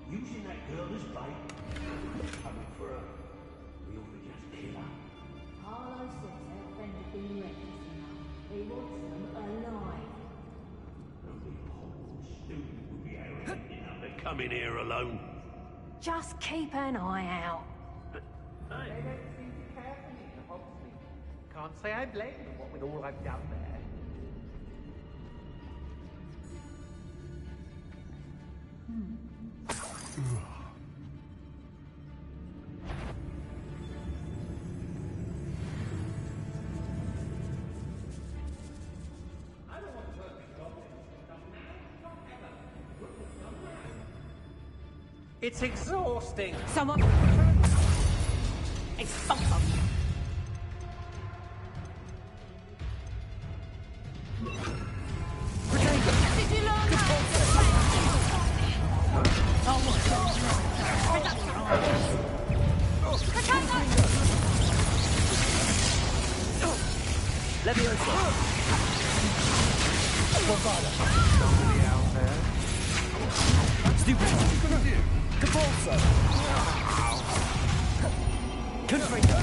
using that girl as bait. Coming for her. We ought to just kill her. Harlow says their friend had been reckless enough. He wants them alive. Only a horrible student would be arrogant enough to come in here alone. Just keep an eye out. They don't seem to care for me, Hogsley. Can't say I blame them, what with all I've done there. It's exhausting. Someone... It's something. Leviosa! Somebody out there. Stupid! What are you gonna do? Capulso! Confringo!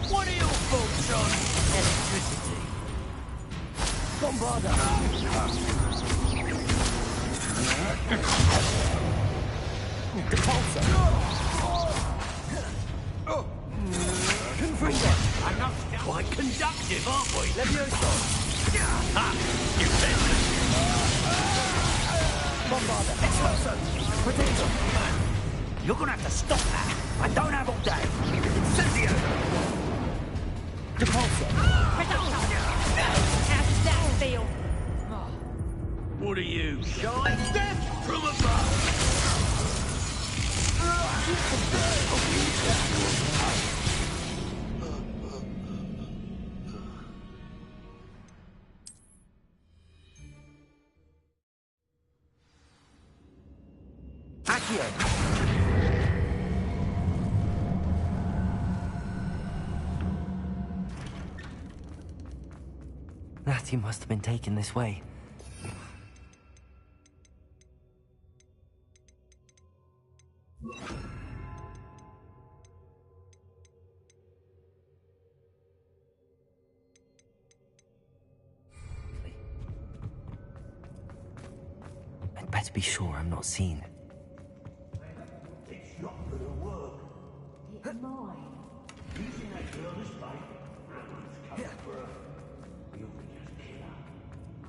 What are your thoughts on electricity? Bombarda! Capulso! Confringo! I'm not quite conductive, aren't we? Levioso! Ha! You peasant! Bombarda! Exploso! Potato! You're gonna have to stop that! I don't have all day! Incendio! Depulso! How does that feel? What are you, shy? Death from above! Accio! Natty must have been taken this way. I'd better be sure I'm not seen. It's not gonna work. It's mine. Using that girl as bait, everyone's coming for her. We ought to just kill her.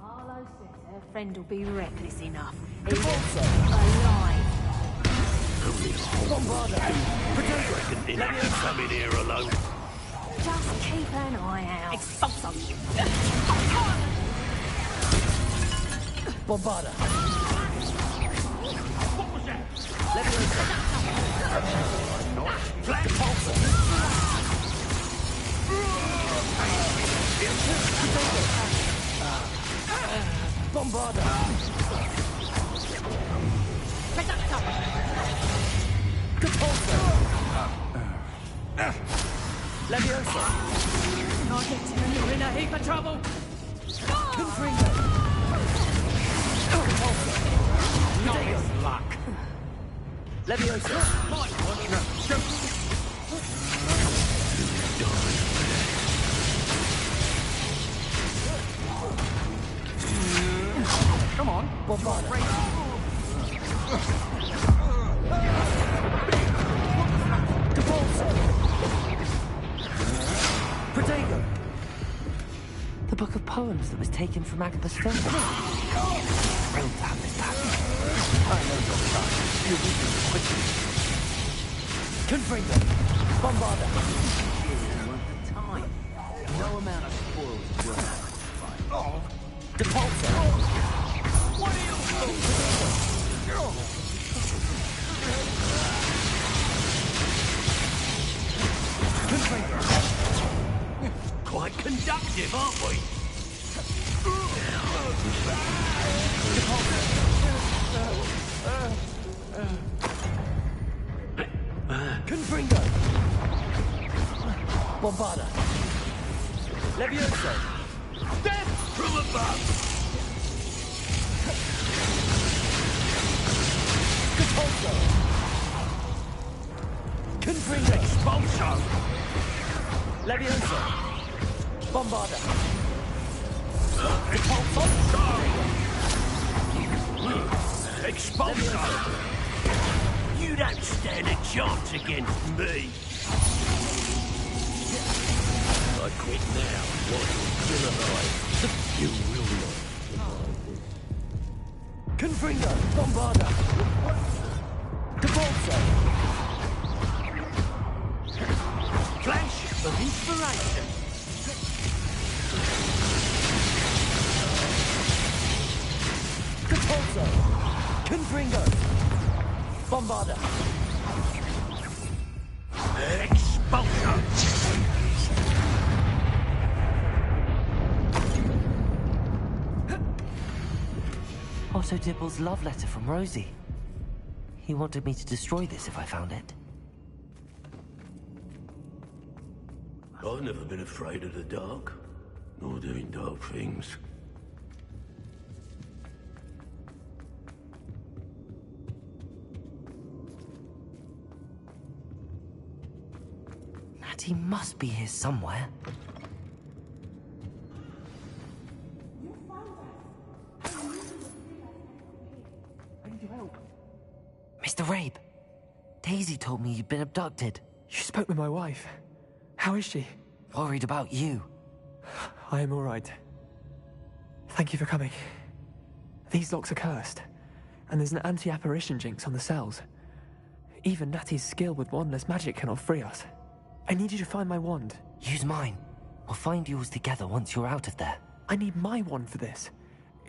Harlow says her friend will be reckless enough. Depulso! Alive. Bombarda! Potato! Reckon they didn't come in here alone. Just keep an eye out. Expulso! Bombarda! What was that? Levioso! Flash pulsar! Bombarda! Depulso! Levioso! Target 2, you're in a heap of trouble! Confringo! Nice luck. Levioso! Come on. Bombarda! Depulso! Protego! The book of poems that was taken from Agatha's film. Thrilled to have this back. I know your son. You need to quickly. Confringo! Bombarda! Time. No amount of spoils is worth sacrifice. Depulso! What are you Confringo! quite conductive, aren't we? Confringo! Bombarda! Levioso! Death from above! Depulso! Confringo! Expulso! Levioso! Bombarda! Expulso! You don't stand a chance against me! I quit now, while you're still alive. You will not. Confringo! Bombarda! Depulso! Flash of inspiration! Depulso! Confringo! Bombarda! Expulso! Otto Dibble's love letter from Rosie. He wanted me to destroy this if I found it. I've never been afraid of the dark, nor doing dark things. Natty must be here somewhere. Mr. Rabe, Daisy told me you'd been abducted. You spoke with my wife. How is she? Worried about you. I am all right. Thank you for coming. These locks are cursed, and there's an anti-apparition jinx on the cells. Even Natty's skill with wandless magic cannot free us. I need you to find my wand. Use mine. We'll find yours together once you're out of there. I need my wand for this.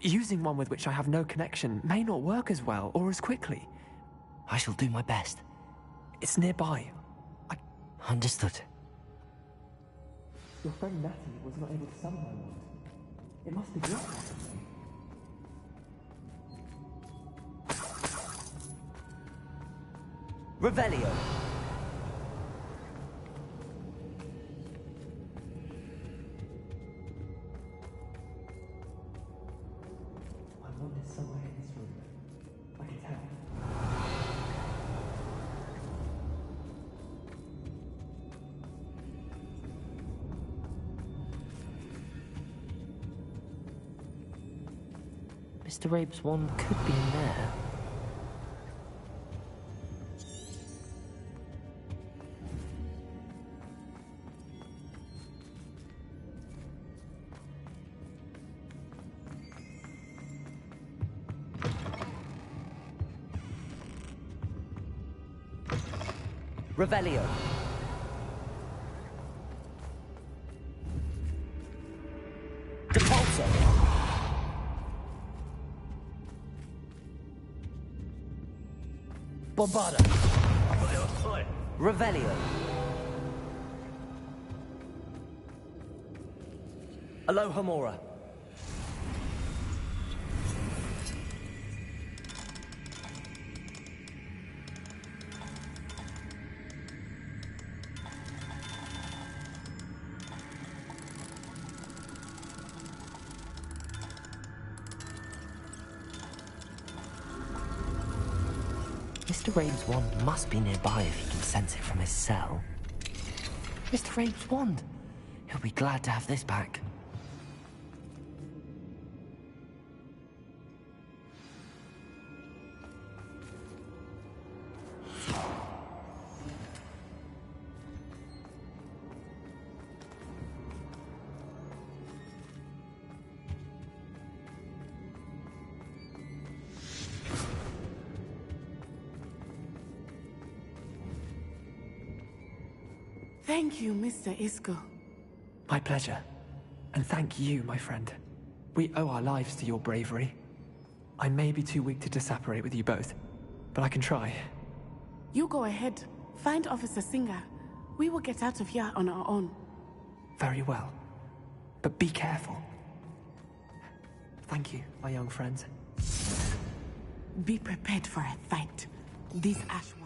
Using one with which I have no connection may not work as well or as quickly. I shall do my best. It's nearby. Understood. Your friend Natty was not able to summon my wand. It must be yours. Revelio. My wand is somewhere in this room. I can tell. Mr. Rabe's wand could be in there. Revelio. Depulso. Bombarda. Revelio. Alohomora. Mr. Rabe's wand must be nearby if he can sense it from his cell. Mr. Rabe's wand! He'll be glad to have this back. Thank you, Mr. Isco. My pleasure. And thank you, my friend. We owe our lives to your bravery. I may be too weak to disapparate with you both, but I can try. You go ahead. Find Officer Singer. We will get out of here on our own. Very well. But be careful. Thank you, my young friends. Be prepared for a fight. These ash ones.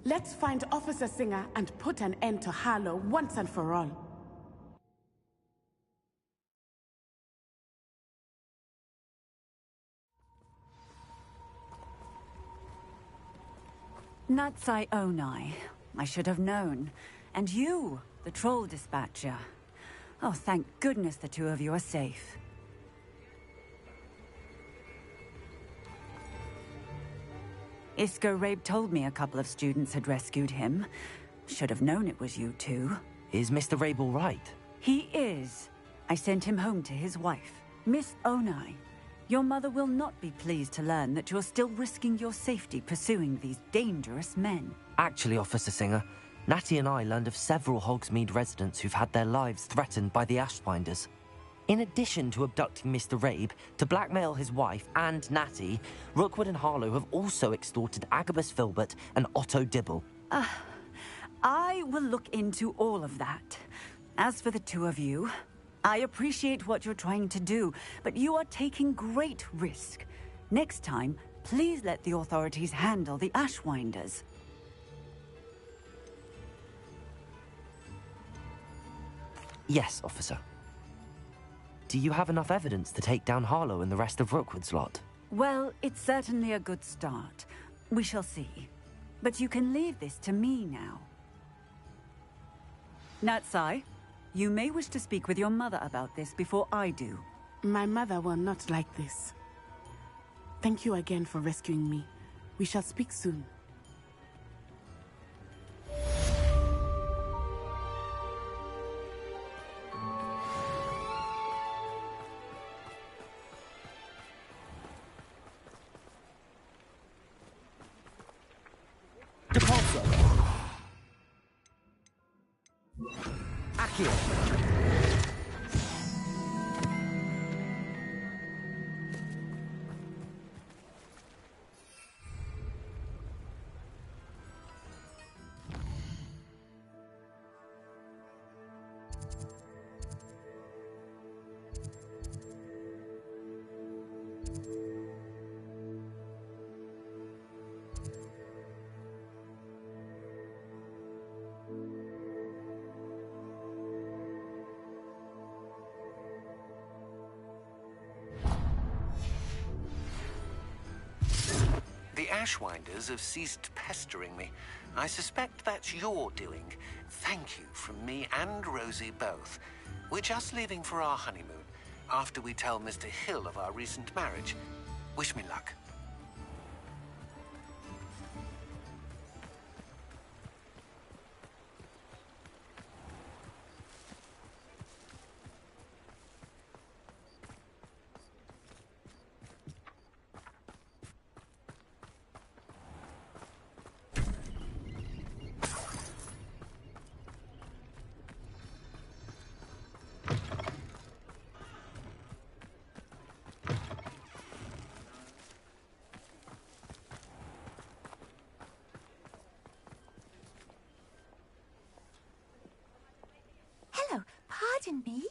Let's find Officer Singer and put an end to Harlow once and for all. Natsai Onai. I should have known. And you, the troll dispatcher. Oh, thank goodness the two of you are safe. Isco Rabe told me a couple of students had rescued him. Should have known it was you two. Is Mr. Rabe all right? He is. I sent him home to his wife, Miss Onai. Your mother will not be pleased to learn that you're still risking your safety pursuing these dangerous men. Actually, Officer Singer, Natty and I learned of several Hogsmeade residents who've had their lives threatened by the Ashwinders. In addition to abducting Mr. Rabe to blackmail his wife and Natty, Rookwood and Harlow have also extorted Agabus Filbert and Otto Dibble. I will look into all of that. As for the two of you, I appreciate what you're trying to do, but you are taking great risk. Next time, please let the authorities handle the Ashwinders. Yes, officer. Do you have enough evidence to take down Harlow and the rest of Rookwood's lot? Well, it's certainly a good start. We shall see. But you can leave this to me now. Natsai, you may wish to speak with your mother about this before I do. My mother will not like this. Thank you again for rescuing me. We shall speak soon. The Ashwinders have ceased pestering me. I suspect that's your doing. Thank you from me and Rosie both. We're just leaving for our honeymoon, after we tell Mr. Hill of our recent marriage. Wish me luck. Pardon me?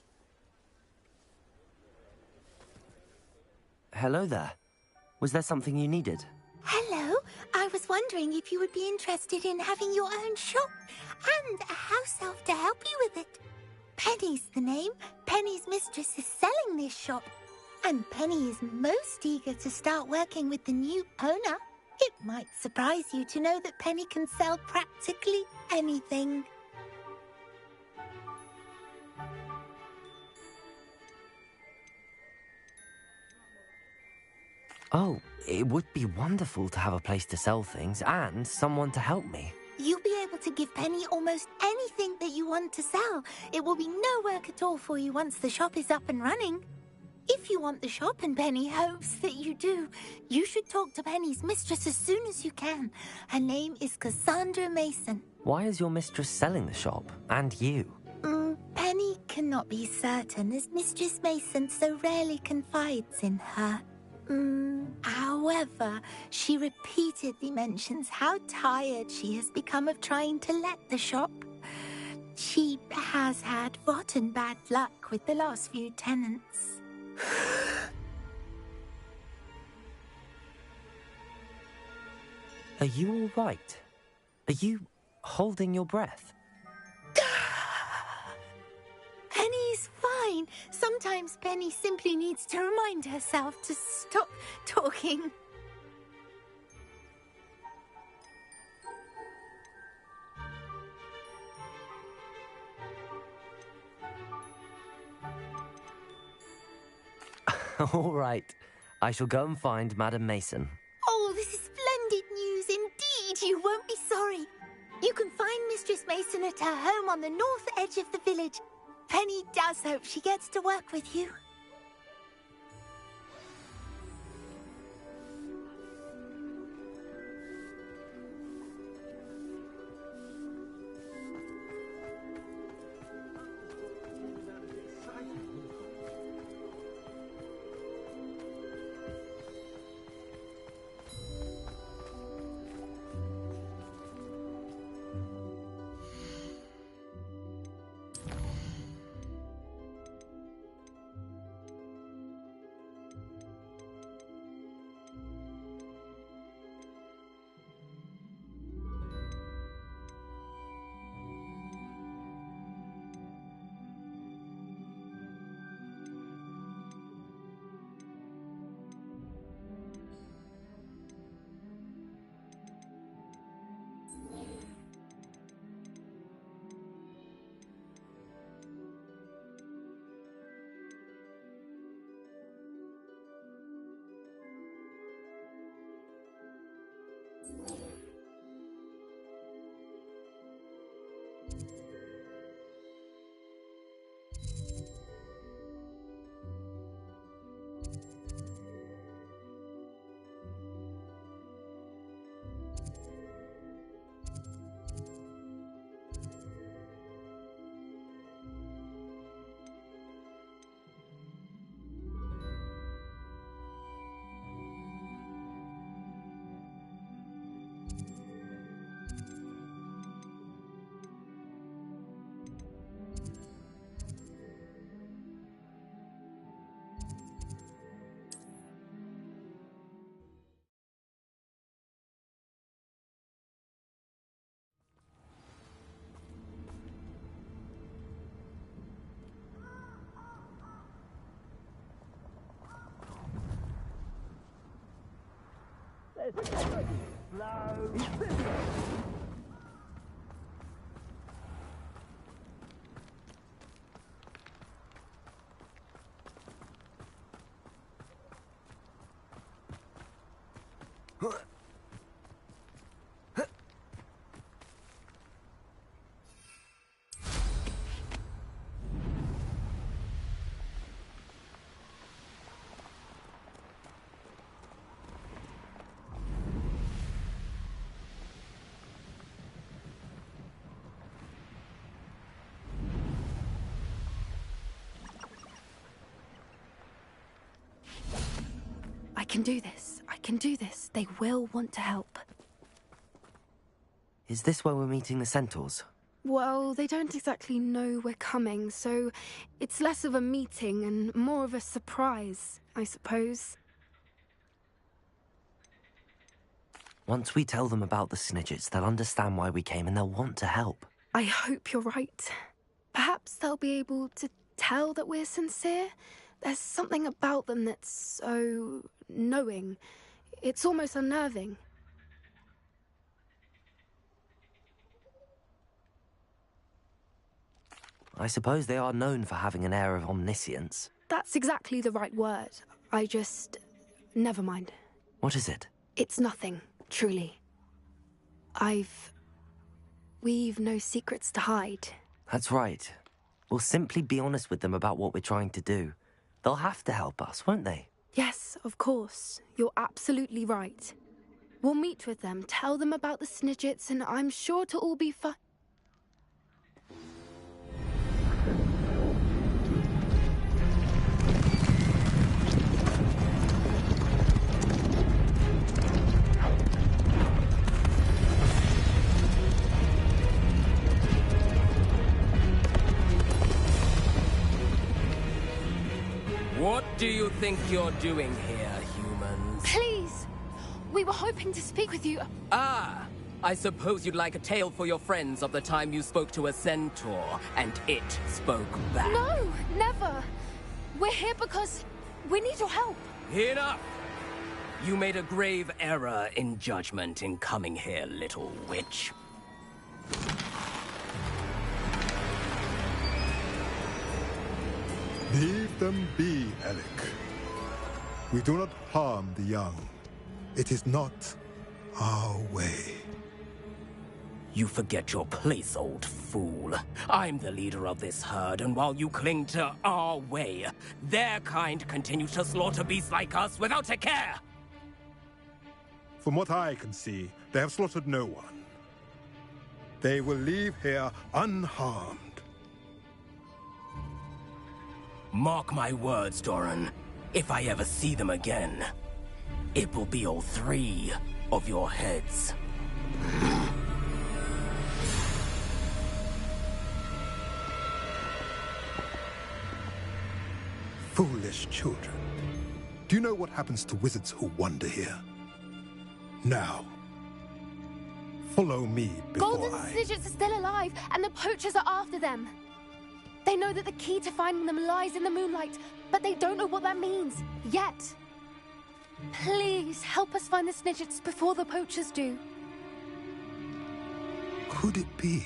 Hello there. Was there something you needed? Hello. I was wondering if you would be interested in having your own shop and a house elf to help you with it. Penny's the name. Penny's mistress is selling this shop. And Penny is most eager to start working with the new owner. It might surprise you to know that Penny can sell practically anything. Oh, it would be wonderful to have a place to sell things and someone to help me. You'll be able to give Penny almost anything that you want to sell. It will be no work at all for you once the shop is up and running. If you want the shop and Penny hopes that you do, you should talk to Penny's mistress as soon as you can. Her name is Cassandra Mason. Why is your mistress selling the shop? And you? Penny cannot be certain, as Mistress Mason so rarely confides in her. However, she repeatedly mentions how tired she has become of trying to let the shop. She has had rotten bad luck with the last few tenants. Are you all right? Are you holding your breath? Penny's fine. Sometimes Penny simply needs to remind herself to stop talking. All right. I shall go and find Madam Mason. Oh, this is splendid news indeed. You won't be sorry. You can find Mistress Mason at her home on the north edge of the village. Penny does hope she gets to work with you. I can do this. I can do this. They will want to help. Is this where we're meeting the centaurs? Well, they don't exactly know we're coming, so it's less of a meeting and more of a surprise, I suppose. Once we tell them about the Snidgets, they'll understand why we came and they'll want to help. I hope you're right. Perhaps they'll be able to tell that we're sincere. There's something about them that's so knowing. It's almost unnerving. I suppose they are known for having an air of omniscience. That's exactly the right word. Never mind. What is it? It's nothing, truly. We've no secrets to hide. That's right. We'll simply be honest with them about what we're trying to do. They'll have to help us, won't they? Yes, of course. You're absolutely right. We'll meet with them, tell them about the Snidgets, and I'm sure to all be fine. What do you think you're doing here, humans? Please! We were hoping to speak with you. Ah! I suppose you'd like a tale for your friends of the time you spoke to a centaur, and it spoke back. No! Never! We're here because we need your help. Enough! You made a grave error in judgment in coming here, little witch. Leave them be, Alec. We do not harm the young. It is not our way. You forget your place, old fool. I'm the leader of this herd, and while you cling to our way, their kind continue to slaughter beasts like us without a care! From what I can see, they have slaughtered no one. They will leave here unharmed. Mark my words, Doran. If I ever see them again, it will be all 3 of your heads. Foolish children. Do you know what happens to wizards who wander here? Now, follow me before Golden I... Snidgets are still alive, and the poachers are after them. They know that the key to finding them lies in the moonlight, but they don't know what that means, yet. Please, help us find the Snidgets before the poachers do. Could it be?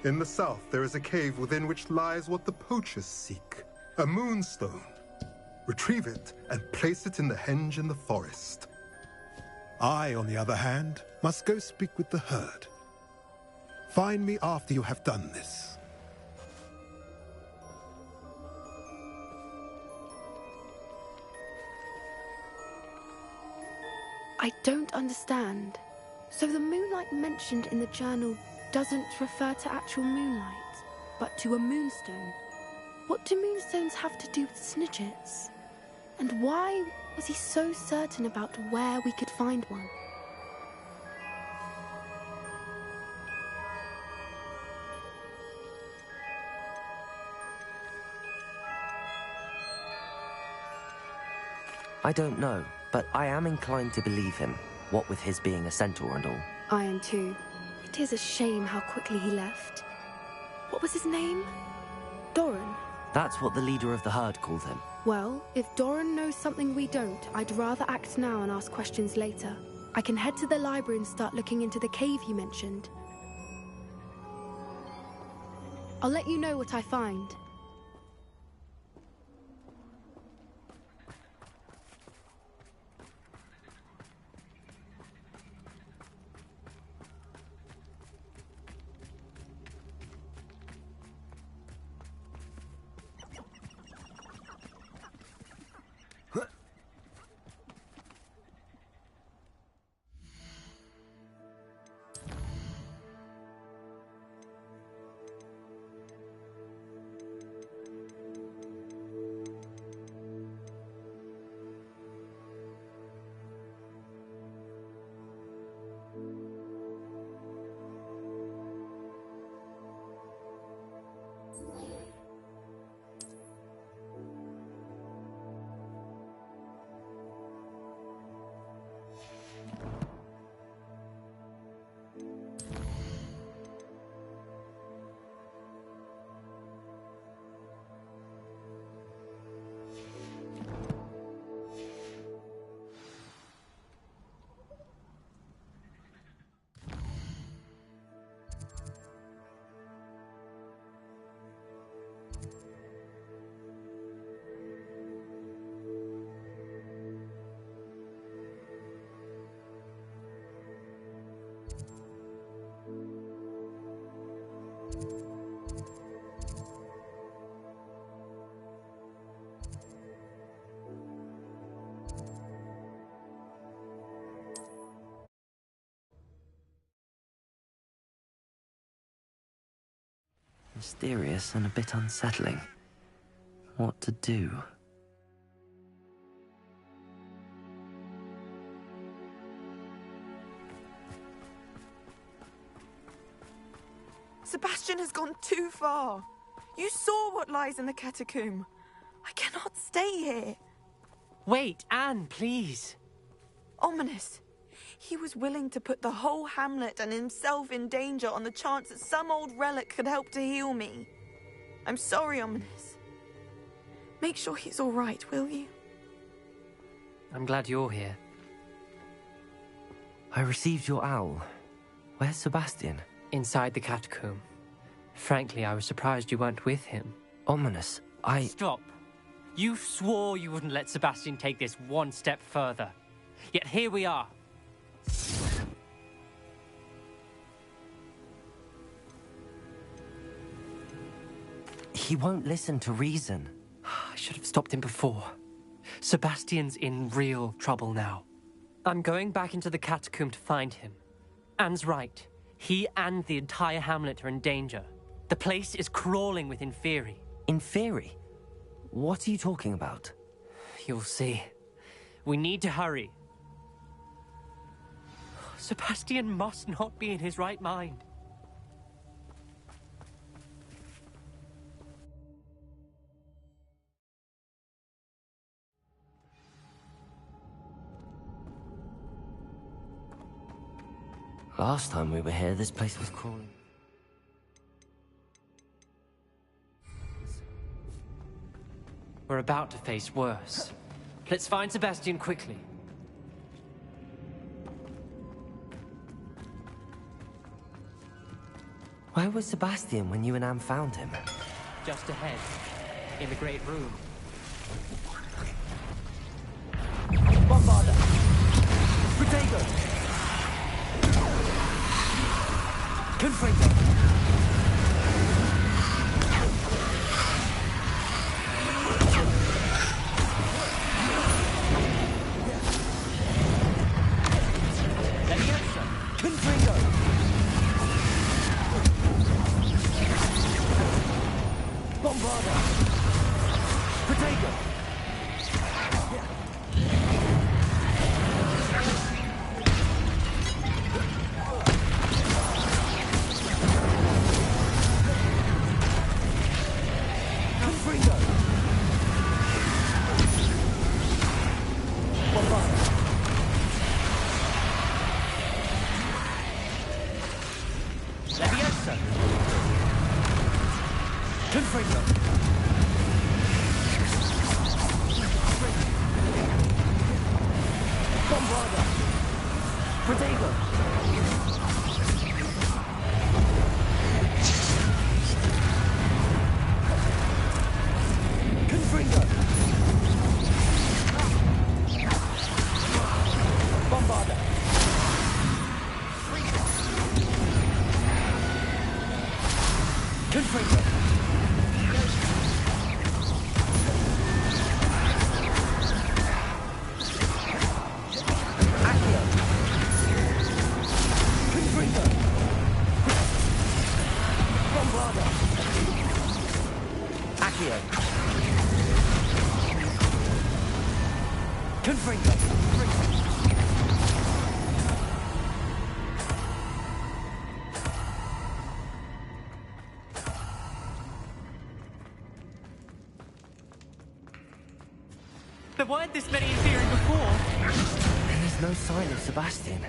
In the south, there is a cave within which lies what the poachers seek. A moonstone. retrieve it, and place it in the henge in the forest. I, on the other hand, must go speak with the herd. Find me after you have done this. I don't understand. So the moonlight mentioned in the journal doesn't refer to actual moonlight, but to a moonstone. What do moonstones have to do with snitches? And why was he so certain about where we could find one? I don't know, but I am inclined to believe him, what with his being a centaur and all. I am too. It is a shame how quickly he left. What was his name? Doran. That's what the leader of the herd called him. Well, if Doran knows something we don't, I'd rather act now and ask questions later. I can head to the library and start looking into the cave you mentioned. I'll let you know what I find. Mysterious and a bit unsettling. What to do? Sebastian has gone too far. You saw what lies in the catacomb. I cannot stay here. Wait, Anne, please. Ominous. He was willing to put the whole hamlet and himself in danger on the chance that some old relic could help to heal me. I'm sorry, Ominous. Make sure he's all right, will you? I'm glad you're here. I received your owl. Where's Sebastian? Inside the catacomb. Frankly, I was surprised you weren't with him. Ominous, Stop. You swore you wouldn't let Sebastian take this one step further. Yet here we are. He won't listen to reason. I should have stopped him before. Sebastian's in real trouble now. I'm going back into the catacomb to find him. Anne's right. He and the entire hamlet are in danger. The place is crawling with Inferi. Inferi? What are you talking about? You'll see. We need to hurry. Sebastian must not be in his right mind. Last time we were here, this place was crawling. We're about to face worse. Let's find Sebastian quickly. Where was Sebastian when you and Anne found him? Just ahead, in the Great Room. Protego! Confringo! Bombarda! Confringo! There weren't this many in theory before. And there's no sign of Sebastian.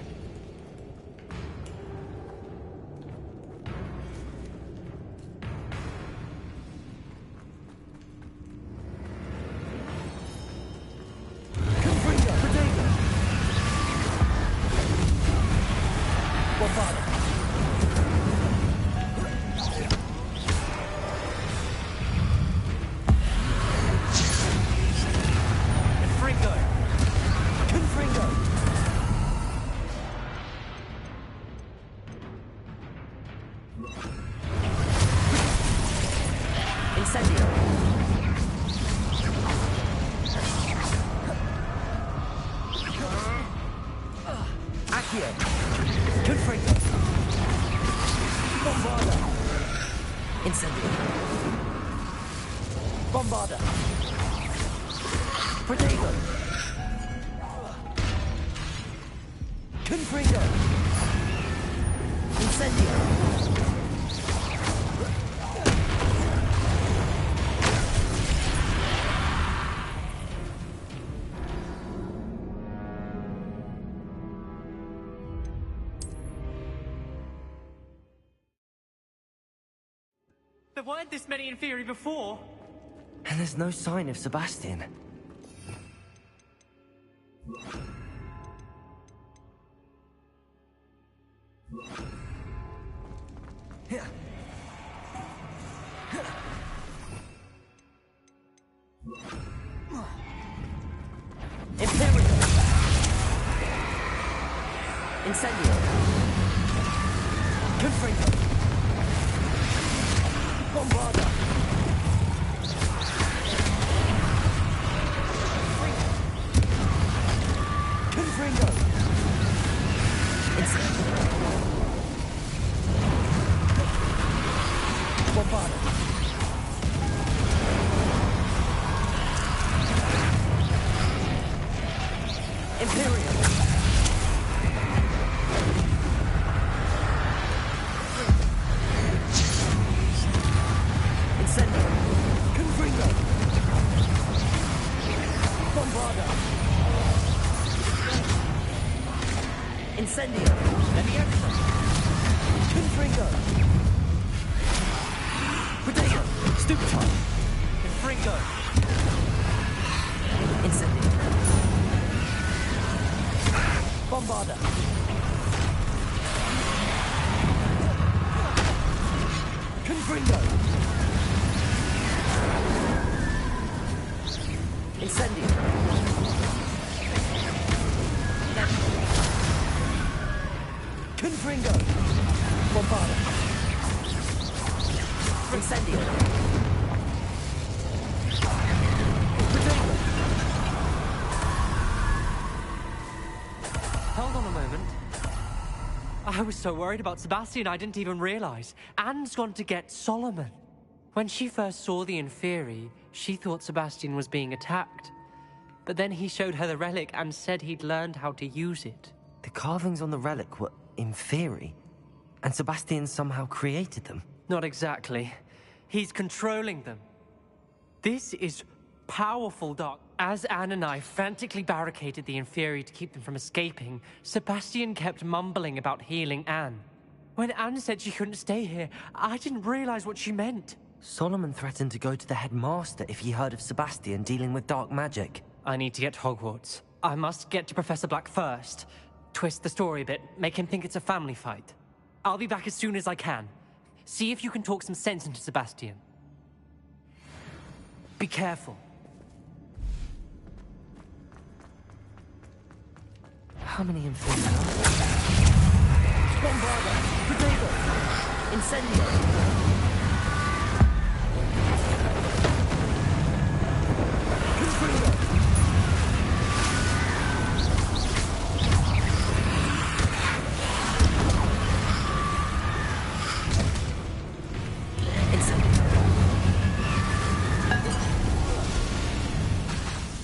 There weren't this many in theory before. And there's no sign of Sebastian. Imperial! Incendio! Confringo! Bombarda! Confringo! Bombarda! Imperial! Incendio! Confringo! Bombarda! Incendio! Leviosa! Confringo! Protego! Stupefy! Confringo! Incendio! Bombarda! Confringo! Incendio! Confringo! Bombarda! Incendio! Protego! Hold on a moment. I was so worried about Sebastian I didn't even realize. Anne's gone to get Solomon. When she first saw the Inferi, she thought Sebastian was being attacked. But then he showed her the relic and said he'd learned how to use it. The carvings on the relic were Inferi, and Sebastian somehow created them. Not exactly. He's controlling them. This is powerful, Doc. As Anne and I frantically barricaded the Inferi to keep them from escaping, Sebastian kept mumbling about healing Anne. When Anne said she couldn't stay here, I didn't realize what she meant. Solomon threatened to go to the headmaster if he heard of Sebastian dealing with dark magic. I need to get to Hogwarts. I must get to Professor Black first. twist the story a bit, make him think it's a family fight. I'll be back as soon as I can. See if you can talk some sense into Sebastian. Be careful. How many infernal? Bombarda! Potato! Incendio!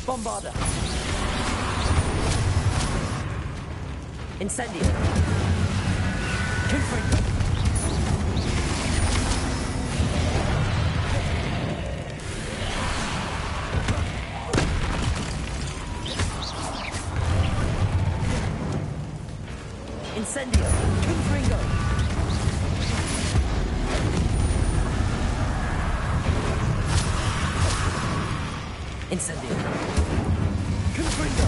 Bombarda! Incendio! Confringo! Incendio! Confringo! Incendio! Confringo!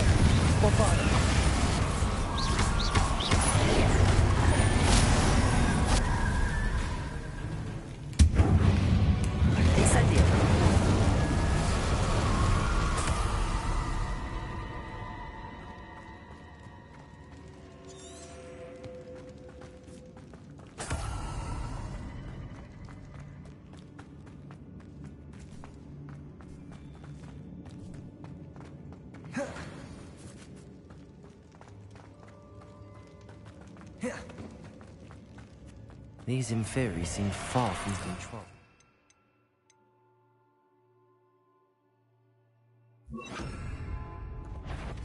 Bombarda! These Inferi seem far from control.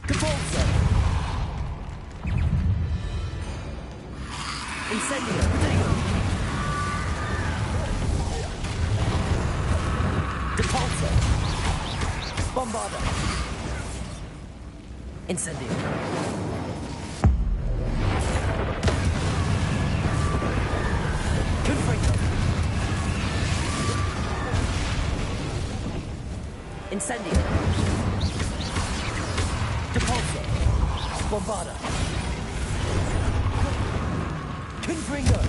Capolso! Incendio! Capolso! Bombarda! Incendio! Confringo! Incendio! Depulso! Bombarda! Confringo!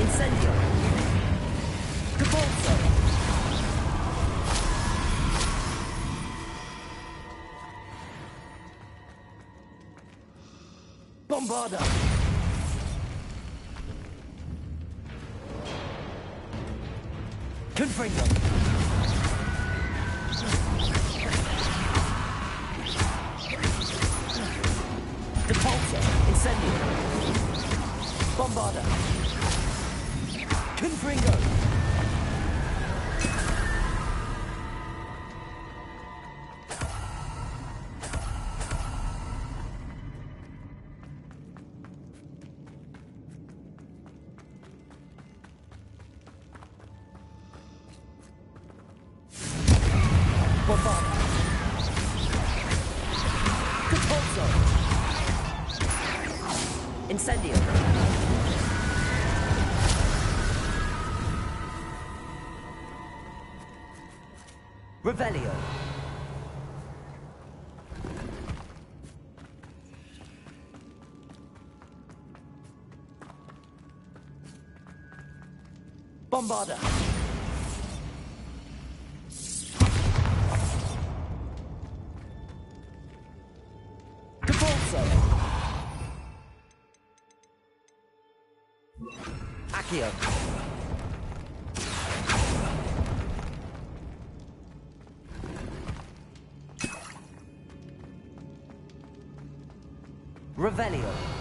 Incendio! Depulso! Bombarda! Confringo! Depulso! Incendio! Bombarda! Confringo! Bombarda! Depulso! Incendio! Revelio! Bombarda! Capolso! Accio! Revelio!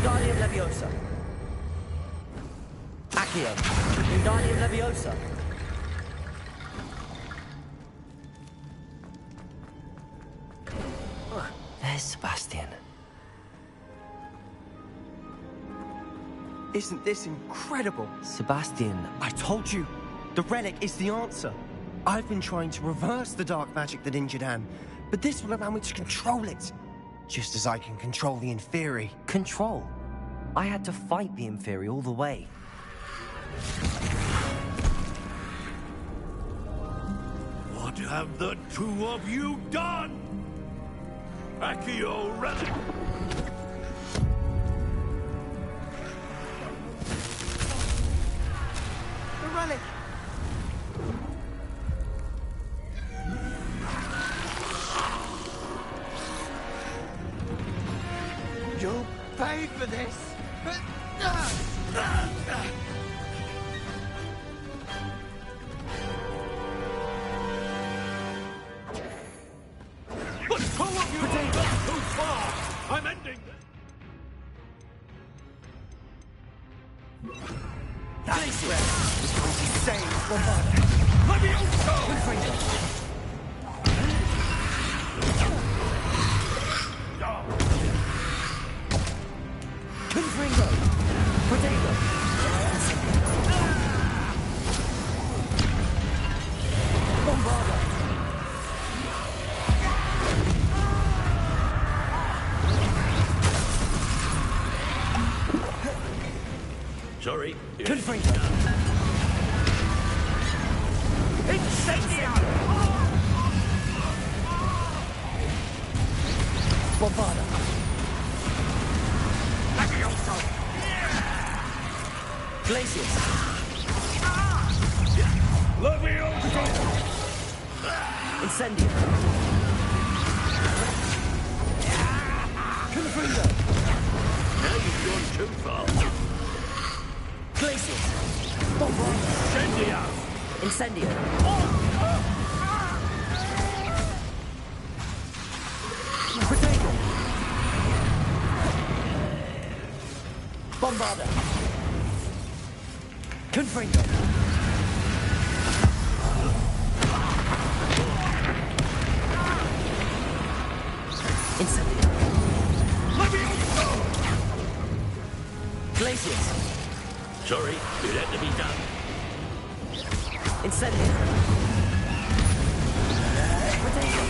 Wingardium Leviosa. Accio. Wingardium Leviosa. There's Sebastian. Isn't this incredible? Sebastian. I told you, the relic is the answer. I've been trying to reverse the dark magic that injured Anne, but this will allow me to control it. Just as I can control the Inferi. Control? I had to fight the Inferi all the way. What have the two of you done? Accio Relic! The relic! You'll pay for this! But two of you have gone too far! I'm ending this! That's where is going to save Bombarda. Levioso! Confringo! Potato! Bombarda! Sorry. Confringo! Incendio! Bombarda! Levioso! Glacius! Levioso! Incendio! Confringo! Now you've gone too far. Glacius! Bombarda! Incendio! Incendio! Potato! Bombarda! Confringo! Incendio! Glacius! Sorry, it had to be done. Incendio! Potato!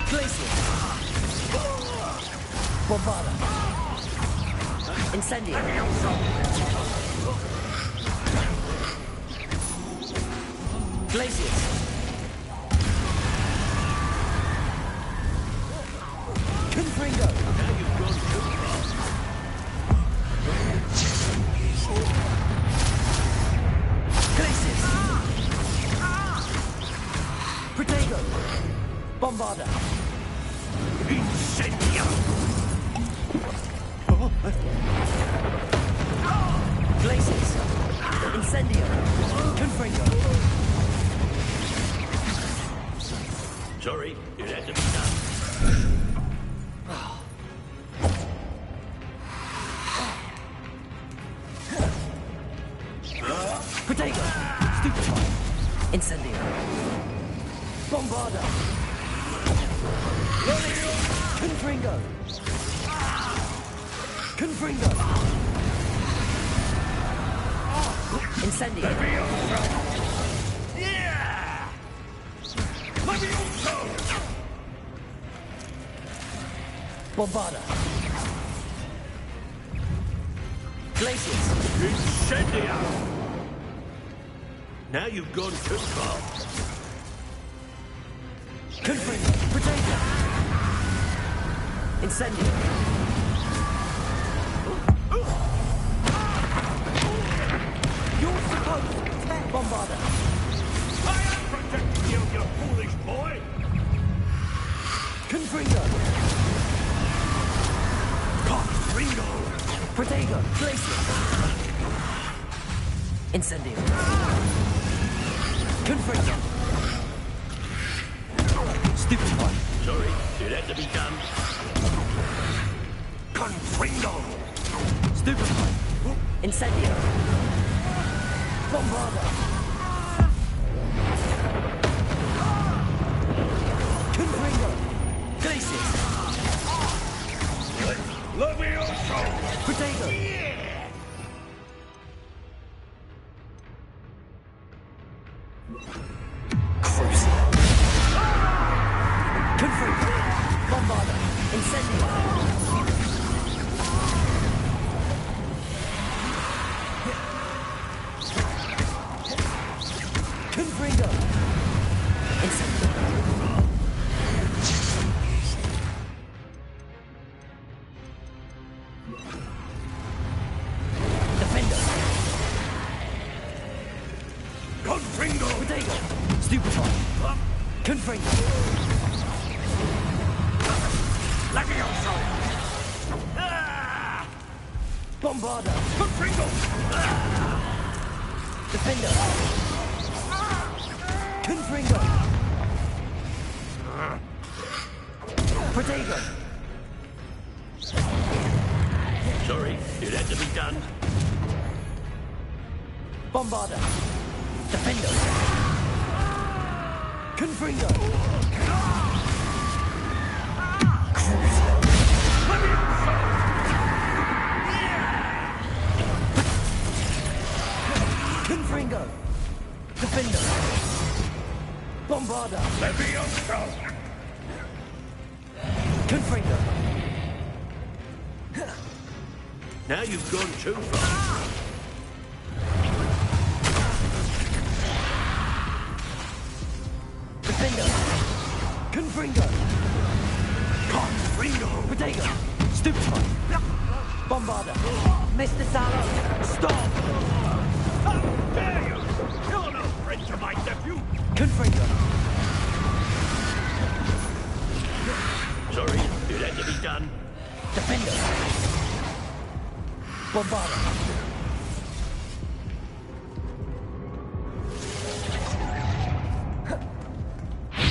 Glacius! Bombarda! Incendio! Glacius! Confringo! Now you've gone too far. Glacius! Protego! Bombarda! Incendio! Glacius! Incendio! Confringo! Sorry, it had to be done. Protego! Stupefy! Incendio! Bombarda! Confringo! Confringo! Incendio! Yeah! Levioso! Bombarda! Glaciers! Incendio! Now you've gone too far. Confringo! Protego! Incendio! You're supposed to protect Bombarda! I am protecting you, you foolish boy! Confringo! Confringo! Protego! Glacier! Incendio! Confringo! Stupefy! Sorry, it had to be done. Confringo! Stupefy! Incendio! Bombarda! Confringo! Glaciers! Levioso! Protego! Crucial! Confringo! Bombarda! Incendio! Confringo! Incendio! Defender! Confringo! Protego! Stupefy! Confringo! Levioso! Bombarda! Confringo! Defender! Confringo! Protego! Sorry, it had to be done. Bombarda! Defender! Confringo! Confringo! Defender! Bombarda! Levioso! Confringo! Now you've gone too far. Defender! Confringo! Confringo! Protego! Stupefy! Bombarda! Mr. Salo! Stop! How dare you! You're no friend to my nephew! Confringo! Sorry, it had to be done. Defender! Bombarda!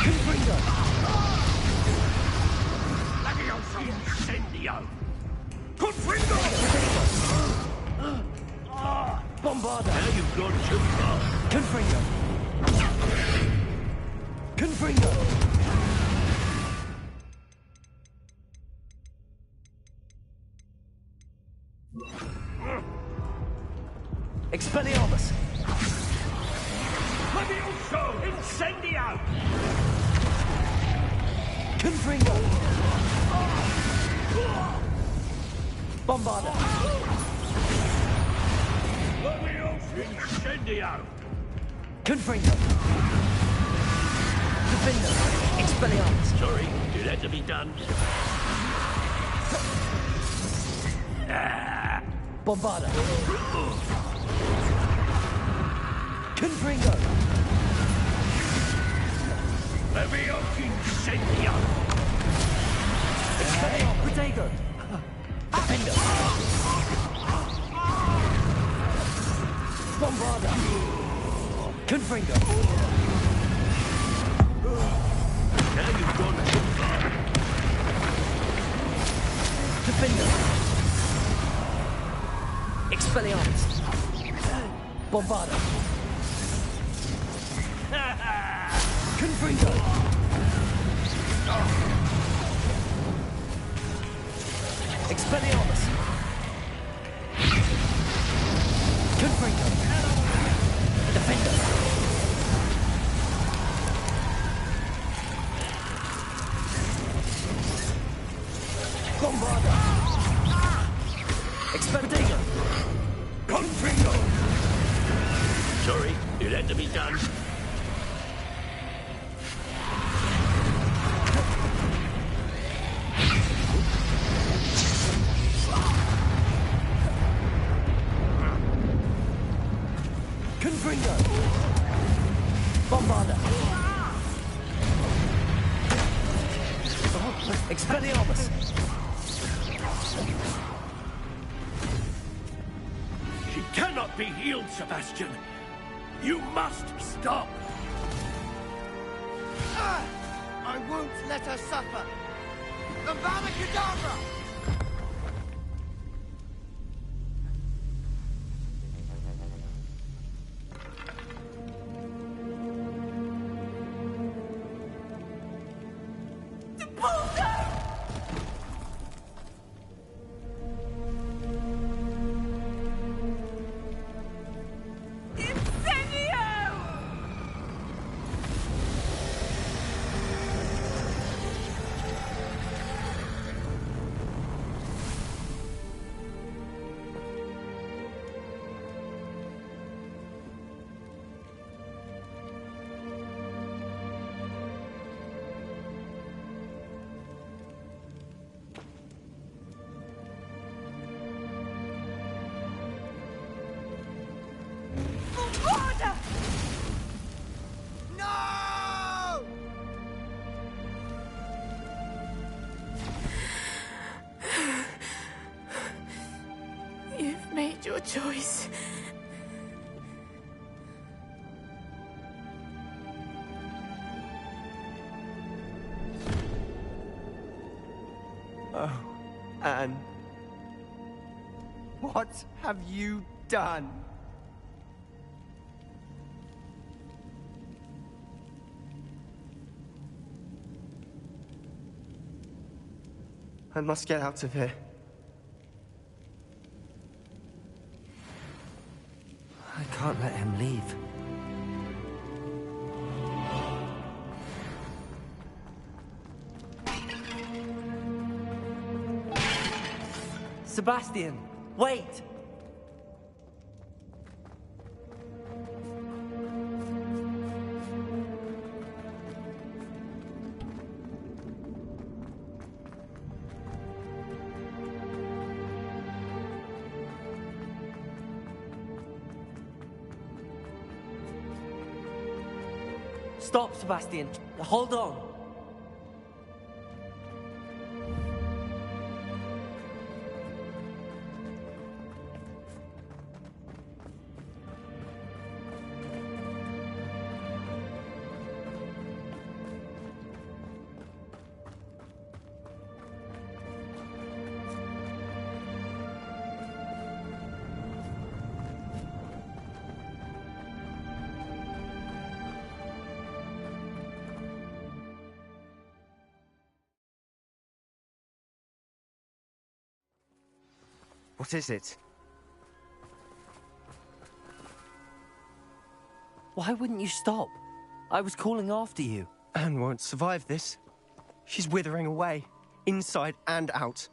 Confringo! Levioso! Incendio! Confringo! Bombarda! Now you've gone too far. Confringo! Confringo! Expelliarmus! Levioso! Incendio! Confringo! Bombarda! Levioso! Incendio! Confringo! Defender! Expelliarmus! Sorry, it had to be done. Bombarda! Confringo! Levioso! Incendio! Expelliarmus! Protego! Defender! Bombarda! Confringo! Now you've gone too far. Defender! Expelliarmus! Bombarda! Confringo! Expelliarmus! Confringo! Defender! Bombarda! Expedito! Confringo! Sorry, it had to be done. Confringo! Bombarda! Expelliarmus! She cannot be healed, Sebastian. You must stop. I won't let her suffer. Avada Kedavra! You've made your choice. Oh, Anne. What have you done? I must get out of here. I can't let him leave. Sebastian, wait! Stop, Sebastian. Hold on. What is it? Why wouldn't you stop? I was calling after you. Anne won't survive this. She's withering away, inside and out.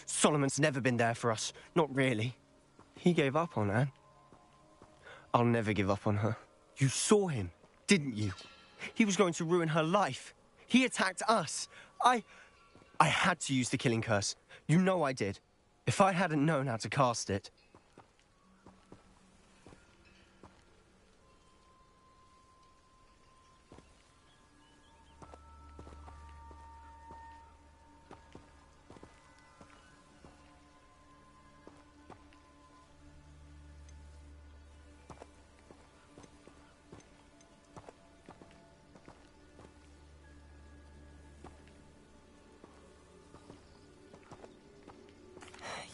Solomon's never been there for us, not really. He gave up on Anne. I'll never give up on her. You saw him, didn't you? He was going to ruin her life. He attacked us. I had to use the killing curse. You know I did. If I hadn't known how to cast it...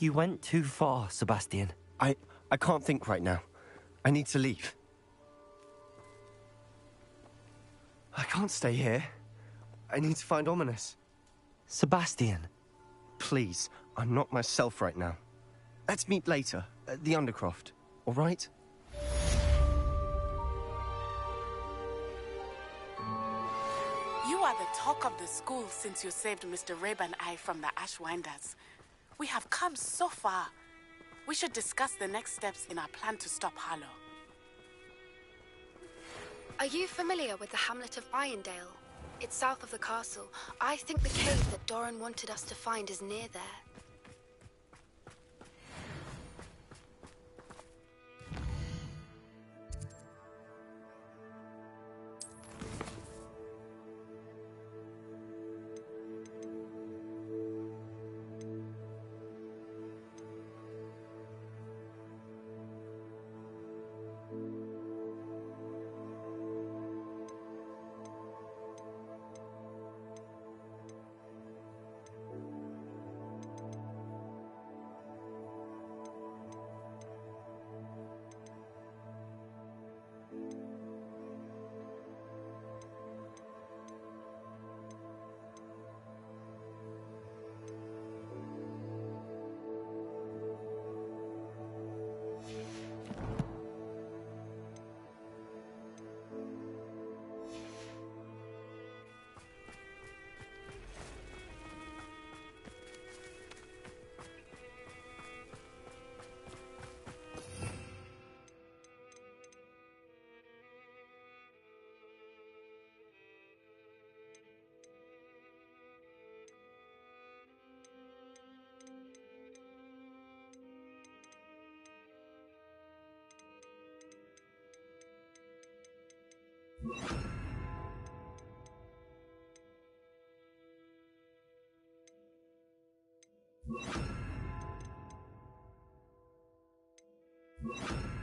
You went too far, Sebastian. I can't think right now. I need to leave. can't stay here. I need to find Ominous. Sebastian. Please, I'm not myself right now. Let's meet later, at the Undercroft, all right? You are the talk of the school since you saved Mr. Rabe and I from the Ashwinders. We have come so far. We should discuss the next steps in our plan to stop Harlow. Are you familiar with the hamlet of Irondale? It's south of the castle. I think the cave that Doran wanted us to find is near there. You